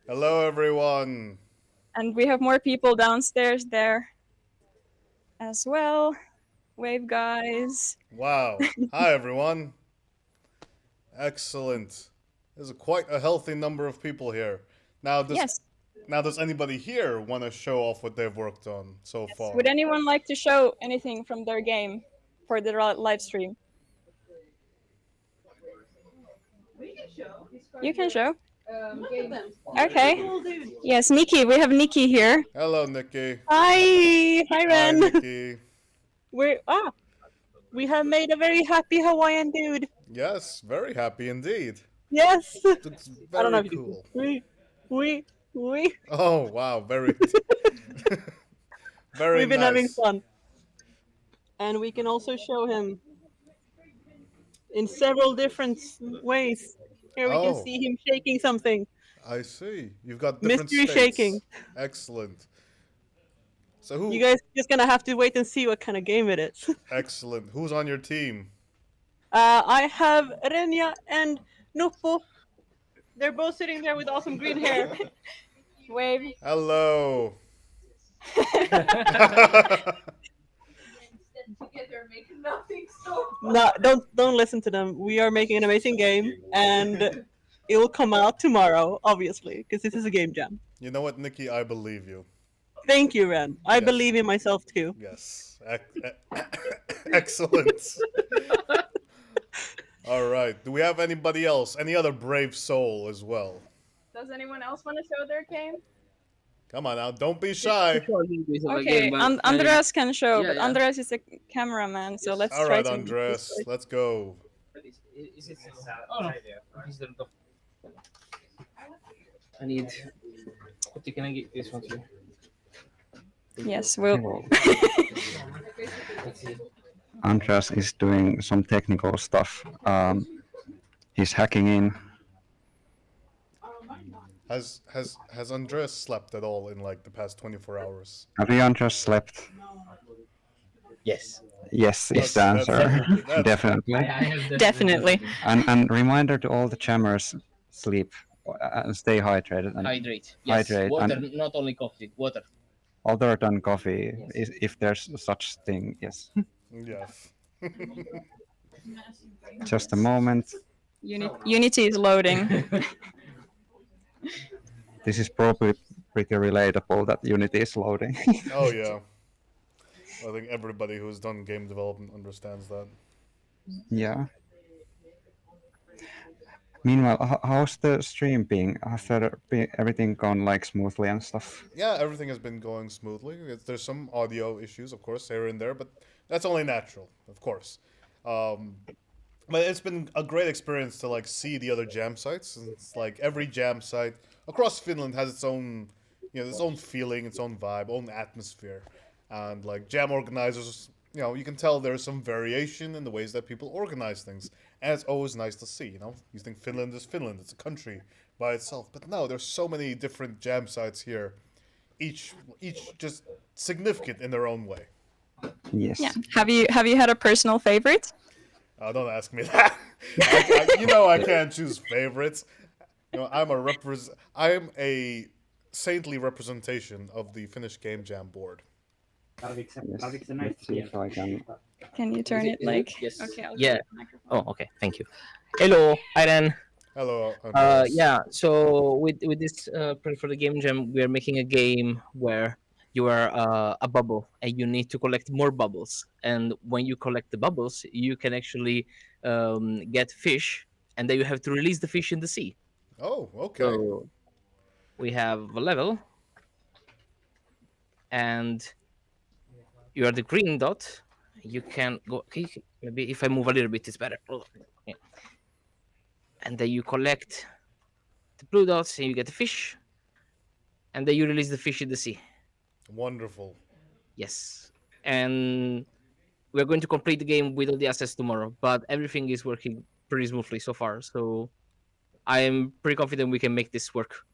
Hello, everyone. And we have more people downstairs there as well. Wave, guys. Wow. Hi, everyone. Excellent. There's quite a healthy number of people here. Now, does anybody here want to show off what they've worked on so far? Would anyone like to show anything from their game for the live stream? You can show. Okay. Yes, Nikki. We have Nikki here. Hello, Nikki. Hi, Hi, Ren. Nikki. We have made a very happy Hawaiian dude. Yes, very happy indeed. Yes. Looks I don't know very if you cool. we. Oh, wow, very very We've been nice. having fun, and we can also show him in several different ways. Here we can Oh. see him shaking something. I see. You've got different Mystery states. shaking. Excellent. So who? You guys just gonna have to wait and see what kind of game it is. Excellent. Who's on your team? I have Renia and Nuppo. They're both sitting there with awesome green hair. Wave. Hello. No, don't listen to them. We are making an amazing game, and it will come out tomorrow, obviously, because this is a game jam. You know what, Nikki? I believe you. Thank you, Ren. I believe in myself too. Yes. Excellent. All right. Do we have anybody else? Any other brave soul as well? Does anyone else want to show their game? Come on now. Don't be shy. Okay, Andreas can show, but yeah. Andreas is a cameraman, so let's All try right, to. Andres. Let's go. I need. What can I get this one to? Yes, we'll. Andreas is doing some technical stuff. He's hacking in. Has Andres slept at all in like the past 24 hours? Have you, Andreas, slept? Yes. Yes, is the That's- answer. that's- Definitely. I have Definitely. And reminder to all the jammers: sleep and stay hydrated. And Hydrate. Yes. Hydrate. Water, And not only coffee. Water. other than coffee, if there's such thing, yes. Yes. Just a moment. Unity is loading. This is probably pretty relatable that Unity is loading. Oh yeah. I think everybody who's done game development understands that. Yeah. Meanwhile, how's the stream being? After everything gone like smoothly and stuff? Yeah, everything has been going smoothly. There's some audio issues, of course, here and there, but that's only natural, of course. But it's been a great experience to like see the other jam sites. And it's like every jam site across Finland has its own, its own feeling, its own vibe, own atmosphere, and like jam organizers, you can tell there's some variation in the ways that people organize things, and it's always nice to see. You think Finland is Finland; it's a country by itself, but no, there's so many different jam sites here, each just significant in their own way. Yes. Yeah. Have you had a personal favorite? Don't ask me that. I can't choose favorites. I'm a saintly representation of the Finnish Game Jam board. Let's see if I can. Can you turn it like? Yes. Okay. I'll Yeah. turn the microphone. Oh, okay. Thank you. Hello, Iron. Hello. Andreas. Yeah. So with this for the game jam, we are making a game where you are a bubble and you need to collect more bubbles. And when you collect the bubbles, you can actually get fish, and then you have to release the fish in the sea. Oh, okay. So we have a level, and you are the green dot. You can go. Okay, maybe if I move a little bit, it's better. Okay. And then you collect the blue dots, and you get the fish, and then you release the fish in the sea. Wonderful. Yes, and we're going to complete the game with all the assets tomorrow. But everything is working pretty smoothly so far. So I am pretty confident we can make this work.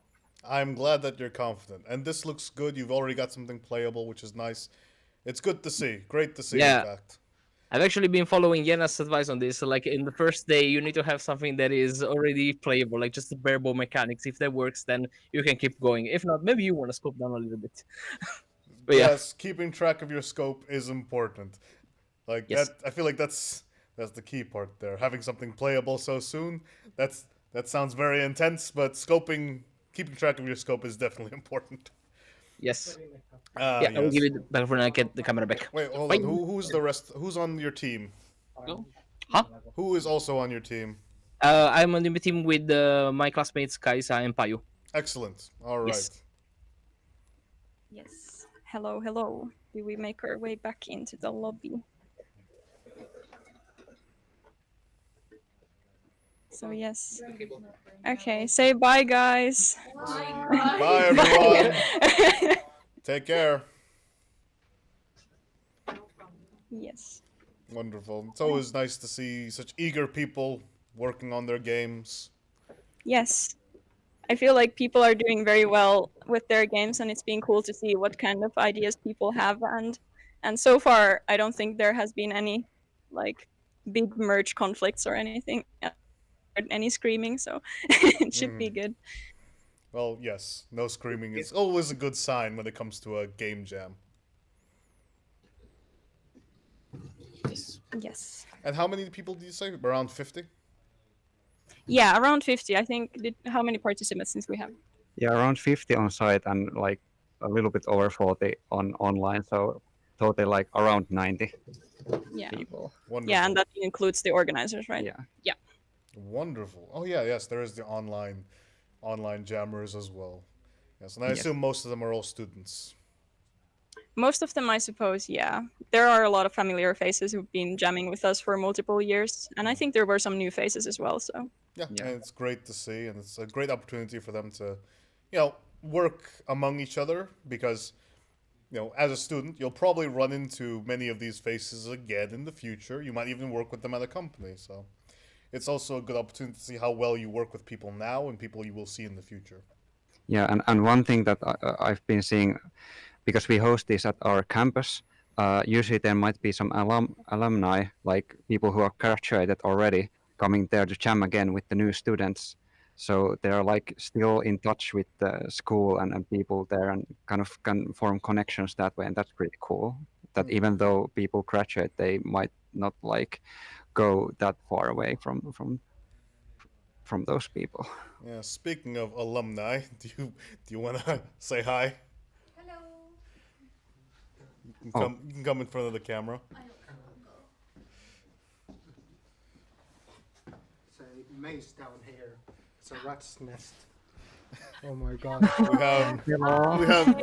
I'm glad that you're confident, and this looks good. You've already got something playable, which is nice. It's good to see. Great to see, Yeah. in fact. I've actually been following Yena's advice on this. So, like in the first day, you need to have something that is already playable, like just the bare bone mechanics. If that works, then you can keep going. If not, maybe you want to scope down a little bit. But yeah, Yes, keeping track of your scope is important. Like Yes. that, I feel like that's the key part there. Having something playable so soon, that sounds very intense, but keeping track of your scope is definitely important. yes. Ah, Yeah, I will give yes. it back for now. Get the camera back. Wait, hold Bye. on. Who's the rest? Who's on your team? Huh? Who is also on your team? I'm on the team with my classmates Kaisa and Payu. Excellent. All right. Yes. Yes. Hello, hello. Do we make our way back into the lobby? So yes. Okay, say bye, guys. Bye, everyone. Take care. Yes. Wonderful. It's always nice to see such eager people working on their games. Yes. I feel like people are doing very well with their games, and it's been cool to see what kind of ideas people have. And so far, I don't think there has been any like big merge conflicts or anything, any screaming. So it should be good. Well, yes, no screaming is always a good sign when it comes to a game jam. Yes. And how many people do you say? Around 50? Yeah, around 50. I think. How many participants since we have? Yeah, around 50 on site and like a little bit over 40 on online. So totally like around 90 Yeah. people. Wonderful. Yeah, and that includes the organizers, right? Yeah. Yeah. Wonderful. Oh yeah, yes, there is the online jammers as well. Yes, and I Yes. assume most of them are all students. Most of them, I suppose, yeah. There are a lot of familiar faces who've been jamming with us for multiple years, and I think there were some new faces as well. So Yeah, and it's great to see, and it's a great opportunity for them to, work among each other because, as a student, you'll probably run into many of these faces again in the future. You might even work with them at a company, so it's also a good opportunity to see how well you work with people now and people you will see in the future. Yeah, and one thing that I've been seeing, because we host this at our campus, usually there might be some alumni, like people who are graduated already, coming there to jam again with the new students. So they're like still in touch with the school and people there and kind of can form connections that way. And that's pretty cool. That even though people graduate, they might not like go that far away from those people. Yeah, speaking of alumni, do you want to say hi? Hello. You can come in front of the camera. It's a maze down here. It's a rat's nest. Oh my god. We have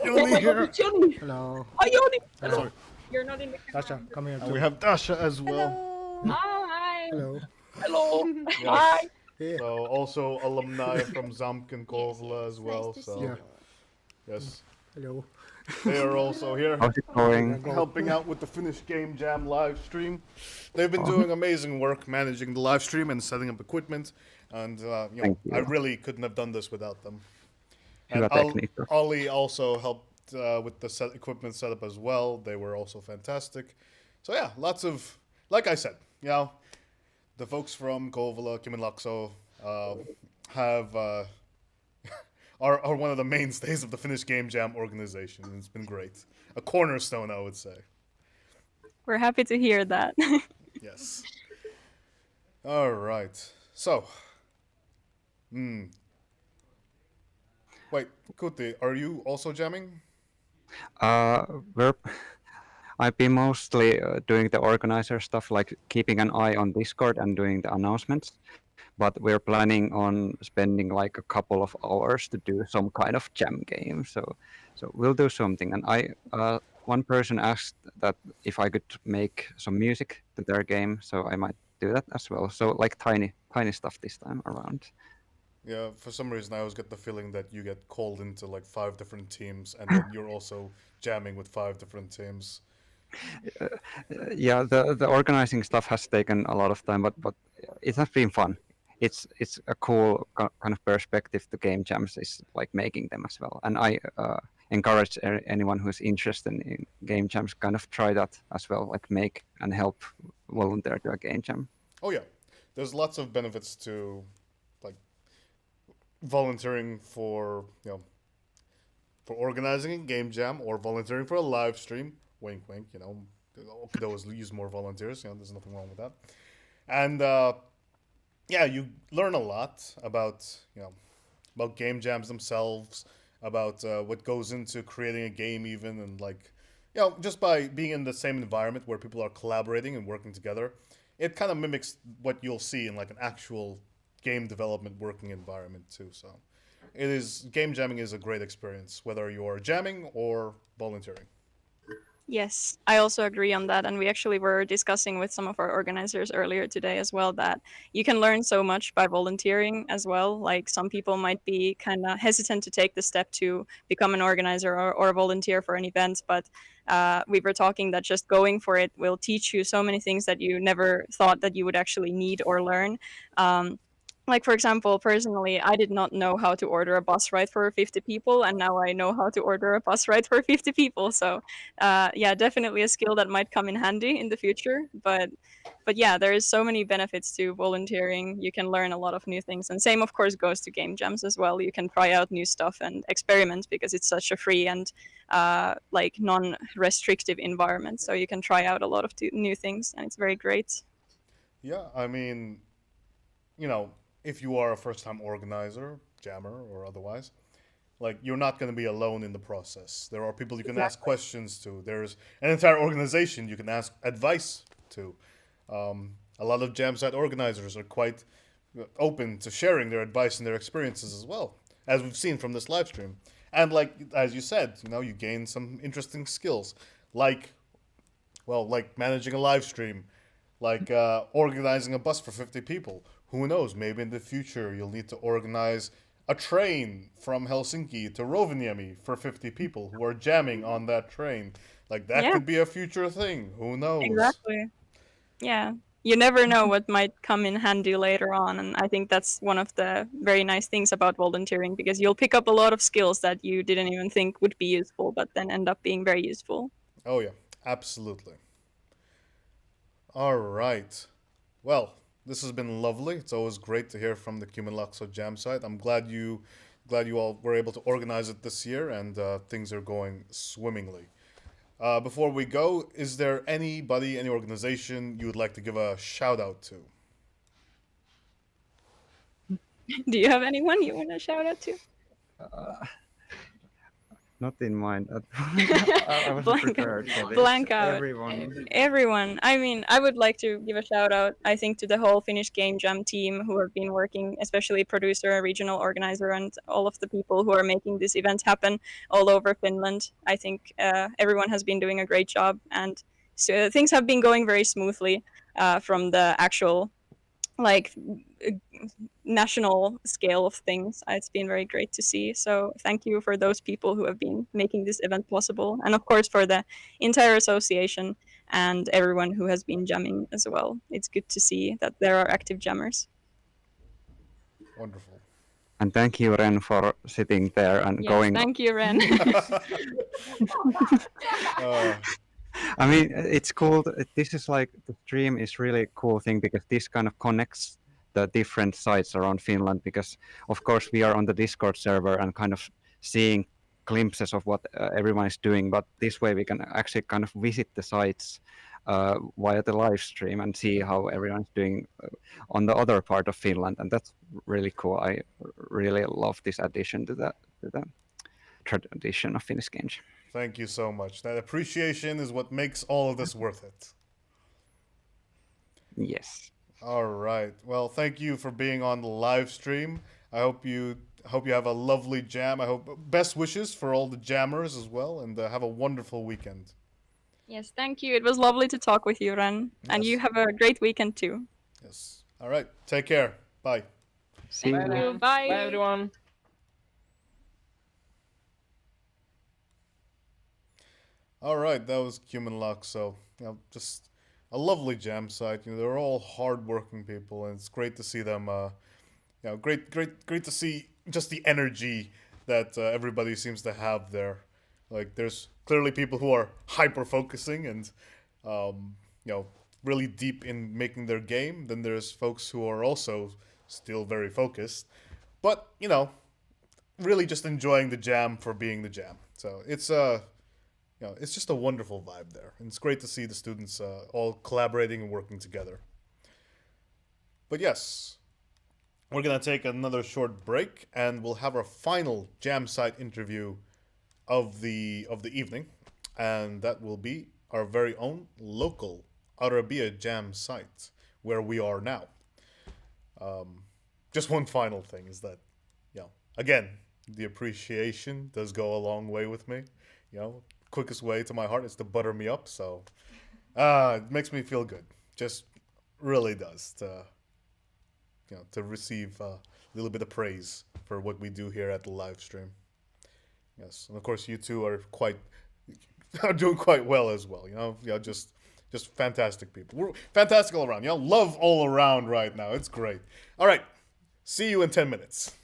Yoni here. Hello. Hi, Yoni. Hello. Sorry. You're not in the Dasha, come here. And we have Dasha as well. Hi. Hello. Hello. Yes. Hi. So also alumni from Zamk and Kovla as well. So Yeah. yes. Hello. They are also here. How's it going? Helping out with the Finnish Game Jam live stream. They've been doing amazing work managing the live stream and setting up equipment. And Thank you. I really couldn't have done this without them. Hyvä And tekniikka. Ollie also helped with the equipment setup as well. They were also fantastic. So yeah, lots of, like I said, the folks from Kouvola, Kymenlaakso have are one of the mainstays of the Finnish Game Jam organization. And it's been great, a cornerstone, I would say. We're happy to hear that. Yes. All right. So, wait, Kuti, are you also jamming? I've been mostly doing the organizer stuff, like keeping an eye on Discord and doing the announcements. But we're planning on spending like a couple of hours to do some kind of jam game. So we'll do something. And one person asked that if I could make some music to their game, so I might do that as well. So like tiny stuff this time around. Yeah, for some reason I always get the feeling that you get called into like 5 different teams and then you're also jamming with 5 different teams. Yeah, the organizing stuff has taken a lot of time, but it has been fun. It's a cool kind of perspective to game jams is like making them as well, and I encourage anyone who's interested in game jams kind of try that as well, like make and help volunteer to a game jam. Oh yeah, there's lots of benefits to like volunteering for for organizing a game jam or volunteering for a live stream. Wink, wink. Could always use more volunteers. There's nothing wrong with that. And yeah, you learn a lot about about game jams themselves, about what goes into creating a game, even, and like just by being in the same environment where people are collaborating and working together, it kind of mimics what you'll see in like an actual game development working environment too. So game jamming is a great experience, whether you're jamming or volunteering. Yes, I also agree on that. And we actually were discussing with some of our organizers earlier today as well that you can learn so much by volunteering as well. Like some people might be kind of hesitant to take the step to become an organizer or volunteer for an event, but we were talking that just going for it will teach you so many things that you never thought that you would actually need or learn. Like, for example, personally, I did not know how to order a bus ride for 50 people, and now I know how to order a bus ride for 50 people. So, yeah, definitely a skill that might come in handy in the future. But yeah, there is so many benefits to volunteering. You can learn a lot of new things, and same, of course, goes to game jams as well. You can try out new stuff and experiment because it's such a free and like non-restrictive environment. So you can try out a lot of new things, and it's very great. Yeah, I mean, if you are a first-time organizer, jammer, or otherwise, like you're not going to be alone in the process. There are people you can ask questions to. There's an entire organization you can ask advice to. A lot of jam site organizers are quite open to sharing their advice and their experiences as well, as we've seen from this live stream. And like as you said, you gain some interesting skills, like managing a live stream, like organizing a bus for 50 people. Who knows? Maybe in the future you'll need to organize a train from Helsinki to Rovaniemi for 50 people who are jamming on that train. Like that could be a future thing. Who knows? Exactly. Yeah. You never know what might come in handy later on, and I think that's one of the very nice things about volunteering, because you'll pick up a lot of skills that you didn't even think would be useful, but then end up being very useful. Oh yeah, absolutely. All right. Well, this has been lovely. It's always great to hear from the Kymenlaakso jam site. I'm glad you all were able to organize it this year, and things are going swimmingly. Before we go, is there anybody, any organization you would like to give a shout out to? Do you have anyone you want to shout out to? Not in mind. I wasn't prepared for this. Blank out. Everyone. I mean, I would like to give a shout out, I think, to the whole Finnish Game Jam team who have been working, especially producer, regional organizer, and all of the people who are making this event happen all over Finland. I think everyone has been doing a great job, and so things have been going very smoothly from the actual national scale of things. It's been very great to see. So thank you for those people who have been making this event possible, and of course for the entire association and everyone who has been jamming as well. It's good to see that there are active jammers. Wonderful. And thank you, Ren, for sitting there and going. Thank you, Ren. I mean, it's cool. This is like, the stream is really a cool thing because this kind of connects the different sites around Finland, because of course we are on the Discord server and kind of seeing glimpses of what everyone is doing, but this way we can actually kind of visit the sites via the live stream and see how everyone's doing on the other part of Finland, and that's really cool. I really love this addition to the tradition of Finnish games. Thank you so much. That appreciation is what makes all of this worth it. Yes. All right. Well, thank you for being on the live stream. I hope you have a lovely jam. I hope best wishes for all the jammers as well, and have a wonderful weekend. Yes, thank you. It was lovely to talk with you, Ren. And you have a great weekend too. Yes. All right. Take care. Bye. Thank you. Bye. Bye, everyone. All right, that was Kymenlaakso. Just a lovely jam site. They're all hardworking people, and it's great to see them. Great to see just the energy that everybody seems to have there. Like there's clearly people who are hyper focusing and really deep in making their game. Then there's folks who are also still very focused, but really just enjoying the jam for being the jam. So it's just a wonderful vibe there, and it's great to see the students all collaborating and working together. But yes, we're gonna take another short break, and we'll have our final jam site interview of the evening, and that will be our very own local Arabia jam site where we are now. Just one final thing is that, again, the appreciation does go a long way with me. Quickest way to my heart is to butter me up. So, it makes me feel good. Just really does to receive a little bit of praise for what we do here at the live stream. Yes, and of course you two are are doing quite well as well. Just fantastic people. We're fantastic all around. Love all around right now. It's great. All right, see you in 10 minutes.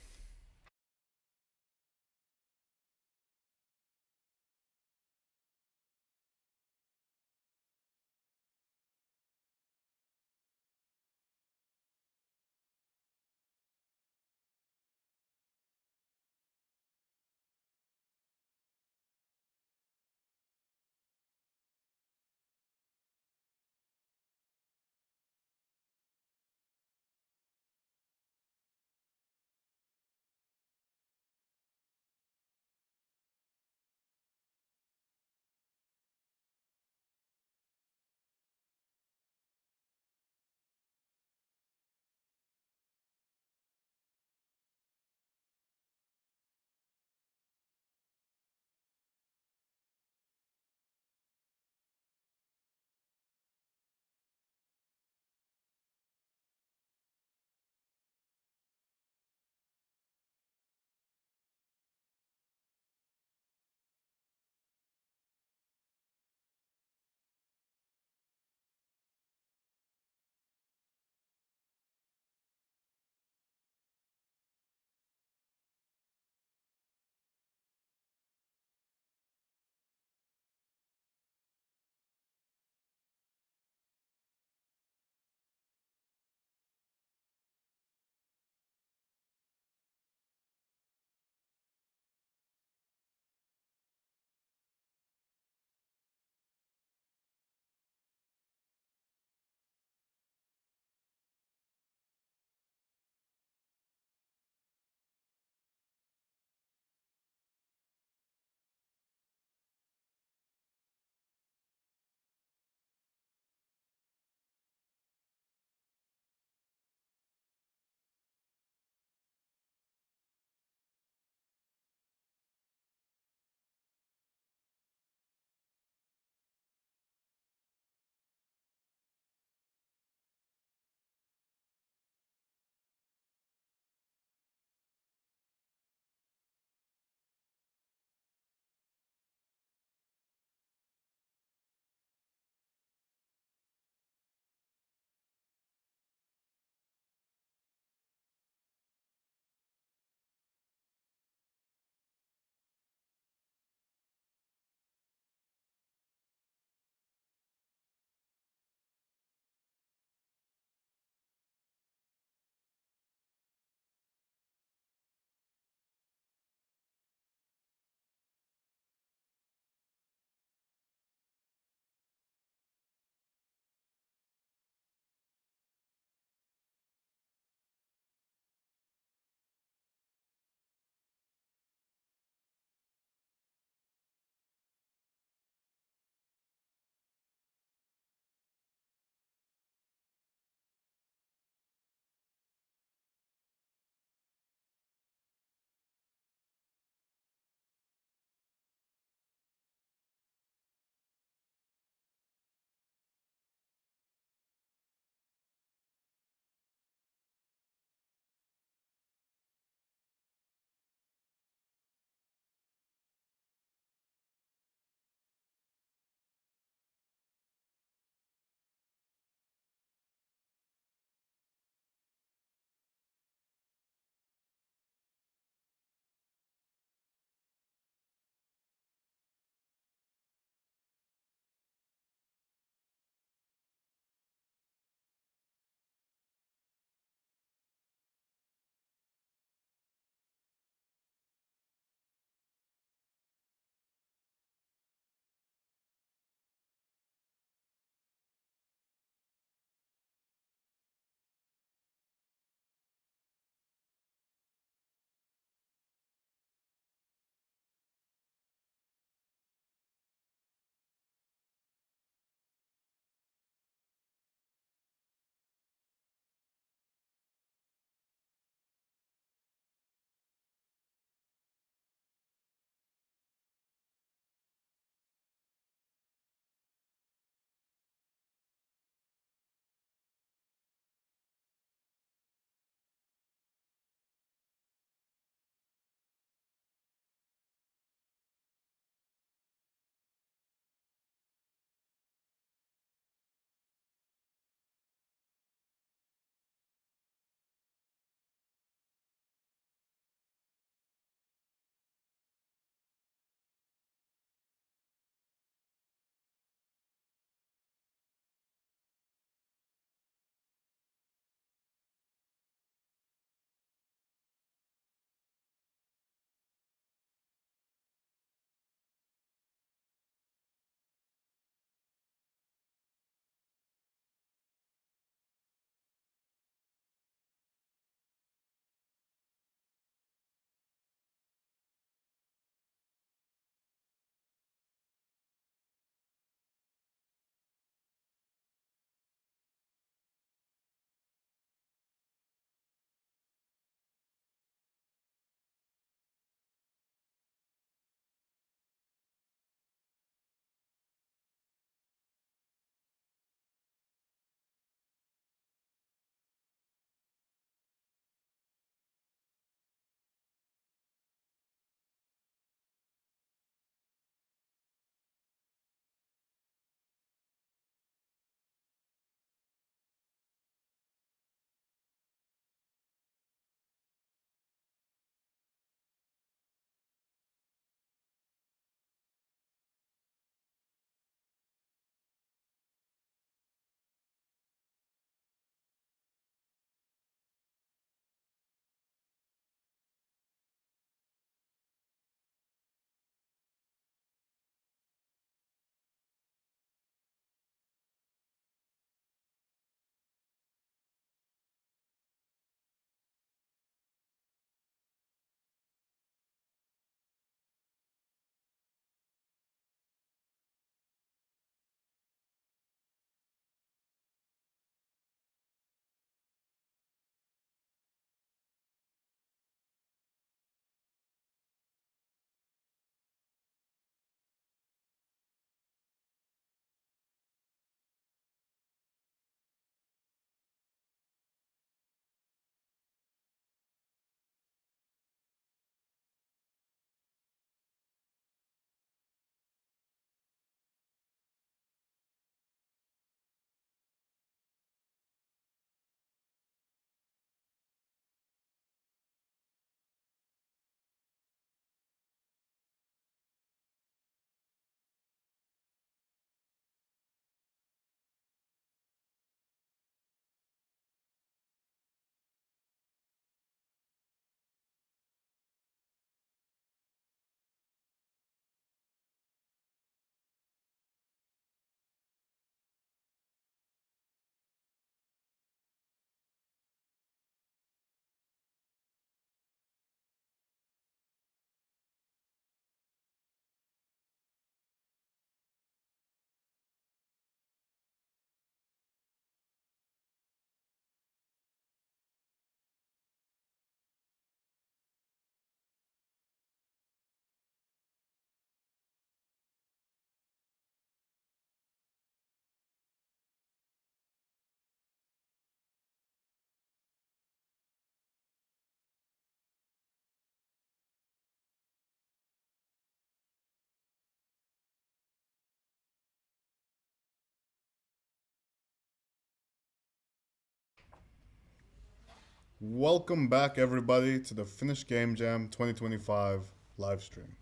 Welcome back, everybody, to the Finnish Game Jam 2025 live stream.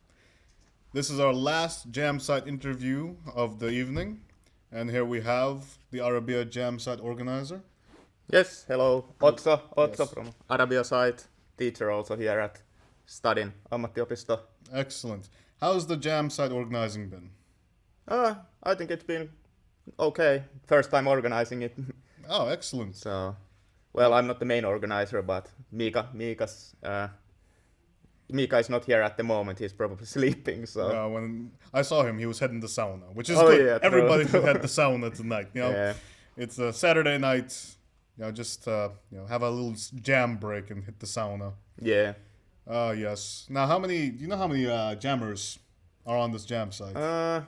This is our last jam site interview of the evening, and here we have the Arabia jam site organizer. Yes, hello. Otso Yes. from Arabia site, teacher also here at Stadin ammattiopisto. Excellent. How's the jam site organizing been? I think it's been okay. First time organizing it. Oh, excellent. So, well, I'm not the main organizer, but Mika is not here at the moment. He's probably sleeping. So When I saw him, he was heading the sauna, which is Oh, good. yeah, true. Everybody should head the sauna tonight. Yeah. It's a Saturday night. Just have a little jam break and hit the sauna. Yeah. Yes. Now, do you know how many jammers are on this jam site?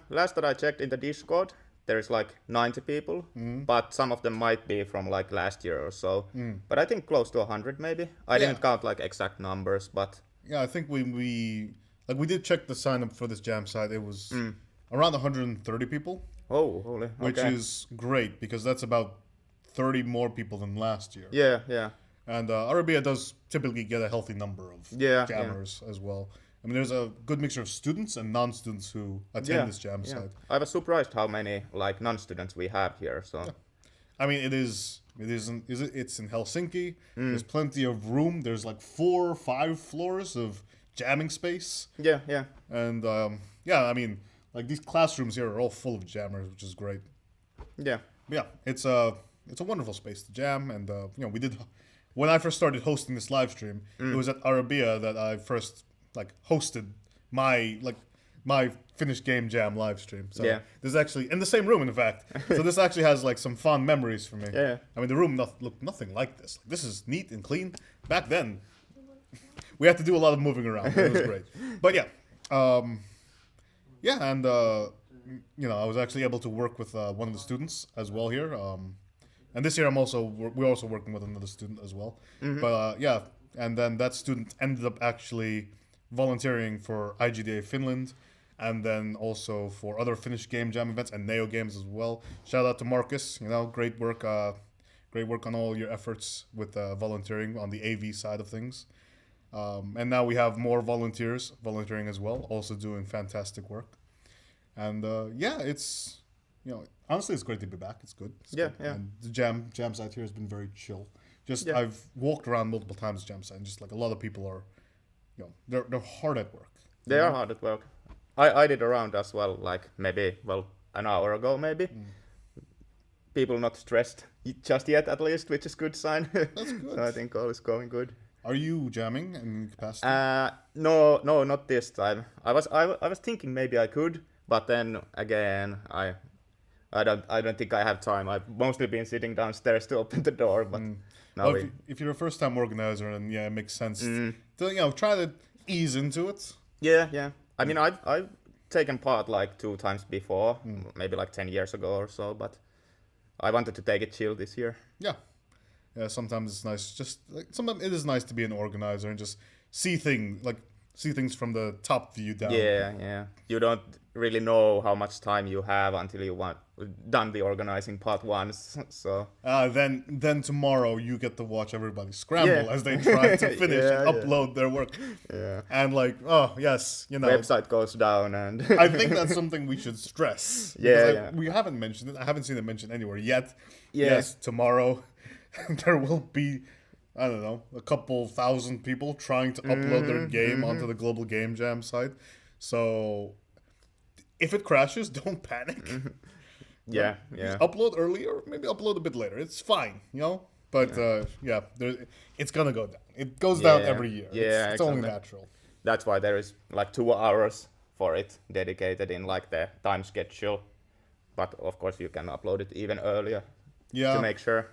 Last that I checked in the Discord, there's like 90 people, but some of them might be from like last year or so. But I think close to 100 maybe. I didn't count like exact numbers, but Yeah, I think we did check the sign up for this jam site. It was around 130 people. Oh, holy. Which Okay. is great because that's about 30 more people than last year. Yeah. And Arabia does typically get a healthy number of Yeah. jammers as well. I mean, there's a good mixture of students and non-students who attend this jam site. I was surprised how many like non-students we have here. So I mean, it's in Helsinki. There's plenty of room. There's like 4 or 5 floors of jamming space. Yeah. And I mean, like these classrooms here are all full of jammers, which is great. Yeah. Yeah, it's a wonderful space to jam, and we did. When I first started hosting this live stream, it was at Arabia that I first hosted my Finnish Game Jam live stream. So Yeah. this is actually in the same room, in fact. So this actually has like some fond memories for me. Yeah. I mean, the room looked nothing like this. This is neat and clean. Back then, we had to do a lot of moving around. It was great. But and I was actually able to work with one of the students as well here. And this year we're also working with another student as well. But and then that student ended up actually volunteering for IGDA Finland, and then also for other Finnish Game Jam events and Neo Games as well. Shout out to Marcus, great work on all your efforts with volunteering on the AV side of things. And now we have more volunteers volunteering as well, also doing fantastic work. And it's honestly it's great to be back. It's good. It's Yeah, good. yeah. And the jam site here has been very chill. Yeah. I've walked around multiple times jam site, and just like a lot of people are, they're hard at work. They are hard at work. I did a round as well, like maybe an hour ago maybe. People not stressed just yet, at least, which is good sign. That's good. So I think all is going good. Are you jamming in capacity? No, not this time. I was thinking maybe I could, but then again I don't think I have time. I've mostly been sitting downstairs to open the door, but now Well, if you're a first-time organizer, then it makes sense to try to ease into it. Yeah. I mean, I've taken part like 2 times before, maybe like 10 years ago or so, but I wanted to take it chill this year. Yeah. Sometimes it's nice. Sometimes it is nice to be an organizer and just see things from the top view down. Yeah. You don't really know how much time you have until you done the organizing part once. So then tomorrow you get to watch everybody scramble as they try to finish and upload their work. Yeah. And website goes down, and I think that's something we should stress. We haven't mentioned it. I haven't seen it mentioned anywhere yet. Yeah. Yes, tomorrow there will be, I don't know, a couple thousand people trying to upload their game onto the Global Game Jam site. So if it crashes, don't panic. Yeah. Upload early or maybe upload a bit later. It's fine, But it's gonna go down. It goes down every year. Yeah, it's only exactly. natural. That's why there is like 2 hours for it dedicated in like the time schedule. But of course you can upload it even earlier to make sure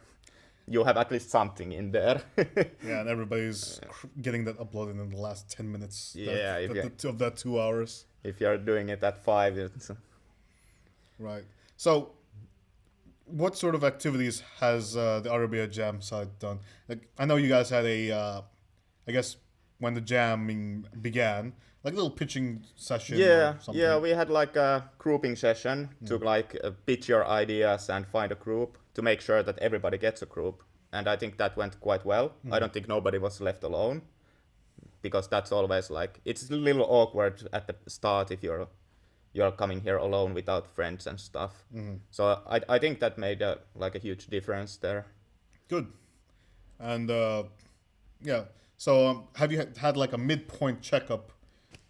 you have at least something in there. And everybody's getting that uploaded in the last 10 minutes. Of that 2 hours. If you're doing it at 5, it's right. So, what sort of activities has the Arabia Jam site done? Like, I know you guys had I guess when the jamming began, like a little pitching session. Or something. Yeah, we had like a grouping session to like pitch your ideas and find a group to make sure that everybody gets a group. and I think that went quite well. I don't think nobody was left alone, because that's always like, it's a little awkward at the start if you're coming here alone without friends and stuff. So I think that made a huge difference there. Good. And yeah, so have you had like a midpoint checkup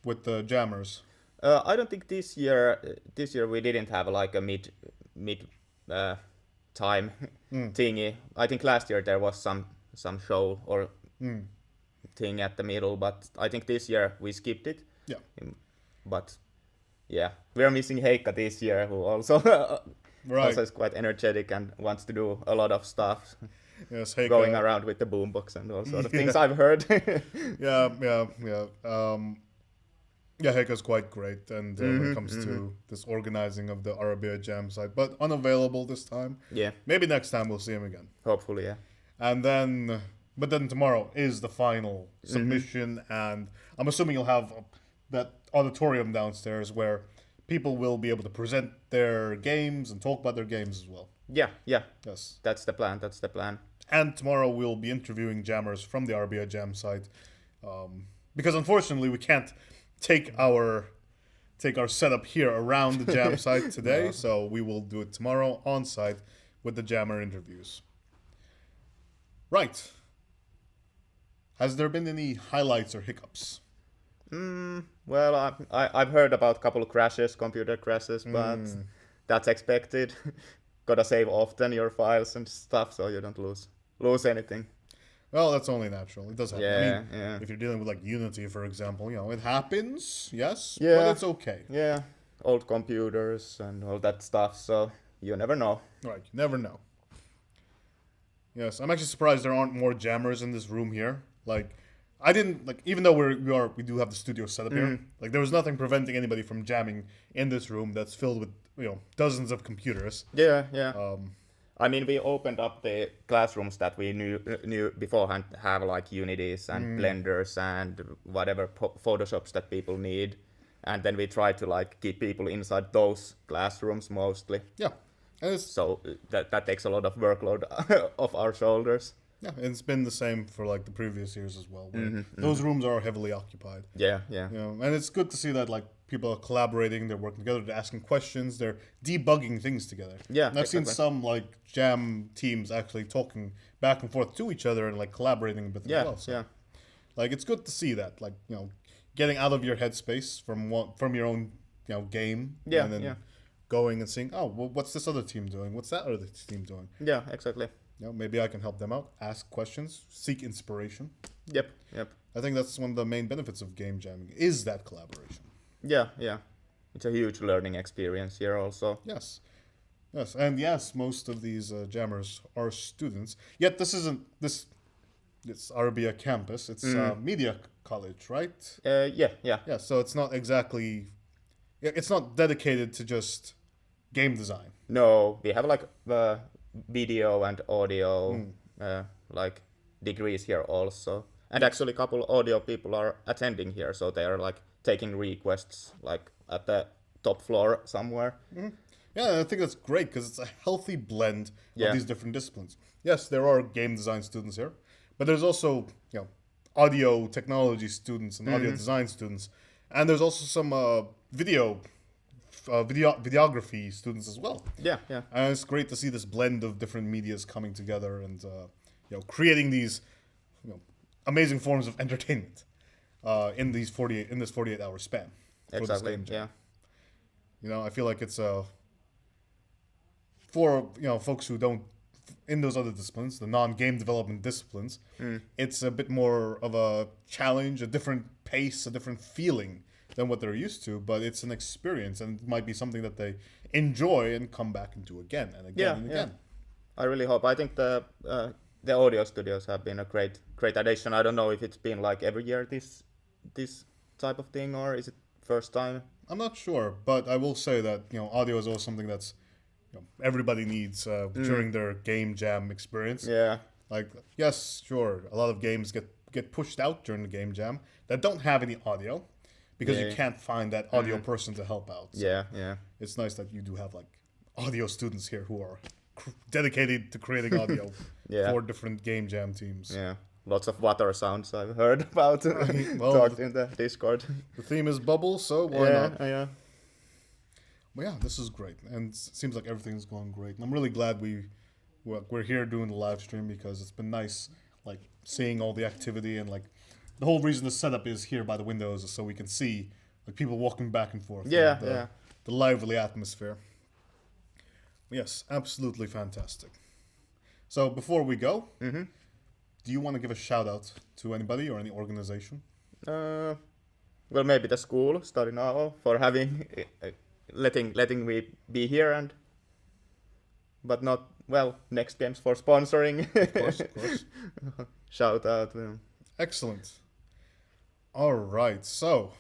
with the jammers? I don't think this year we didn't have like a mid time thingy. I think last year there was some show or thing at the middle, but I think this year we skipped it. Yeah. But yeah, we are missing Heikka this year, who also also is quite energetic and wants to do a lot of stuff. Yes, Heikka, going around with the boombox and all sort of things I've heard. Yeah, Heikka's quite great, and when it comes to this organizing of the Arabia Jam site, but unavailable this time. Yeah. Maybe next time we'll see him again. Hopefully, yeah. And then, but then tomorrow is the final submission, and I'm assuming you'll have that auditorium downstairs where people will be able to present their games and talk about their games as well. Yeah. Yes. That's the plan. And tomorrow we'll be interviewing jammers from the Arabia Jam site, because unfortunately we can't take our setup here around the jam site today, so we will do it tomorrow on site with the jammer interviews. Right. Has there been any highlights or hiccups? Well, I've heard about a couple of computer crashes, but that's expected. Gotta save often your files and stuff so you don't lose anything. Well, that's only natural. It does happen. Yeah, I mean, if you're dealing with like Unity, for example, it happens, yes, yeah, but it's okay. Yeah, old computers and all that stuff, so you never know. Right, you never know. Yes, I'm actually surprised there aren't more jammers in this room here. Like, I didn't like, even though we do have the studio set up here. Like, there was nothing preventing anybody from jamming in this room that's filled with dozens of computers. Yeah. I mean, we opened up the classrooms that we knew beforehand have like Unities and Blenders and whatever Photoshops that people need, and then we tried to like keep people inside those classrooms mostly. Yeah, and so that takes a lot of workload off our shoulders. Yeah, and it's been the same for like the previous years as well. Those rooms are heavily occupied. Yeah. And it's good to see that like people are collaborating, they're working together, they're asking questions, they're debugging things together. Yeah, and I've seen some like jam teams actually talking back and forth to each other and like collaborating a bit as well. So, like, it's good to see that, like, getting out of your headspace from your own game. Yeah, and then going and seeing, oh, well, what's this other team doing? What's that other team doing? Yeah, exactly. Maybe I can help them out, ask questions, seek inspiration. Yep. I think that's one of the main benefits of game jamming, is that collaboration. Yeah. It's a huge learning experience here also. Yes, and yes, most of these jammers are students. Yet this isn't this. It's Arabia campus. It's media college, right? Yeah. So it's not exactly. It's not dedicated to just game design. No, we have like video and audio like degrees here also, and actually a couple audio people are attending here, so they are like taking requests like at the top floor somewhere. Yeah, I think that's great because it's a healthy blend of these different disciplines. Yes, there are game design students here, but there's also audio technology students and audio design students, and there's also some videography students as well. Yeah. And it's great to see this blend of different medias coming together and creating these amazing forms of entertainment in this 48-hour span. Exactly. Yeah. I feel like it's for folks who don't in those other disciplines, the non-game development disciplines, it's a bit more of a challenge, a different pace, a different feeling than what they're used to, but it's an experience and it might be something that they enjoy and come back and do again and again and again. I really hope. I think the audio studios have been a great addition. I don't know if it's been like every year this type of thing, or is it first time? I'm not sure, but I will say that audio is always something that's everybody needs during their game jam experience. Yeah. Like, yes, sure, a lot of games get pushed out during the game jam that don't have any audio because you can't find that audio person to help out. So Yeah. it's nice that you do have like audio students here who are dedicated to creating audio Yeah. for different game jam teams. Yeah, lots of water sounds I've heard about. Well, talked in the Discord. The theme is bubble, so why Yeah, not? yeah. But yeah, this is great, and it seems like everything's going great. And I'm really glad we're here doing the live stream because it's been nice, like seeing all the activity and like the whole reason the setup is here by the windows is so we can see like people walking back and forth. Yeah, and the lively atmosphere. Yes, absolutely fantastic. So before we go, do you want to give a shout out to anybody or any organization? Well, maybe the school, Study Now, for having letting me be here, and but not well. Next Games for sponsoring. Of course. Shout out. Excellent. All right, so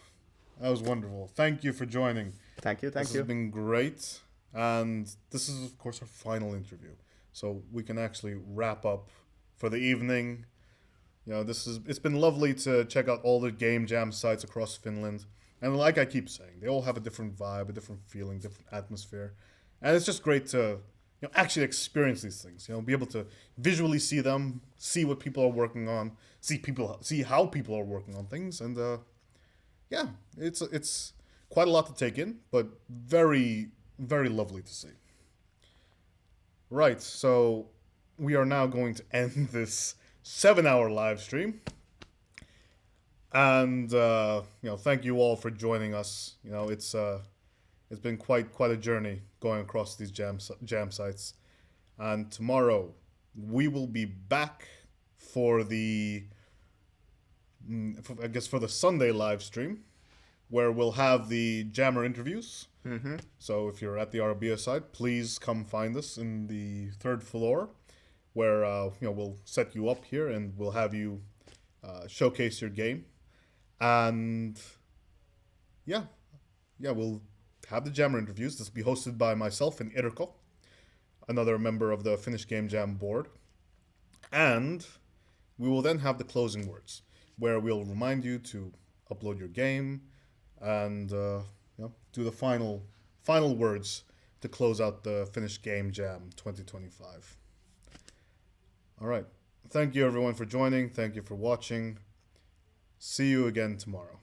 that was wonderful. Thank you for joining. Thank you. This has been great, and this is of course our final interview, so we can actually wrap up for the evening. You know, it's been lovely to check out all the game jam sites across Finland. And like I keep saying, they all have a different vibe, a different feeling, different atmosphere. And it's just great to, actually experience these things, be able to visually see them, see what people are working on, see how people are working on things. And yeah, it's quite a lot to take in, but very, very lovely to see. Right, so we are now going to end this 7-hour live stream. And thank you all for joining us. It's been quite a journey going across these jam sites. And tomorrow we will be back for the for the Sunday live stream, where we'll have the jammer interviews. So if you're at the Arabia site, please come find us in the 3rd floor, where we'll set you up here and we'll have you showcase your game. And we'll have the jammer interviews. This will be hosted by myself and Irko, another member of the Finnish Game Jam board. And we will then have the closing words, where we'll remind you to upload your game and do the final words to close out the Finnish Game Jam 2025. All right. Thank you everyone for joining. Thank you for watching. See you again tomorrow.